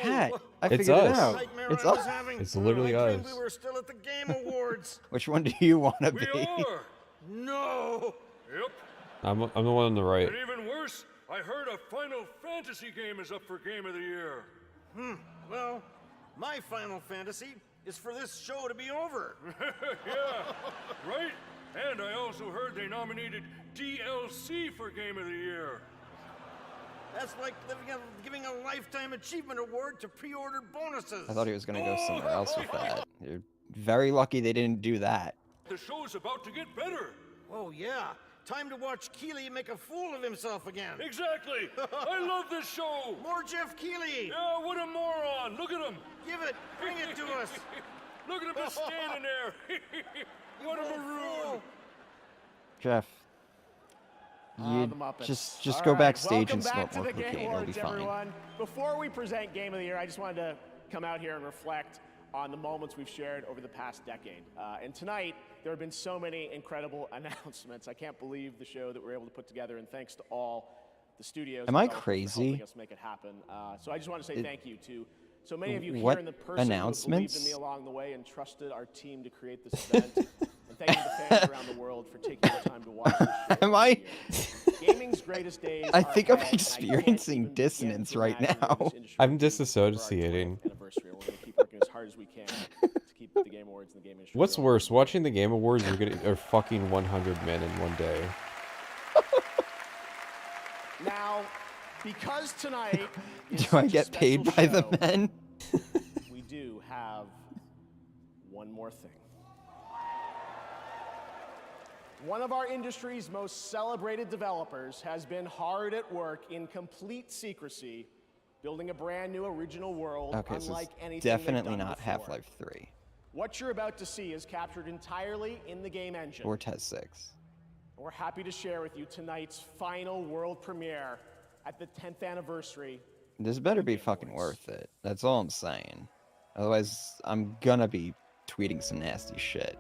Pat, I figured it out. It's us. It's literally us. We were still at the Game Awards. Which one do you want to be? We are. No. Yep. I'm the one on the right. And even worse, I heard a Final Fantasy game is up for Game of the Year. Well, my Final Fantasy is for this show to be over. Yeah, right? And I also heard they nominated DLC for Game of the Year. That's like giving a Lifetime Achievement Award to pre-order bonuses. I thought he was going to go somewhere else with that. You're very lucky they didn't do that. The show's about to get better. Oh, yeah. Time to watch Keighley make a fool of himself again. Exactly. I love this show. More Geoff Keighley. Yeah, what a moron. Look at him. Give it. Bring it to us. Look at him just standing there. What a maroon. Jeff, you just go backstage and smoke more cocaine. It'll be fine. Everyone. Before we present Game of the Year, I just wanted to come out here and reflect on the moments we've shared over the past decade. And tonight, there have been so many incredible announcements. I can't believe the show that we're able to put together, and thanks to all the studios. Am I developers for crazy? helping us make it happen. So I just want to say thank you to so many of you What here in the person who have believed in announcements? me along the way and trusted our team to create this event. And thank you to fans around the world for taking the time to watch this show. Am I? Gaming's greatest days I are think I'm ahead, and I can't experiencing even dissonance begin to right imagine where now. this industry I'm will be disassociating. anniversary. We're going to keep working as hard as we can to keep the Game Awards and the game industry What's going. worse, watching the Game Awards or fucking 100 men in one day? Now, because tonight is Do I such a get paid special by the show, men? we do have one more thing. One of our industry's most celebrated developers has been hard at work in complete secrecy, building a brand new original world Okay, so unlike it's anything they've definitely done not before. Half-Life 3 What you're about to see is captured entirely in the game engine. or TES 6. We're happy to share with you tonight's final world premiere at the 10th anniversary. This better be fucking worth it. That's all I'm saying. Otherwise, I'm gonna be tweeting some nasty shit.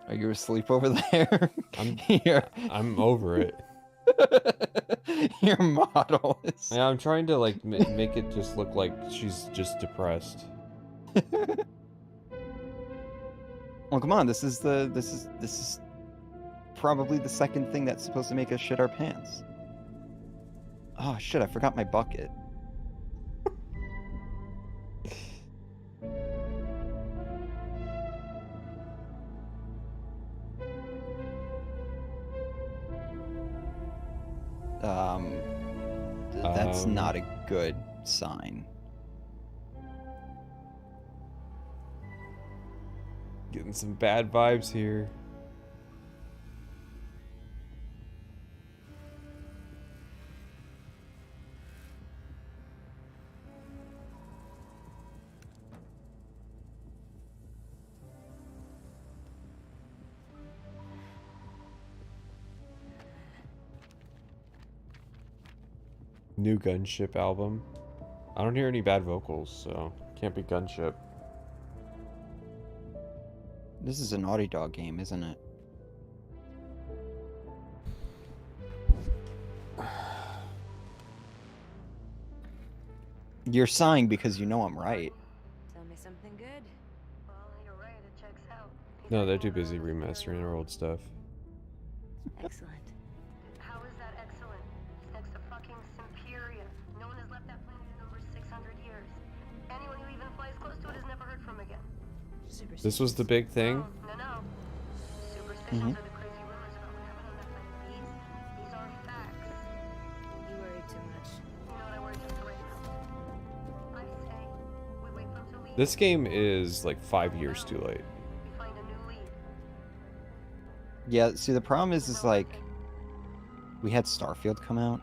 Are you asleep over there? I'm over it. Your model is... Yeah, I'm trying to like make it just look like she's just depressed. Well, come on. This is probably the second thing that's supposed to make us shit our pants. Oh shit! I forgot my bucket. That's not a good sign. Getting some bad vibes here. New Gunship album. I don't hear any bad vocals, so can't be Gunship. This is a Naughty Dog game, isn't it? You're sighing because you know I'm right. Tell me something good. Well, you're right. It checks out. No, they're too busy remastering their old stuff. Excellent. How is that excellent? It's next to fucking Simperia. No one has left that planet in over 600 years. Anyone who even flies close to it is never heard from again. This was the big thing. No. Superstitions are the crazy rumors about what happened on that planet. These are facts. You worry too much. You know what I worry just right now? I say we wait until we This game is like 5 years too late. find a new lead. Yeah, see, the problem is like, we had Starfield come out.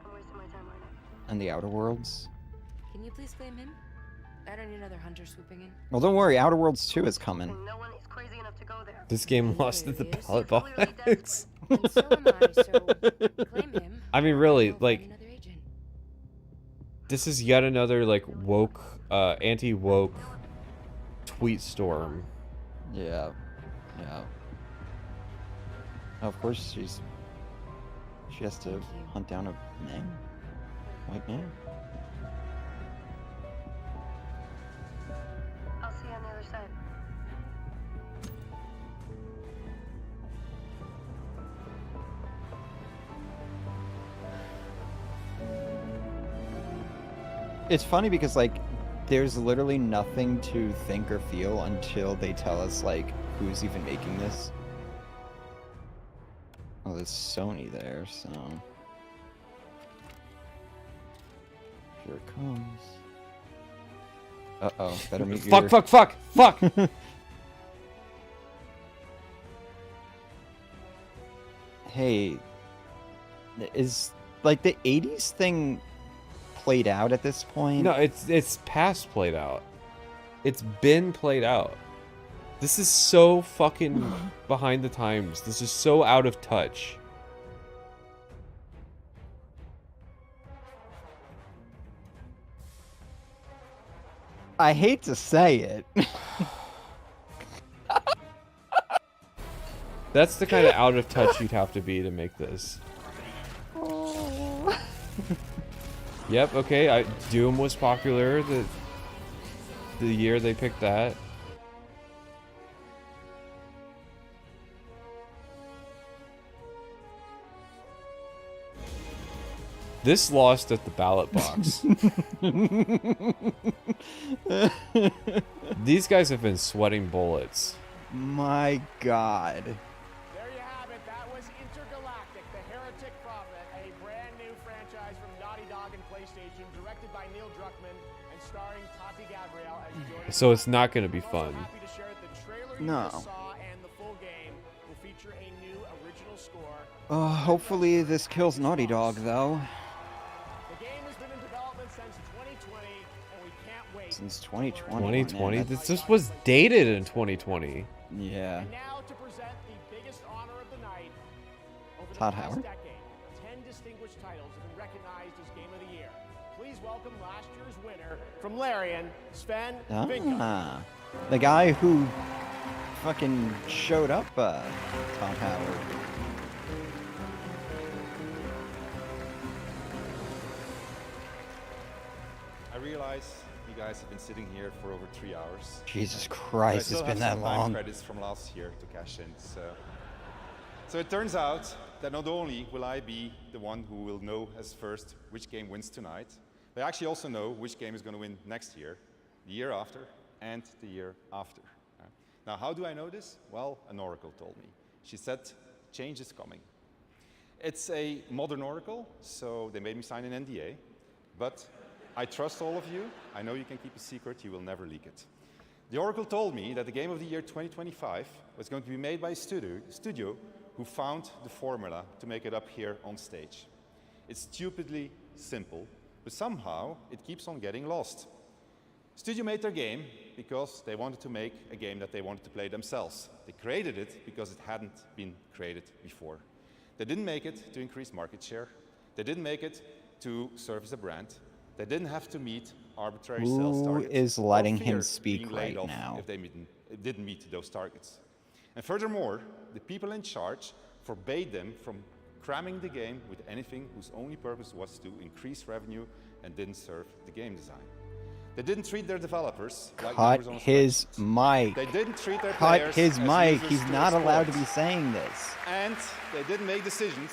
I'm wasting my time right now. And the Outer Worlds. Can you please blame him? I don't need another hunter swooping in. Well, don't worry, Outer Worlds 2 is coming. No one is crazy enough to go there. This game lost at the ballot box. And so am I, so claim him. I mean, really, like, this is yet another like woke, anti-woke tweet storm. Yeah. Of course, she has to hunt down a man, white man. I'll see you on the other side. It's funny because like, there's literally nothing to think or feel until they tell us like who's even making this. Oh, there's Sony there, so here it comes. Uh-oh, better meet your... Fuck! Hey, is like the 80s thing played out at this point? No, it's past played out. It's been played out. This is so fucking behind the times. This is so out of touch. I hate to say it. That's the kind of out of touch you'd have to be to make this. Yep, okay, Doom was popular the year they picked that. This lost at the ballot box. These guys have been sweating bullets. My God. There you have it. That was Intergalactic, the Heretic Prophet, a brand new franchise from Naughty Dog and PlayStation, directed by Neil Druckmann and starring Tati Gabrielle as Jordan. So it's not going to be fun. Happy to share the trailer you No. just saw and the full game will feature a new original score. Hopefully this kills Naughty Dog, though. The game has been in development since 2020, and we can't wait. Since 2020. 2020? Man, This was dated in 2020. yeah. And now to present the biggest honor of the night. Over the Todd past Howard? decade, 10 distinguished titles have been recognized as Game of the Year. Please welcome last year's winner from Larian, Sven Vinka. Ah, the guy who fucking showed up, Todd Howard. I realize you guys have been sitting here for over 3 hours. Jesus Christ, it's been that some long. time credits from last year to cash in. So it turns out that not only will I be the one who will know as first which game wins tonight, but I actually also know which game is going to win next year, the year after, and the year after. Now, how do I know this? Well, an oracle told me. She said, change is coming. It's a modern oracle, so they made me sign an NDA, but I trust all of you. I know you can keep a secret. You will never leak it. The oracle told me that the Game of the Year 2025 was going to be made by a studio who found the formula to make it up here on stage. It's stupidly simple, but somehow it keeps on getting lost. Studio made their game because they wanted to make a game that they wanted to play themselves. They created it because it hadn't been created before. They didn't make it to increase market share. They didn't make it to serve as a brand. They didn't have to meet arbitrary sales Who targets. is or letting fear him speak being laid right off now? if they didn't meet those targets. And furthermore, the people in charge forbade them from cramming the game with anything whose only purpose was to increase revenue and didn't serve the game design. They didn't treat their developers like Cut numbers on a his spreadsheet. mic. They didn't treat their Cut players his as mic. users He's to not allowed to exploit. be saying this. And they didn't make decisions.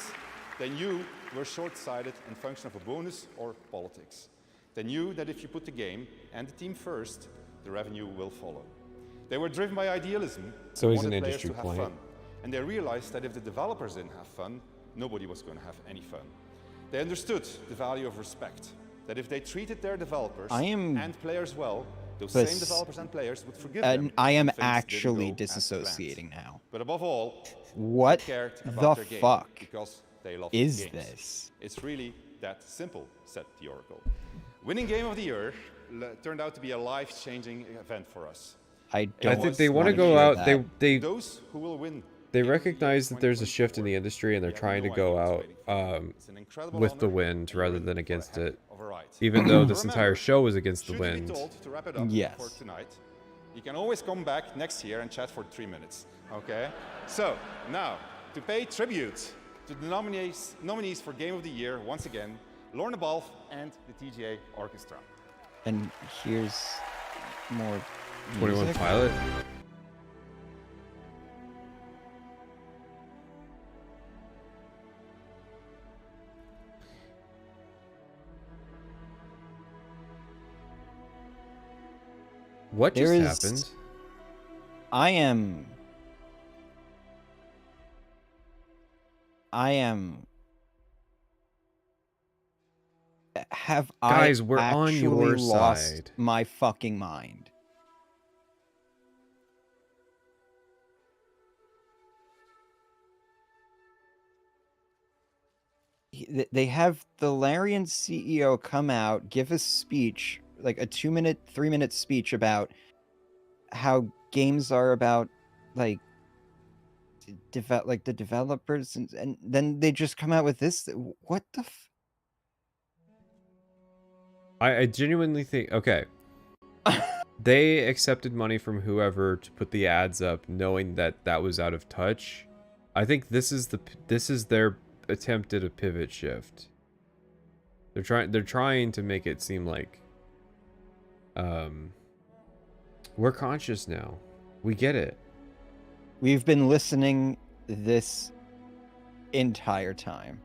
They knew were short-sighted and function of a bonus or politics. They knew that if you put the game and the team first, the revenue will follow. They were driven by idealism. So and he's an wanted players industry to have plant. fun. And they realized that if the developers didn't have fun, nobody was going to have any fun. They understood the value of respect. That if they treated their developers and players well, those same developers and players would forgive them. I am if things didn't actually go as planned. disassociating now. But above all, What they cared the about their game fuck because they love is games. this? It's really that simple, said the Oracle. Winning Game of the Year turned out to be a life-changing event for us. I think they want to go out. They Those who will win. They recognize that there's a shift in the industry, and they're trying to go out with the wind rather than against it. Even though this entire show was against the wind. To wrap it up for tonight, you can always come back next year and chat for 3 minutes. Okay? So now to pay tribute to the nominees for Game of the Year once again, Lorna Balfe and the TGA Orchestra. And here's more 21 music. Pilot. What just happened? I am have Guys, I we're on actually your lost side. my fucking mind? They have the Larian CEO come out, give a speech, like a 2-minute, 3-minute speech about how games are about like the developers, and then they just come out with this. What the? I genuinely think. Okay. they accepted money from whoever to put the ads up, knowing that that was out of touch. I think this is their attempt at a pivot shift. They're trying to make it seem like we're conscious now. We get it. We've been listening this entire time.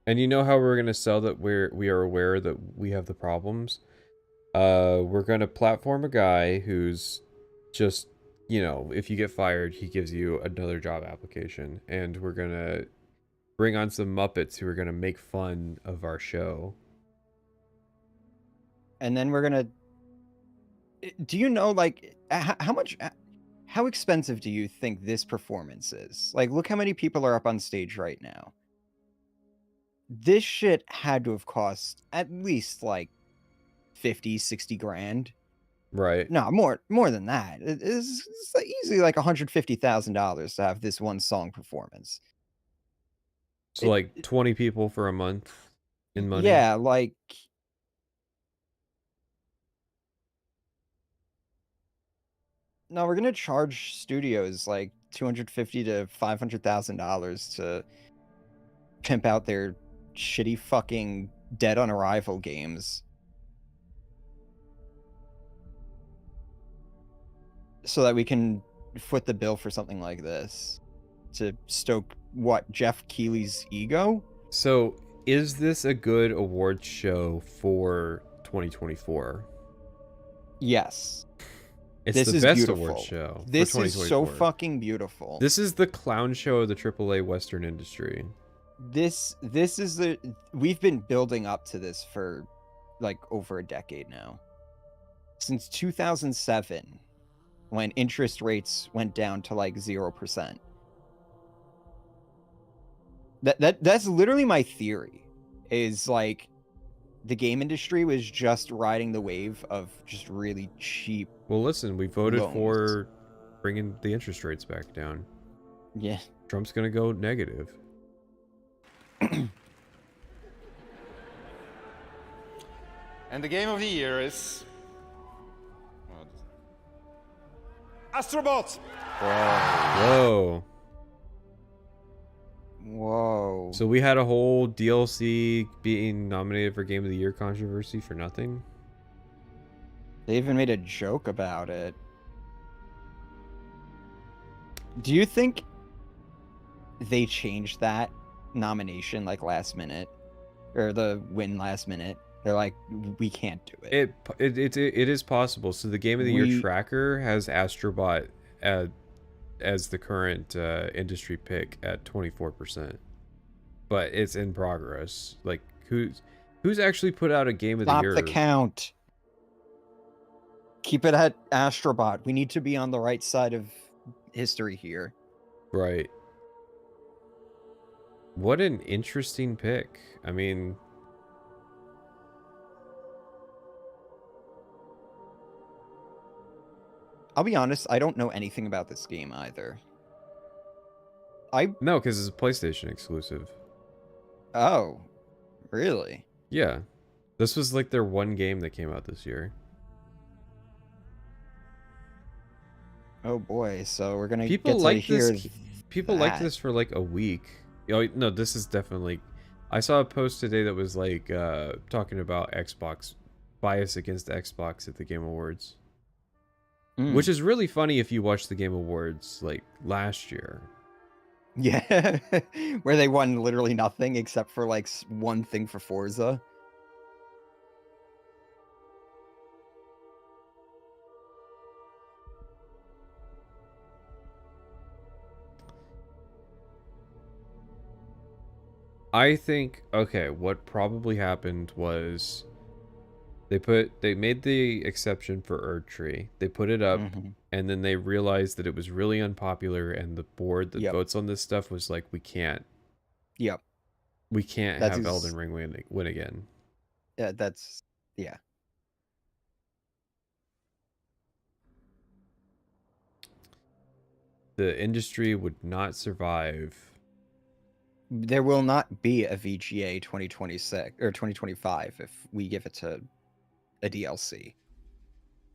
And you know how we're gonna sell that we are aware that we have the problems? We're gonna platform a guy who's just, you know, if you get fired, he gives you another job application. And we're gonna bring on some Muppets who are gonna make fun of our show. And then we're gonna... Do you know, like, how expensive do you think this performance is? Like, look how many people are up on stage right now. This shit had to have cost at least like 50, 60 grand. Right. No, more than that. It's easily like $150,000 to have this one song performance. So like 20 people for a month in money. Yeah, like... No, we're gonna charge studios like $250,000 to $500,000 to pimp out their shitty fucking Dead on Arrival games. So that we can foot the bill for something like this. To stoke, what, Geoff Keighley's ego? So, is this a good awards show for 2024? Yes. It's this the is best beautiful. awards show. This is so fucking beautiful. This is the clown show of the AAA Western industry. This is the... We've been building up to this for like over a decade now. Since 2007, when interest rates went down to like 0%. That's literally my theory. Is like the game industry was just riding the wave of just really cheap. Well, listen, we voted loans. for bringing the interest rates back down. Yeah. Trump's gonna go negative. And the game of the year is... Astrobot! Whoa. Whoa. So we had a whole DLC being nominated for Game of the Year controversy for nothing? They even made a joke about it. Do you think they changed that nomination like last minute? Or the win last minute? They're like, we can't do it. It is possible. So the Game of the Year tracker has Astrobot as the current industry pick at 24%, but it's in progress. Like who's actually put out a Game of the Year? Stop the count. Keep it at Astrobot. We need to be on the right side of history here. Right. What an interesting pick. I mean, I'll be honest, I don't know anything about this game either. No, because it's a PlayStation exclusive. Oh, really? Yeah. This was like their one game that came out this year. Oh boy, so we're gonna People get like to hear this. People like this for like a week. Oh no, this is definitely. I saw a post today that was like talking about Xbox bias against Xbox at the Game Awards. Which is really funny if you watch the Game Awards like last year. Yeah, where they won literally nothing except for like one thing for Forza. I think, okay, what probably happened was they made the exception for Erdtree. They put it up, and then they realized that it was really unpopular, and the board that votes on this stuff was like, we can't. Yep. We can't That's have Elden Ring win again. Yeah, that's... Yeah. the industry would not survive. There will not be a VGA 2026 or 2025 if we give it to a DLC.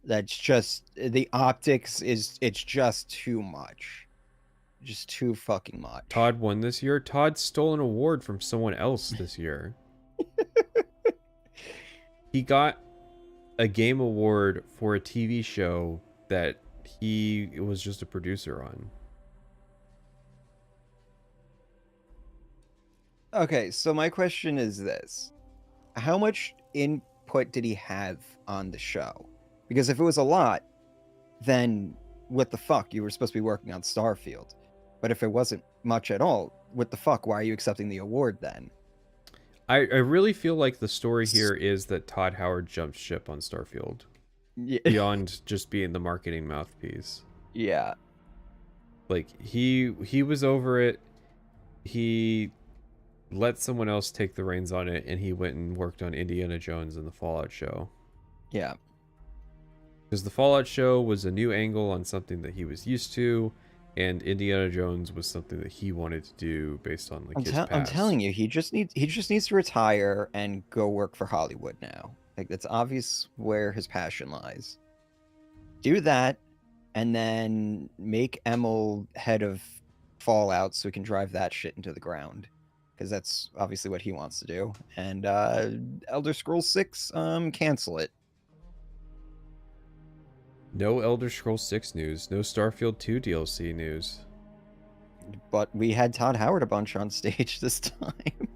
That's just the optics it's just too much. Just too fucking much. Todd won this year. Todd stole an award from someone else this year. He got a game award for a TV show that he was just a producer on. Okay, so my question is this. How much input did he have on the show? Because if it was a lot, then what the fuck? You were supposed to be working on Starfield. But if it wasn't much at all, what the fuck? Why are you accepting the award then? I really feel like the story here is that Todd Howard jumped ship on Starfield. Yeah. Beyond just being the marketing mouthpiece. Yeah. Like, he was over it. He let someone else take the reins on it, and he went and worked on Indiana Jones and the Fallout show. Yeah. Because the Fallout show was a new angle on something that he was used to, and Indiana Jones was something that he wanted to do based on like his past. I'm telling you, he just needs to retire and go work for Hollywood now. Like, it's obvious where his passion lies. Do that, and then make Emil head of Fallout so he can drive that shit into the ground. Because that's obviously what he wants to do. And Elder Scrolls 6, cancel it. No Elder Scrolls 6 news. No Starfield 2 DLC news. But we had Todd Howard a bunch on stage this time.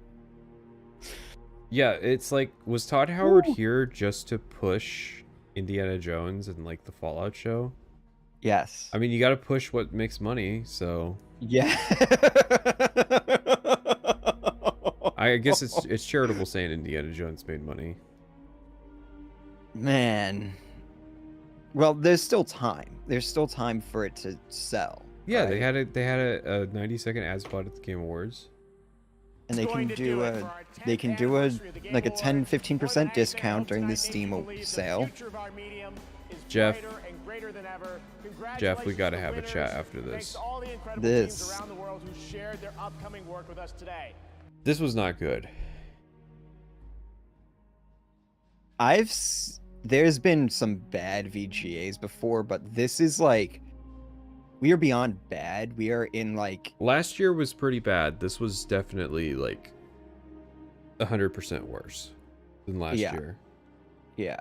Yeah, it's like, was Todd Howard here just to push Indiana Jones and like the Fallout show? Yes. I mean, you got to push what makes money, so. Yeah. I guess it's charitable saying Indiana Jones made money. Man. Well, there's still time. There's still time for it to sell. Yeah, right? they had a 90-second ad spot at the Game Awards. And they can do a like a 10-15% discount during the Steam sale. Jeff, we got to have a chat after this. This was not good. There's been some bad VGAs before, but this is like, we are beyond bad. We are in like... Last year was pretty bad. This was definitely like 100% worse than last year. Yeah.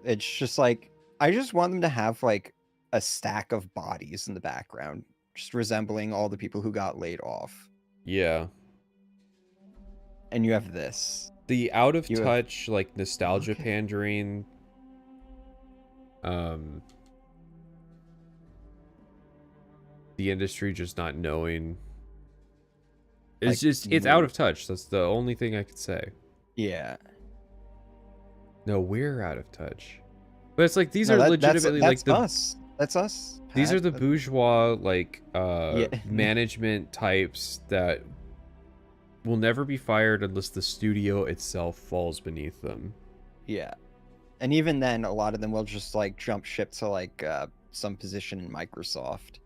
It's just like, I just want them to have like a stack of bodies in the background, just resembling all the people who got laid off. Yeah. And you have this. The out of touch, like nostalgia pandering. The industry just not knowing. It's like, it's out of touch. That's the only thing I could say. Yeah. No, we're out of touch. But it's like, these are legitimately that's like us. That's us. Pat. These are the bourgeois, like, management types that will never be fired unless the studio itself falls beneath them. Yeah. And even then, a lot of them will just, like, jump ship to, like, some position in Microsoft.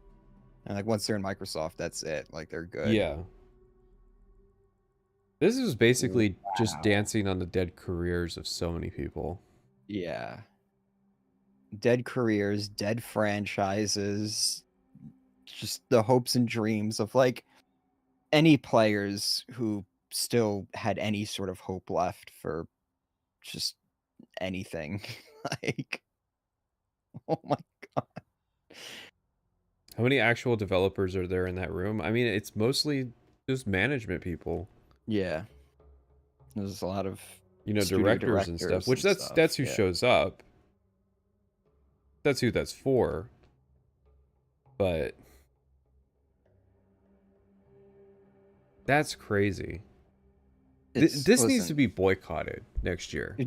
And, like, once they're in Microsoft, that's it. Like, they're good. Yeah. This is basically just dancing on the dead careers of so many people. Yeah. Dead careers, dead franchises, just the hopes and dreams of, like, any players who still had any sort of hope left for just anything. Like, oh my god. How many actual developers are there in that room? I mean, it's mostly just management people. Yeah. There's a lot of, you know, directors and stuff, which that's who shows up. That's who that's for. But that's crazy. This needs to be boycotted next year.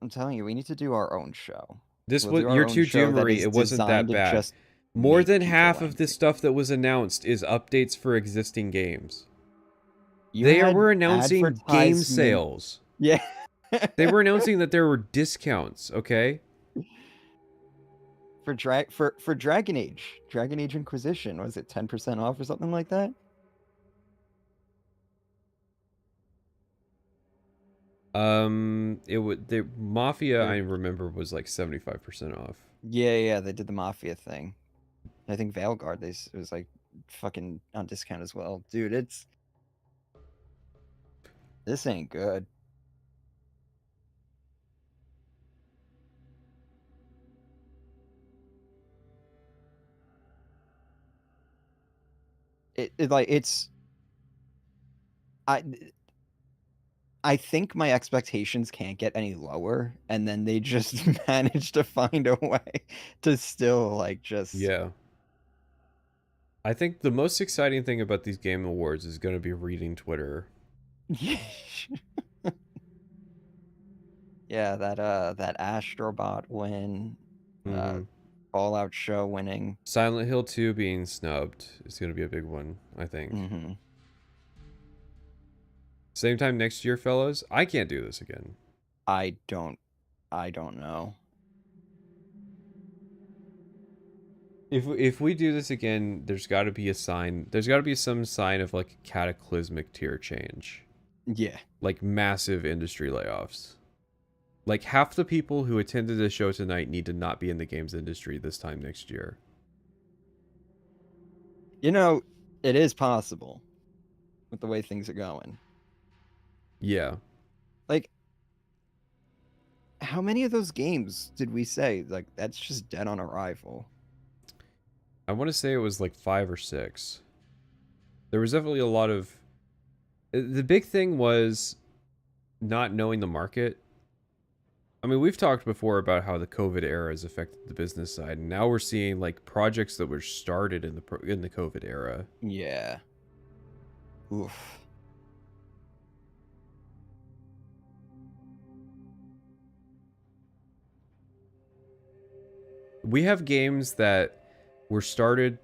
I'm telling you, we need to do our own show. This was your 2 June Marie. It wasn't that bad. More than half of the stuff that was announced is updates for existing games. They were announcing game sales. Yeah. They were announcing that there were discounts, okay? for Dragon Age Inquisition, was it 10% off or something like that? The Mafia I remember was like 75% off. Yeah, they did the Mafia thing. I think Veilguard it was like fucking on discount as well. Dude, this ain't good. I think my expectations can't get any lower, and then they just managed to find a way to still like just Yeah. I think the most exciting thing about these Game Awards is going to be reading Twitter. Yeah, that Astrobot win, Fallout show winning, Silent Hill 2 being snubbed is going to be a big one, I think. Same time next year, fellas. I can't do this again. I don't know. If we do this again, there's got to be a sign. There's got to be some sign of like a cataclysmic tier change. Yeah. Like massive industry layoffs. Like half the people who attended the show tonight need to not be in the games industry this time next year. You know, it is possible with the way things are going. Yeah. Like, how many of those games did we say, like, that's just dead on arrival? I want to say it was like 5 or 6. There was definitely a lot of... The big thing was not knowing the market. I mean, we've talked before about how the COVID era has affected the business side, and now we're seeing like projects that were started in the COVID era. Yeah. Oof. We have games that were started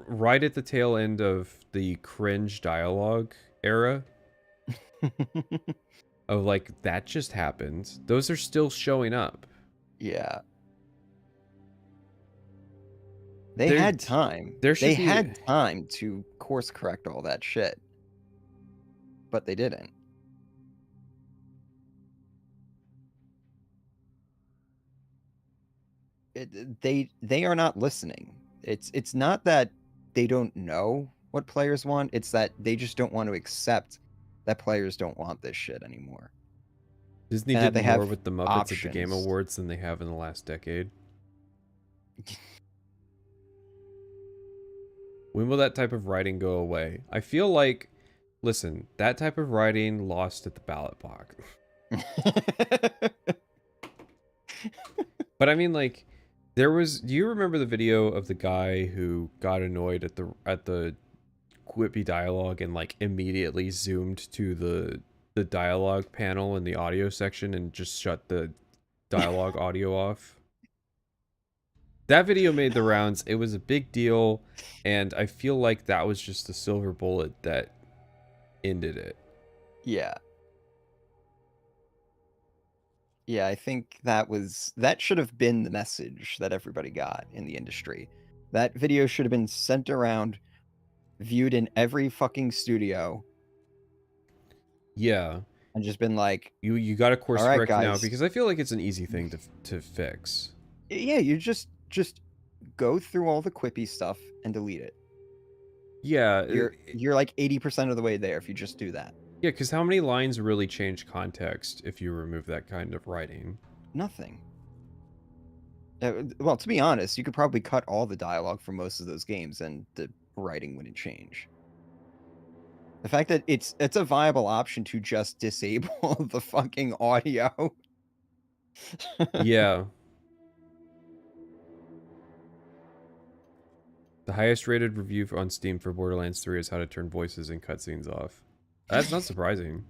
right at the tail end of the cringe dialogue era. Of like, that just happened. Those are still showing up. Yeah. They had time. They had time to course correct all that shit. But they didn't. They are not listening. It's not that they don't know what players want, it's that they just don't want to accept that players don't want this shit anymore. Disney did more with the Muppets at the Game Awards than they have in the last decade. When will that type of writing go away? I feel like, listen, that type of writing lost at the ballot box. But I mean, like, do you remember the video of the guy who got annoyed at the quippy dialogue and like immediately zoomed to the dialogue panel in the audio section and just shut the dialogue audio off? That video made the rounds. It was a big deal, and I feel like that was just the silver bullet that ended it. Yeah. Yeah, I think that should have been the message that everybody got in the industry. That video should have been sent around, viewed in every fucking studio. Yeah. And just been like, you got to course correct now, guys. because I feel like it's an easy thing to fix. Yeah, you just go through all the quippy stuff and delete it. Yeah. You're like 80% of the way there if you just do that. Yeah, because how many lines really change context if you remove that kind of writing? Nothing. Well, to be honest, you could probably cut all the dialogue from most of those games and the writing wouldn't change. The fact that it's a viable option to just disable the fucking audio. Yeah. The highest rated review on Steam for Borderlands 3 is how to turn voices and cutscenes off. That's not surprising.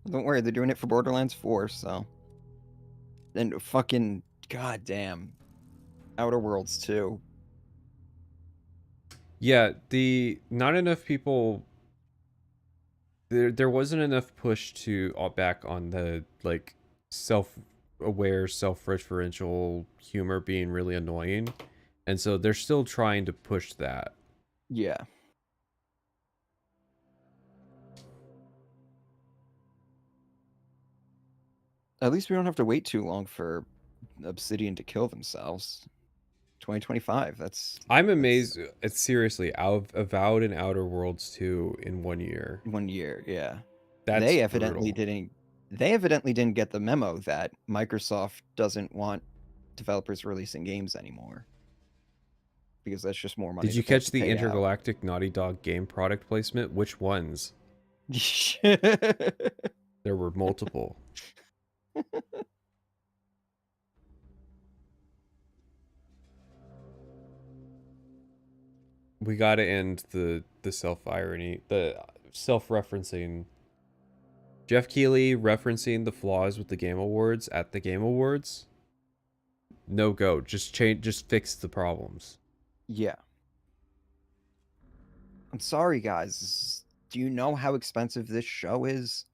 Don't worry, they're doing it for Borderlands 4, so. And fucking goddamn Outer Worlds 2. Yeah, not enough people. There wasn't enough push to back on the like self-aware, self-referential humor being really annoying. And so they're still trying to push that. Yeah. At least we don't have to wait too long for Obsidian to kill themselves. 2025. I'm amazed. It's seriously Avowed and Outer Worlds 2 in 1 year. 1 year, yeah. That's they evidently brutal. didn't get the memo that Microsoft doesn't want developers releasing games anymore. Because that's just more money. Did you that they have catch to the pay out. Intergalactic Naughty Dog game product placement? Which ones? There were multiple. We gotta end the self-irony, the self-referencing. Geoff Keighley referencing the flaws with the Game Awards at the Game Awards. No go. Just fix the problems. Yeah. I'm sorry, guys. Do you know how expensive this show is?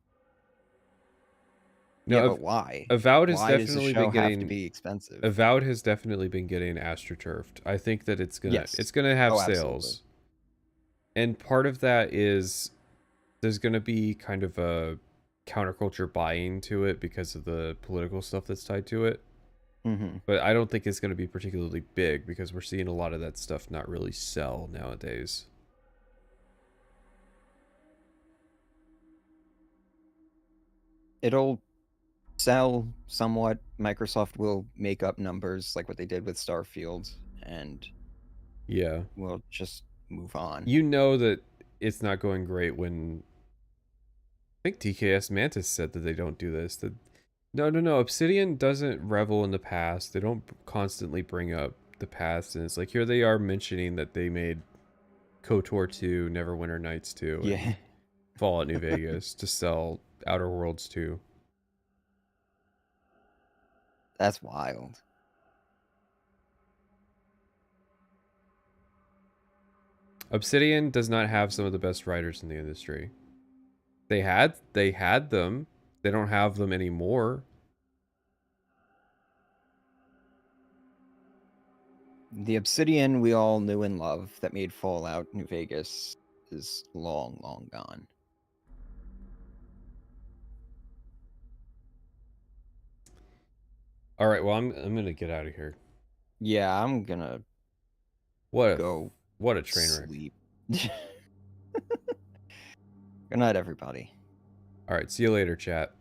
No, yeah, but why? Avowed has why definitely does the show been getting have to be expensive? Avowed has definitely been getting astroturfed. I think that it's gonna have sales. And part of that is there's gonna be kind of a counterculture buying to it because of the political stuff that's tied to it. Mm-hmm. But I don't think it's gonna be particularly big because we're seeing a lot of that stuff not really sell nowadays. It'll sell somewhat. Microsoft will make up numbers like what they did with Starfield, and yeah, we'll just move on. You know that it's not going great when I think TKS Mantis said that they don't do this. That no, Obsidian doesn't revel in the past. They don't constantly bring up the past, and it's like here they are mentioning that they made KOTOR 2, Neverwinter Nights 2, yeah, Fallout New Vegas to sell Outer Worlds 2. That's wild. Obsidian does not have some of the best writers in the industry. They had them. They don't have them anymore. The Obsidian we all knew and loved that made Fallout New Vegas is long, long gone. All right, well, I'm gonna get out of here. Yeah, I'm gonna go. What a train wreck. Sleep. Good night, everybody. All right, see you later, chat.